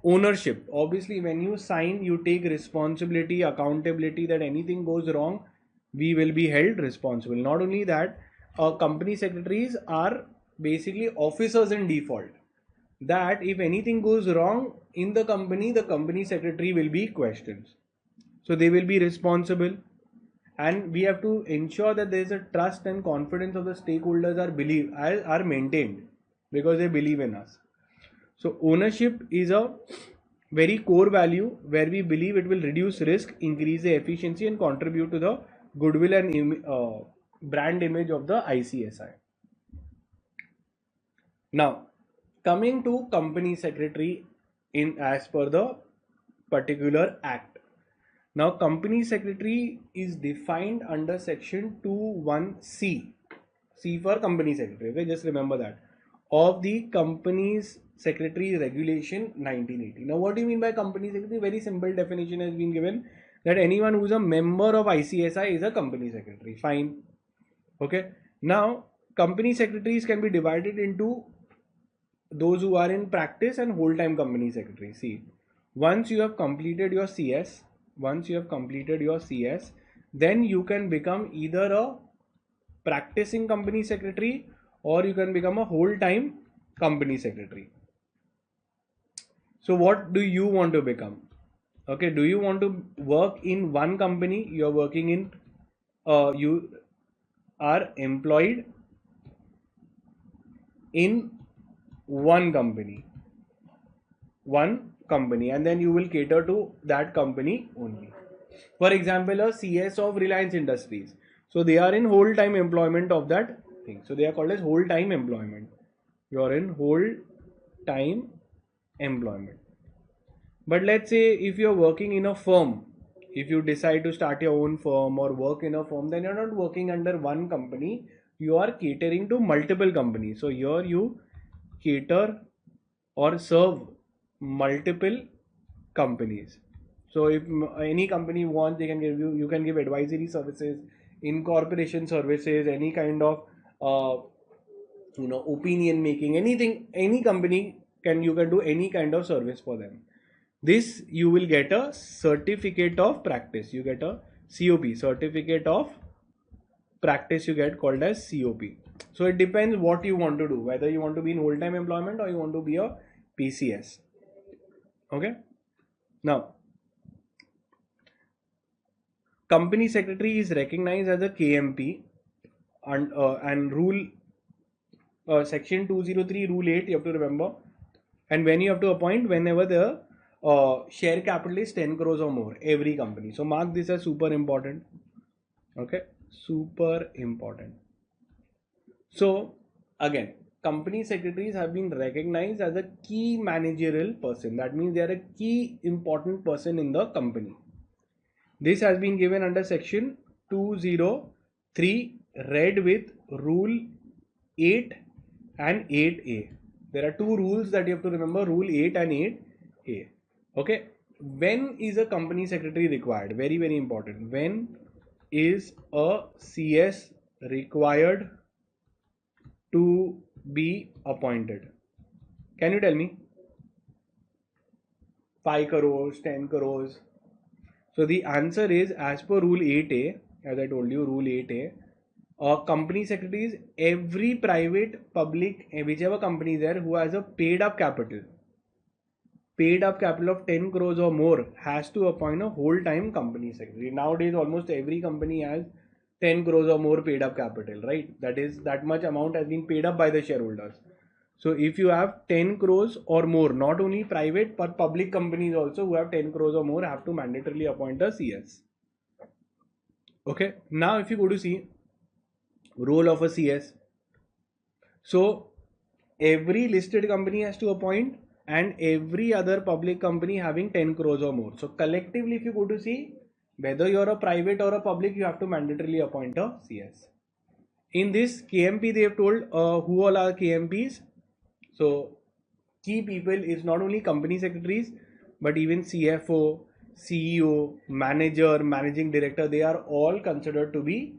ownership. Obviously when you sign, you take responsibility, accountability, that anything goes wrong we will be held responsible. Not only that, company secretaries are basically officers in default, that if anything goes wrong in the company secretary will be questioned, so they will be responsible. and we have to ensure that there is a trust and confidence of the stakeholders are maintained because they believe in us. So ownership is a very core value where we believe it will reduce risk, increase the efficiency, and contribute to the goodwill and brand image of the ICSI. Now, coming to company secretary in as per the particular act. Now, company secretary is defined under section 21C. C for company secretary. Okay, just remember that. Of the Companies Secretary Regulation 1980. Now, what do you mean by company secretary? Very simple definition has been given that anyone who is a member of ICSI is a company secretary. Fine. Okay. Now, company secretaries can be divided into those who are in practice and whole-time company secretary. See, once you have completed your CS, then you can become either a practicing company secretary or you can become a whole-time company secretary. So what do you want to become? Okay, do you want to work in one company? You are working in, you are employed in one company, and then you will cater to that company only. For example, a CS of Reliance Industries. So they are in whole time employment of that thing. So they are called as whole time employment. You are in whole time employment. But let's say if you are working in a firm, if you decide to start your own firm or work in a firm, then you're not working under one company, you are catering to multiple companies. So here you cater or serve multiple companies. So if any company wants, they can give you can give advisory services, incorporation services, any kind of opinion making, anything, any company you can do any kind of service for them. This you will get a certificate of practice. You get a COP, certificate of practice, you get called as COP. So it depends what you want to do, whether you want to be in whole time employment or you want to be a PCS. Okay. Now, company secretary is recognized as a KMP and rule section 203 rule 8 you have to remember, and when you have to appoint whenever the share capital is 10 crores or more, every company. So mark this as super important. Okay, super important. So again, company secretaries have been recognized as a key managerial person. That means they are a key important person in the company. This has been given under section 203 read with rule 8 and 8A. There are two rules that you have to remember, rule 8 and 8A. Okay. When is a company secretary required? Very, very important. When is a CS required to be appointed? Can you tell me? 5 crores, 10 crores. So the answer is, as per rule 8A, as I told you, rule 8A, company secretaries, every private, public, whichever company is there who has a paid up capital of 10 crores or more has to appoint a whole time company secretary. Nowadays, almost every company has 10 crores or more paid up capital, right? That is, that much amount has been paid up by the shareholders. So if you have 10 crores or more, not only private but public companies also who have 10 crores or more have to mandatorily appoint a CS. Okay. Now if you go to see role of a CS. So every listed company has to appoint and every other public company having 10 crores or more. So collectively, if you go to see, whether you're a private or a public, you have to mandatorily appoint a CS. In this KMP, they have told who all are KMPs. So key people is not only company secretaries, but even CFO, CEO, manager, managing director, they are all considered to be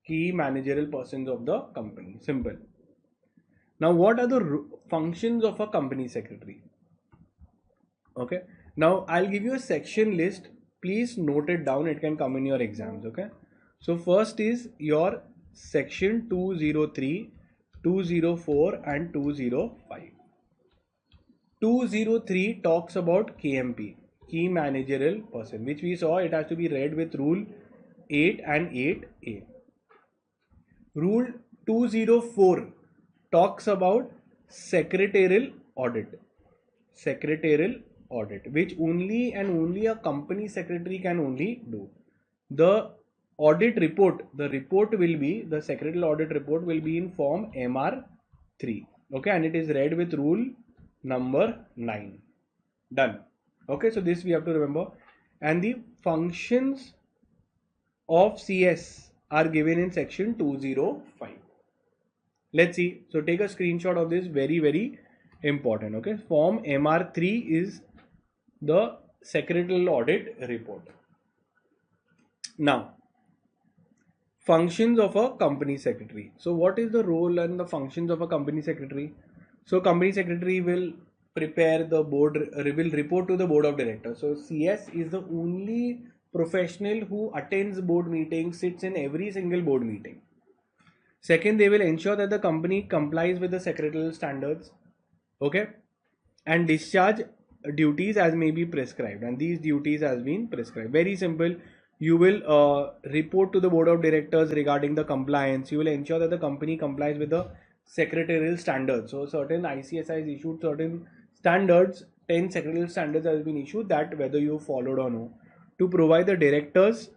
key managerial persons of the company. Simple. Now, what are the functions of a company secretary? Okay. Now, I'll give you a section list. Please note it down. It can come in your exams. Okay. So, first is your section 203, 204 and 205. 203 talks about KMP, key managerial person, which we saw it has to be read with rule 8 and 8A. Rule 204 talks about secretarial audit. Secretarial audit, which only and only a company secretary can only do. The audit report, the secretarial audit report will be in form MR3. Okay, and it is read with rule number 9. Done. Okay, so this we have to remember. And the functions of CS are given in section 205. Let's see. So take a screenshot of this, very important. Okay, form MR3 is the secretarial audit report. Now, functions of a company secretary. So what is the role and the functions of a company secretary? So company secretary will prepare the board, will report to the board of directors. So CS is the only professional who attends board meetings, sits in every single board meeting. Second, they will ensure that the company complies with the secretarial standards, okay, and discharge duties as may be prescribed. And these duties has been prescribed. Very simple. You will report to the board of directors regarding the compliance. You will ensure that the company complies with the secretarial standards. So certain ICSI has issued certain standards, 10 secretarial standards has been issued, that whether you followed or no, to provide the directors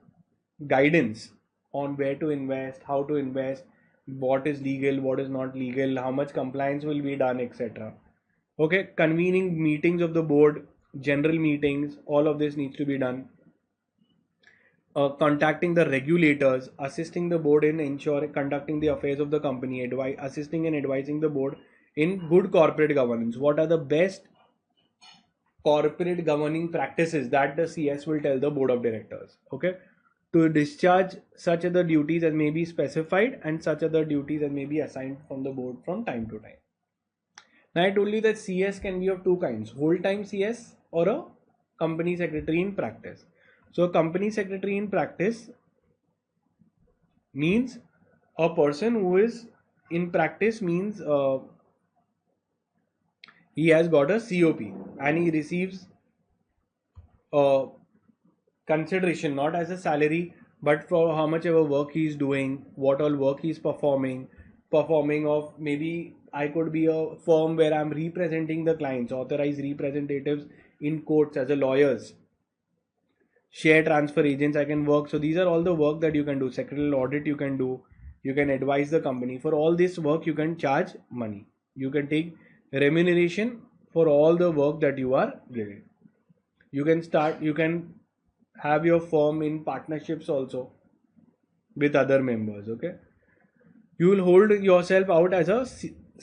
guidance on where to invest, how to invest, what is legal, what is not legal, how much compliance will be done, etc. Okay, convening meetings of the board, general meetings, all of this needs to be done. Contacting the regulators, assisting the board in ensuring conducting the affairs of the company, assisting and advising the board in good corporate governance. What are the best corporate governing practices that the CS will tell the board of directors? Okay, to discharge such other duties as may be specified and such other duties as may be assigned from the board from time to time. Now I told you that CS can be of two kinds, whole-time CS or a company secretary in practice. So a company secretary in practice means a person who is in practice, means he has got a COP and he receives consideration not as a salary but for how much ever work he is doing, what all work he is performing of, maybe I could be a firm where I'm representing the clients, authorized representatives in courts as a lawyers, share transfer agents I can work. So these are all the work that you can do. Secretarial audit you can do, you can advise the company. For all this work you can charge money, you can take remuneration for all the work that you are giving. You can have your firm in partnerships also with other members. Okay, you will hold yourself out as a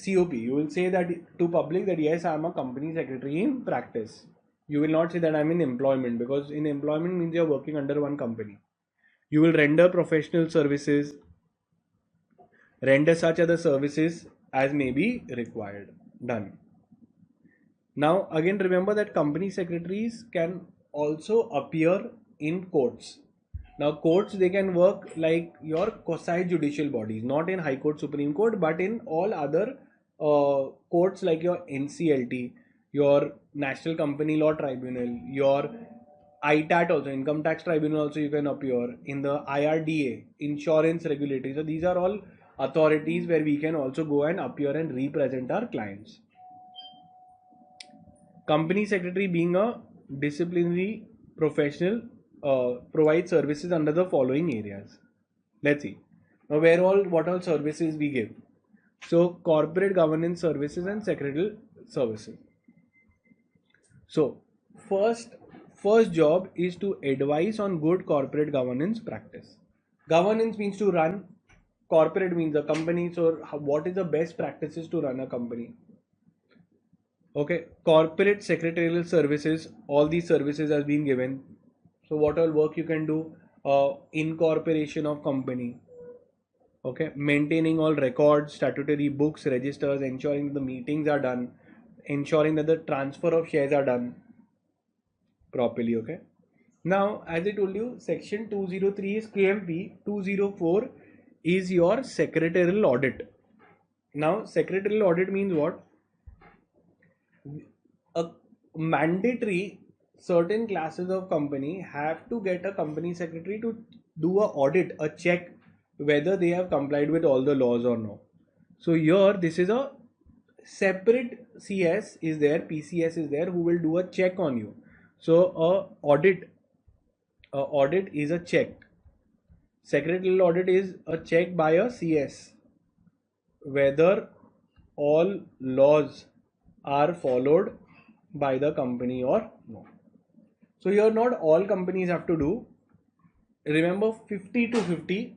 COP. You will say that to public that yes, I am a company secretary in practice. You will not say that I am in employment, because in employment means you are working under one company. You will render professional services, render such other services as may be required. Done. Now again remember that company secretaries can also appear in courts. Now courts, they can work like your quasi judicial bodies, not in High Court, Supreme Court, but in all other courts like your NCLT, your National Company Law Tribunal, your ITAT also, Income Tax Tribunal also you can appear, in the IRDA, Insurance Regulatory. So these are all authorities where we can also go and appear and represent our clients. Company secretary, being a disciplinary professional, provides services under the following areas. Let's see. Now what all services we give. So corporate governance services and secretarial services. So first job is to advise on good corporate governance practice. Governance means to run, corporate means a company. So what is the best practices to run a company? Okay, corporate secretarial services, all these services have been given. So what all work you can do? Incorporation of company. Okay, maintaining all records, statutory books, registers, ensuring that the meetings are done, ensuring that the transfer of shares are done properly. Okay. Now, as I told you, section 203 is KMP, 204 is your secretarial audit. Now, secretarial audit means what? A mandatory certain classes of company have to get a company secretary to do a audit, a check whether they have complied with all the laws or no. So here this is a separate CS is there, PCS is there, who will do a check on you. So a audit is a check. Secretarial audit is a check by a CS whether all laws are followed by the company or no. So here not all companies have to do. Remember 50 to 50.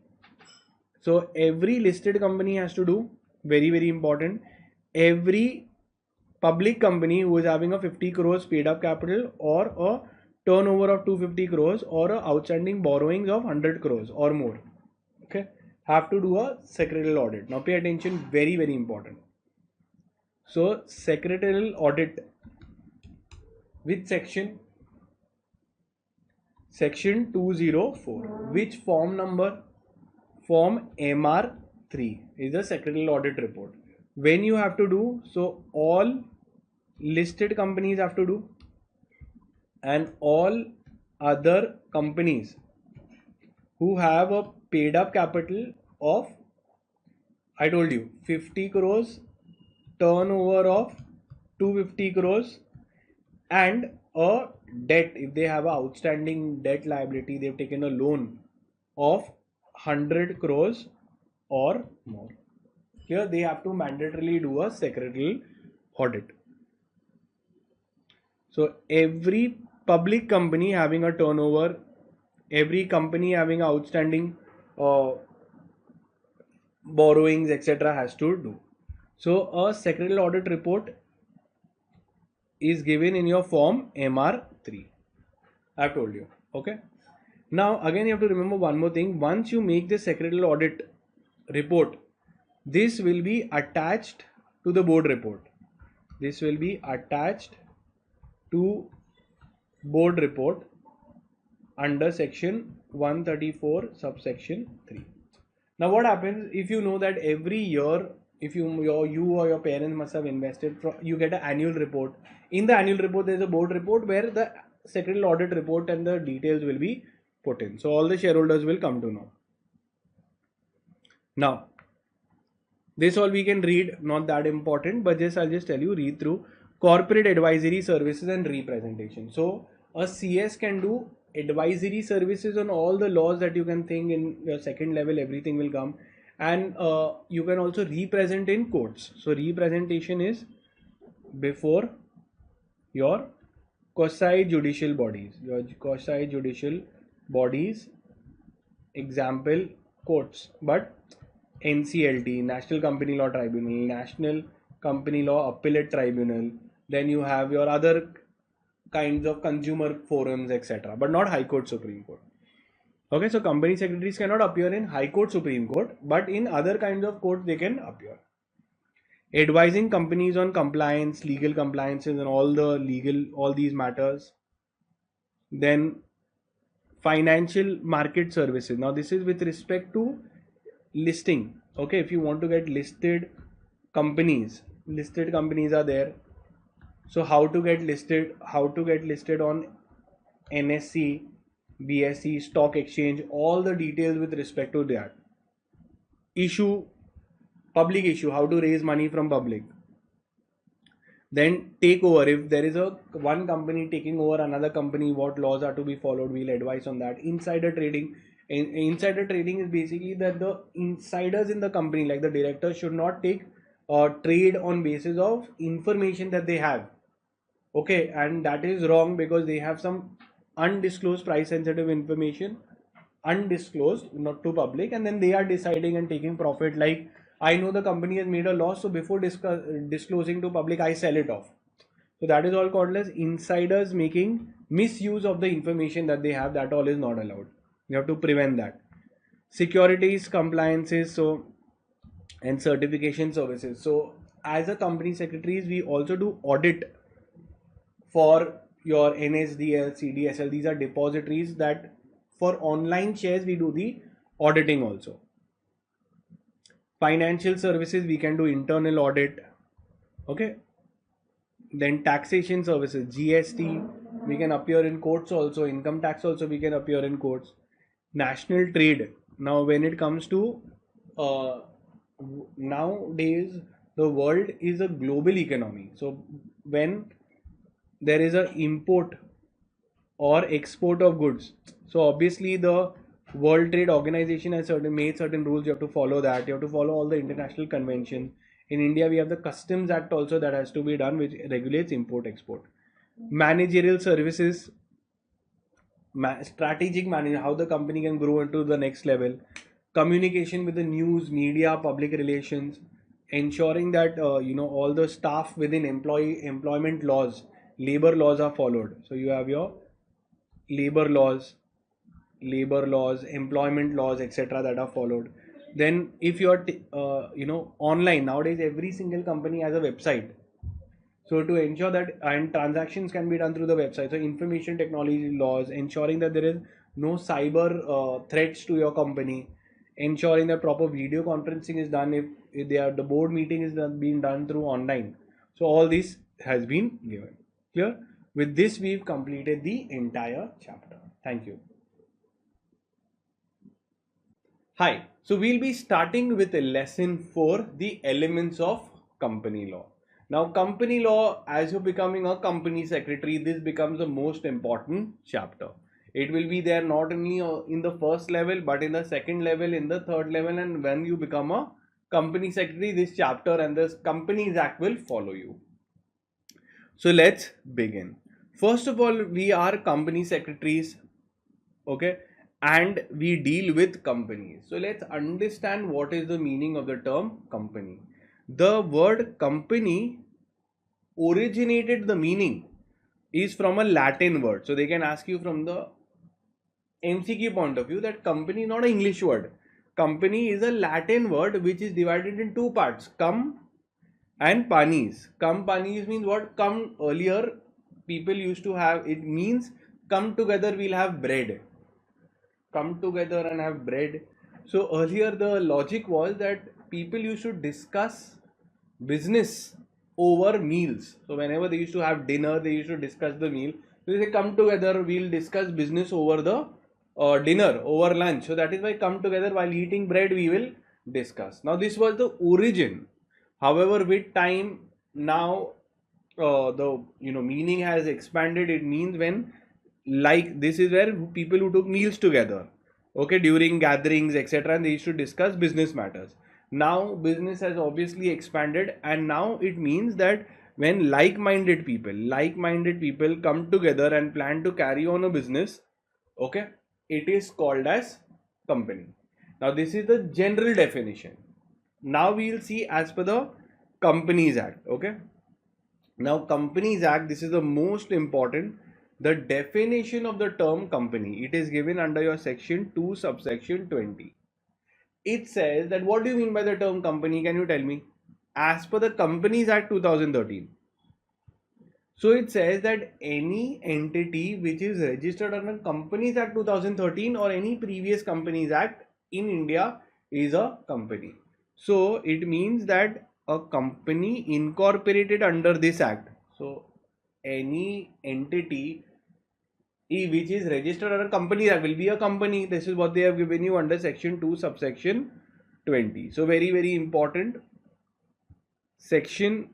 So every listed company has to do, very very important. Every public company who is having a 50 crores paid up capital or a turnover of 250 crores or a outstanding borrowings of 100 crores or more, okay, have to do a secretarial audit. Now pay attention, very very important. So secretarial audit with section 204, which form number? Form MR3 is the secretarial audit report. When you have to do, so all listed companies have to do, and all other companies who have a paid up capital of, I told you, 50 crores, turnover of 250 crores, and a debt, if they have an outstanding debt liability, they've taken a loan of 100 crores or more. Here they have to mandatorily do a secretarial audit. So every public company having a turnover, every company having outstanding borrowings, etc., has to do. So a secretarial audit report is given in your form MR3. I've told you. Okay. Now again you have to remember one more thing. Once you make the secretarial audit report, this will be attached to the board report. This will be attached to board report under section 134 subsection 3. Now what happens if you know that every year, if you or your parents must have invested, you get an annual report. In the annual report there is a board report where the secretarial audit report and the details will be put in. So all the shareholders will come to know. Now this all we can read, not that important, but I'll just tell you, read through corporate advisory services and representation. So a CS can do advisory services on all the laws that you can think in your second level, everything will come. And you can also represent in courts. So representation is before your quasi judicial bodies. Your quasi judicial bodies, example courts, but NCLT, National Company Law Tribunal, National Company Law Appellate Tribunal, then you have your other kinds of consumer forums, etc., but not High Court, Supreme Court. Okay, so company secretaries cannot appear in High Court, Supreme Court, but in other kinds of courts they can appear. Advising companies on compliance, legal compliances and all these matters. Then financial market services. Now this is with respect to listing. Okay, if you want to get listed companies are there. So how to get listed on NSE, BSE, stock exchange, all the details with respect to that. Public issue, how to raise money from public. Then takeover, if there is one company taking over another company, what laws are to be followed, we'll advise on that. Insider trading. Insider trading is basically that the insiders in the company, like the directors, should not take trade on basis of information that they have. Okay, and that is wrong because they have some undisclosed price sensitive information, undisclosed, not to public, and then they are deciding and taking profit. Like, I know the company has made a loss, so before disclosing to public, I sell it off. So that is all called as insiders making misuse of the information that they have. That all is not allowed. You have to prevent that. Securities compliances, so, and certification services. So as a company secretaries, we also do audit for your NSDL, CDSL. These are depositories that for online shares we do the auditing also. Financial services, we can do internal audit. Okay. Then taxation services, GST, we can appear in courts also. Income tax also we can appear in courts. national trade. Now when it comes to nowadays the world is a global economy, so when there is a import or export of goods, so obviously the World Trade Organization has made certain rules. You have to follow that. You have to follow all the international conventions. In India we have the Customs Act also that has to be done, which regulates import export. Managerial services, strategic management, how the company can grow into the next level. Communication with the news media, public relations, ensuring that all the staff within employment laws, labor laws are followed. So you have your labor laws, employment laws, etc., that are followed. Then if you are online, nowadays every single company has a website. So to ensure that and transactions can be done through the website. So information technology laws, ensuring that there is no cyber threats to your company, ensuring that proper video conferencing is done if they are the board meeting is being done through online. So all this has been given. Clear? With this we've completed the entire chapter. Thank you. Hi, so we'll be starting with a lesson for the elements of company law. Now, company law, as you're becoming a company secretary, this becomes the most important chapter. It will be there not only in the first level, but in the second level, in the third level, and when you become a company secretary, this chapter and this Companies Act will follow you. So let's begin. First of all, we are company secretaries, okay, and we deal with companies. So let's understand what is the meaning of the term company. The word company originated, the meaning is from a Latin word. So they can ask you from the MCQ point of view that company is not an English word. Company is a Latin word which is divided in two parts, cum and panis. Cum panis means what? Come, earlier people used to have, it means come together, we'll have bread. Come together and have bread. So earlier the logic was that people used to discuss business over meals. So whenever they used to have dinner, they used to discuss the meal. So they say come together, we'll discuss business over the dinner, over lunch. So that is why come together, while eating bread we will discuss. Now this was the origin. However, with time now the meaning has expanded. It means when, like, this is where people who took meals together, okay, during gatherings, etc., and they used to discuss business matters. Now business has obviously expanded, and now it means that when like-minded people come together and plan to carry on a business, okay, it is called as company. Now this is the general definition. Now we will see as per the Companies Act. Okay, now Companies Act, this is the most important. The definition of the term company, it is given under your section 2 subsection 20. It says that, what do you mean by the term company? Can you tell me? As per the Companies Act 2013. So it says that any entity which is registered under Companies Act 2013 or any previous Companies Act in India is a company. So it means that a company incorporated under this act. So any entity which is registered under Companies Act will be a company. This is what they have given you under section 2 subsection 20. So very, very important. Section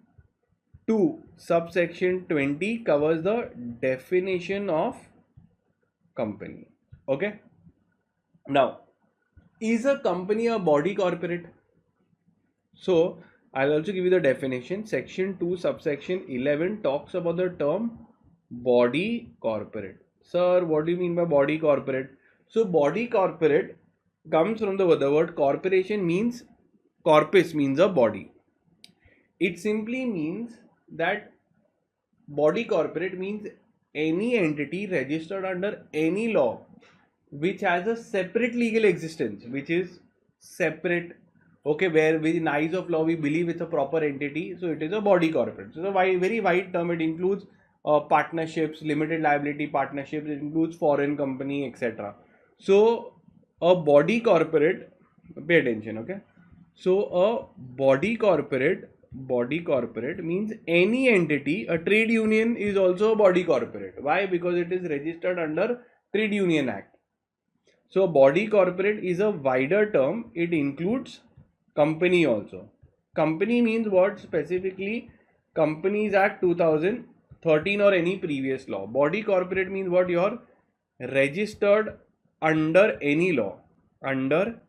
2 subsection 20 covers the definition of company. Okay, now, is a company a body corporate? So I'll also give you the definition. Section 2 subsection 11 talks about the term body corporate. Sir, what do you mean by body corporate? So body corporate comes from the word corporation, means corpus means a body. It simply means that body corporate means any entity registered under any law which has a separate legal existence, which is separate, okay, where within eyes of law we believe it's a proper entity, so it is a body corporate. So it's a very wide term. It includes partnerships, limited liability partnerships, it includes foreign company, etc. So a body corporate, pay attention, okay, so a body corporate means any entity. A trade union is also a body corporate. Why? Because it is registered under Trade Union Act. So body corporate is a wider term. It includes company also. Company means what specifically? Companies Act 2013 or any previous law. Body corporate means what? You're registered under any law. Under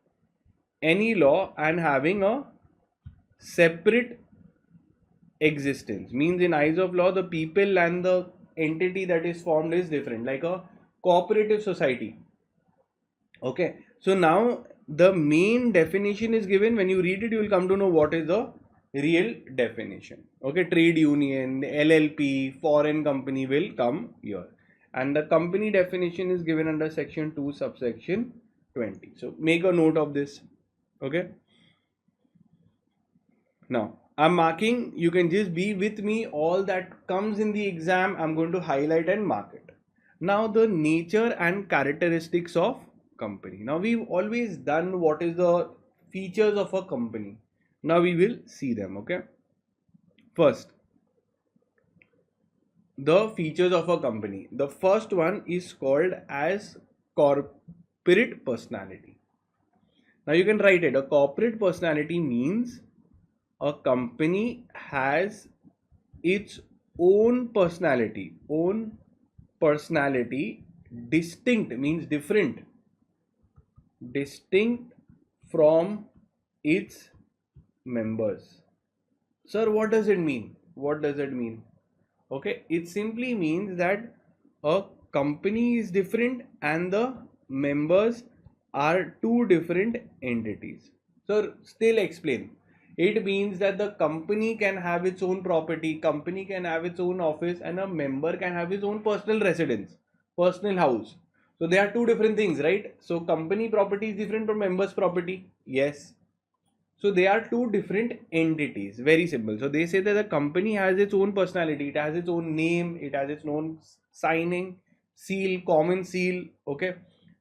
any law and having a separate existence. Means in eyes of law, the people and the entity that is formed is different. Like a cooperative society. Okay, so now the main definition is given. When you read it, you will come to know what is the real definition. Okay, trade union, LLP, foreign company will come here, and the company definition is given under section 2 subsection 20. So make a note of this. Okay, now I'm marking, you can just be with me, all that comes in the exam I'm going to highlight and mark it. Now the nature and characteristics of company. Now we've always done what is the features of a company. Now we will see them. Okay, first, the features of a company. The first one is called as corporate personality. Now you can write it. A corporate personality means a company has its own personality. Own personality, distinct means different, distinct from its members. Sir, what does it mean? What does it mean? Okay, it simply means that a company is different and the members are two different entities. So still explain. It means that the company can have its own property, company can have its own office, and a member can have his own personal residence, personal house. So they are two different things, right? So company property is different from members property. Yes. So they are two different entities. Very simple. So they say that the company has its own personality. It has its own name. It has its own signing, seal, common seal. Okay.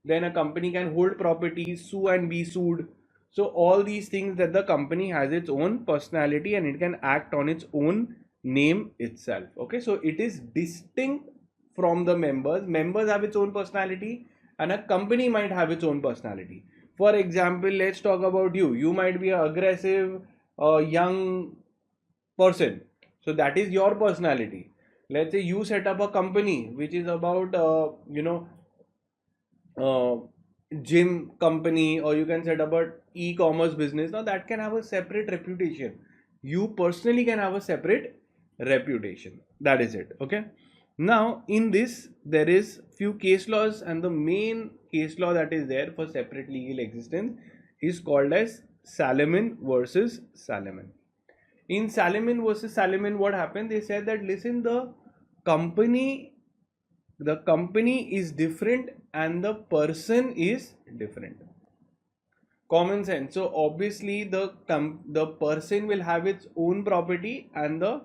Then a company can hold property, sue and be sued. So all these things, that the company has its own personality and it can act on its own name itself. Okay. So it is distinct from the members. Members have its own personality and a company might have its own personality. For example, let's talk about you. You might be an aggressive, young person. So that is your personality. Let's say you set up a company which is about, gym company, or you can set up a e-commerce business. Now that can have a separate reputation. You personally can have a separate reputation. That is it. Okay. Now in this there is few case laws, and the main case law that is there for separate legal existence is called as Salomon versus Salomon. In Salomon versus Salomon, what happened? They said that listen, company the company is different and the person is different. Common sense. So obviously the person will have its own property and the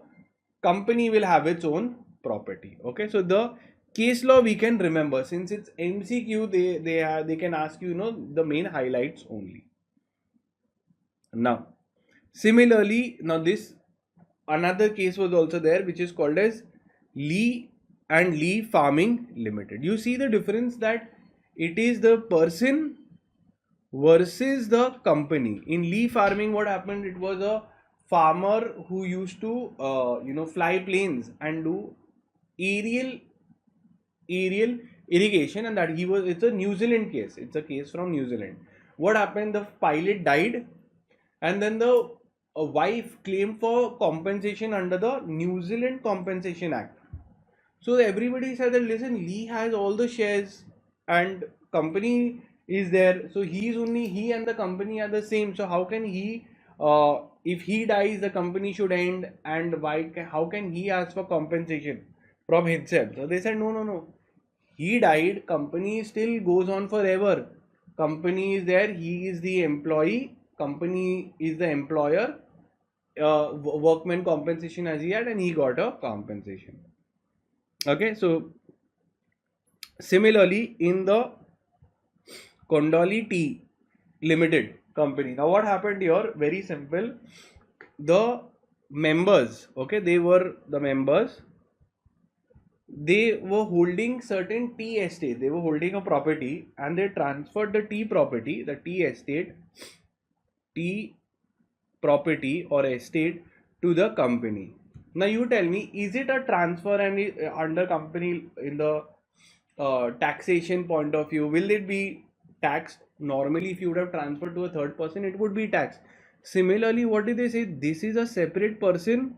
company will have its own property. Okay, so the case law we can remember, since it's MCQ, they can ask you, the main highlights only. Now similarly, now this another case was also there, which is called as Lee and Lee Farming Limited. You see the difference, that it is the person versus the company. In Lee Farming, what happened? It was a farmer who used to fly planes and do aerial irrigation, and that it's a New Zealand case. It's a case from New Zealand. What happened? The pilot died, and then the wife claimed for compensation under the New Zealand Compensation Act. So everybody said that listen, Lee has all the shares and company is there. So he and the company are the same. So how can he, if he dies, the company should end, and how can he ask for compensation from himself? So they said no. He died, company still goes on forever. Company is there, he is the employee, company is the employer. Workman compensation as he had, and he got a compensation. Okay, so similarly in the Kondali Tea Limited company, now what happened here? Very simple. The members, okay, they were the members, they were holding certain tea estate. They were holding a property and they transferred the tea property, the tea estate, tea property or estate to the company. Now you tell me, is it a transfer and under company in the taxation point of view, will it be taxed? Normally, if you would have transferred to a third person, it would be taxed. Similarly, what did they say? This is a separate person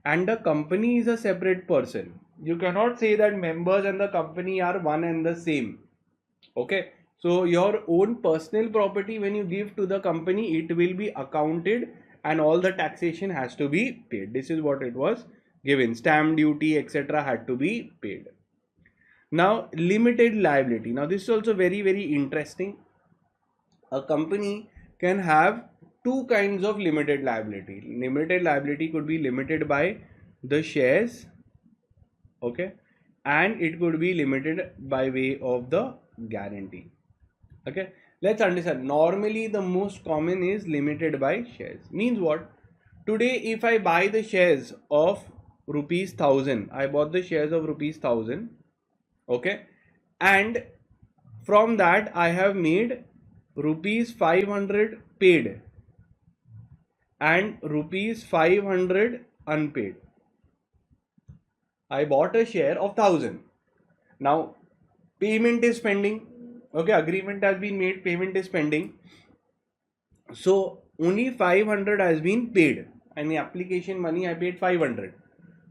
and the company is a separate person. You cannot say that members and the company are one and the same. Okay, so your own personal property, when you give to the company, it will be accounted and all the taxation has to be paid. This is what it was given. Stamp duty, etc. had to be paid. Now, limited liability. Now, this is also very, very interesting. A company can have two kinds of limited liability. Limited liability could be limited by the shares, okay, and it could be limited by way of the guarantee. Okay, let's understand. Normally, the most common is limited by shares. Means what? Today, if I buy the shares of rupees 1000, I bought the shares of rupees 1000. Okay, and from that I have made rupees 500 paid and rupees 500 unpaid. I bought a share of 1000. Now payment is pending. Okay, agreement has been made, payment is pending. So only 500 has been paid and the application money I paid 500.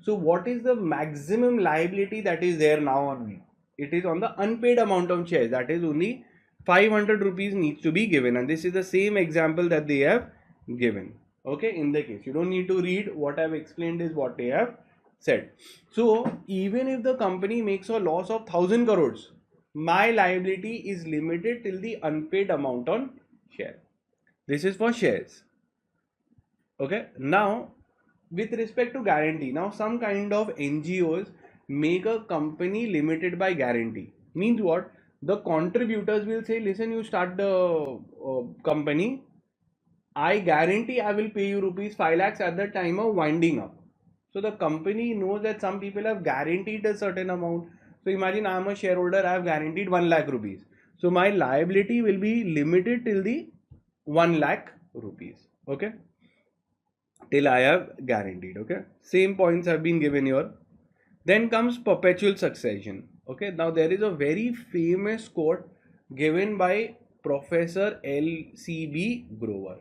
So what is the maximum liability that is there now on me? It is on the unpaid amount of shares. That is only 500 rupees needs to be given, and this is the same example that they have given. Okay, in the case you don't need to read, what I have explained is what they have said. So even if the company makes a loss of 1000 crores, my liability is limited till the unpaid amount on share. This is for shares. Okay, now with respect to guarantee, now some kind of NGOs make a company limited by guarantee. Means what? The contributors will say, listen, you start the company, I guarantee I will pay you rupees 5 lakhs at the time of winding up. So the company knows that some people have guaranteed a certain amount. So imagine I am a shareholder, I have guaranteed 1 lakh rupees. So my liability will be limited till the 1 lakh rupees. Okay, till I have guaranteed. Okay, same points have been given here. Then comes perpetual succession. Okay, now there is a very famous quote given by Professor L.C.B. Grover.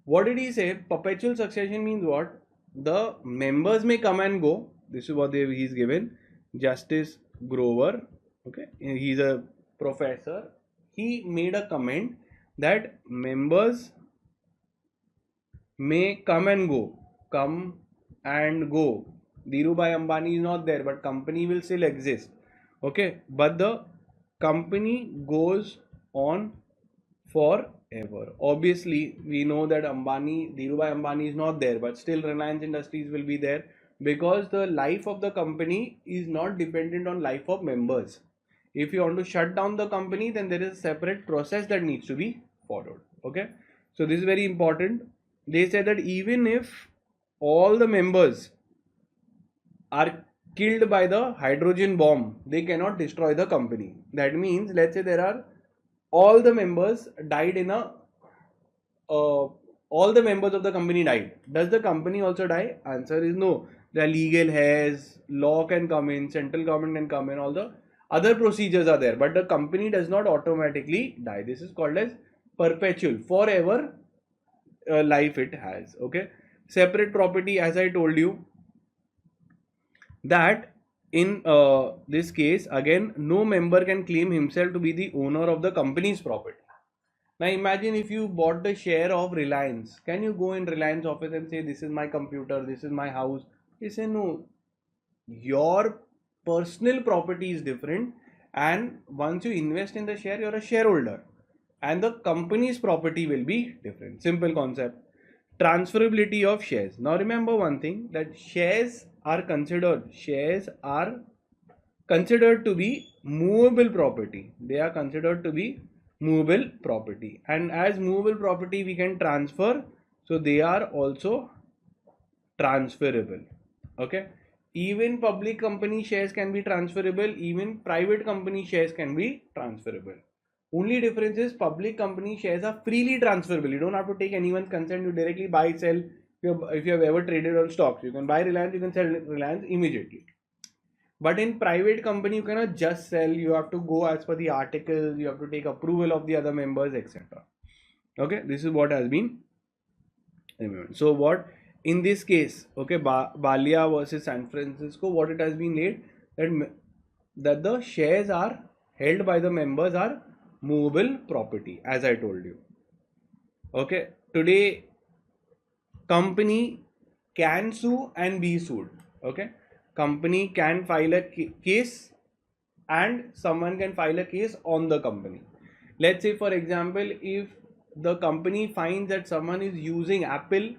What did he say? Perpetual succession means what? The members may come and go. This is what he's given. Justice Grover. Okay, he's a professor. He made a comment that members may come and go. Come and go. Dhirubhai Ambani is not there, but company will still exist. Okay, but the company goes on forever. Obviously, we know that Dhirubhai Ambani is not there, but still Reliance Industries will be there because the life of the company is not dependent on life of members. If you want to shut down the company, then there is a separate process that needs to be followed. Okay, so this is very important. They said that even if all the members are killed by the hydrogen bomb, they cannot destroy the company. That means, let's say there are all the members died in a all the members of the company died. Does the company also die? Answer is no. The legal hairs, law can come in, central government can come in, all the other procedures are there, but the company does not automatically die. This is called as perpetual, forever life it has. Okay, separate property, as I told you, that in this case again no member can claim himself to be the owner of the company's property. Now imagine if you bought the share of Reliance, can you go in Reliance office and say this is my computer, this is my house? They say no, your personal property is different, and once you invest in the share you're a shareholder and the company's property will be different. Simple concept. Transferability of shares. Now remember one thing, that shares are considered to be movable property. They are considered to be movable property, and as movable property we can transfer, so they are also transferable. Okay, Even public company shares can be transferable, even private company shares can be transferable. Only difference is public company shares are freely transferable. You don't have to take anyone's consent. You directly buy, sell. If you have ever traded on stocks, you can buy Reliance, you can sell Reliance immediately. But in private company, you cannot just sell. You have to go as per the articles. You have to take approval of the other members, etc. Okay, this is what has been remembered. So what in this case, okay, Balia versus San Francisco, what it has been laid that the shares are held by the members are movable property, as I told you. Okay, today company can sue and be sued. Okay, company can file a case and someone can file a case on the company. Let's say for example, if the company finds that someone is using Apple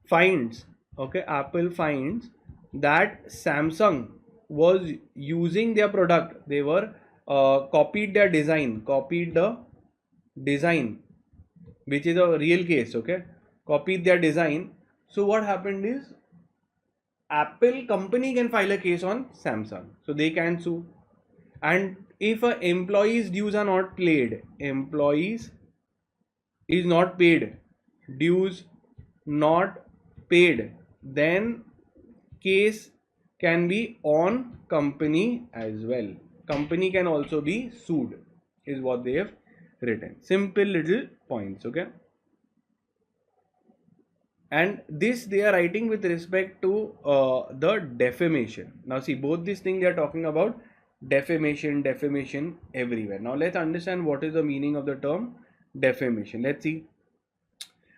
finds that Samsung was using their product, they were copied the design, which is a real case. Okay, copied their design. So what happened is Apple company can file a case on Samsung, so they can sue. And if a employee's dues are not paid, dues not paid, then case can be on company as well. Company can also be sued, is what they have written. Simple little points. Okay, and this they are writing with respect to the defamation. Now see, both these things they are talking about defamation everywhere. Now let's understand what is the meaning of the term defamation. Let's see.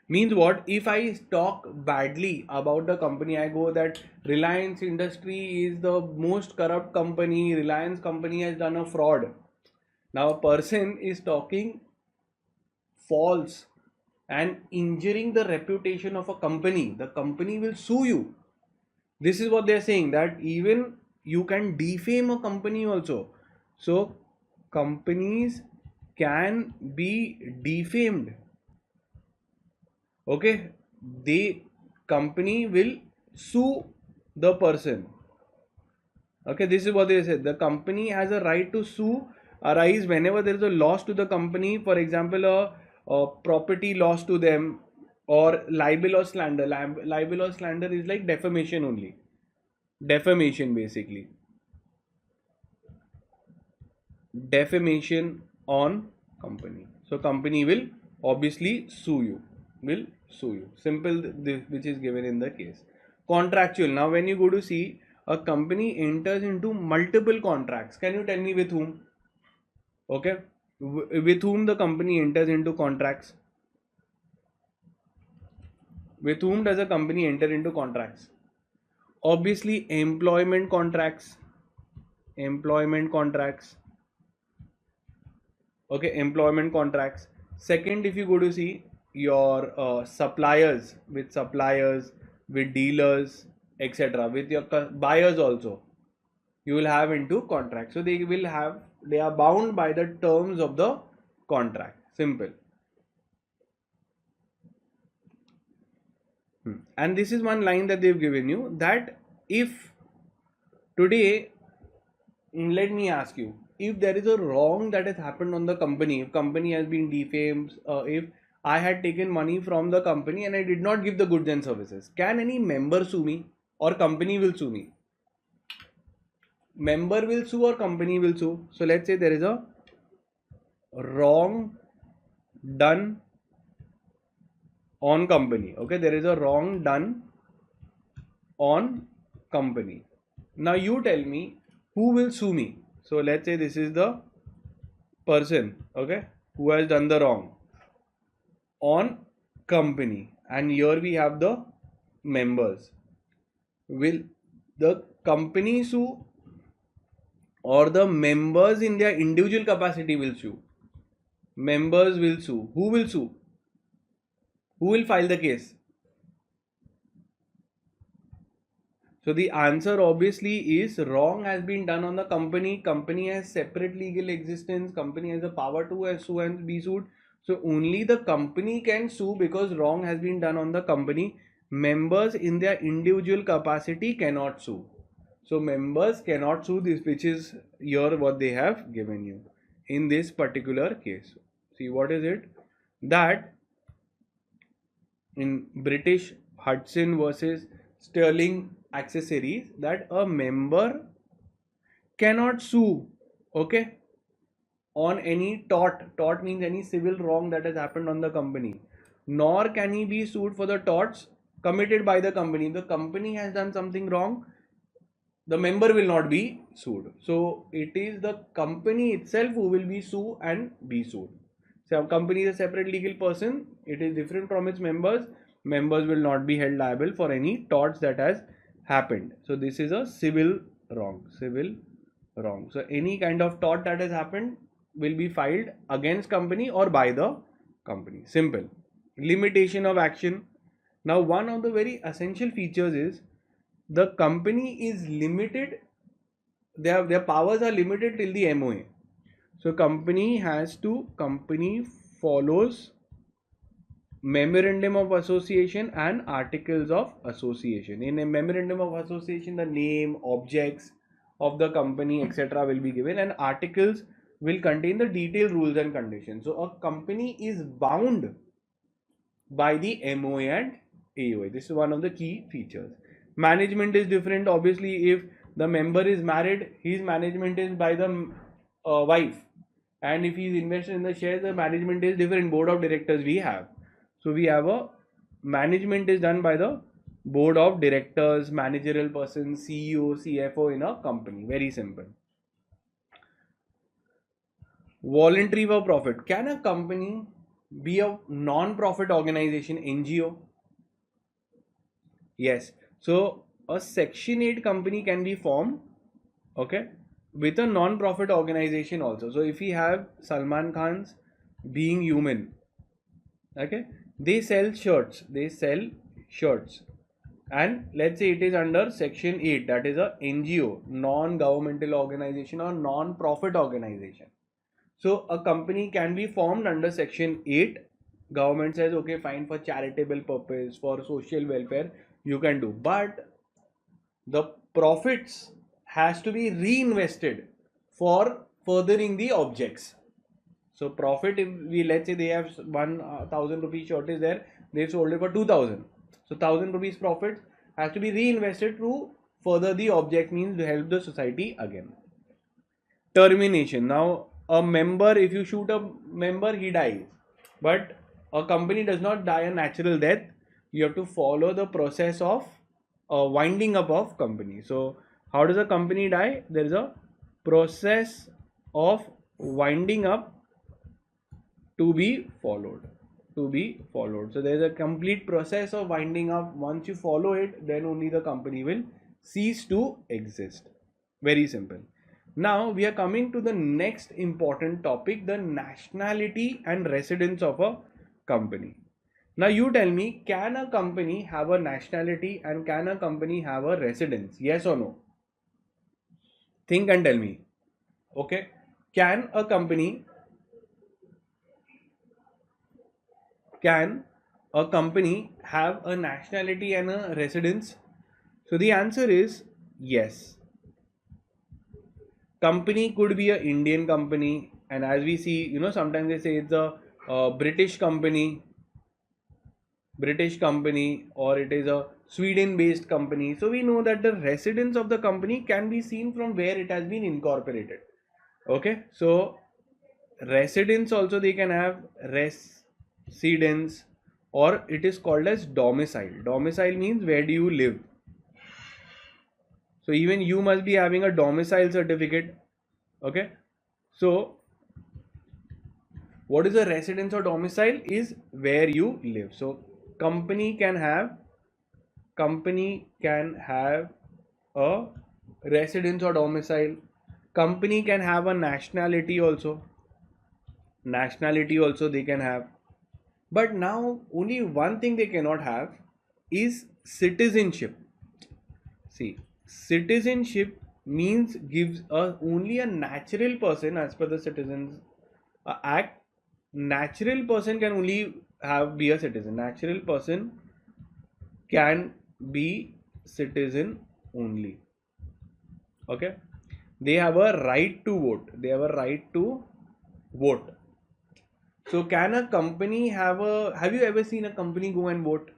Means what? If I talk badly about the company, I go that Reliance Industry is the most corrupt company, Reliance company has done a fraud. Now a person is talking false and injuring the reputation of a company, the company will sue you. This is what they are saying, that even you can defame a company also. So companies can be defamed. Okay, the company will sue the person. Okay, this is what they said. The company has a right to sue arise whenever there is a loss to the company. For example, a property loss to them, or libel or slander. Libel or slander is like defamation only. Defamation basically. Defamation on company. So company will obviously sue you. Simple, which is given in the case. Contractual. Now when you go to see, a company enters into multiple contracts. Can you tell me with whom? Okay, with whom the company enters into contracts? With whom does a company enter into contracts? Obviously employment contracts. Okay, employment contracts. Second, if you go to see your suppliers, with dealers, etc., with your buyers also, you will have into contract. So they are bound by the terms of the contract. Simple. And this is one line that they've given you, that if today, let me ask you, if there is a wrong that has happened on the company, if company has been defamed, if I had taken money from the company and I did not give the goods and services, can any member sue me or company will sue me? Member will sue or company will sue. So let's say there is a wrong done on company. Okay, there is a wrong done on company. Now you tell me who will sue me. So let's say this is the person, okay, who has done the wrong on company, and here we have the members. Will the company sue or the members in their individual capacity will sue? Members will sue. Who will sue? Who will file the case? So the answer obviously is wrong has been done on the company. Company has separate legal existence. Company has the power to sue and be sued. So only the company can sue because wrong has been done on the company. Members in their individual capacity cannot sue. So members cannot sue this, which is here what they have given you in this particular case. See what is it? That in British Hudson versus Sterling Accessories, that a member cannot sue, okay, on any tort. Tort means any civil wrong that has happened on the company. Nor can he be sued for the torts committed by the company. If the company has done something wrong, the member will not be sued. So it is the company itself who will be sued and be sued. So a company is a separate legal person. It is different from its members. Members will not be held liable for any torts that has happened. So this is a civil wrong. Civil wrong. So any kind of tort that has happened will be filed against company or by the company. Simple. Limitation of action. Now one of the very essential features is the company is limited, their powers are limited till the MOA. So company follows memorandum of association and articles of association. In a memorandum of association, the name, objects of the company, etc. will be given, and articles will contain the detailed rules and conditions. So a company is bound by the MOA and AOA. This is one of the key features. Management is different. Obviously, if the member is married, his management is by the wife, and if he is invested in the shares, the management is different. Board of directors we have. So we have a management is done by the board of directors, managerial person, CEO, CFO in a company. Very simple. Voluntary for profit. Can a company be a non-profit organization, NGO? Yes. So a Section 8 company can be formed, okay, with a non-profit organization also. So if we have Salman Khan's Being Human, okay, they sell shirts, and let's say it is under Section 8, that is a NGO, non-governmental organization or non-profit organization. So a company can be formed under Section 8. Government says, okay, fine, for charitable purpose, for social welfare, you can do. But the profits has to be reinvested for furthering the objects. So profit, if we, let's say they have 1,000 rupees shirt is there, they sold it for 2,000. So 1,000 rupees profit has to be reinvested to further the object, means to help the society again. Termination. Now a member, if you shoot a member, he dies, but a company does not die a natural death. You have to follow the process of winding up of company. So how does a company die? There is a process of winding up to be followed. So there is a complete process of winding up. Once you follow it, then only the company will cease to exist. Very simple. Now we are coming to the next important topic, the nationality and residence of a company. Now you tell me, can a company have a nationality and can a company have a residence? Yes or no? Think and tell me. Okay. Can a company have a nationality and a residence? So the answer is yes. Company could be an Indian company, and as we see, sometimes they say it's a British company, or it is a Sweden based company. So we know that the residence of the company can be seen from where it has been incorporated. Okay, so residence also they can have residence, or it is called as domicile. Domicile means where do you live. So even you must be having a domicile certificate. Okay, so what is a residence or domicile? Is where you live. So company can have a residence or domicile. Company can have a nationality also. They can have. But now only one thing they cannot have is citizenship. See, citizenship means gives only a natural person, as per the Citizens Act. Natural person can only be a citizen. Natural person can be citizen only. Okay, they have a right to vote. They have a right to vote. So can a company have you ever seen a company go and vote?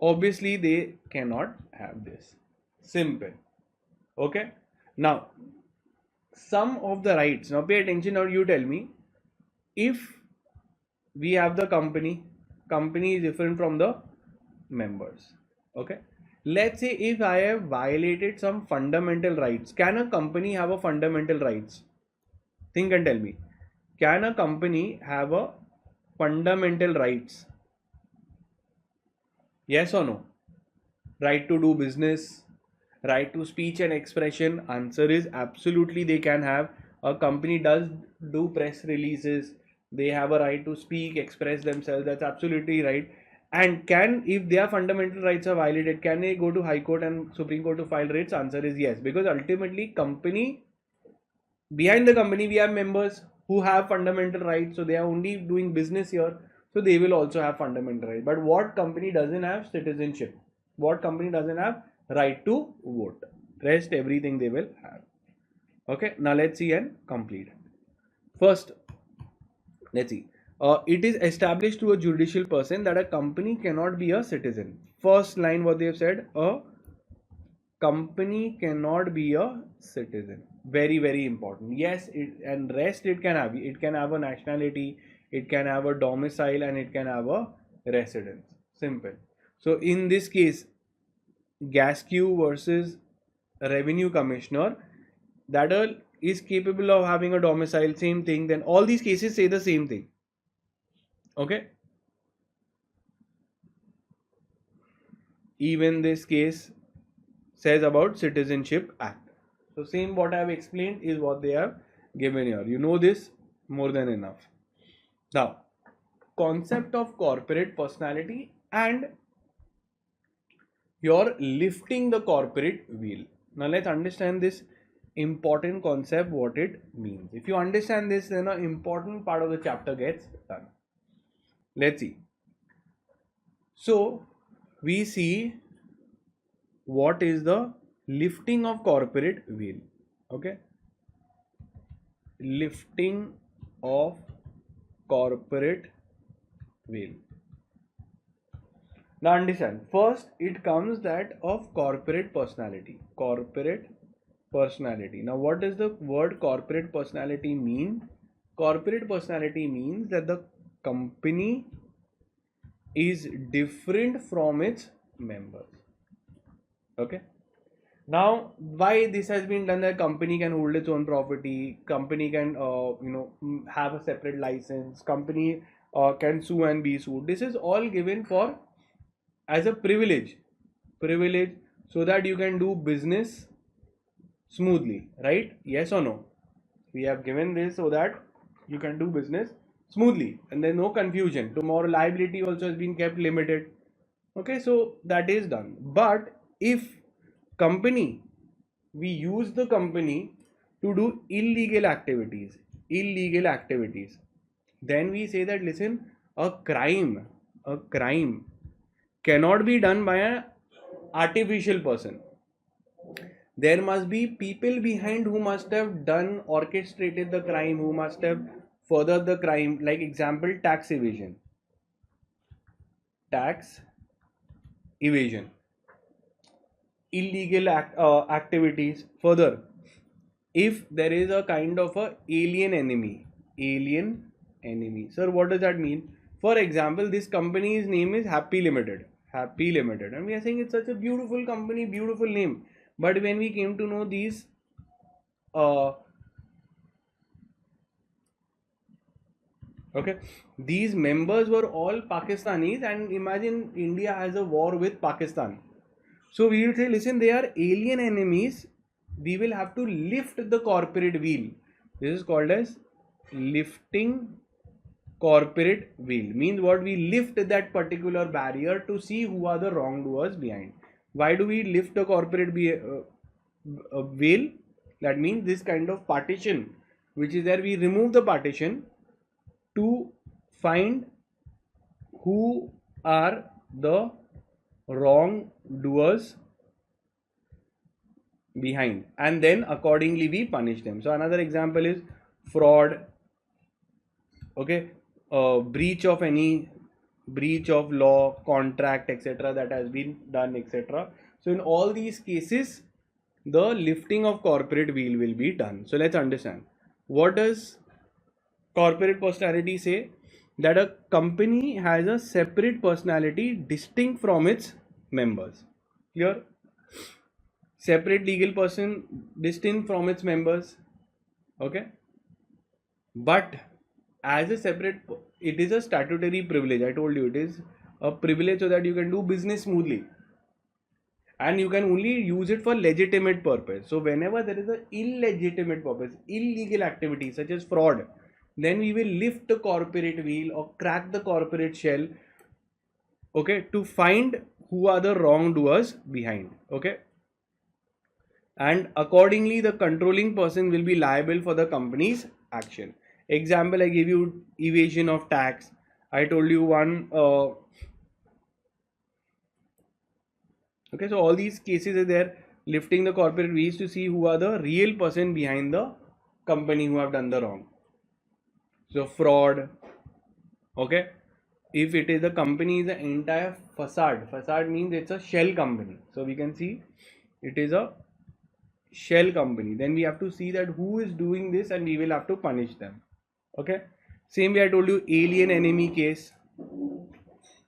Obviously they cannot have this. Simple. Okay, now some of the rights, now pay attention. Now you tell me, if we have the company is different from the members. Okay, let's say if I have violated some fundamental rights, can a company have a fundamental rights? Think and tell me, can a company have a fundamental rights? Yes or no? Right to do business, right to speech and expression. Answer is absolutely they can have. A company does do press releases, they have a right to speak, express themselves, that's absolutely right. And can, if their fundamental rights are violated, can they go to high court and supreme court to file writs? Answer is yes, because ultimately company, behind the company we have members who have fundamental rights, so they are only doing business here, so they will also have fundamental rights. But what company doesn't have? Citizenship. What company doesn't have? Right to vote. Rest everything they will have. Okay, now let's see and complete. First, let's see. It is established to a judicial person that a company cannot be a citizen. First line what they have said, a company cannot be a citizen. Very very important. Yes, and rest it can have. It can have a nationality, it can have a domicile, and it can have a residence. Simple. So in this case, Gasque versus Revenue Commissioner, that is capable of having a domicile, same thing. Then all these cases say the same thing. Okay, even this case says about Citizenship Act. So same what I have explained is what they have given here. You know this more than enough. Now, concept of corporate personality and you're lifting the corporate wheel. Now let's understand this important concept, what it means. If you understand this, then an important part of the chapter gets done. Let's see. So we see what is the lifting of corporate wheel. Okay, lifting of corporate wheel. Now understand, first it comes that of corporate personality. Corporate personality. Now what does the word corporate personality mean? Corporate personality means that the company is different from its members. Okay. Now why this has been done, that company can hold its own property, company can have a separate license, company can sue and be sued. This is all given for as a privilege, so that you can do business smoothly, right? Yes or no? We have given this so that you can do business smoothly and there's no confusion. Tomorrow liability also has been kept limited. Okay, so that is done. But if company, we use the company to do illegal activities, then we say that, listen, a crime cannot be done by an artificial person. There must be people behind who must have done, orchestrated the crime, who must have furthered the crime. Like example, tax evasion, illegal activities. Further, if there is a kind of a alien enemy, sir, what does that mean? For example, this company's name is Happy Limited, and we are saying it's such a beautiful company, beautiful name. But when we came to know these okay, these members were all Pakistanis, and imagine India has a war with Pakistan. So we will say, listen, they are alien enemies. We will have to lift the corporate wheel. This is called as lifting corporate wheel. Means what? We lift that particular barrier to see who are the wrongdoers behind. Why do we lift the corporate wheel? That means this kind of partition which is there, we remove the partition to find who are the wrongdoers behind, and then accordingly we punish them. So another example is fraud, okay, breach of law, contract, etc., that has been done, etc. So in all these cases, the lifting of corporate veil will be done. So let's understand, what does corporate personality say? That a company has a separate personality distinct from its members. Clear? Separate legal person distinct from its members. Okay, but as a separate, it is a statutory privilege. I told you it is a privilege so that you can do business smoothly, and you can only use it for legitimate purpose. So whenever there is an illegitimate purpose, illegal activity such as fraud, then we will lift the corporate wheel or crack the corporate shell, okay, to find who are the wrongdoers behind. Okay, and accordingly the controlling person will be liable for the company's action. Example, I give you evasion of tax. I told you one. Okay, so all these cases are there. Lifting the corporate wheels to see who are the real person behind the company who have done the wrong. So fraud. Okay, if it is the company is the entire facade. Facade means it's a shell company. So we can see it is a shell company. Then we have to see that who is doing this, and we will have to punish them. Okay, same way I told you alien enemy case,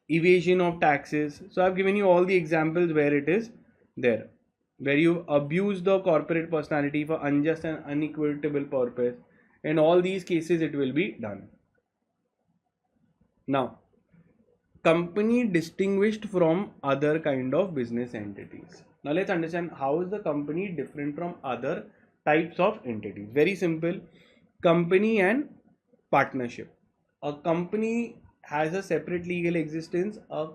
evasion of taxes. So I've given you all the examples where it is there, where you abuse the corporate personality for unjust and unequitable purpose. In all these cases it will be done. Now, company distinguished from other kind of business entities. Now let's understand how is the company different from other types of entities. Very simple. Company and partnership. A company has a separate legal existence. A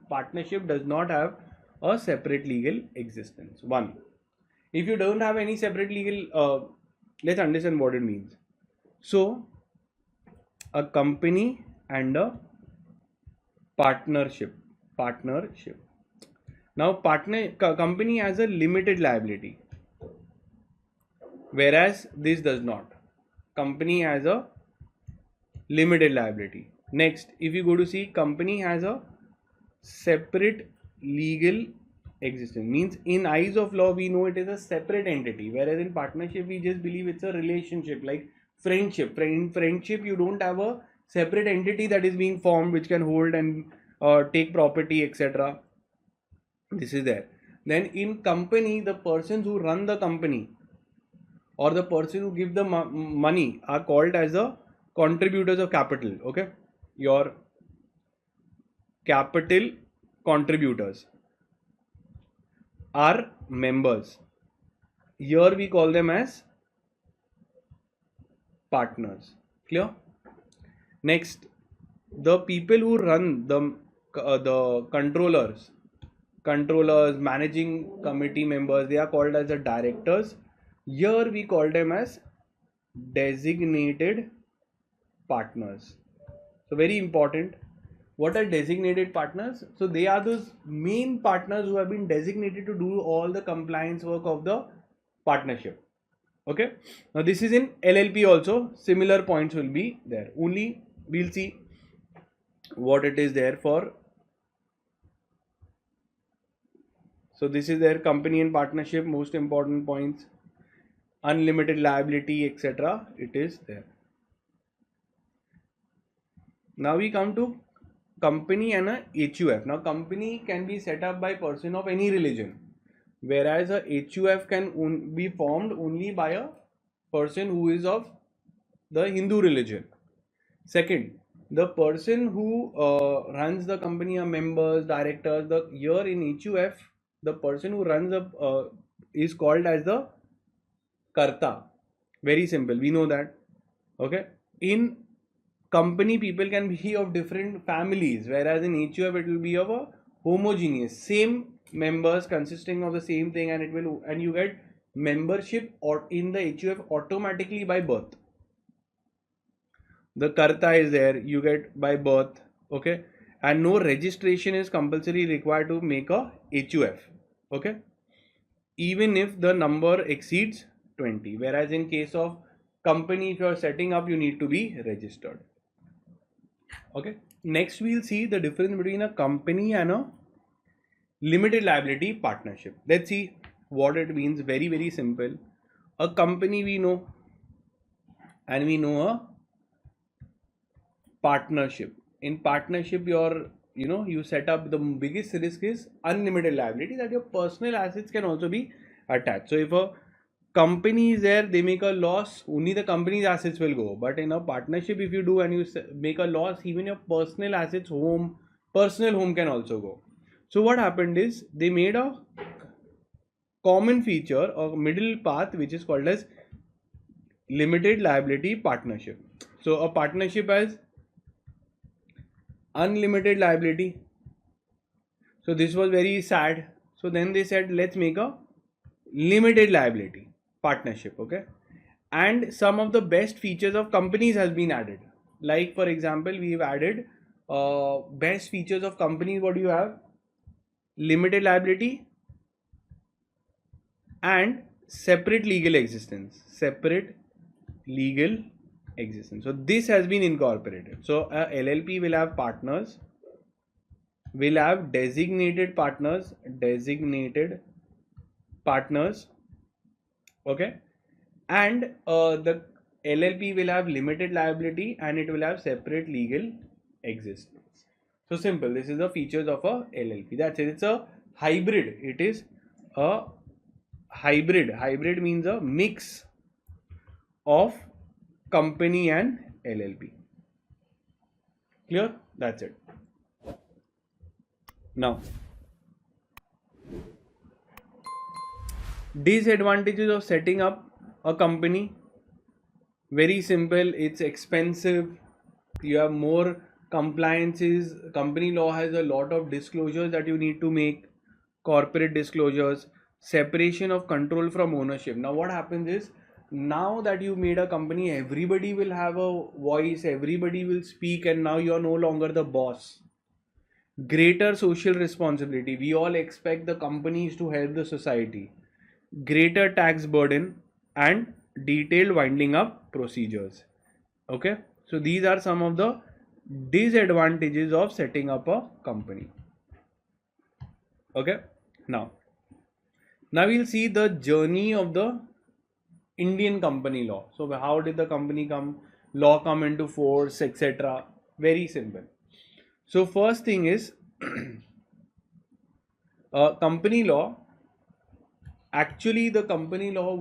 partnership does not have a separate legal existence. One, if you don't have any separate legal, let's understand what it means. So a company and a partnership. Now company has a limited liability, whereas this does not. Company has a limited liability. Next, if you go to see, company has a separate legal existence, means in eyes of law we know it is a separate entity, whereas in partnership we just believe it's a relationship, like friendship. In friendship you don't have a separate entity that is being formed which can hold and take property, etc. This is there. Then in company, the persons who run the company or the person who give the money are called as the contributors of capital. Okay, your capital contributors are members. Here we call them as partners. Clear? Next, the people who run the controllers, managing committee members, they are called as the directors. Here we call them as designated partners. So very important. What are designated partners? So they are those main partners who have been designated to do all the compliance work of the partnership. Okay, now this is in LLP also. Similar points will be there. Only we'll see what it is there for. So this is their company and partnership, most important points. Unlimited liability, etc. It is there. Now we come to company and a HUF. Now company can be set up by person of any religion, whereas a HUF can be formed only by a person who is of the Hindu religion. Second, the person who runs the company are members, directors. The here in HUF, the person who runs is called as the Karta. Very simple. We know that. Okay. In company, people can be of different families, whereas in HUF it will be of a homogeneous, same members consisting of the same thing, and you get membership or in the HUF automatically by birth. The Karta is there, you get by birth. Okay, and no registration is compulsory required to make a HUF. Okay, even if the number exceeds 20. Whereas in case of company, if you are setting up, you need to be registered. Okay. Next, we'll see the difference between a company and a limited liability partnership. Let's see what it means. Very, very simple. A company we know, and we know a partnership. In partnership, you set up, the biggest risk is unlimited liability, that your personal assets can also be attached. So if a company is there, they make a loss, only the company's assets will go. But in a partnership, if you do and you make a loss, even your personal assets, personal home can also go. So what happened is they made a common feature or middle path, which is called as limited liability partnership. So a partnership has unlimited liability. So this was very sad. So then they said, let's make a limited liability partnership. Okay. And some of the best features of companies has been added. Like for example, we've added best features of companies. What do you have? Limited liability and separate legal existence. Separate legal existence. So this has been incorporated. So a LLP will have partners, will have designated partners, okay, and the LLP will have limited liability and it will have separate legal existence. So simple. This is the features of a LLP. That's it. It's a hybrid. It is a hybrid. Hybrid means a mix of company and LLP. Clear? That's it. Now, disadvantages of setting up a company. Very simple. It's expensive. You have more compliances. Company law has a lot of disclosures that you need to make. Corporate disclosures. Separation of control from ownership. Now what happens is, now that you made a company, everybody will have a voice, everybody will speak, and now you are no longer the boss. Greater social responsibility. We all expect the companies to help the society. Greater tax burden and detailed winding up procedures. Okay, so these are some of the disadvantages of setting up a company. Okay, now we'll see the journey of the Indian company law. So how did the law come into force, etc. Very simple. So first thing is company law. Actually, the company law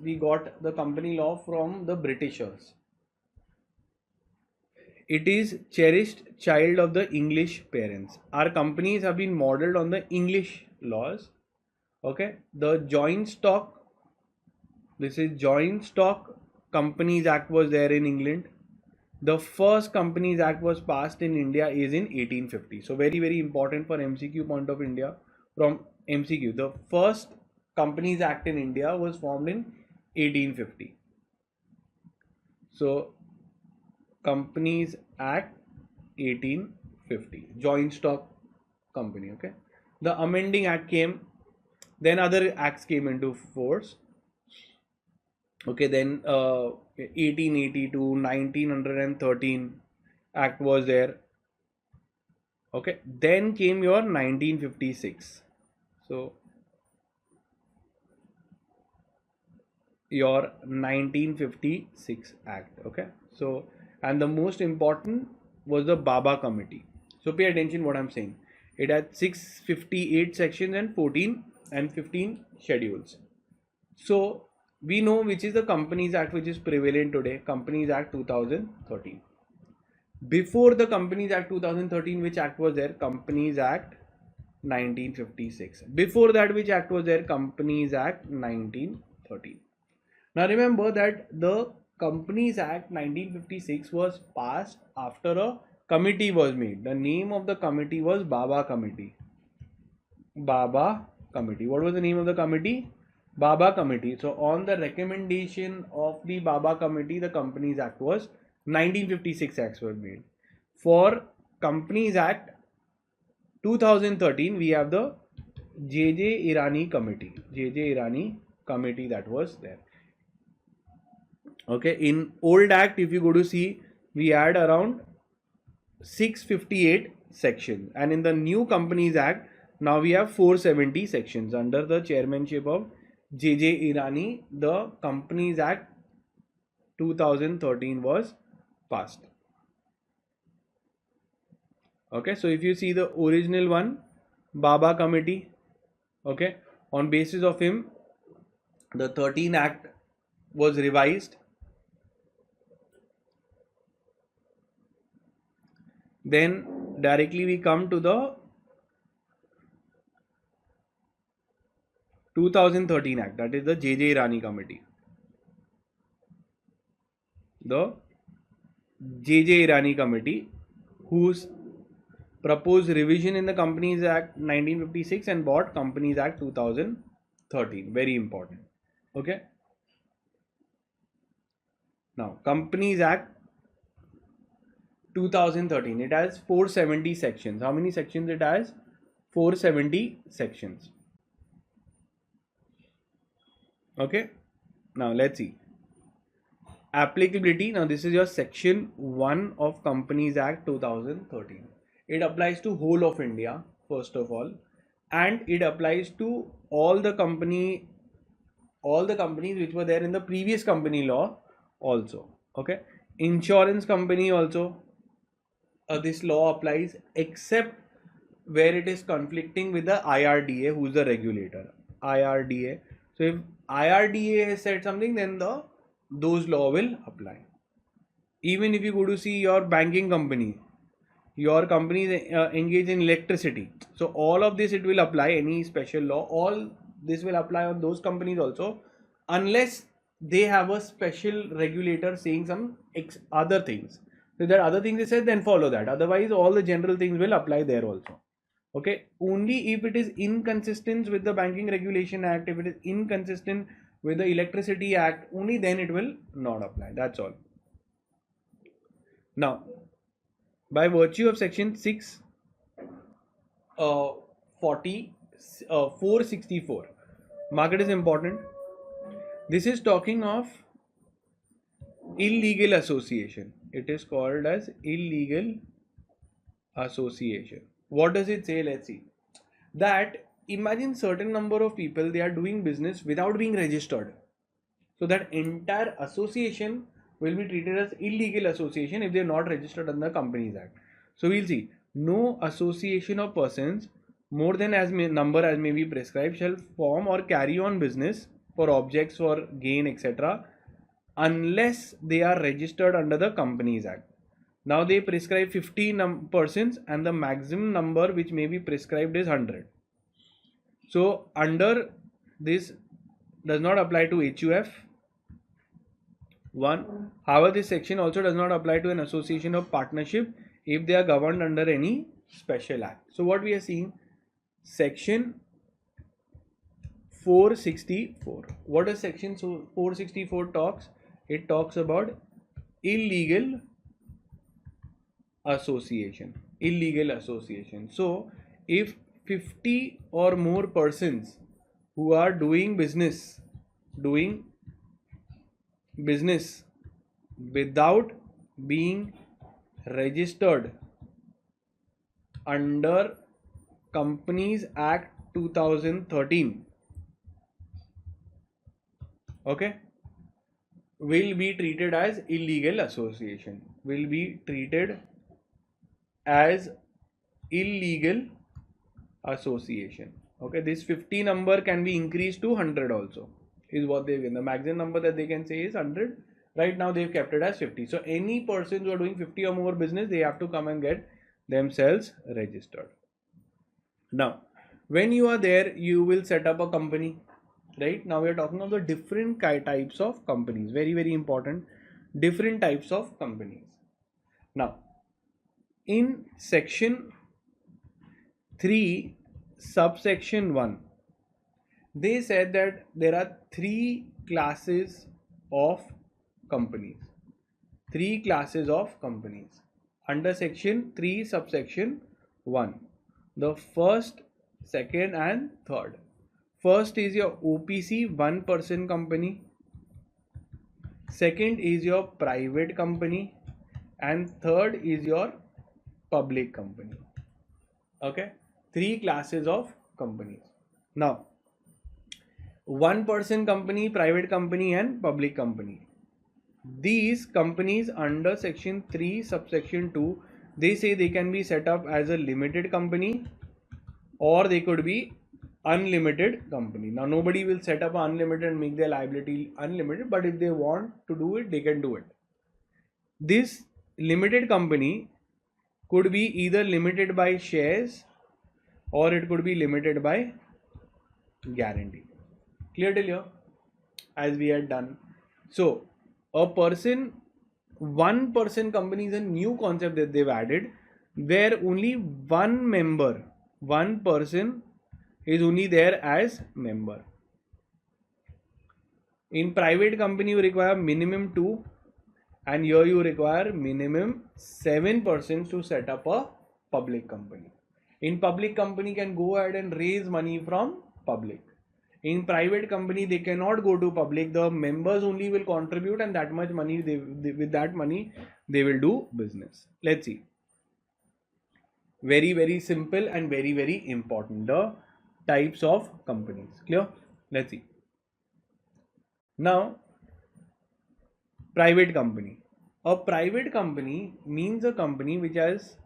we got the company law from the Britishers. It is cherished child of the English parents. Our companies have been modeled on the English laws. Okay, the joint stock. This is Joint Stock Companies Act was there in England. The first Companies Act was passed in India is in 1850. So very, very important for MCQ point of India. From MCQ, the first Companies Act in India was formed in 1850. So Companies Act 1850, Joint Stock Company. Okay, the amending act came, then other acts came into force. Okay, then 1882, 1913 act was there. Okay, then came your 1956. So your 1956 act. Okay, so and the most important was the Baba Committee. So pay attention what I'm saying. It had 658 sections and 15 schedules. So we know which is the Companies Act which is prevalent today, Companies Act 2013. Before the Companies Act 2013, which act was there? Companies Act 1956. Before that, which act was there? Companies Act 1913. Now remember that the Companies Act 1956 was passed after a committee was made. The name of the committee was Baba Committee. Baba Committee. What was the name of the committee? Baba Committee. So on the recommendation of the Baba Committee, the Companies Act was 1956 acts were made. For Companies Act 2013, we have the JJ Irani committee. JJ Irani committee that was there. Okay, in old act, if you go to see, we had around 658 sections, and in the new Companies Act, now we have 470 sections under the chairmanship of JJ Irani. The Companies Act 2013 was passed. Okay, so if you see the original one, Baba committee, okay, on basis of him, the 13 Act was revised. Then directly we come to the 2013 Act, that is the JJ Irani committee. The JJ Irani committee, whose proposed revision in the Companies Act 1956 and brought Companies Act 2013. Very important. Okay. Now, Companies Act 2013. It has 470 sections. How many sections it has? 470 sections. Okay. Now, let's see. Applicability. Now, this is your section 1 of Companies Act 2013. It applies to whole of India, first of all, and it applies to all the companies which were there in the previous company law also. Okay. Insurance company also, this law applies, except where it is conflicting with the IRDA, who is the regulator. IRDA. So if IRDA has said something, then those law will apply. Even if you go to see your banking company, your company is engaged in electricity, so all of this it will apply. Any special law, all this will apply on those companies also, unless they have a special regulator saying some other things. So that other things they said, then follow that. Otherwise, all the general things will apply there also. Okay, only if it is inconsistent with the Banking Regulation Act, if it is inconsistent with the Electricity Act, only then it will not apply. That's all. Now, by virtue of section 464, market is important. This is talking of illegal association. It is called as illegal association. What does it say? Let's see. That imagine certain number of people, they are doing business without being registered. So that entire association will be treated as illegal association if they are not registered under the Companies Act. So we'll see. No association of persons more than number as may be prescribed shall form or carry on business for objects for gain, etc., unless they are registered under the Companies Act. Now they prescribe 50 persons, and the maximum number which may be prescribed is 100. So under this does not apply to HUF 1. However, this section also does not apply to an association of partnership if they are governed under any special act. So what we are seeing, section 464. What does section 464 talks? It talks about illegal association. Illegal association. So if 50 or more persons who are doing business without being registered under Companies Act 2013, okay, will be treated as illegal association. Will be treated as illegal association. Okay, this 50 number can be increased to 100 also, is what they give. The maximum number that they can say is 100. Right now they've kept it as 50. So any persons who are doing 50 or more business, they have to come and get themselves registered. Now, when you are there, you will set up a company. Right now we are talking of the different types of companies. Very, very important. Different types of companies. Now, in section 3, subsection 1, they said that there are 3 classes of companies. 3 classes of companies under section 3, subsection 1. The first second and third. First is your OPC, one person company. Second is your private company, and third is your public company. Okay, three classes of companies. Now, one person company, private company, and public company. These companies under section 3 subsection 2, they say they can be set up as a limited company or they could be unlimited company. Now nobody will set up unlimited and make their liability unlimited, but if they want to do it, they can do it. This limited company could be either limited by shares or it could be limited by guarantee. Clear till here? As we had done. So one person company is a new concept that they've added, where only one person is only there as member. In private company you require minimum 2, and here you require minimum 7 persons to set up a public company. In public company can go ahead and raise money from public. In private company they cannot go to public, the members only will contribute, and that much money with that money they will do business. Let's see. Very simple and very important, the types of companies. Clear? Let's see. Now, private company. A private company means a company which has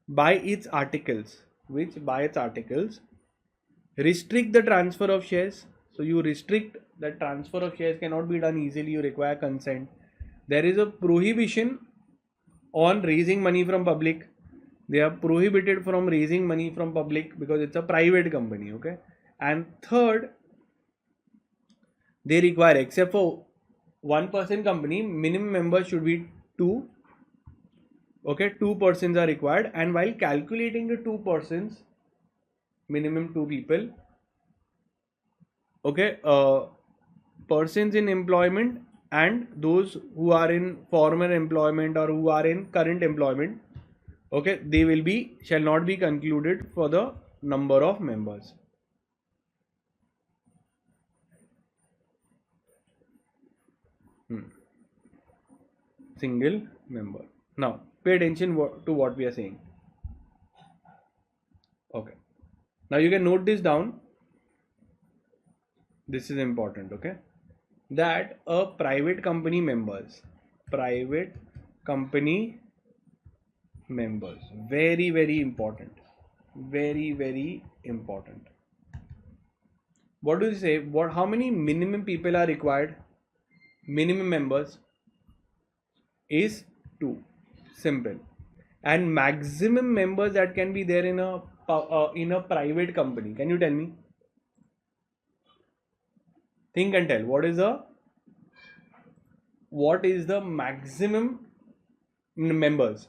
by its articles restrict the transfer of shares. So you restrict the transfer of shares, cannot be done easily, you require consent. There is a prohibition on raising money from public. They are prohibited from raising money from public because it's a private company. Okay. And third, they require, except for one person company, minimum members should be 2. Okay, 2 persons are required, and while calculating the 2 persons, minimum 2 people, okay, persons in employment and those who are in former employment or who are in current employment, okay, they shall not be concluded for the number of members. Single member. Now pay attention to what we are saying. Okay, now you can note this down. This is important. Okay, that a private company members, very important, very important. What do you say? How many minimum people are required? Minimum members is 2. Simple. And maximum members that can be there in a private company, can you tell me? Think and tell. What is the maximum members?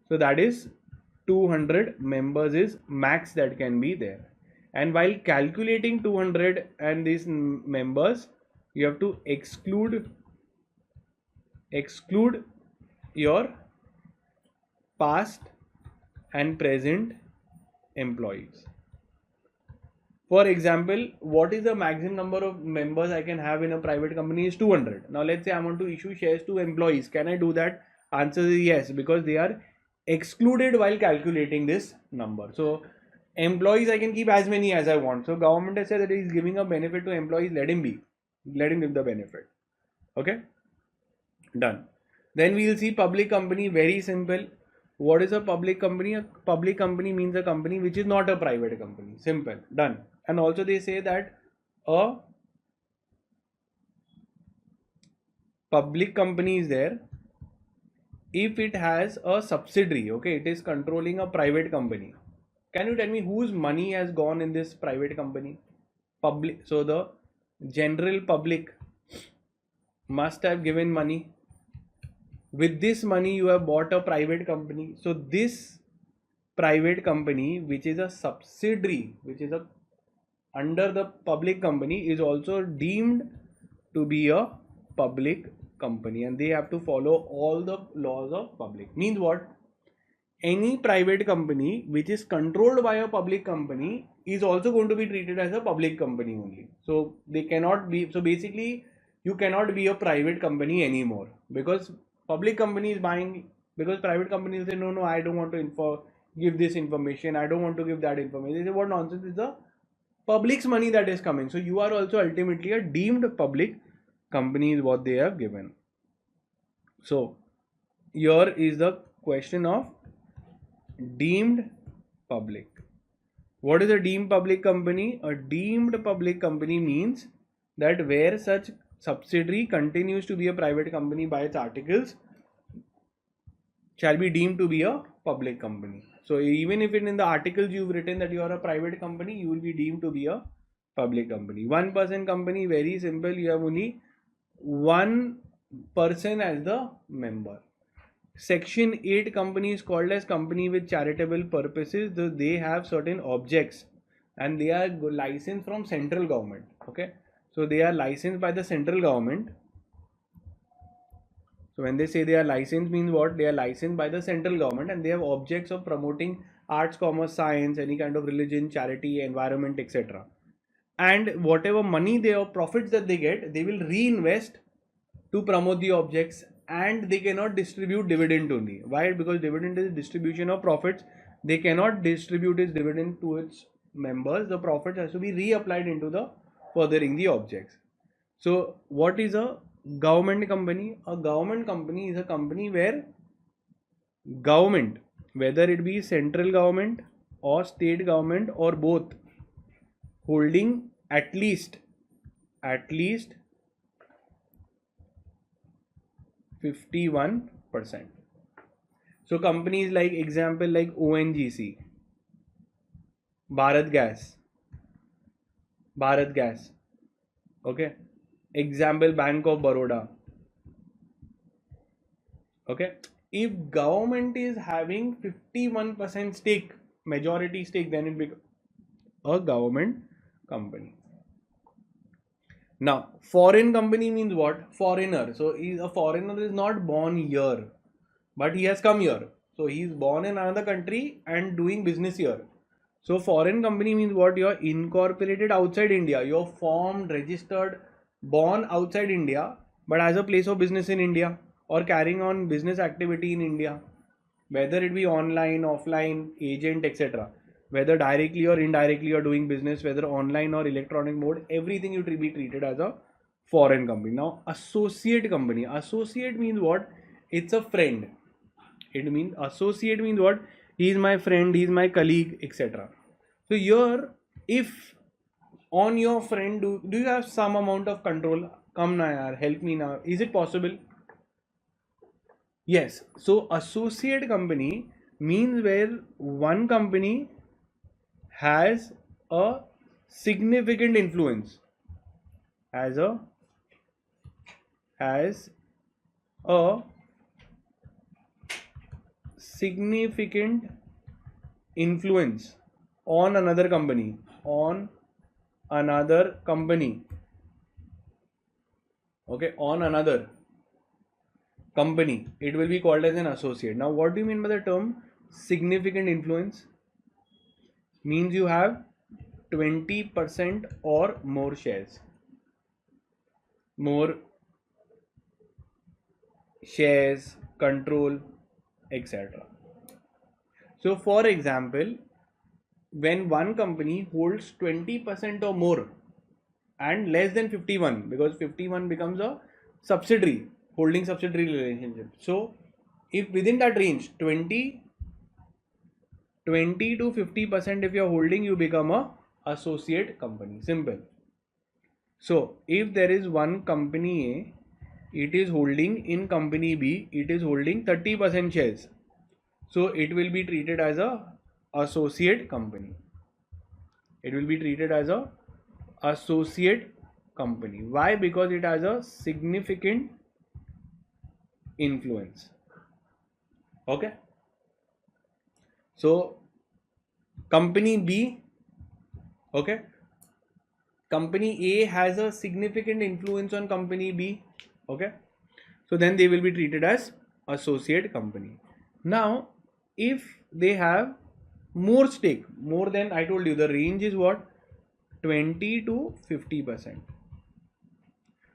So that is 200 members is max that can be there. And while calculating 200 and these members, you have to exclude your past and present employees. For example, what is the maximum number of members I can have in a private company is 200. Now let's say I want to issue shares to employees. Can I do that? Answer is yes, because they are excluded while calculating this number. So employees I can keep as many as I want. So government has said that he is giving a benefit to employees. Let him give the benefit. Okay, done. Then we will see public company. Very simple. What is a public company? A public company means a company which is not a private company. Simple. Done. And also they say that a public company is there if it has a subsidiary. Okay, it is controlling a private company. Can you tell me whose money has gone in this private company? Public. So the general public must have given money. With this money you have bought a private company. So this private company, which is a subsidiary, which is under the public company, is also deemed to be a public company, and they have to follow all the laws of public. Means what? Any private company which is controlled by a public company is also going to be treated as a public company only. So they cannot be, so basically you cannot be a private company anymore, because public company is buying, because private companies say no, I don't want to give this information, I don't want to give that information. They say what nonsense, is the public's money that is coming. So you are also ultimately a deemed public company is what they have given. So here is the question of deemed public. What is a deemed public company? A deemed public company means that where such subsidiary continues to be a private company by its articles shall be deemed to be a public company. So even if in the articles you've written that you are a private company, you will be deemed to be a public company. 1% company, very simple, you have only one person as the member. Section 8 company is called as company with charitable purposes. They have certain objects and they are licensed from central government. Okay, so they are licensed by the central government. So when they say they are licensed means what? They are licensed by the central government and they have objects of promoting arts, commerce, science, any kind of religion, charity, environment, etc. And whatever money they or profits that they get, they will reinvest to promote the objects, and they cannot distribute dividend only. Why? Because dividend is distribution of profits. They cannot distribute its dividend to its members. The profit has to be reapplied into the furthering the objects. So what is a government company? A government company is a company where government, whether it be central government or state government or both, holding at least 51%. So companies like, example like ONGC, Bharat Gas, okay, example Bank of Baroda, okay. If government is having 51% stake, majority stake, then it becomes a government company. Now, foreign company means what? Foreigner. So a foreigner is not born here, but he has come here. So he is born in another country and doing business here. So foreign company means what? You are incorporated outside India. You are formed, registered, born outside India, but as a place of business in India or carrying on business activity in India, whether it be online, offline, agent, etc. Whether directly or indirectly you are doing business, whether online or electronic mode, everything you will be treated as a foreign company. Now, associate company. Associate means what? It's a friend. It means associate means what? He is my friend, he is my colleague, etc. So here, if on your friend, do you have some amount of control? Come na yaar, help me now. Is it possible? Yes. So associate company means where one company has a significant influence, has a significant influence on another company, okay, on another company, it will be called as an associate. Now what do you mean by the term significant influence? Means you have 20% or more shares, control, etc. So for example, when one company holds 20% or more and less than 51, because 51 becomes a subsidiary, holding subsidiary relationship. So if within that range 20 to 50% if you are holding, you become a associate company. Simple. So if there is one company A, it is holding in company B, it is holding 30% shares. So it will be treated as a associate company. It will be treated as a associate company. Why? Because it has a significant influence. Okay. So company B, okay, company A has a significant influence on company B, okay, so then they will be treated as associate company. Now if they have more stake, more than, I told you the range is what, 20 to 50%.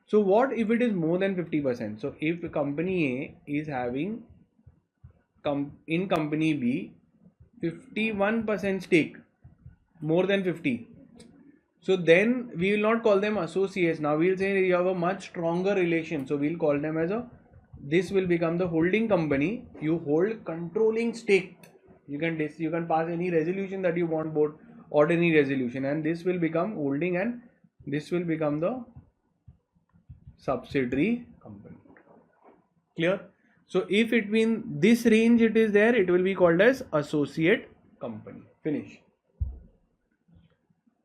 So what if it is more than 50%? So if company A is having in company B 51% stake, more than 50, so then we will not call them associates. Now we will say you have a much stronger relation, so we'll call them as this will become the holding company. You hold controlling stake. You can pass any resolution that you want, board ordinary resolution, and this will become holding, and this will become the subsidiary company. Clear? So if it means this range it is there, it will be called as associate company. Finish.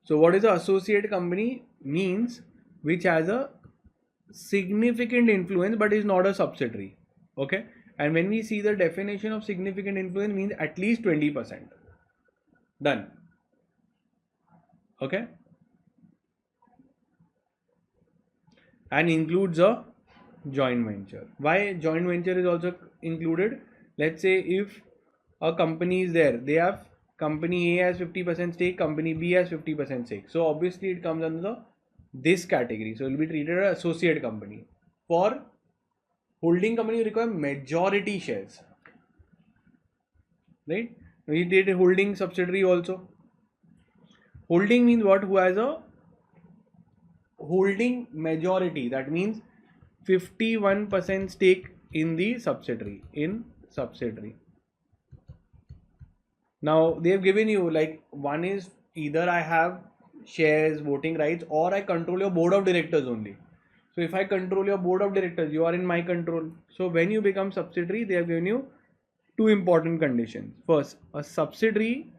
So what is an associate company? Means which has a significant influence but is not a subsidiary. Okay, and when we see the definition of significant influence, means at least 20%. Done. Okay, and includes a joint venture. Why joint venture is also included? Let's say if a company is there, they have company A has 50% stake, company B has 50% stake, so obviously it comes under this category, so it will be treated as associate company. For holding company, you require majority shares, right? We did a holding subsidiary also. Holding means what? Who has a holding majority, that means 51% stake in the subsidiary, Now they have given you, like, one is either I have shares, voting rights, or I control your board of directors only. So if I control your board of directors, you are in my control. So when you become subsidiary, they have given you two important conditions. First, a subsidiary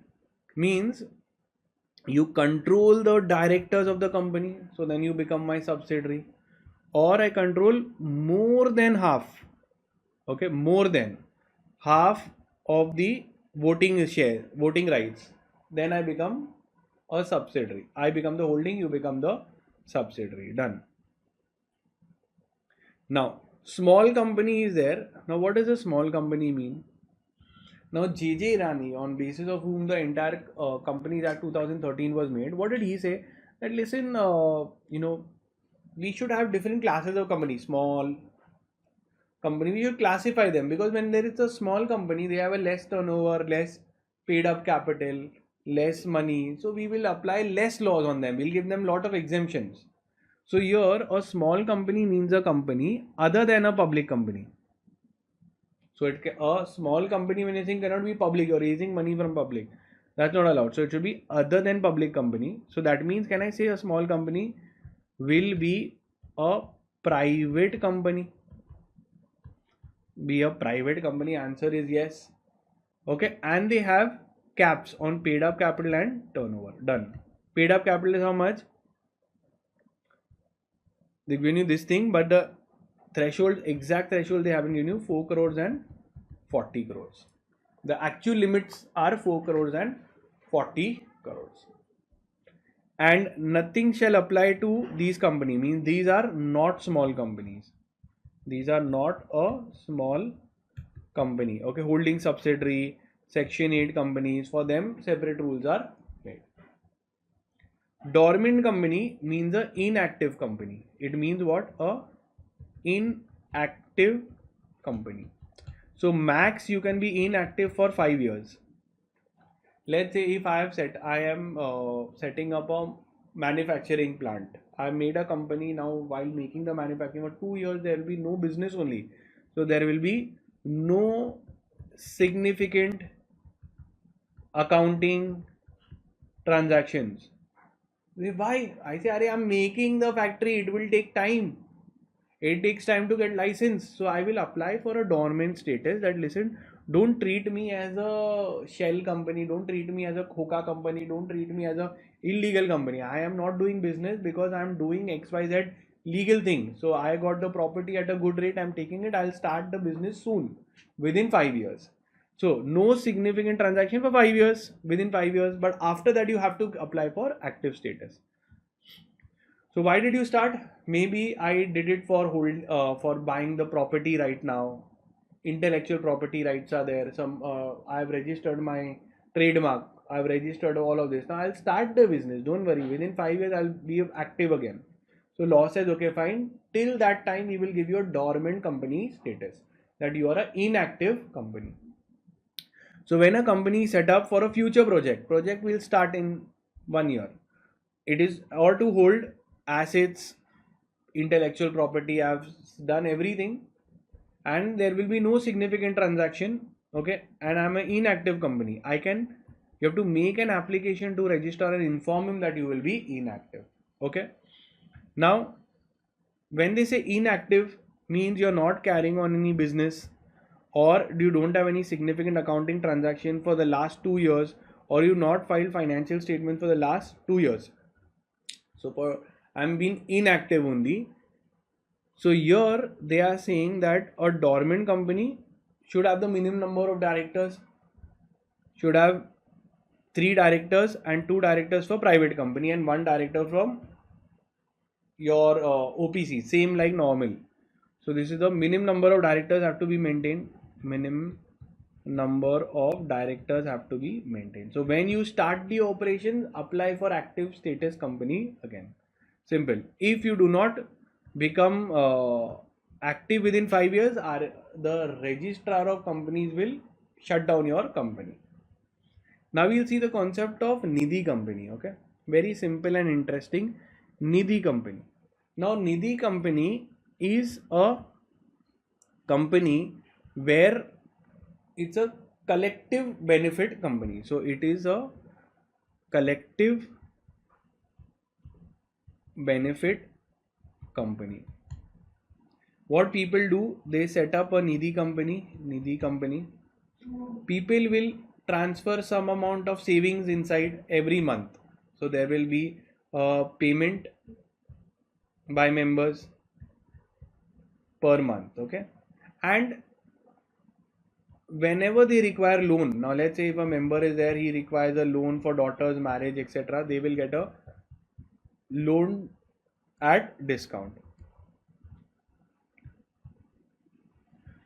means you control the directors of the company, so then you become my subsidiary. Or I control more than half, okay, more than half of the voting rights, then I become a subsidiary. I become the holding, you become the subsidiary. Done. Now small company is there. Now what does a small company mean? Now J.J. Irani, on basis of whom the entire Companies Act 2013 was made, what did he say? That listen, we should have different classes of company. Small company, we should classify them, because when there is a small company, they have a less turnover, less paid up capital, less money, so we will apply less laws on them. We'll give them a lot of exemptions. So here a small company means a company other than a public company. So a small company, when you think, cannot be public or raising money from public. That's not allowed. So it should be other than public company. So that means, can I say a small company will be a private company? Be a private company? Answer is yes. Okay, and they have caps on paid up capital and turnover. Done. Paid up capital is how much? They've given you this thing, but the threshold, exact threshold they haven't given you, 4 crores and 40 crores. The actual limits are 4 crores and 40 crores. And nothing shall apply to these companies, means these are not small companies. These are not a small company. Okay, holding subsidiary, Section 8 companies, for them separate rules are made. Dormant company means an inactive company. It means what? A inactive company. So max you can be inactive for 5 years. Let's say if I am setting up a manufacturing plant. I made a company now. While making the manufacturing for 2 years, there will be no business only. So there will be no significant accounting transactions. Why? I say, I'm making the factory, it will take time. It takes time to get license. So I will apply for a dormant status, that listen, don't treat me as a shell company, don't treat me as a khoka company, don't treat me as a illegal company. I am not doing business because I am doing XYZ legal thing. So I got the property at a good rate, I'm taking it, I'll start the business soon, within 5 years. So no significant transaction for 5 years, within 5 years, but after that you have to apply for active status. So why did you start? Maybe I did it for buying the property right now. Intellectual property rights are there. I have registered my trademark, I've registered all of this. Now I'll start the business. Don't worry. Within 5 years, I'll be active again. So law says, okay, fine. Till that time, we will give you a dormant company status, that you are an inactive company. So when a company is set up for a future project will start in 1 year. It is or to hold assets, intellectual property. I've done everything, and there will be no significant transaction. Okay, and I'm an inactive company. You have to make an application to register and inform him that you will be inactive. Okay, now when they say inactive, means you're not carrying on any business, or you don't have any significant accounting transaction for the last 2 years, or you not filed financial statements for the last 2 years. So for I'm being inactive only. So here they are saying that a dormant company should have the minimum number of directors, should have 3 directors and 2 directors for private company and 1 director from your OPC, same like normal. So this is the minimum number of directors have to be maintained. Minimum number of directors have to be maintained. So when you start the operation, apply for active status company again. Simple. If you do not become active within 5 years, the registrar of companies will shut down your company. Now we'll see the concept of Nidhi company. Okay, very simple and interesting. Nidhi company. Now Nidhi company is a company where it's a collective benefit company. So it is a collective benefit company. What people do, they set up a Nidhi company. People will transfer some amount of savings inside every month. So there will be a payment by members per month. Okay, and whenever they require loan, now let's say if a member is there, he requires a loan for daughter's marriage, etc., they will get a loan at discount.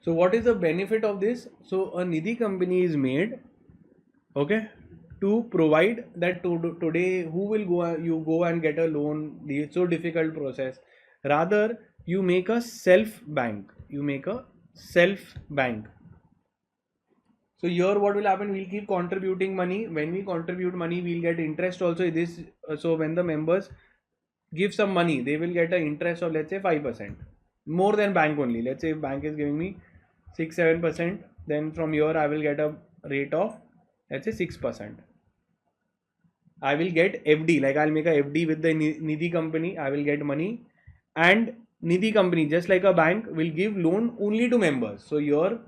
So what is the benefit of this? So a Nidhi company is made, okay, to provide that today who will go and get a loan, it's so difficult process. Rather, you make a self bank. So here what will happen, we'll keep contributing money. When we contribute money, we'll get interest also. So when the members give some money, they will get an interest of, let's say, 5%, more than bank only. Let's say if bank is giving me 6-7%, then from here I will get a rate of, let's say, 6%. I will get FD, like I'll make a FD with the Nidhi company. I will get money, and Nidhi company, just like a bank, will give loan only to members. So your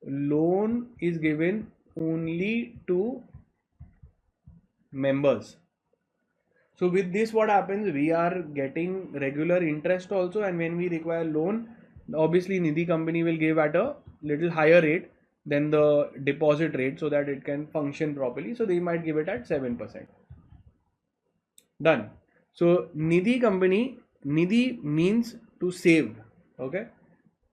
loan is given only to members. So with this, what happens, we are getting regular interest also, and when we require loan, obviously Nidhi company will give at a little higher rate than the deposit rate, so that it can function properly. So they might give it at 7%. Done. So Nidhi company, Nidhi means to save. Okay,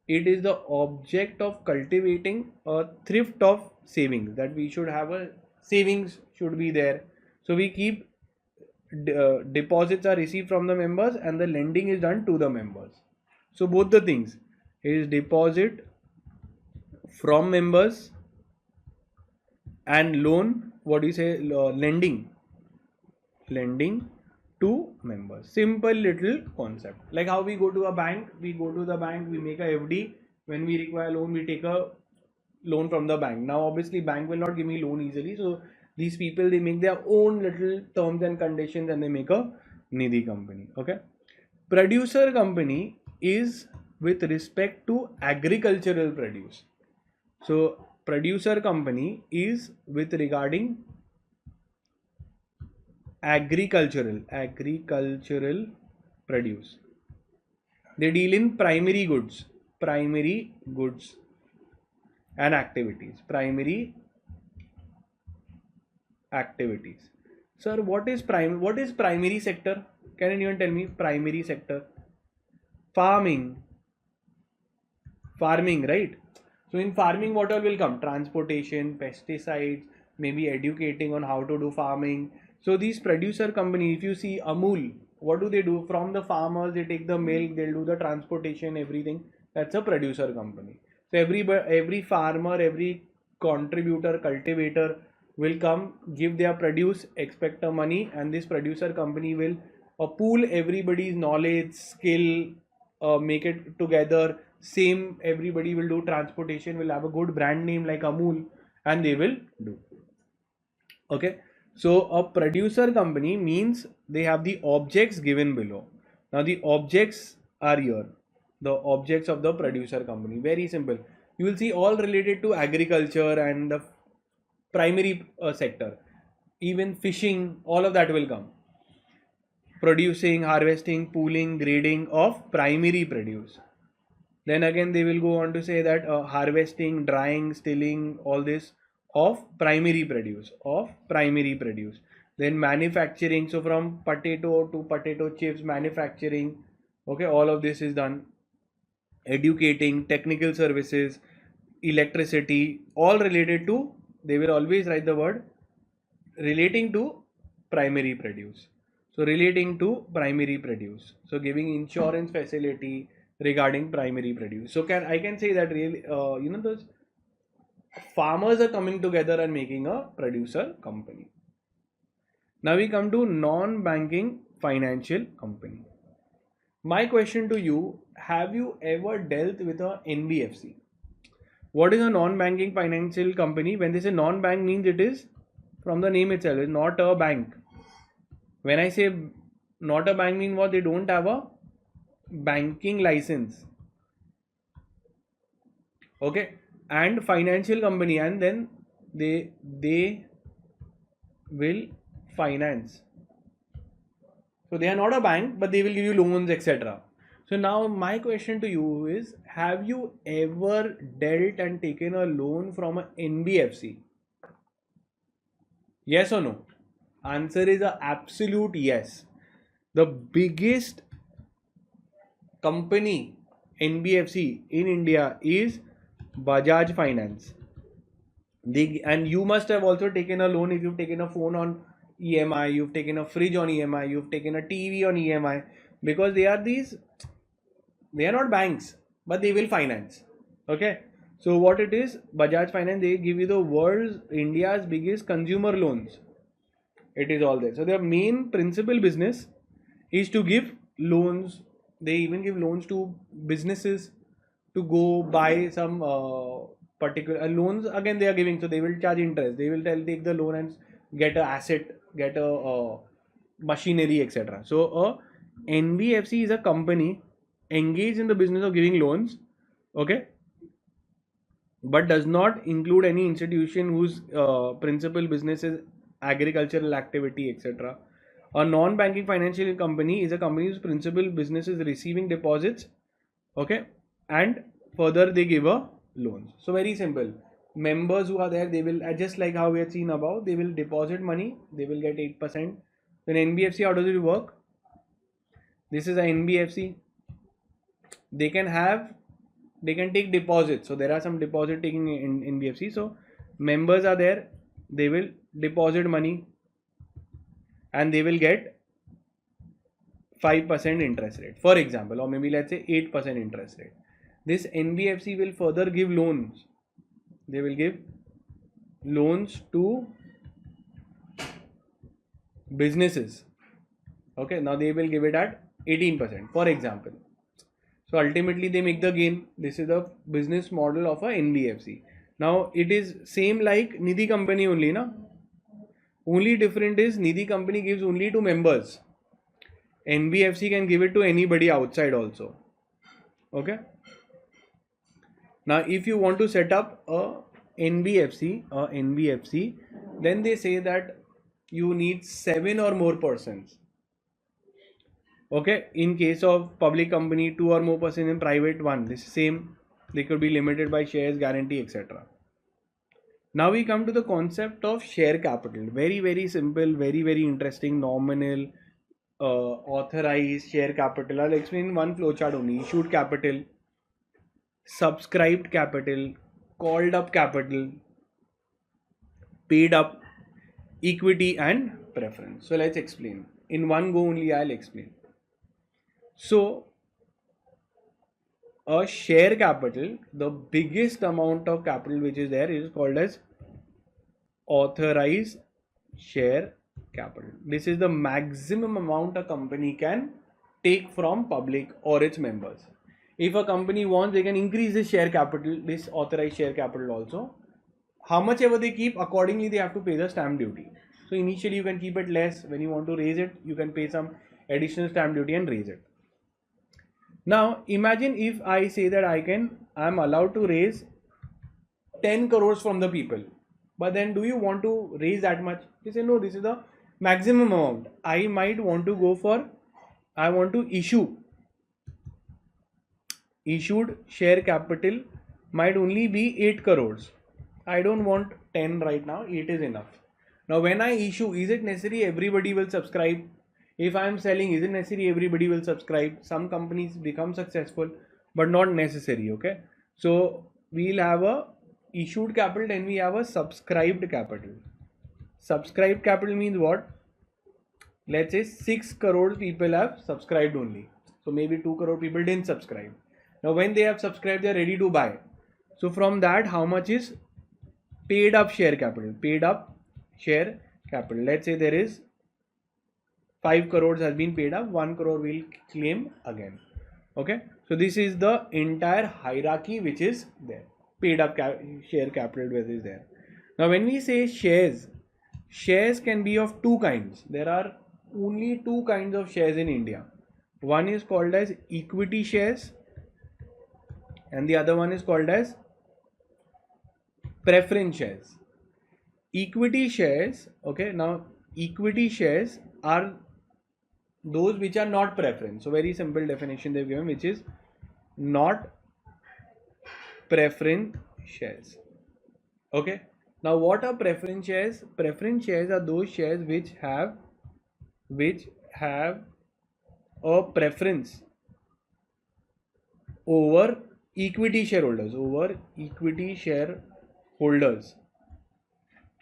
it is the object of cultivating a thrift of savings, that we should have a savings should be there. So we keep deposits are received from the members and the lending is done to the members. So both the things is deposit from members and loan, what do you say, lending to members. Simple little concept. Like how we go to a bank, we make a FD. When we require loan, we take a loan from the bank. Now obviously bank will not give me loan easily, so these people, they make their own little terms and conditions and they make a Nidhi company. Okay, producer company is with respect to agricultural produce. So producer company is with regarding agricultural produce. They deal in primary goods and activities. Sir, what is primary sector? Can anyone tell me primary sector? Farming, right? So in farming, what all will come? Transportation, pesticides, maybe educating on how to do farming. So these producer company, if you see Amul, what do? From the farmers, they take the milk, they'll do the transportation, everything. That's a producer company. So every farmer, every contributor, cultivator will come, give their produce, expect a money, and this producer company will pool everybody's knowledge, skill, make it together. Same, everybody will do transportation, will have a good brand name like Amul, and they will do. Okay, so a producer company means they have the objects given below. Now the objects are here, the objects of the producer company. Very simple. You will see all related to agriculture and the primary sector. Even fishing, all of that will come. Producing, harvesting, pooling, grading of primary produce. Then again they will go on to say that harvesting, drying, stilling, all this of primary produce, then manufacturing, so from potato to potato chips, manufacturing. Okay, all of this is done. Educating, technical services, electricity, all related to, they will always write the word relating to primary produce. So relating to primary produce, so giving insurance facility regarding primary produce. So I can say that really, those farmers are coming together and making a producer company. Now we come to non-banking financial company. My question to you, have you ever dealt with a NBFC? What is a non-banking financial company? When they say non-bank, means it is, from the name itself, is not a bank. When I say not a bank, mean what? They don't have a banking license. Okay, and financial company, and then they will finance. So they are not a bank, but they will give you loans, etc. So now my question to you is, have you ever dealt and taken a loan from an NBFC? Yes or no? Answer is a absolute yes. The biggest company NBFC in India is Bajaj Finance. And you must have also taken a loan if you've taken a phone on EMI, you've taken a fridge on EMI, you've taken a TV on EMI, because they are not banks, but they will finance. Okay, so what it is, Bajaj Finance, they give you the India's biggest consumer loans. It is all there. So their main principal business is to give loans. They even give loans to businesses to go buy some particular loans. Again, they are giving, so they will charge interest. They will take the loan and get a asset, get a machinery, etc. So NBFC is a company engaged in the business of giving loans. Okay, but does not include any institution whose principal business is agricultural activity, etc. A non-banking financial company is a company whose principal business is receiving deposits, okay, and further they give a loans. So very simple. Members who are there, they will, just like how we had seen above, they will deposit money, they will get 8%. Then NBFC, how does it work? This is a NBFC. They can take deposits. So there are some deposit taking in NBFC. So members are there, they will deposit money and they will get 5% interest rate, for example, or maybe let's say 8% interest rate. This NBFC will further give loans. They will give loans to businesses. Okay, now they will give it at 18%, for example. So ultimately they make the gain. This is the business model of a NBFC. Now it is same like Nidhi company only, na? Only different is Nidhi company gives only to members. NBFC can give it to anybody outside also. Okay. Now if you want to set up a NBFC, then they say that you need 7 or more persons. Okay, in case of public company, 2 or more persons, in private, 1. This is same. They could be limited by shares, guarantee, etc. Now we come to the concept of share capital. Very, very simple, very, very interesting. Nominal, authorized share capital. I'll explain one flowchart only. Issued capital, subscribed capital, called up capital. paid up, equity and preference. So let's explain. In one go only I'll explain. So a share capital, the biggest amount of capital which is there is called as authorized share capital. This is the maximum amount a company can take from public or its members. If a company wants, they can increase this share capital, this authorized share capital also. How much ever they keep, accordingly they have to pay the stamp duty. So initially you can keep it less. When you want to raise it, you can pay some additional stamp duty and raise it. Now imagine if I say that I'm allowed to raise 10 crores from the people. But then do you want to raise that much? You say no, this is the maximum amount. I might want to go for, I want to issue. Issued share capital might only be 8 crores. I don't want 10 right now, 8 is enough. Now when I issue, is it necessary everybody will subscribe? If I am selling, is it necessary everybody will subscribe? Some companies become successful, but not necessary, okay? So we'll have a issued capital, then we have a subscribed capital. Subscribed capital means what? Let's say 6 crore people have subscribed only. So maybe 2 crore people didn't subscribe. Now when they have subscribed, they are ready to buy. So from that, how much is paid up share capital? Paid up share capital. Let's say there is 5 crores has been paid up, 1 crore will claim again. Okay. So this is the entire hierarchy which is there. Paid up share capital which is there. Now when we say shares, shares can be of two kinds. There are only two kinds of shares in India. One is called as equity shares and the other one is called as preference shares. Equity shares, okay, now equity shares are those which are not preference. So very simple definition they've given, which is not preference shares. Okay. Now what are preference shares? Preference shares are those shares which have a preference over equity shareholders.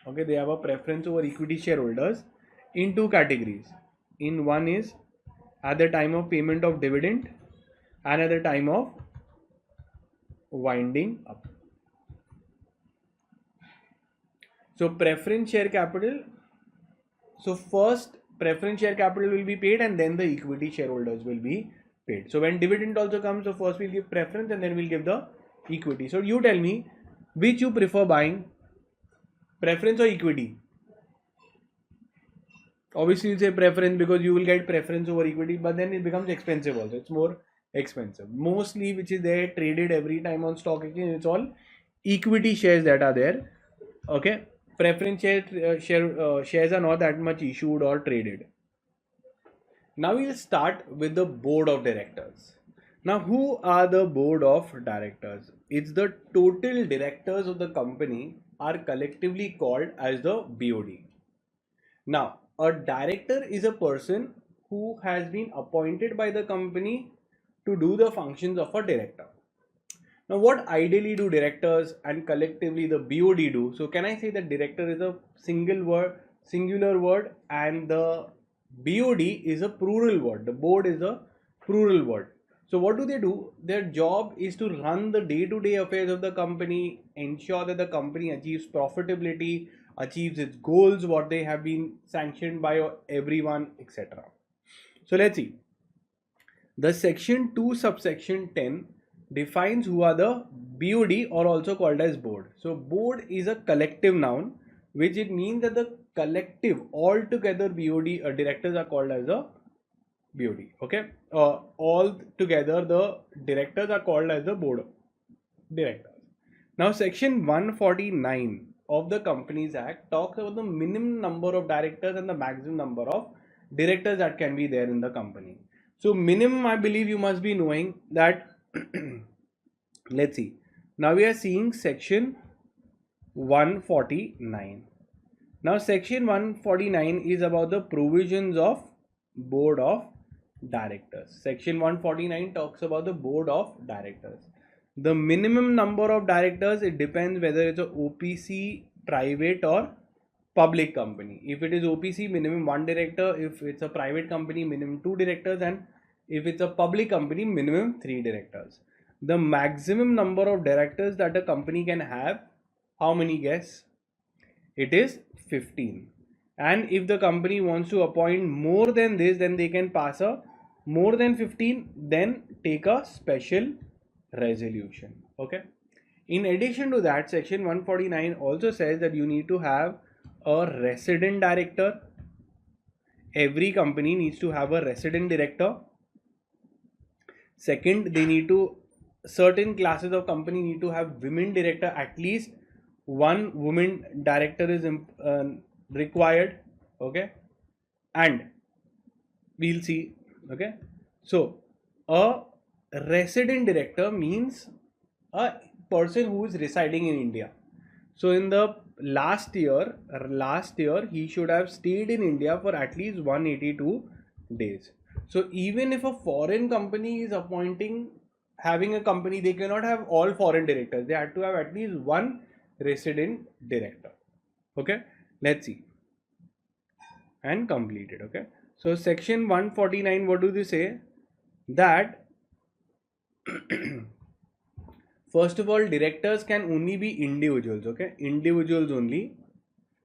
Okay, they have a preference over equity shareholders in two categories. In one is at the time of payment of dividend and at the time of winding up. So preference share capital. So first preference share capital will be paid and then the equity shareholders will be paid. So when dividend also comes, so first we'll give preference and then we'll give the equity. So you tell me which you prefer buying, preference or equity? Obviously you'll say preference because you will get preference over equity, but then it becomes expensive also. It's more expensive. Mostly which is there traded every time on stock exchange, it's all equity shares that are there. Okay. Preference shares are not that much issued or traded. Now we'll start with the board of directors. Now who are the board of directors? It's the total directors of the company are collectively called as the BOD. Now a director is a person who has been appointed by the company to do the functions of a director. Now what ideally do directors and collectively the BOD do? So can I say that director is a singular word and the BOD is a plural word. The board is a plural word. So what do? Their job is to run the day-to-day affairs of the company, ensure that the company achieves profitability, achieves its goals, what they have been sanctioned by everyone, etc. So let's see. The section 2 subsection 10 defines who are the BOD or also called as board. So board is a collective noun, which it means that the collective altogether BOD directors are called as a BOD. Okay, all together the directors are called as the board of directors. Now section 149 of the Companies Act talks about the minimum number of directors and the maximum number of directors that can be there in the company. So minimum, I believe you must be knowing that. Let's see. Now we are seeing section 149. Now section 149 is about the provisions of board of directors. Section 149 talks about the board of directors. The minimum number of directors, it depends whether it's a OPC, private or public company. If it is OPC, minimum 1 director. If it's a private company, minimum 2 directors. And if it's a public company, minimum 3 directors. The maximum number of directors that a company can have, how many guess? It is 15. And if the company wants to appoint more than this, then they can pass a more than 15, then take a special resolution. Okay. In addition to that, section 149 also says that you need to have a resident director. Every company needs to have a resident director. Second, certain classes of company need to have women director. At least one woman director is required. Okay. And we'll see. Okay. So a resident director means a person who is residing in India. So in the last year he should have stayed in India for at least 182 days. So even if a foreign company is having a company, they cannot have all foreign directors. They have to have at least one resident director. Okay, let's see and complete it. Okay, so section 149, what do they say? That first of all, directors can only be individuals. Okay, individuals only.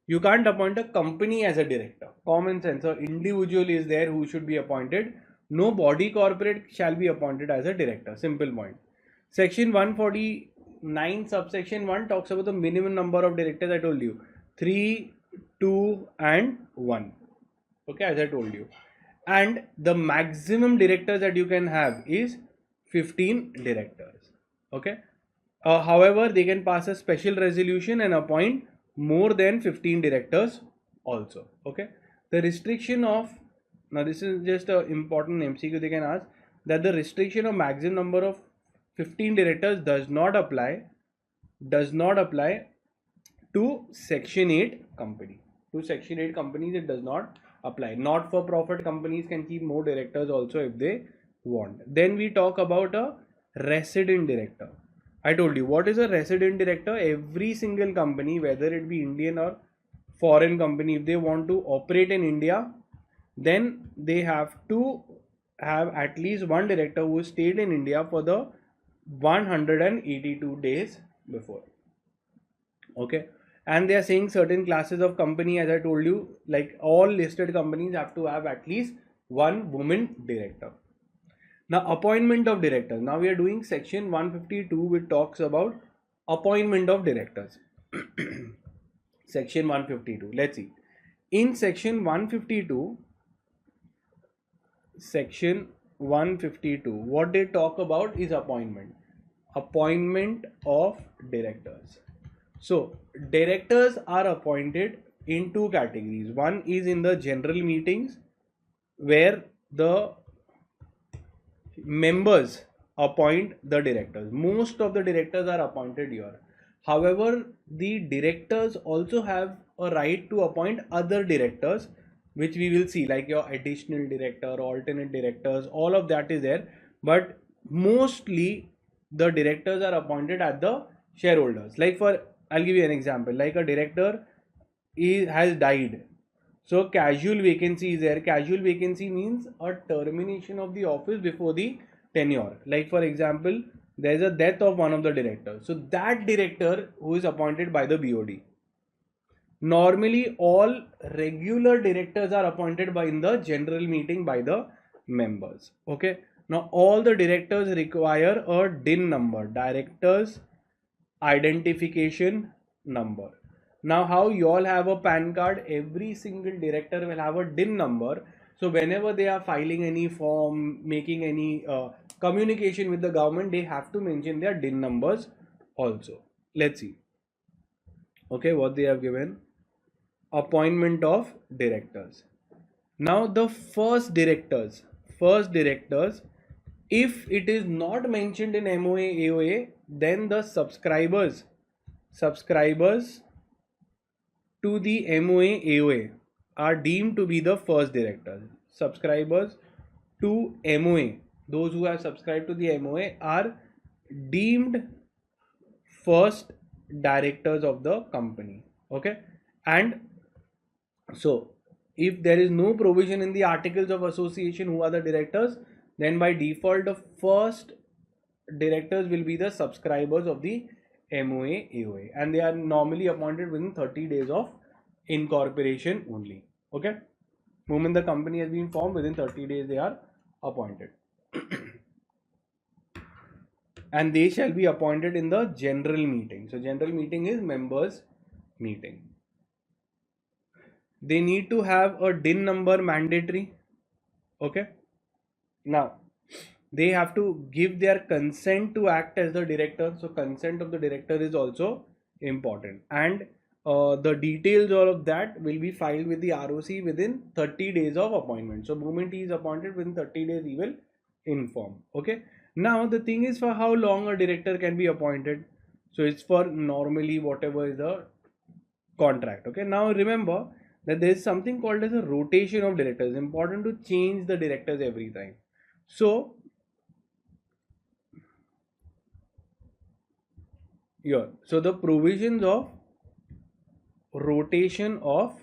You can't appoint a company as a director. Common sense. So individual is there who should be appointed. No body corporate shall be appointed as a director. Simple point. Section 149 subsection 1 talks about the minimum number of directors. I told you 3, 2 and 1. Okay, as I told you. And the maximum directors that you can have is 15 directors. Okay. However, they can pass a special resolution and appoint more than 15 directors also. Okay. The restriction of, now this is just an important MCQ they can ask, that the restriction of maximum number of 15 directors does not apply to section 8 company. To section 8 companies it does not apply. Not for profit companies can keep more directors also if they want. Then we talk about a resident director. I told you what is a resident director. Every single company, whether it be Indian or foreign company, if they want to operate in India, then they have to have at least one director who stayed in India for the 182 days before. Okay. And they are saying certain classes of company, as I told you, like all listed companies have to have at least one woman director. Now, appointment of directors. Now we are doing section 152, which talks about appointment of directors. Section 152. Let's see. In section 152, what they talk about is appointment of directors. So directors are appointed in two categories. One is in the general meetings where the members appoint the directors. Most of the directors are appointed here. However, the directors also have a right to appoint other directors, which we will see, like your additional director, alternate directors, all of that is there. But mostly the directors are appointed at the shareholders. Like I'll give you an example. Like a director has died. So casual vacancy is there. Casual vacancy means a termination of the office before the tenure. Like for example, there is a death of one of the directors. So that director who is appointed by the BOD. Normally all regular directors are appointed in the general meeting by the members. Okay. Now all the directors require a DIN number. Directors identification number. Now how you all have a PAN card, every single director will have a DIN number. So whenever they are filing any form, making any communication with the government, they have to mention their DIN numbers also. Let's see. Okay, what they have given. Appointment of directors. Now the first directors, if it is not mentioned in MOA, AOA, then the subscribers to the MOA, AOA are deemed to be the first directors. Subscribers to MOA, those who have subscribed to the MOA, are deemed first directors of the company. Okay. And So if there is no provision in the articles of association who are the directors, then by default the first directors will be the subscribers of the MOA AOA, and they are normally appointed within 30 days of incorporation only. Okay, moment the company has been formed, within 30 days they are appointed. And they shall be appointed in the general meeting. So general meeting is members meeting. They need to have a DIN number mandatory. Okay, now they have to give their consent to act as the director. So consent of the director is also important, and the details all of that will be filed with the ROC within 30 days of appointment. So moment he is appointed, within 30 days he will inform. Okay, now the thing is, for how long a director can be appointed? So it's for normally whatever is the contract. Okay, now remember that there is something called as a rotation of directors. Important to change the directors every time. So here, so the provisions of rotation of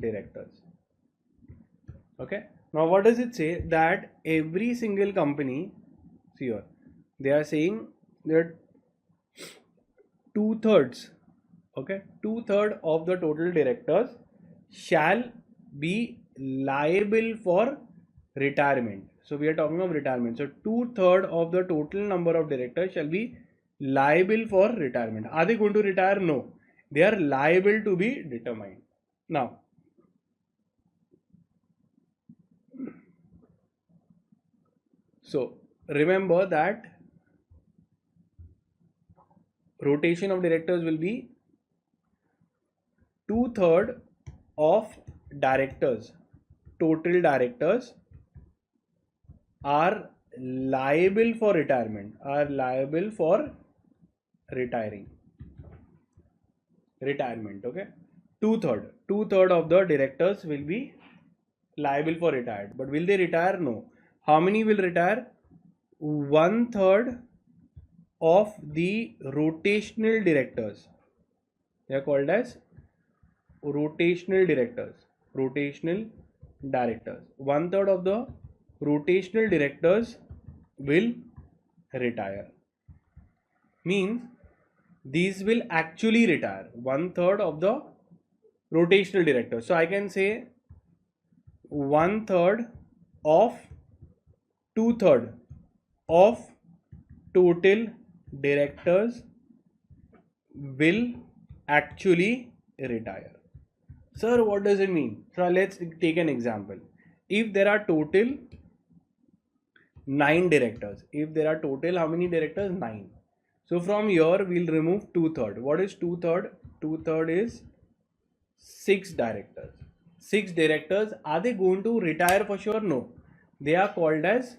directors. Okay, now what does it say? That every single company, see here, they are saying that 2/3, okay, 2/3 of the total directors shall be liable for retirement. So we are talking of retirement. So 2/3 of the total number of directors shall be liable for retirement. Are they going to retire? No, they are liable to be determined. Now, so remember that rotation of directors will be 2/3 of directors, total directors are liable for retirement, are liable for retirement. Okay, 2/3 of the directors will be liable for retired, but will they retire? No. How many will retire? 1/3 of the rotational directors. They are called as rotational directors. 1/3 of the rotational directors will retire. Means these will actually retire. 1/3 of the rotational directors. So I can say 1/3 of 2/3 of total directors will actually retire. Sir, what does it mean? So let's take an example. If there are total 9 directors, if there are total how many directors? 9. So from here we'll remove 2/3. What is 2/3? 2/3 is 6 directors. 6 directors, are they going to retire for sure? No. They are called as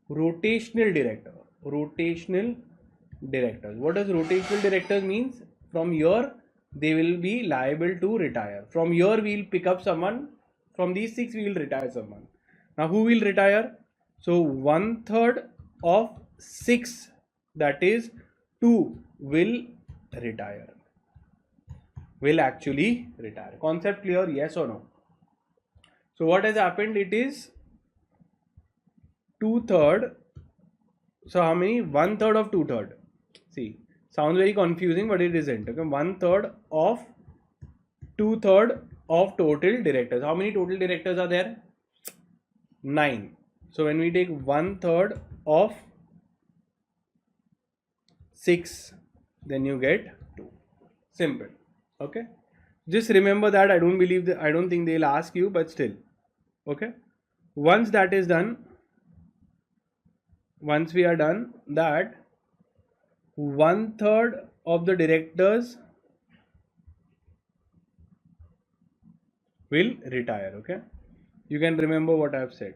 rotational director. Rotational directors. What does rotational directors means? From here they will be liable to retire. From here we will pick up someone. From these 6 we will retire someone. Now who will retire? So 1/3 of 6, that is 2, will retire. Will actually retire. Concept clear? Yes or no? So what has happened? It is 2/3. So how many? 1/3 of 2/3. See, sounds very confusing, but it isn't. Okay, 1/3 of 2/3 of total directors. How many total directors are there? 9. So when we take 1/3 of 6, then you get 2. Simple. Okay. Just remember that. I don't think they'll ask you, but still. Okay. Once that is done, once we are done that, 1/3 of the directors will retire. Okay, you can remember what I have said.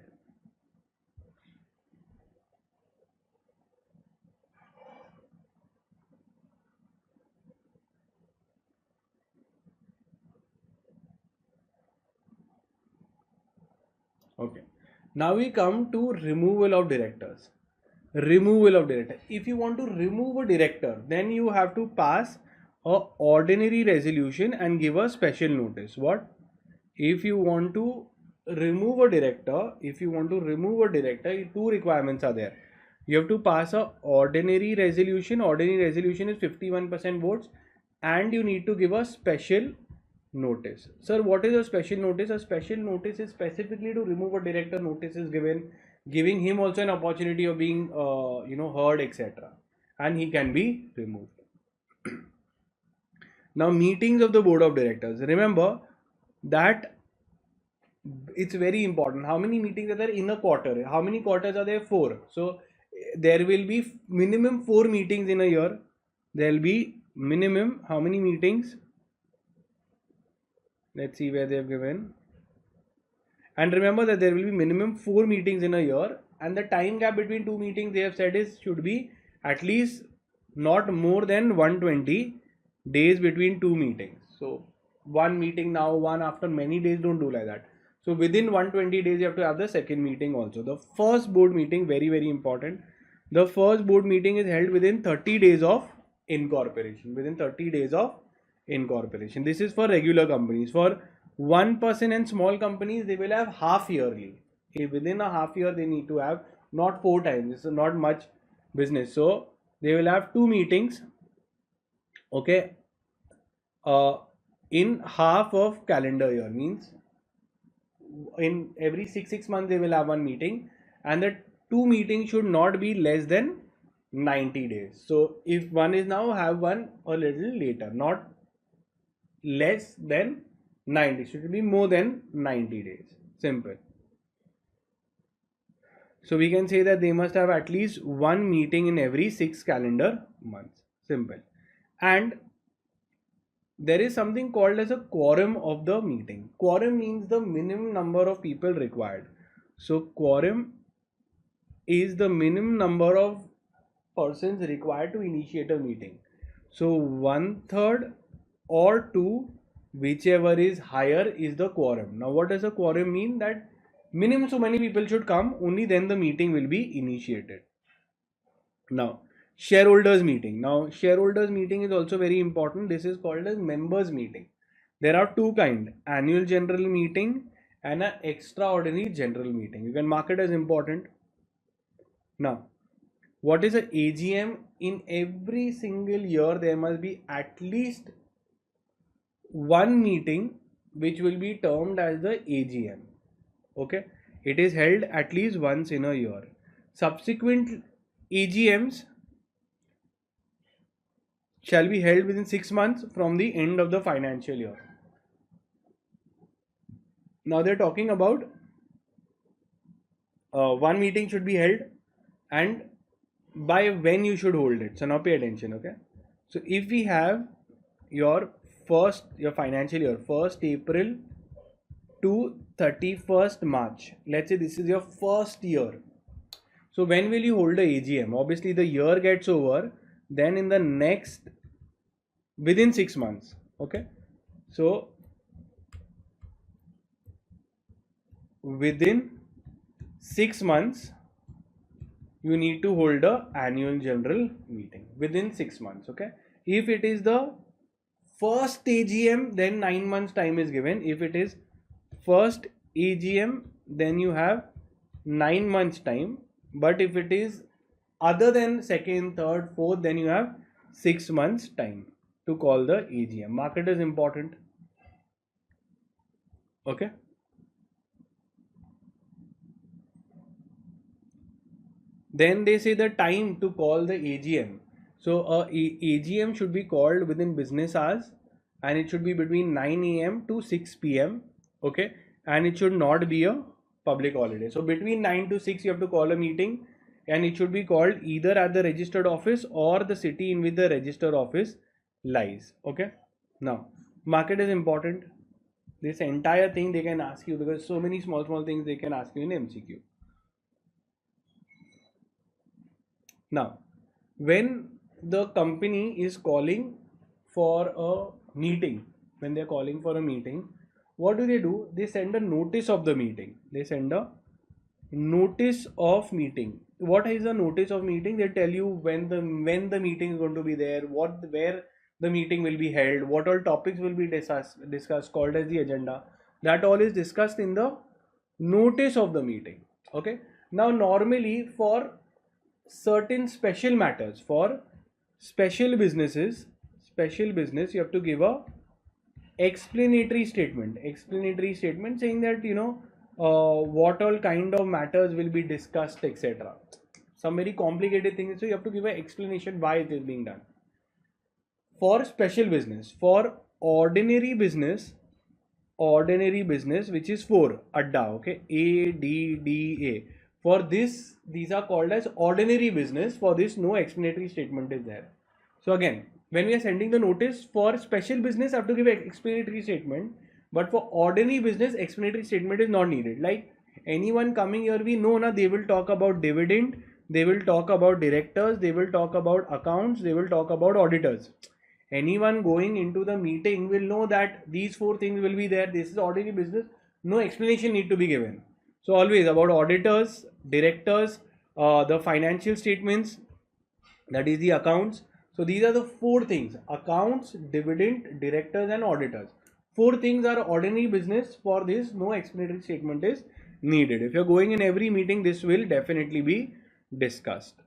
Okay, now we come to removal of directors. Removal of director. If you want to remove a director, then you have to pass a ordinary resolution and give a special notice. What? if you want to remove a director, two requirements are there. You have to pass a ordinary resolution. Ordinary resolution is 51% votes, and you need to give a special notice. Sir, what is a special notice? A special notice is specifically to remove a director. Notice is given, giving him also an opportunity of being, heard, etc., and he can be removed. Now, meetings of the board of directors. Remember that it's very important. How many meetings are there in a quarter? How many quarters are there? 4. So there will be minimum 4 meetings in a year. There will be minimum how many meetings? Let's see where they have given. And remember that there will be minimum 4 meetings in a year, and the time gap between 2 meetings they have said is should be at least not more than 120 days between 2 meetings. So one meeting now, one after many days, don't do like that. So within 120 days you have to have the second meeting also. The first board meeting, very very important. The first board meeting is held within 30 days of incorporation. Within 30 days of incorporation. This is for regular companies. For one person and small companies, they will have half yearly. Within a half year they need to have, not 4 times. This is not much business. So they will have 2 meetings, okay, in half of calendar year, means in every 6 months they will have one meeting, and the 2 meetings should not be less than 90 days. So if one is now, have one a little later, not less than 90, should be more than 90 days. Simple. So we can say that they must have at least one meeting in every 6 calendar months. Simple. And there is something called as a quorum of the meeting. Quorum means the minimum number of people required. So quorum is the minimum number of persons required to initiate a meeting. So 1/3 or 2, whichever is higher, is the quorum. Now what does a quorum mean? That minimum so many people should come, only then the meeting will be initiated. Now shareholders meeting. Now shareholders meeting is also very important. This is called as members meeting. There are 2 kind: annual general meeting and an extraordinary general meeting. You can mark it as important. Now what is a AGM? In every single year there must be at least one meeting which will be termed as the AGM. Okay, it is held at least once in a year. Subsequent AGMs shall be held within 6 months from the end of the financial year. Now they're talking about one meeting should be held, and by when you should hold it. So now pay attention, okay? So if we have your financial year, 1st April to 31st March, let's say this is your first year. So when will you hold the AGM? Obviously the year gets over, then in the next, within 6 months, okay? So within 6 months you need to hold a annual general meeting within 6 months, okay? If it is the first AGM, then 9 months time is given. If it is first AGM, then you have 9 months time. But if it is other than second, third, fourth, then you have 6 months time to call the AGM. Market is important, okay? Then they say the time to call the AGM. So AGM should be called within business hours, and it should be between 9 a.m. to 6 p.m. Okay, and it should not be a public holiday. So between 9 to 6 you have to call a meeting, and it should be called either at the registered office or the city in which the registered office lies. Okay, now market is important. This entire thing they can ask you, because so many small things they can ask you in MCQ. Now, when the company is calling for a meeting, what do? They send a notice of the meeting. What is a notice of meeting? They tell you when the meeting is going to be there, where the meeting will be held, what all topics will be discussed, called as the agenda. That all is discussed in the notice of the meeting. Okay. Now normally for certain special matters, for special businesses, special business, you have to give a explanatory statement saying that what all kind of matters will be discussed, etc. Some very complicated things, so you have to give an explanation why it is being done. For special business, for ordinary business which is 4 adda, okay, ADDA, for this these are called as ordinary business. For this no explanatory statement is there. So again, when we are sending the notice for special business, I have to give an explanatory statement, but for ordinary business explanatory statement is not needed. Like anyone coming here, we know na, they will talk about dividend, they will talk about directors, they will talk about accounts, they will talk about auditors. Anyone going into the meeting will know that these 4 things will be there. This is ordinary business, no explanation need to be given. So always about auditors, directors, the financial statements, that is the accounts. So these are the 4 things: accounts, dividend, directors and auditors. 4 things are ordinary business. For this no explanatory statement is needed. If you're going in every meeting, this will definitely be discussed.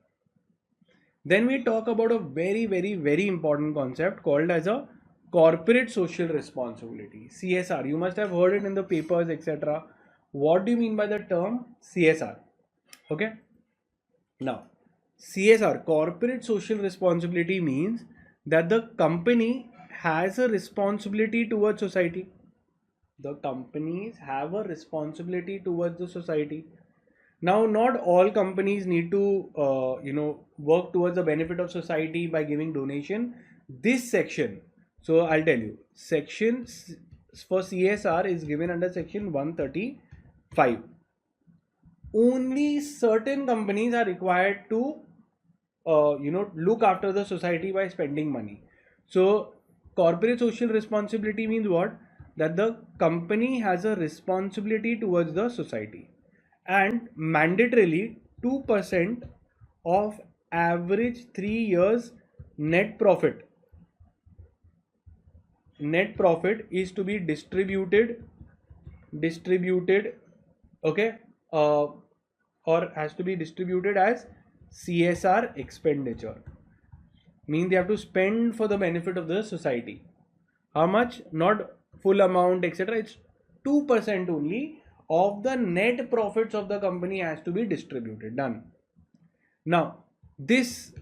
Then we talk about a very important concept called as a corporate social responsibility, CSR. You must have heard it in the papers, etc. What do you mean by the term CSR? Okay. Now, CSR, corporate social responsibility, means that the company has a responsibility towards society. The companies have a responsibility towards the society. Now, not all companies need to, work towards the benefit of society by giving donation. This section, so I'll tell you, section for CSR is given under section 135. Only certain companies are required to, look after the society by spending money. So, corporate social responsibility means what? That the company has a responsibility towards the society, and mandatorily 2% of average 3 years net profit is to be distributed, okay, or has to be distributed as CSR expenditure. Means they have to spend for the benefit of the society. How much? Not full amount, etc. It's 2% only of the net profits of the company has to be distributed. Done. Now, this,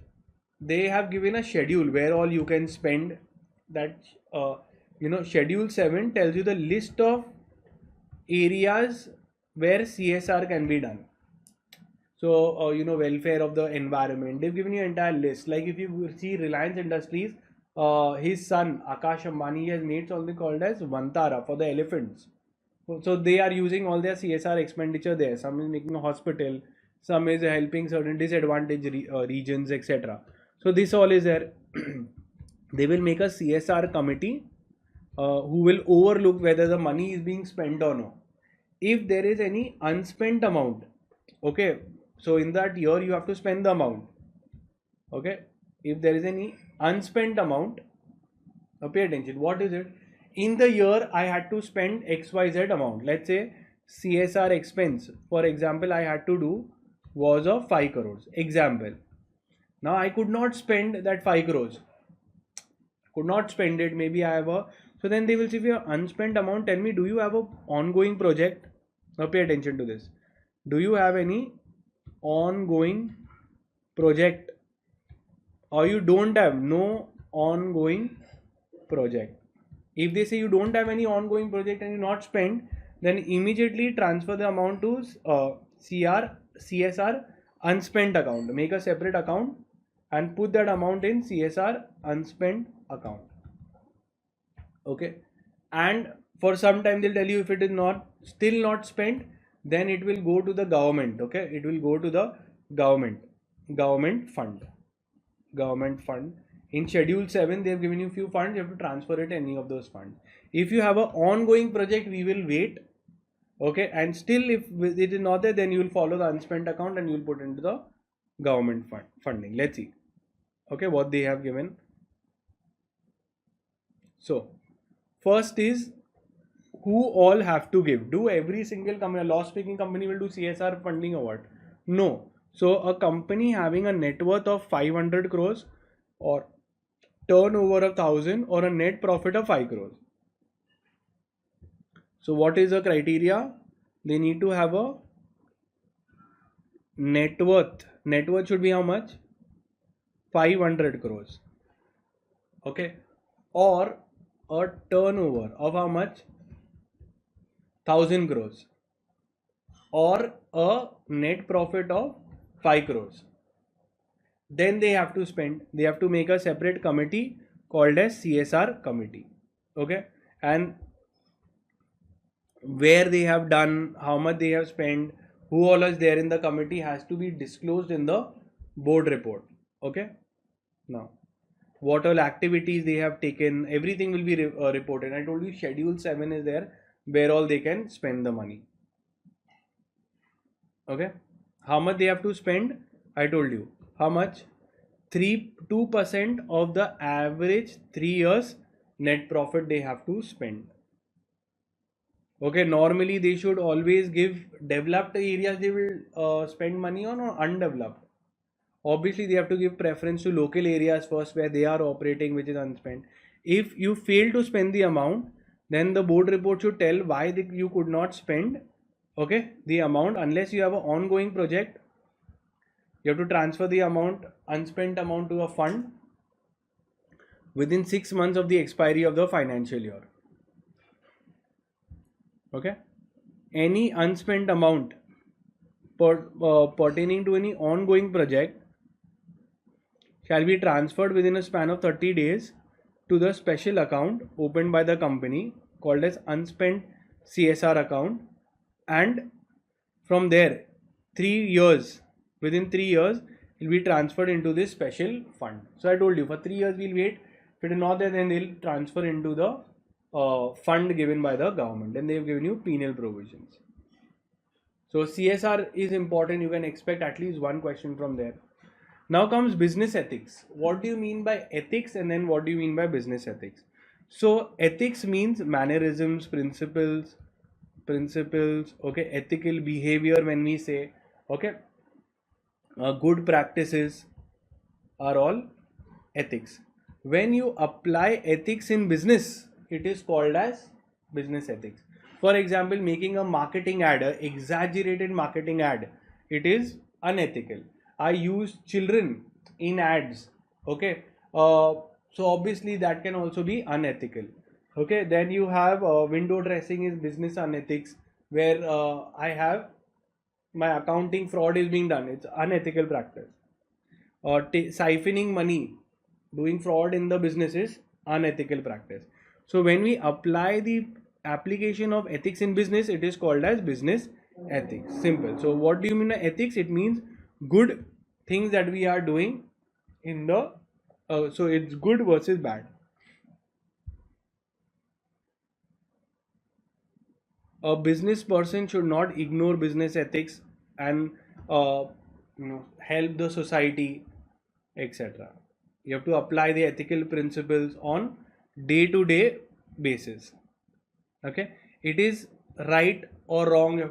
they have given a schedule where all you can spend. That schedule 7 tells you the list of areas where CSR can be done. So welfare of the environment, they've given you entire list. Like if you see Reliance Industries, his son Akash Ambani has made something called as Vantara for the elephants. So they are using all their CSR expenditure there. Some is making a hospital, some is helping certain disadvantaged regions, etc. So this all is there. They will make a CSR committee who will overlook whether the money is being spent or no. If there is any unspent amount, okay, so in that year you have to spend the amount. Okay, if there is any unspent amount, pay attention. What is it? In the year I had to spend XYZ amount. Let's say CSR expense, for example, I had to do was of 5 crores. Example. Now I could not spend that 5 crores. Could not spend it. Maybe I have a. So then they will say, if you have unspent amount, tell me, do you have a ongoing project? Now pay attention to this. Do you have any ongoing project? Or you don't have no ongoing project. If they say you don't have any ongoing project and you not spend, then immediately transfer the amount to CSR unspent account. Make a separate account and put that amount in CSR unspent account. Okay, and for some time they'll tell you, if it is not still not spent, then it will go to the government. Okay, it will go to the government fund. In schedule 7 they have given you few funds. You have to transfer it to any of those funds. If you have an ongoing project, we will wait. Okay, and still if it is not there, then you will follow the unspent account and you will put into the government funding. Let's see, okay, what they have given. So first is who all have to give? Do every single company, a loss-making company will do CSR funding or what? No. So a company having a net worth of 500 crores or turnover of 1000 or a net profit of 5 crores. So what is the criteria? They need to have a net worth. Net worth should be how much? 500 crores. Okay. Or a turnover of how much? 1000 crores. Or a net profit of 5 crores. Then they have to make a separate committee called as CSR committee. Okay. And where they have done, how much they have spent, who all is there in the committee has to be disclosed in the board report. Okay. Now, what all activities they have taken, everything will be reported. I told you schedule 7 is there where all they can spend the money. Okay. How much they have to spend? I told you. How much? 2% of the average 3 years net profit they have to spend. Okay, normally they should always give developed areas they will spend money on or undeveloped. Obviously, they have to give preference to local areas first where they are operating, which is unspent. If you fail to spend the amount, then the board report should tell why you could not spend, okay, the amount. Unless you have an ongoing project, you have to transfer the amount, unspent amount, to a fund within 6 months of the expiry of the financial year. Okay, any unspent amount pertaining to any ongoing project shall be transferred within a span of 30 days to the special account opened by the company called as unspent CSR account, and from there within 3 years it will be transferred into this special fund. So I told you for 3 years we'll wait. If it is not there, then they'll transfer into the fund given by the government, and they've given you penal provisions. So CSR is important. You can expect at least one question from there. Now comes business ethics. What do you mean by ethics, and then what do you mean by business ethics? So ethics means mannerisms, principles, okay, ethical behavior when we say, okay, good practices are all ethics. When you apply ethics in business, it is called as business ethics. For example, making a marketing ad, an exaggerated marketing ad, it is unethical. I use children in ads. Okay. So obviously that can also be unethical. Okay. Then you have window dressing is business unethics, where I have my accounting fraud is being done. It's unethical practice. Siphoning money, doing fraud in the business is unethical practice. So when we apply the application of ethics in business, it is called as business ethics. Simple. So what do you mean by ethics? It means good things that we are doing in the so it's good versus bad. A business person should not ignore business ethics and help the society, etc. You have to apply the ethical principles on day-to-day basis. Okay, it is right or wrong.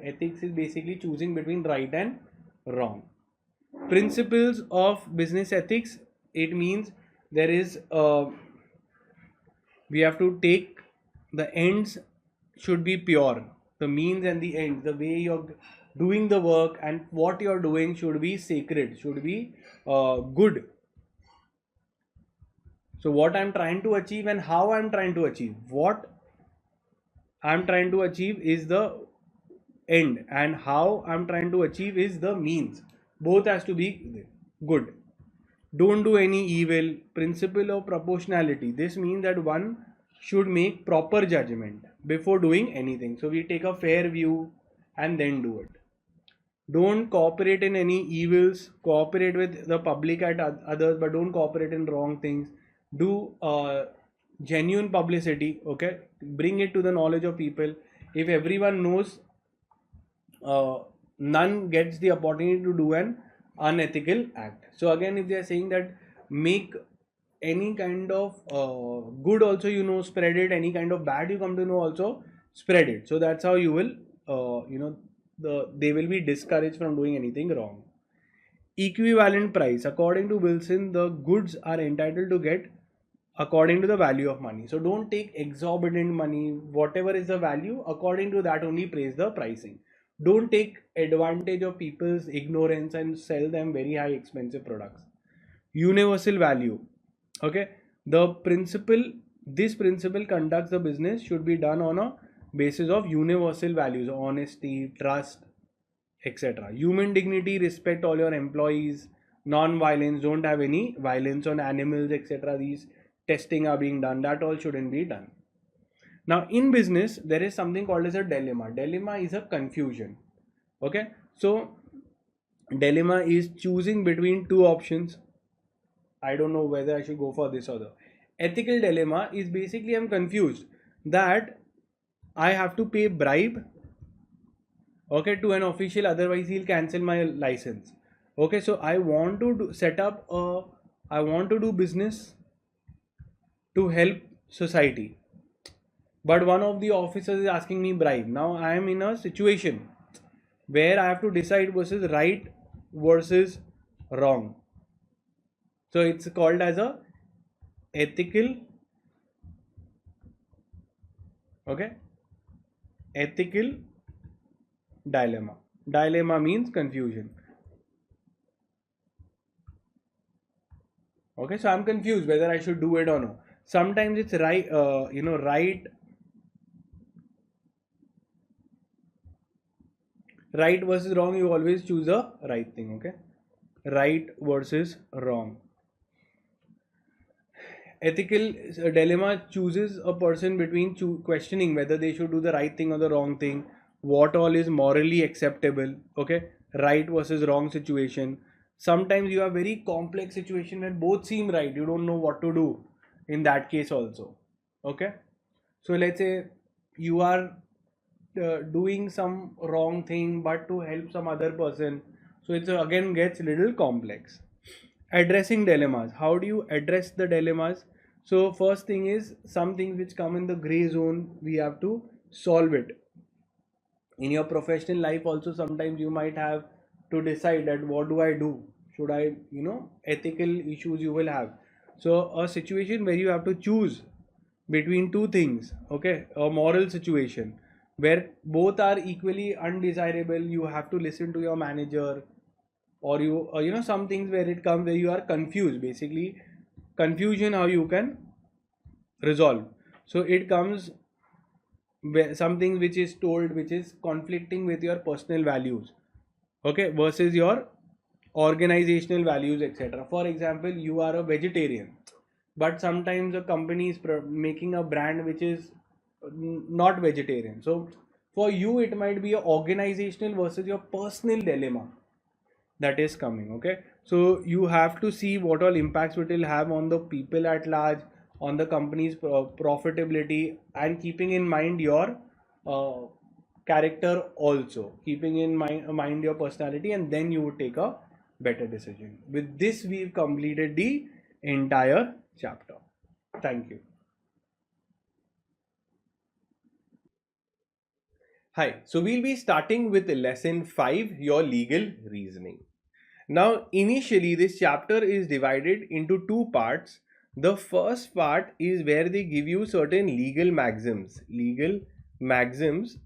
Ethics is basically choosing between right and wrong. Principles of business ethics, it means there is we have to take the ends should be pure, the means and the ends, the way you're doing the work and what you're doing should be sacred, should be good. So what I'm trying to achieve and how I'm trying to achieve, what I'm trying to achieve is the end, and how I'm trying to achieve is the means. Both has to be good. Don't do any evil. Principle of proportionality. This means that one should make proper judgment before doing anything. So we take a fair view and then do it. Don't cooperate in any evils. Cooperate with the public and others, but don't cooperate in wrong things. Do genuine publicity. Okay, bring it to the knowledge of people. If everyone knows, none gets the opportunity to do an unethical act. So again, if they are saying that make any kind of good also, you know, spread it. Any kind of bad you come to know also, spread it. So that's how you will, they will be discouraged from doing anything wrong. Equivalent price. According to Wilson, the goods are entitled to get according to the value of money. So don't take exorbitant money. Whatever is the value, according to that only praise the pricing. Don't take advantage of people's ignorance and sell them very high expensive products. Universal value. Okay, this principle conducts the business should be done on a basis of universal values: honesty, trust, etc. Human dignity, respect all your employees, non-violence, don't have any violence on animals, etc. These testing are being done, that all shouldn't be done. Now in business there is something called as a dilemma. Dilemma is a confusion. Okay, so dilemma is choosing between two options. I don't know whether I should go for this or the ethical dilemma is basically I'm confused that I have to pay bribe, okay, to an official, otherwise he'll cancel my license. Okay, so I want to I want to do business to help society, but one of the officers is asking me bribe. Now I am in a situation where I have to decide versus right versus wrong. So it's called as a ethical, okay, ethical dilemma. Dilemma means confusion. Okay, so I'm confused whether I should do it or no. Sometimes it's right, right versus wrong. You always choose the right thing. Okay, right versus wrong. Ethical dilemma chooses a person between questioning whether they should do the right thing or the wrong thing, what all is morally acceptable. Okay, right versus wrong situation. Sometimes you have very complex situation where both seem right, you don't know what to do in that case also. Okay, so let's say you are doing some wrong thing but to help some other person, so it again gets little complex. Addressing dilemmas. How do you address the dilemmas? So first thing is, some things which come in the gray zone, we have to solve it. In your professional life also, sometimes you might have to decide that what do I do, should I, ethical issues you will have. So a situation where you have to choose between two things, okay, a moral situation where both are equally undesirable, you have to listen to your manager, or some things where it comes where you are confused. Basically confusion, how you can resolve. So it comes where something which is told which is conflicting with your personal values, okay, versus your organizational values, etc. For example, you are a vegetarian, but sometimes a company is making a brand which is not vegetarian. So for you it might be a organizational versus your personal dilemma that is coming. Okay, so you have to see what all impacts it will have on the people at large, on the company's profitability, and keeping in mind your uh, character also, keeping in mind your personality, and then you would take a better decision. With this we've completed the entire chapter. Thank you. Hi, so we'll be starting with lesson 5, your legal reasoning. Now, initially, this chapter is divided into two parts. The first part is where they give you certain legal maxims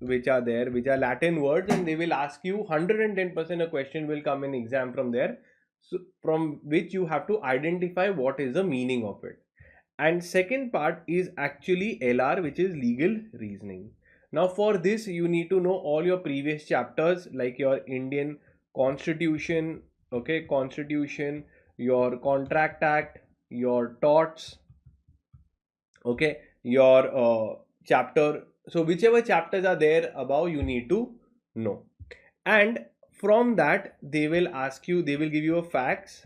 which are there, which are Latin words, and they will ask you 110% a question will come in exam from there, so from which you have to identify what is the meaning of it. And second part is actually LR, which is legal reasoning. Now, for this, you need to know all your previous chapters, like your Indian Constitution, okay, Constitution, your Contract Act, your torts, okay, your chapter. So whichever chapters are there above, you need to know. And from that, they will ask you, they will give you a fact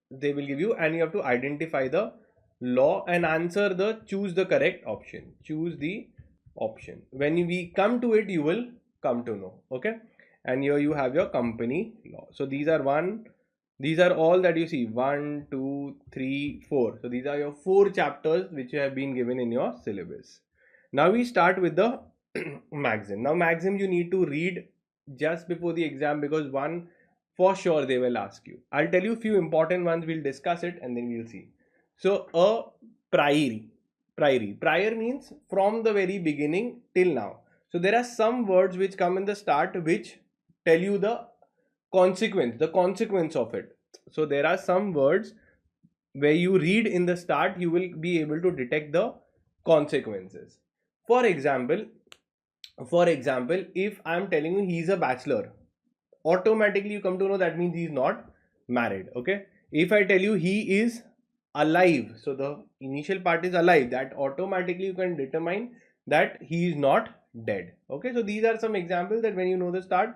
they will give you, and you have to identify the law and answer the choose the correct option. Choose the option. When we come to it, you will come to know. Okay, and here you have your company law. So these are These are all that you see, 1, 2, 3, 4. So these are your 4 chapters which have been given in your syllabus. Now we start with the maxim. Now maxim you need to read just before the exam, because one for sure they will ask you. I'll tell you a few important ones, we'll discuss it and then we'll see. So a prior means from the very beginning till now. So there are some words which come in the start which tell you the consequence of it. So there are some words where you read in the start, you will be able to detect the consequences. For example, if I am telling you he is a bachelor, automatically you come to know that means he is not married. Okay, if I tell you he is alive, so the initial part is alive, that automatically you can determine that he is not dead. Okay, so these are some examples that when you know the start,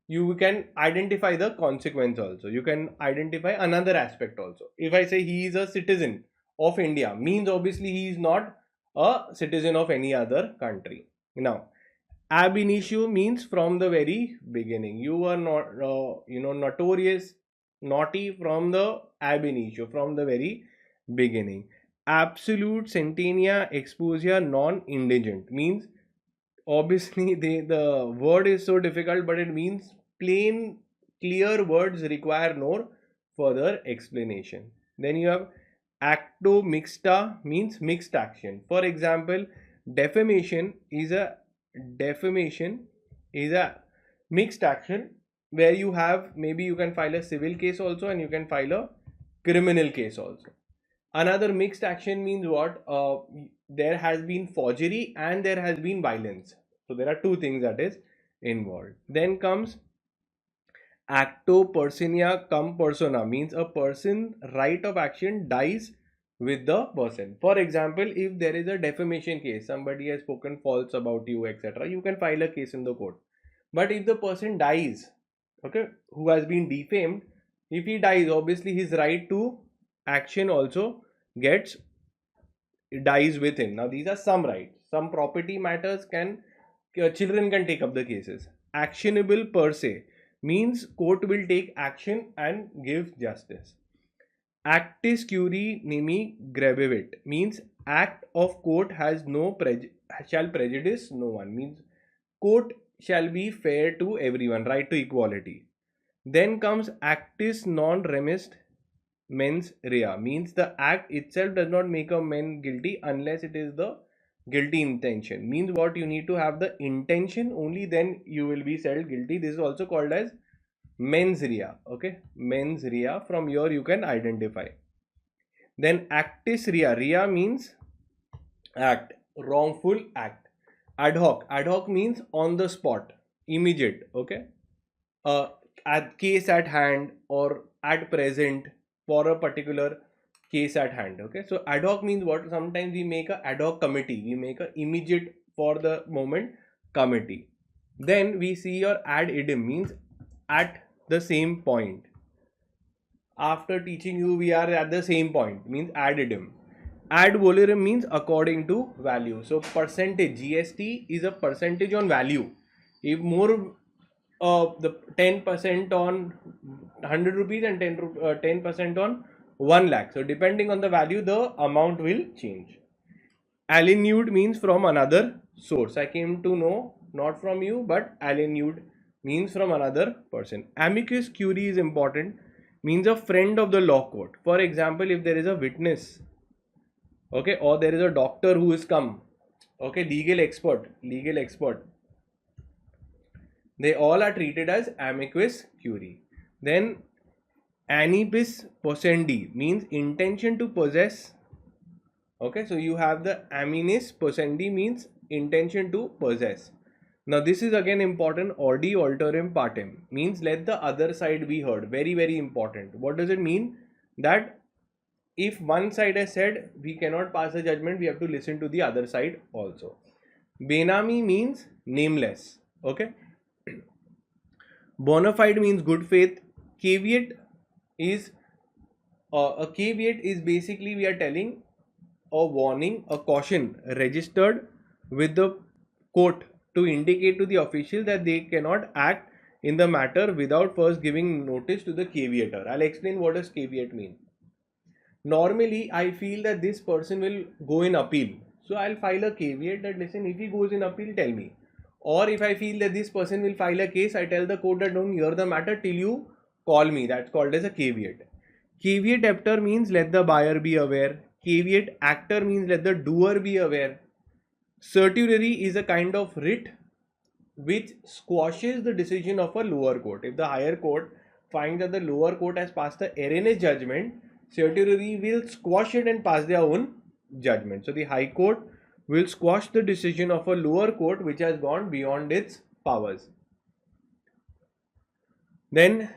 you can identify the consequence also. You can identify another aspect also. If I say he is a citizen of India, means obviously he is not a citizen of any other country. Now ab initio means from the very beginning. You are not notorious naughty from the ab initio, from the very beginning. Absolute centennia exposia non indigent means obviously the word is so difficult, but it means plain clear words require no further explanation. Then you have acto mixta means mixed action. For example, defamation is a mixed action where you have, maybe you can file a civil case also and you can file a criminal case also. Another mixed action means what? There has been forgery and there has been violence. So there are two things that is involved. Then comes acto personia cum persona means a person right of action dies with the person. For example, if there is a defamation case, somebody has spoken false about you, etc., you can file a case in the court. But if the person dies, okay, who has been defamed, if he dies, obviously his right to action also dies with him. Now these are some rights. Some property matters children can take up the cases. Actionable per se means court will take action and give justice. Actis curiae nemi gravavit means act of court has no shall prejudice no one, means court shall be fair to everyone, right to equality. Then comes actis non remis mens rea means the act itself does not make a man guilty unless it is the guilty intention. Means what? You need to have the intention, only then you will be said guilty. This is also called as mens rea. Okay, mens rea, from here you can identify. Then actis rea means act, wrongful act. Ad hoc means on the spot, immediate. Okay, at case at hand or at present for a particular case at hand. Okay, so ad hoc means what? Sometimes we make a ad hoc committee, we make a immediate for the moment committee. Then we see your ad idem means at the same point. After teaching you, we are at the same point, means ad idem. Ad valorem means according to value. So percentage, GST is a percentage on value. If more the 10% on 100 rupees and 10% on 1 lakh. So depending on the value, the amount will change. Alienute means from another source. I came to know not from you, but alienute means from another person. Amicus curiae is important, means a friend of the law court. For example, if there is a witness, okay, or there is a doctor who is come, okay, legal expert, they all are treated as amicus curiae. Then anibis possendi means intention to possess. Okay, so you have the aminis possendi means intention to possess. Now this is again important. Audi alterum partem means let the other side be heard. Very, very important. What does it mean? That if one side has said we cannot pass a judgment, we have to listen to the other side also. Benami means nameless. Okay. Bona fide means good faith. Caveat is a caveat is basically we are telling a warning, a caution registered with the court to indicate to the official that they cannot act in the matter without first giving notice to the caveator. I'll explain what does caveat mean. Normally, I feel that this person will go in appeal. So I'll file a caveat that listen, if he goes in appeal, tell me. Or if I feel that this person will file a case, I tell the court that don't hear the matter till you call me. That's called as a caveat. Caveat emptor means let the buyer be aware. Caveat actor means let the doer be aware. Certiorari is a kind of writ which squashes the decision of a lower court. If the higher court finds that the lower court has passed the erroneous judgment, certiorari will squash it and pass their own judgment. So the high court will squash the decision of a lower court which has gone beyond its powers. Then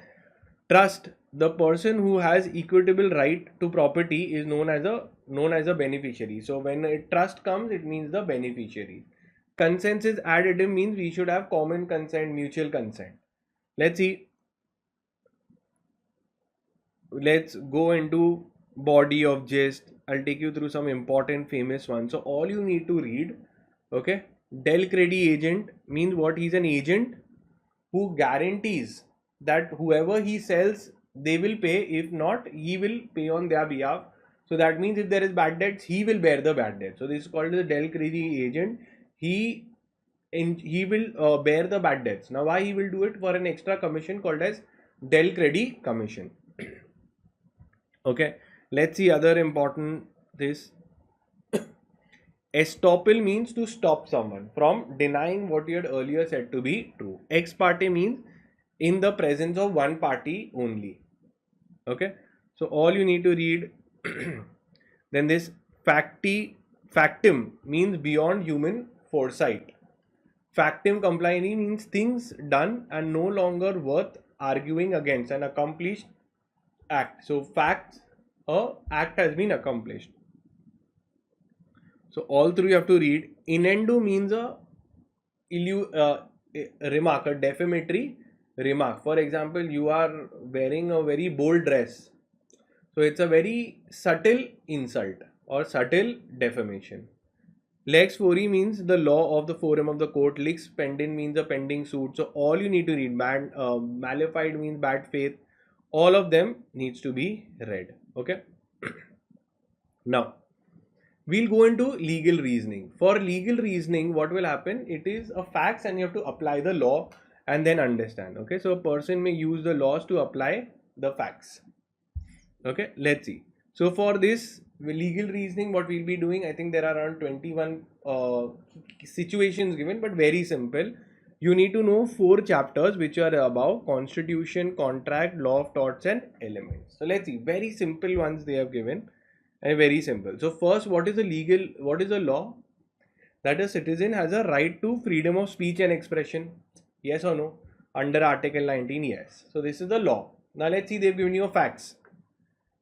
trust, the person who has equitable right to property is known as a beneficiary. So when a trust comes, it means the beneficiary. Consensus ad idem means we should have common consent, mutual consent. Let's see. Let's go into body of gist. I'll take you through some important famous ones. So all you need to read, okay? Del credi agent means what? He's an agent who guarantees that whoever he sells, they will pay. If not, he will pay on their behalf. So that means if there is bad debts, he will bear the bad debt. So this is called the del credi agent. He will bear the bad debts. Now why he will do it? For an extra commission called as del credi commission. Okay, let's see other important this. Estoppel means to stop someone from denying what you had earlier said to be true. Ex parte means in the presence of one party only. Okay, so all you need to read. Then this factum means beyond human foresight. Factum compliani means things done and no longer worth arguing against, an accomplished act. So facts, act has been accomplished. So all three you have to read. Innuendo means a remark, a defamatory remark. For example, you are wearing a very bold dress. So it's a very subtle insult or subtle defamation. Lex fori means the law of the forum of the court. Lex pending means a pending suit. So all you need to read. Malified means bad faith. All of them needs to be read. Okay. Now we'll go into legal reasoning. For legal reasoning, what will happen? It is a facts and you have to apply the law and then understand. Okay. So a person may use the laws to apply the facts. Okay. Let's see. So for this legal reasoning, what we'll be doing, I think there are around 21 situations given, but very simple. You need to know 4 chapters which are about constitution, contract, law of torts and elements. So let's see, very simple ones they have given and very simple. So first, what is the law? That a citizen has a right to freedom of speech and expression. Yes or no? Under Article 19, yes. So this is the law. Now let's see, they've given you facts.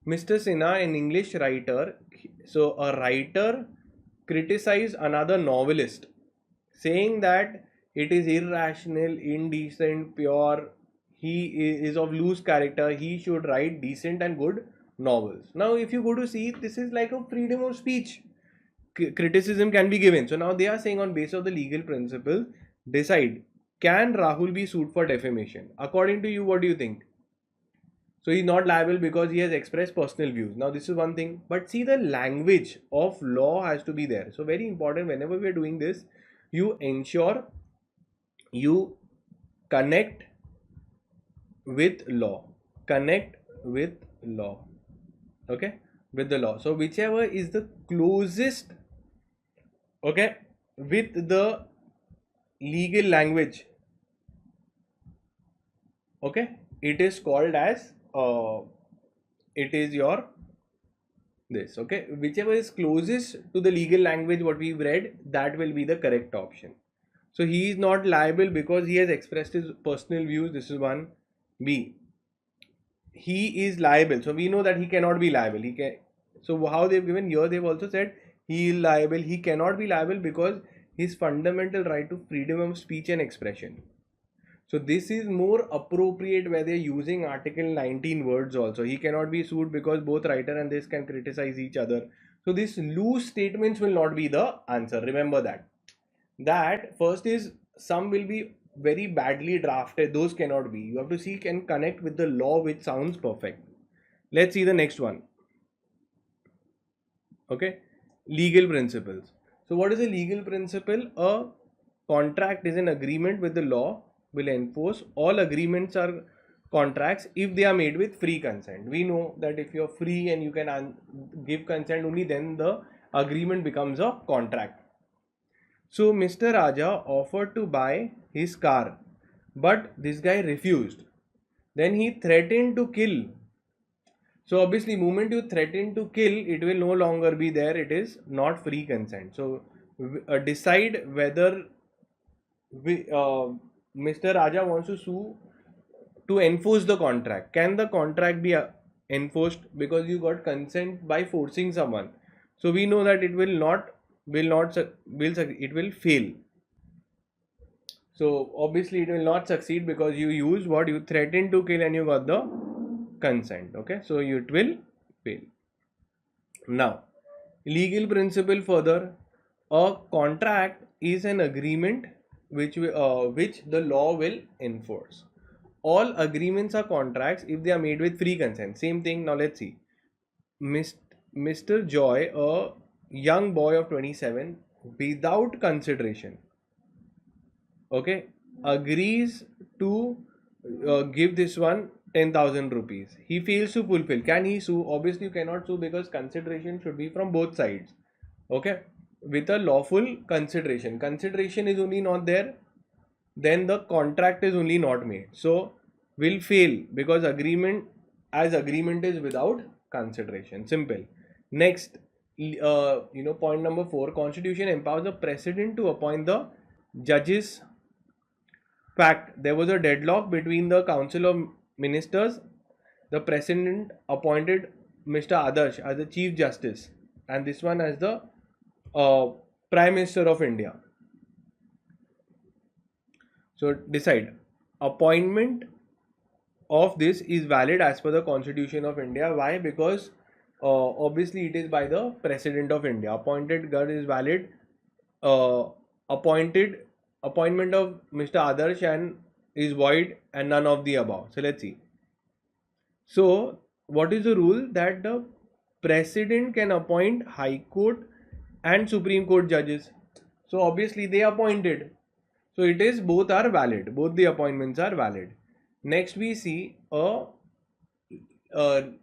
Mr. Sinha, an English writer, so a writer criticized another novelist, saying that it is irrational, indecent, pure, he is of loose character, he should write decent and good novels. Now, if you go to see, this is like a freedom of speech. Criticism can be given. So now they are saying on basis of the legal principle, decide, can Rahul be sued for defamation? According to you, what do you think? So he's not liable because he has expressed personal views. Now this is one thing, but see, the language of law has to be there. So very important, whenever we are doing this, you ensure you connect with law. Connect with law. Okay, with the law. So whichever is the closest, okay, with the legal language, okay, it is called as it is your this. Okay, whichever is closest to the legal language what we've read, that will be the correct option. So he is not liable because he has expressed his personal views. This is one. B, he is liable. So we know that he cannot be liable. He can. So how they've given here, they've also said he is liable. He cannot be liable because his fundamental right to freedom of speech and expression. So this is more appropriate where they're using Article 19 words also. He cannot be sued because both writer and this can criticize each other. So these loose statements will not be the answer. Remember that. That first is some will be very badly drafted, those cannot be. You have to seek and connect with the law which sounds perfect. Let's see the next one. Okay, legal principles. So what is a legal principle? A contract is an agreement with the law will enforce. All agreements are contracts if they are made with free consent. We know that if you're free and you can give consent, only then the agreement becomes a contract. So Mr. Raja offered to buy his car, but this guy refused. Then he threatened to kill. So obviously, moment you threaten to kill, it will no longer be there. It is not free consent. So decide whether Mr. Raja wants to sue to enforce the contract. Can the contract be enforced because you got consent by forcing someone? So we know that it it will fail. So obviously it will not succeed because you use what you threatened to kill and you got the consent. Okay, so it will fail. Now, legal principle further: a contract is an agreement which the law will enforce. All agreements are contracts if they are made with free consent. Same thing. Now let's see. Mr. Joy, a young boy of 27, without consideration, okay, agrees to give this one 10,000 rupees. He fails to fulfill. Can he sue? Obviously, you cannot sue because consideration should be from both sides. Okay, with a lawful consideration. Consideration is only not there, then the contract is only not made. So will fail because agreement is without consideration. Simple. Next, point number 4. Constitution empowers the president to appoint the judges. Fact, there was a deadlock between the Council of Ministers. The President appointed Mr. Adarsh as the Chief Justice and this one as the Prime Minister of India. So decide. Appointment of this is valid as per the Constitution of India. Why? Because obviously it is by the President of India. Appointed guard is valid. Appointment of Mr. Adarsh and is void and none of the above. So let's see. So what is the rule? That the President can appoint High Court and Supreme Court judges. So obviously they appointed. So it is both are valid. Both the appointments are valid. Next we see a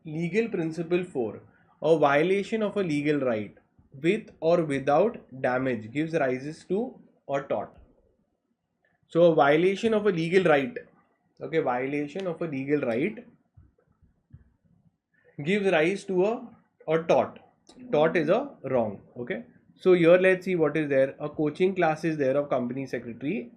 legal principle 4. A violation of a legal right with or without damage gives rises to a tort. So a violation of a legal right, okay, violation of a legal right gives rise to a tort. Tort is a wrong. Okay. So here let's see what is there. A coaching class is there of company secretary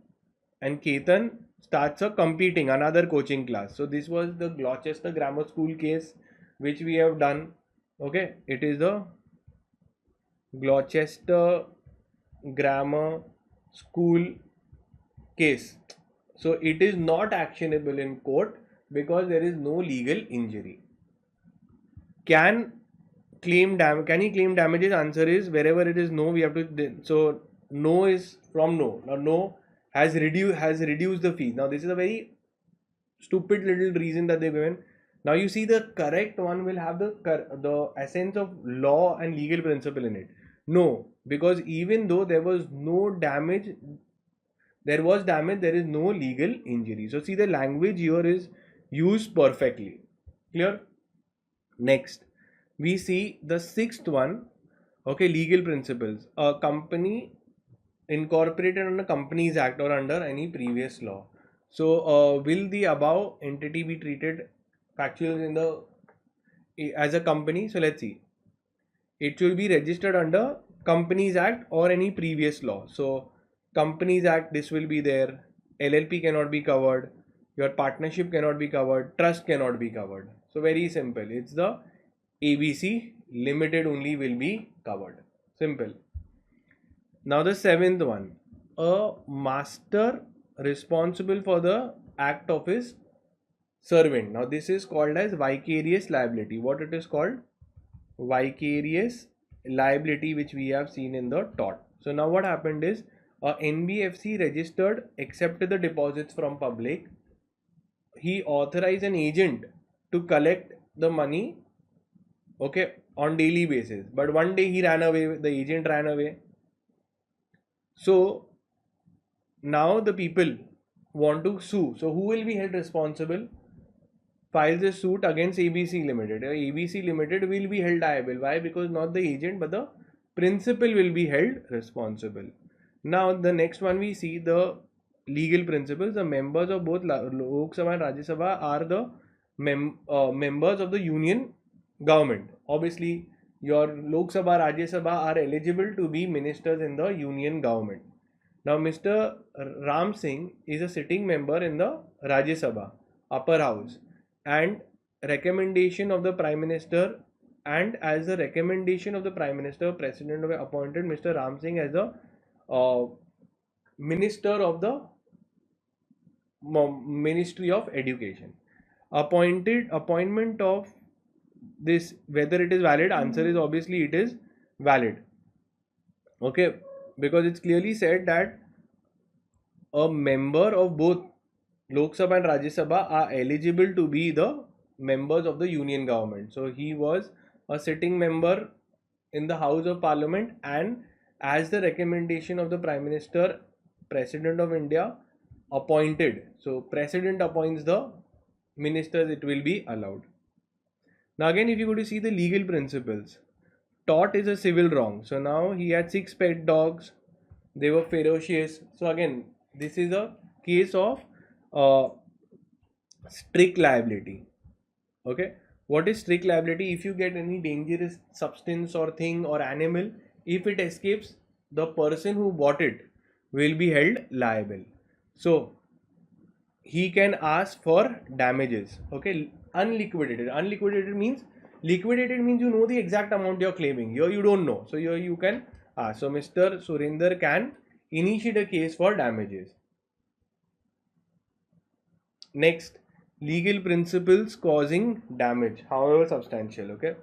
and Ketan starts a competing another coaching class. So this was the Gloucester Grammar School case which we have done. Okay. It is the Gloucester Grammar School case. So it is not actionable in court because there is no legal injury. Can he claim damages? Answer is wherever it is no, we have to. So no is from no. Now no has reduced the fee. Now this is a very stupid little reason that they've given. Now you see the correct one will have the essence of law and legal principle in it. No, because even though there was no damage, there is no legal injury. So see the language here is used perfectly. Clear? Next, we see the 6th one. Okay, legal principles. A company incorporated under Companies Act or under any previous law. So will the above entity be treated factuals as a company? So let's see. It will be registered under Companies Act or any previous law. So Companies Act, this will be there. LLP cannot be covered. Your partnership cannot be covered. Trust cannot be covered. So very simple. It's the ABC limited only will be covered. Simple. Now the 7th one. A master responsible for the act of his servant. Now this is called as vicarious liability. What it is called? Vicarious liability, which we have seen in the tort. So now what happened is NBFC registered accepted the deposits from public. He authorized an agent to collect the money, okay, on daily basis. But one day he ran away, the agent ran away. So now the people want to sue. So who will be held responsible? Files a suit against ABC Limited. ABC Limited will be held liable. Why? Because not the agent but the principal will be held responsible. Now the next one we see the legal principles. The members of both Lok Sabha and Rajya Sabha are the members of the union government. Obviously, your Lok Sabha, Rajya Sabha are eligible to be ministers in the union government. Now, Mr. Ram Singh is a sitting member in the Rajya Sabha, upper house, and recommendation of the Prime Minister, and as a recommendation of the Prime Minister, President appointed Mr. Ram Singh as the Minister of the Ministry of Education. Appointment of this, whether it is valid, answer is obviously it is valid. Okay, because it's clearly said that a member of both Lok Sabha and Rajya Sabha are eligible to be the members of the union government. So he was a sitting member in the House of Parliament, and as the recommendation of the Prime Minister, President of India appointed. So President appoints the ministers, it will be allowed. Now again, if you go to see the legal principles, tort is a civil wrong. So now he had 6 pet dogs, they were ferocious. So again, this is a case of strict liability. Okay, what is strict liability? If you get any dangerous substance or thing or animal, if it escapes, the person who bought it will be held liable. So he can ask for damages. Okay, unliquidated means, liquidated means you know the exact amount you're claiming. Here you don't know, so here you can ask. So Mr. Surinder can initiate a case for damages. Next, legal principles causing damage, however substantial. Okay,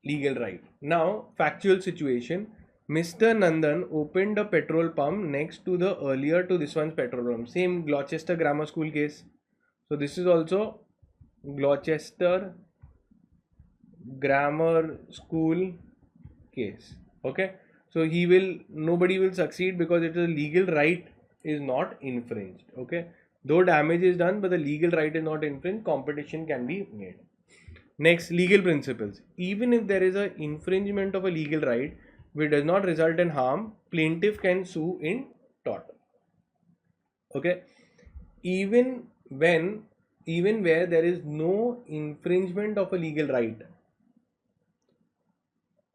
legal right. Now, factual situation. Mr. Nandan opened a petrol pump next to the earlier to this one's petrol pump. Same Gloucester Grammar School case. So this is also Gloucester Grammar School case. Okay, so nobody will succeed because it is a legal right is not infringed. Okay, though damage is done but the legal right is not infringed, competition can be made. Next, legal principles. Even if there is an infringement of a legal right which does not result in harm, plaintiff can sue in tort. Okay, even where there is no infringement of a legal right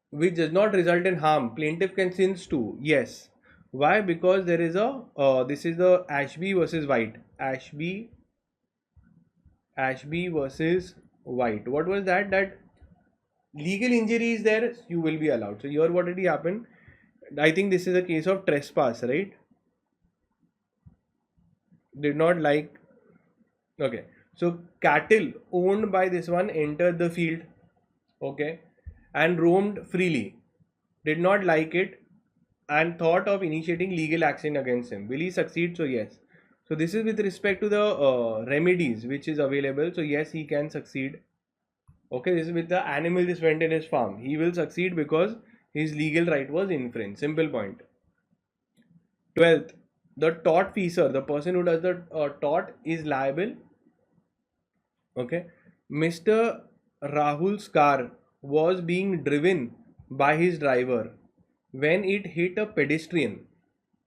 which does not result in harm, plaintiff can sue. Yes. Why? Because there is a this is the Ashby versus White. Ashby versus White. What was that? That legal injury is there, you will be allowed. So here what did happen? I think this is a case of trespass, right? Did not like. Okay, so cattle owned by this one entered the field, okay, and roamed freely, did not like it, and thought of initiating legal action against him. Will he succeed? So yes. So this is with respect to the remedies which is available. So yes, he can succeed. Okay, this is with the animal just went in his farm. He will succeed because his legal right was infringed. Simple point. 12th, the tortfeasor, the person who does the tort, is liable. Okay, Mr. Rahul's car was being driven by his driver when it hit a pedestrian.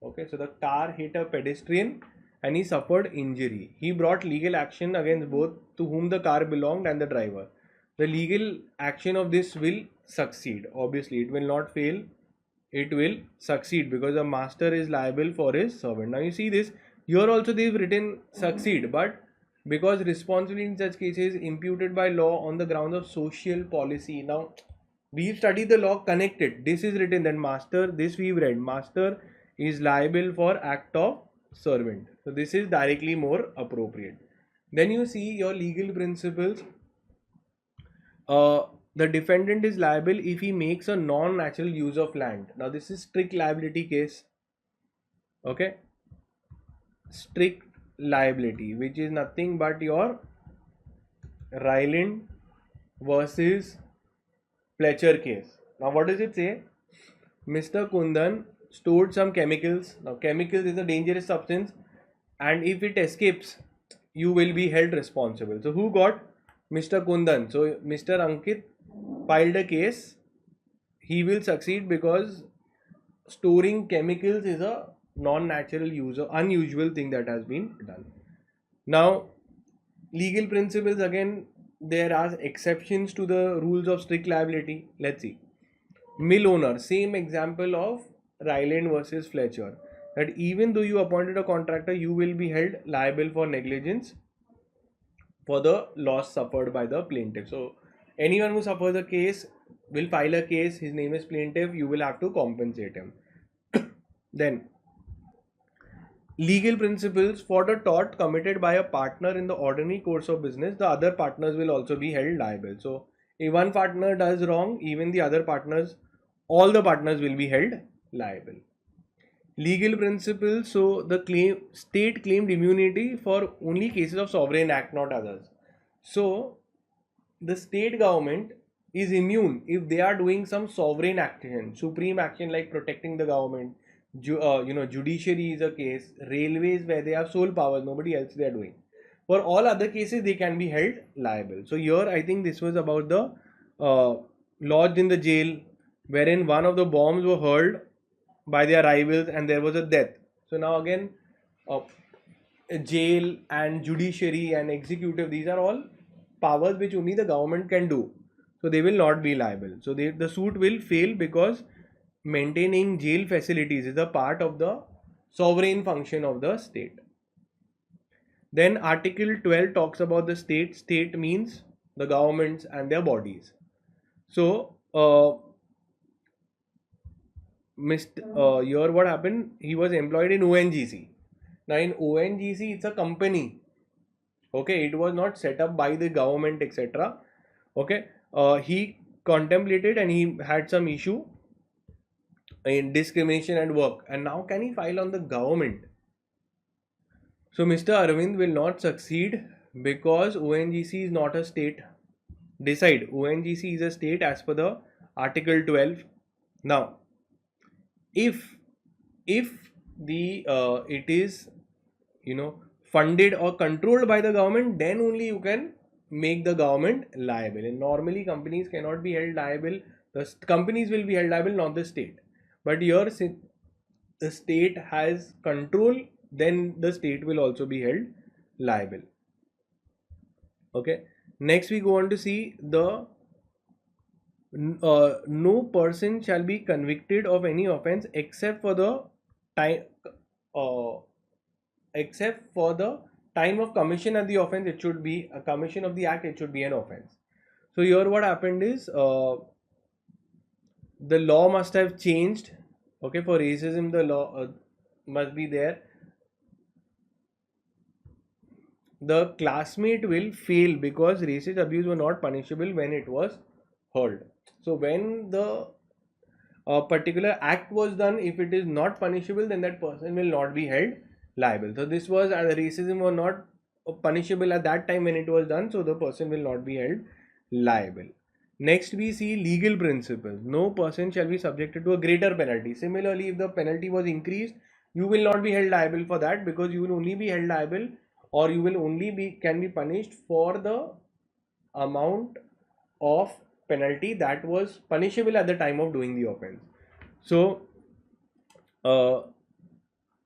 Okay, so the car hit a pedestrian and he suffered injury. He brought legal action against both to whom the car belonged and the driver. The legal action of this will succeed. Obviously, it will not fail. It will succeed because the master is liable for his servant. Now you see this. Here also they've written succeed, but because responsibility in such cases imputed by law on the grounds of social policy. Now we've studied the law connected. This is written that master, this we've read, master is liable for act of servant. So this is directly more appropriate. Then you see your legal principles. The defendant is liable if he makes a non-natural use of land. Now this is strict liability case. Okay, strict liability, which is nothing but your Ryland versus Fletcher case. Now, what does it say? Mr. Kundan stored some chemicals. Now, chemicals is a dangerous substance, and if it escapes, you will be held responsible. So, who got? Mr. Kundan. So, Mr. Ankit filed a case. He will succeed because storing chemicals is a non-natural use, or unusual thing that has been done. Now, legal principles, again, there are exceptions to the rules of strict liability. Let's see. Mill owner, same example of Ryland versus Fletcher, that even though you appointed a contractor, you will be held liable for negligence for the loss suffered by the plaintiff. So anyone who suffers a case will file a case, his name is plaintiff, you will have to compensate him. Then legal principles, for the tort committed by a partner in the ordinary course of business, the other partners will also be held liable. So if one partner does wrong, even the other partners, all the partners will be held liable. Legal principles, so the state claimed immunity for only cases of sovereign act, not others. So the state government is immune if they are doing some sovereign action, supreme action, like protecting the government. Judiciary is a case, railways where they have sole powers, nobody else they are doing. For all other cases, they can be held liable. So here, I think this was about the lodged in the jail, wherein one of the bombs were hurled by their rivals and there was a death. So now again, jail and judiciary and executive, these are all powers which only the government can do. So they will not be liable. So the suit will fail because maintaining jail facilities is a part of the sovereign function of the state. Then Article 12 talks about the state. State means the governments and their bodies. So here what happened? He was employed in ONGC. Now in ONGC, it's a company. Okay, it was not set up by the government, etc. Okay, he contemplated and he had some issue in discrimination at work, and now can he file on the government? So Mr. Arvind will not succeed because ONGC is not a state. Decide, ONGC is a state as per the Article 12. Now, if the it is funded or controlled by the government, then only you can make the government liable. And normally companies cannot be held liable. The companies will be held liable, not the state. But here, since the state has control, then the state will also be held liable. Okay. Next we go on to see the no person shall be convicted of any offense except for the time of commission of the offense. It should be a commission of the act. It should be an offense. So here what happened is the law must have changed. Okay, for racism the law must be there. The classmate will fail because racist abuse were not punishable when it was heard. So when the particular act was done, if it is not punishable, then that person will not be held liable. So this was racism was not punishable at that time when it was done, so the person will not be held liable. Next we see legal principles. No person shall be subjected to a greater penalty. Similarly, if the penalty was increased, you will not be held liable for that, because you will only be held liable, or you will only can be punished for the amount of penalty that was punishable at the time of doing the offense. So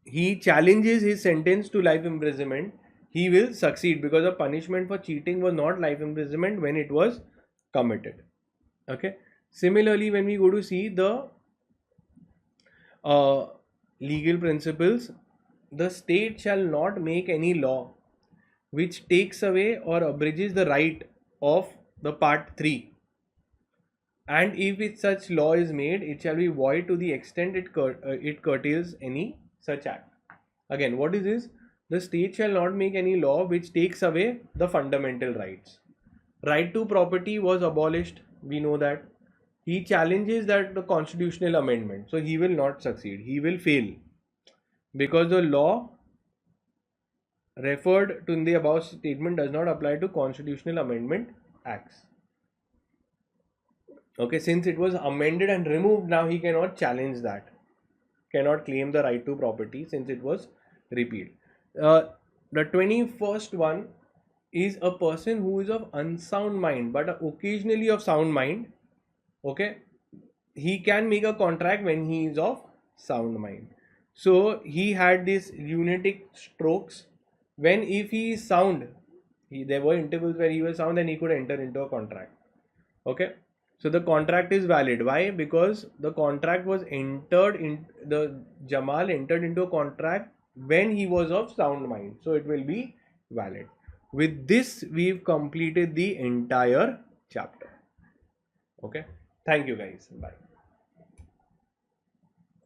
he challenges his sentence to life imprisonment, he will succeed because the punishment for cheating was not life imprisonment when it was committed. Okay. Similarly, when we go to see the legal principles, the state shall not make any law which takes away or abridges the right of the part 3, and if such law is made, it shall be void to the extent it curtails any such act. Again, what is this? The state shall not make any law which takes away the fundamental rights. Right to property was abolished, we know that. He challenges that the constitutional amendment, so he will not succeed, he will fail. because the law referred to in the above statement does not apply to constitutional amendment acts. Okay, since it was amended and removed, now he cannot challenge that, cannot claim the right to property since it was repealed. The 21st one is a person who is of unsound mind but occasionally of sound mind. Okay, he can make a contract when he is of sound mind. So he had these lunatic strokes when, if he is sound, there were intervals where he was sound and he could enter into a contract. Okay, so the contract is valid. Why? Because the contract was entered in, the Jamal entered into a contract when he was of sound mind, so it will be valid. With this we've completed the entire chapter. Okay, thank you guys, bye.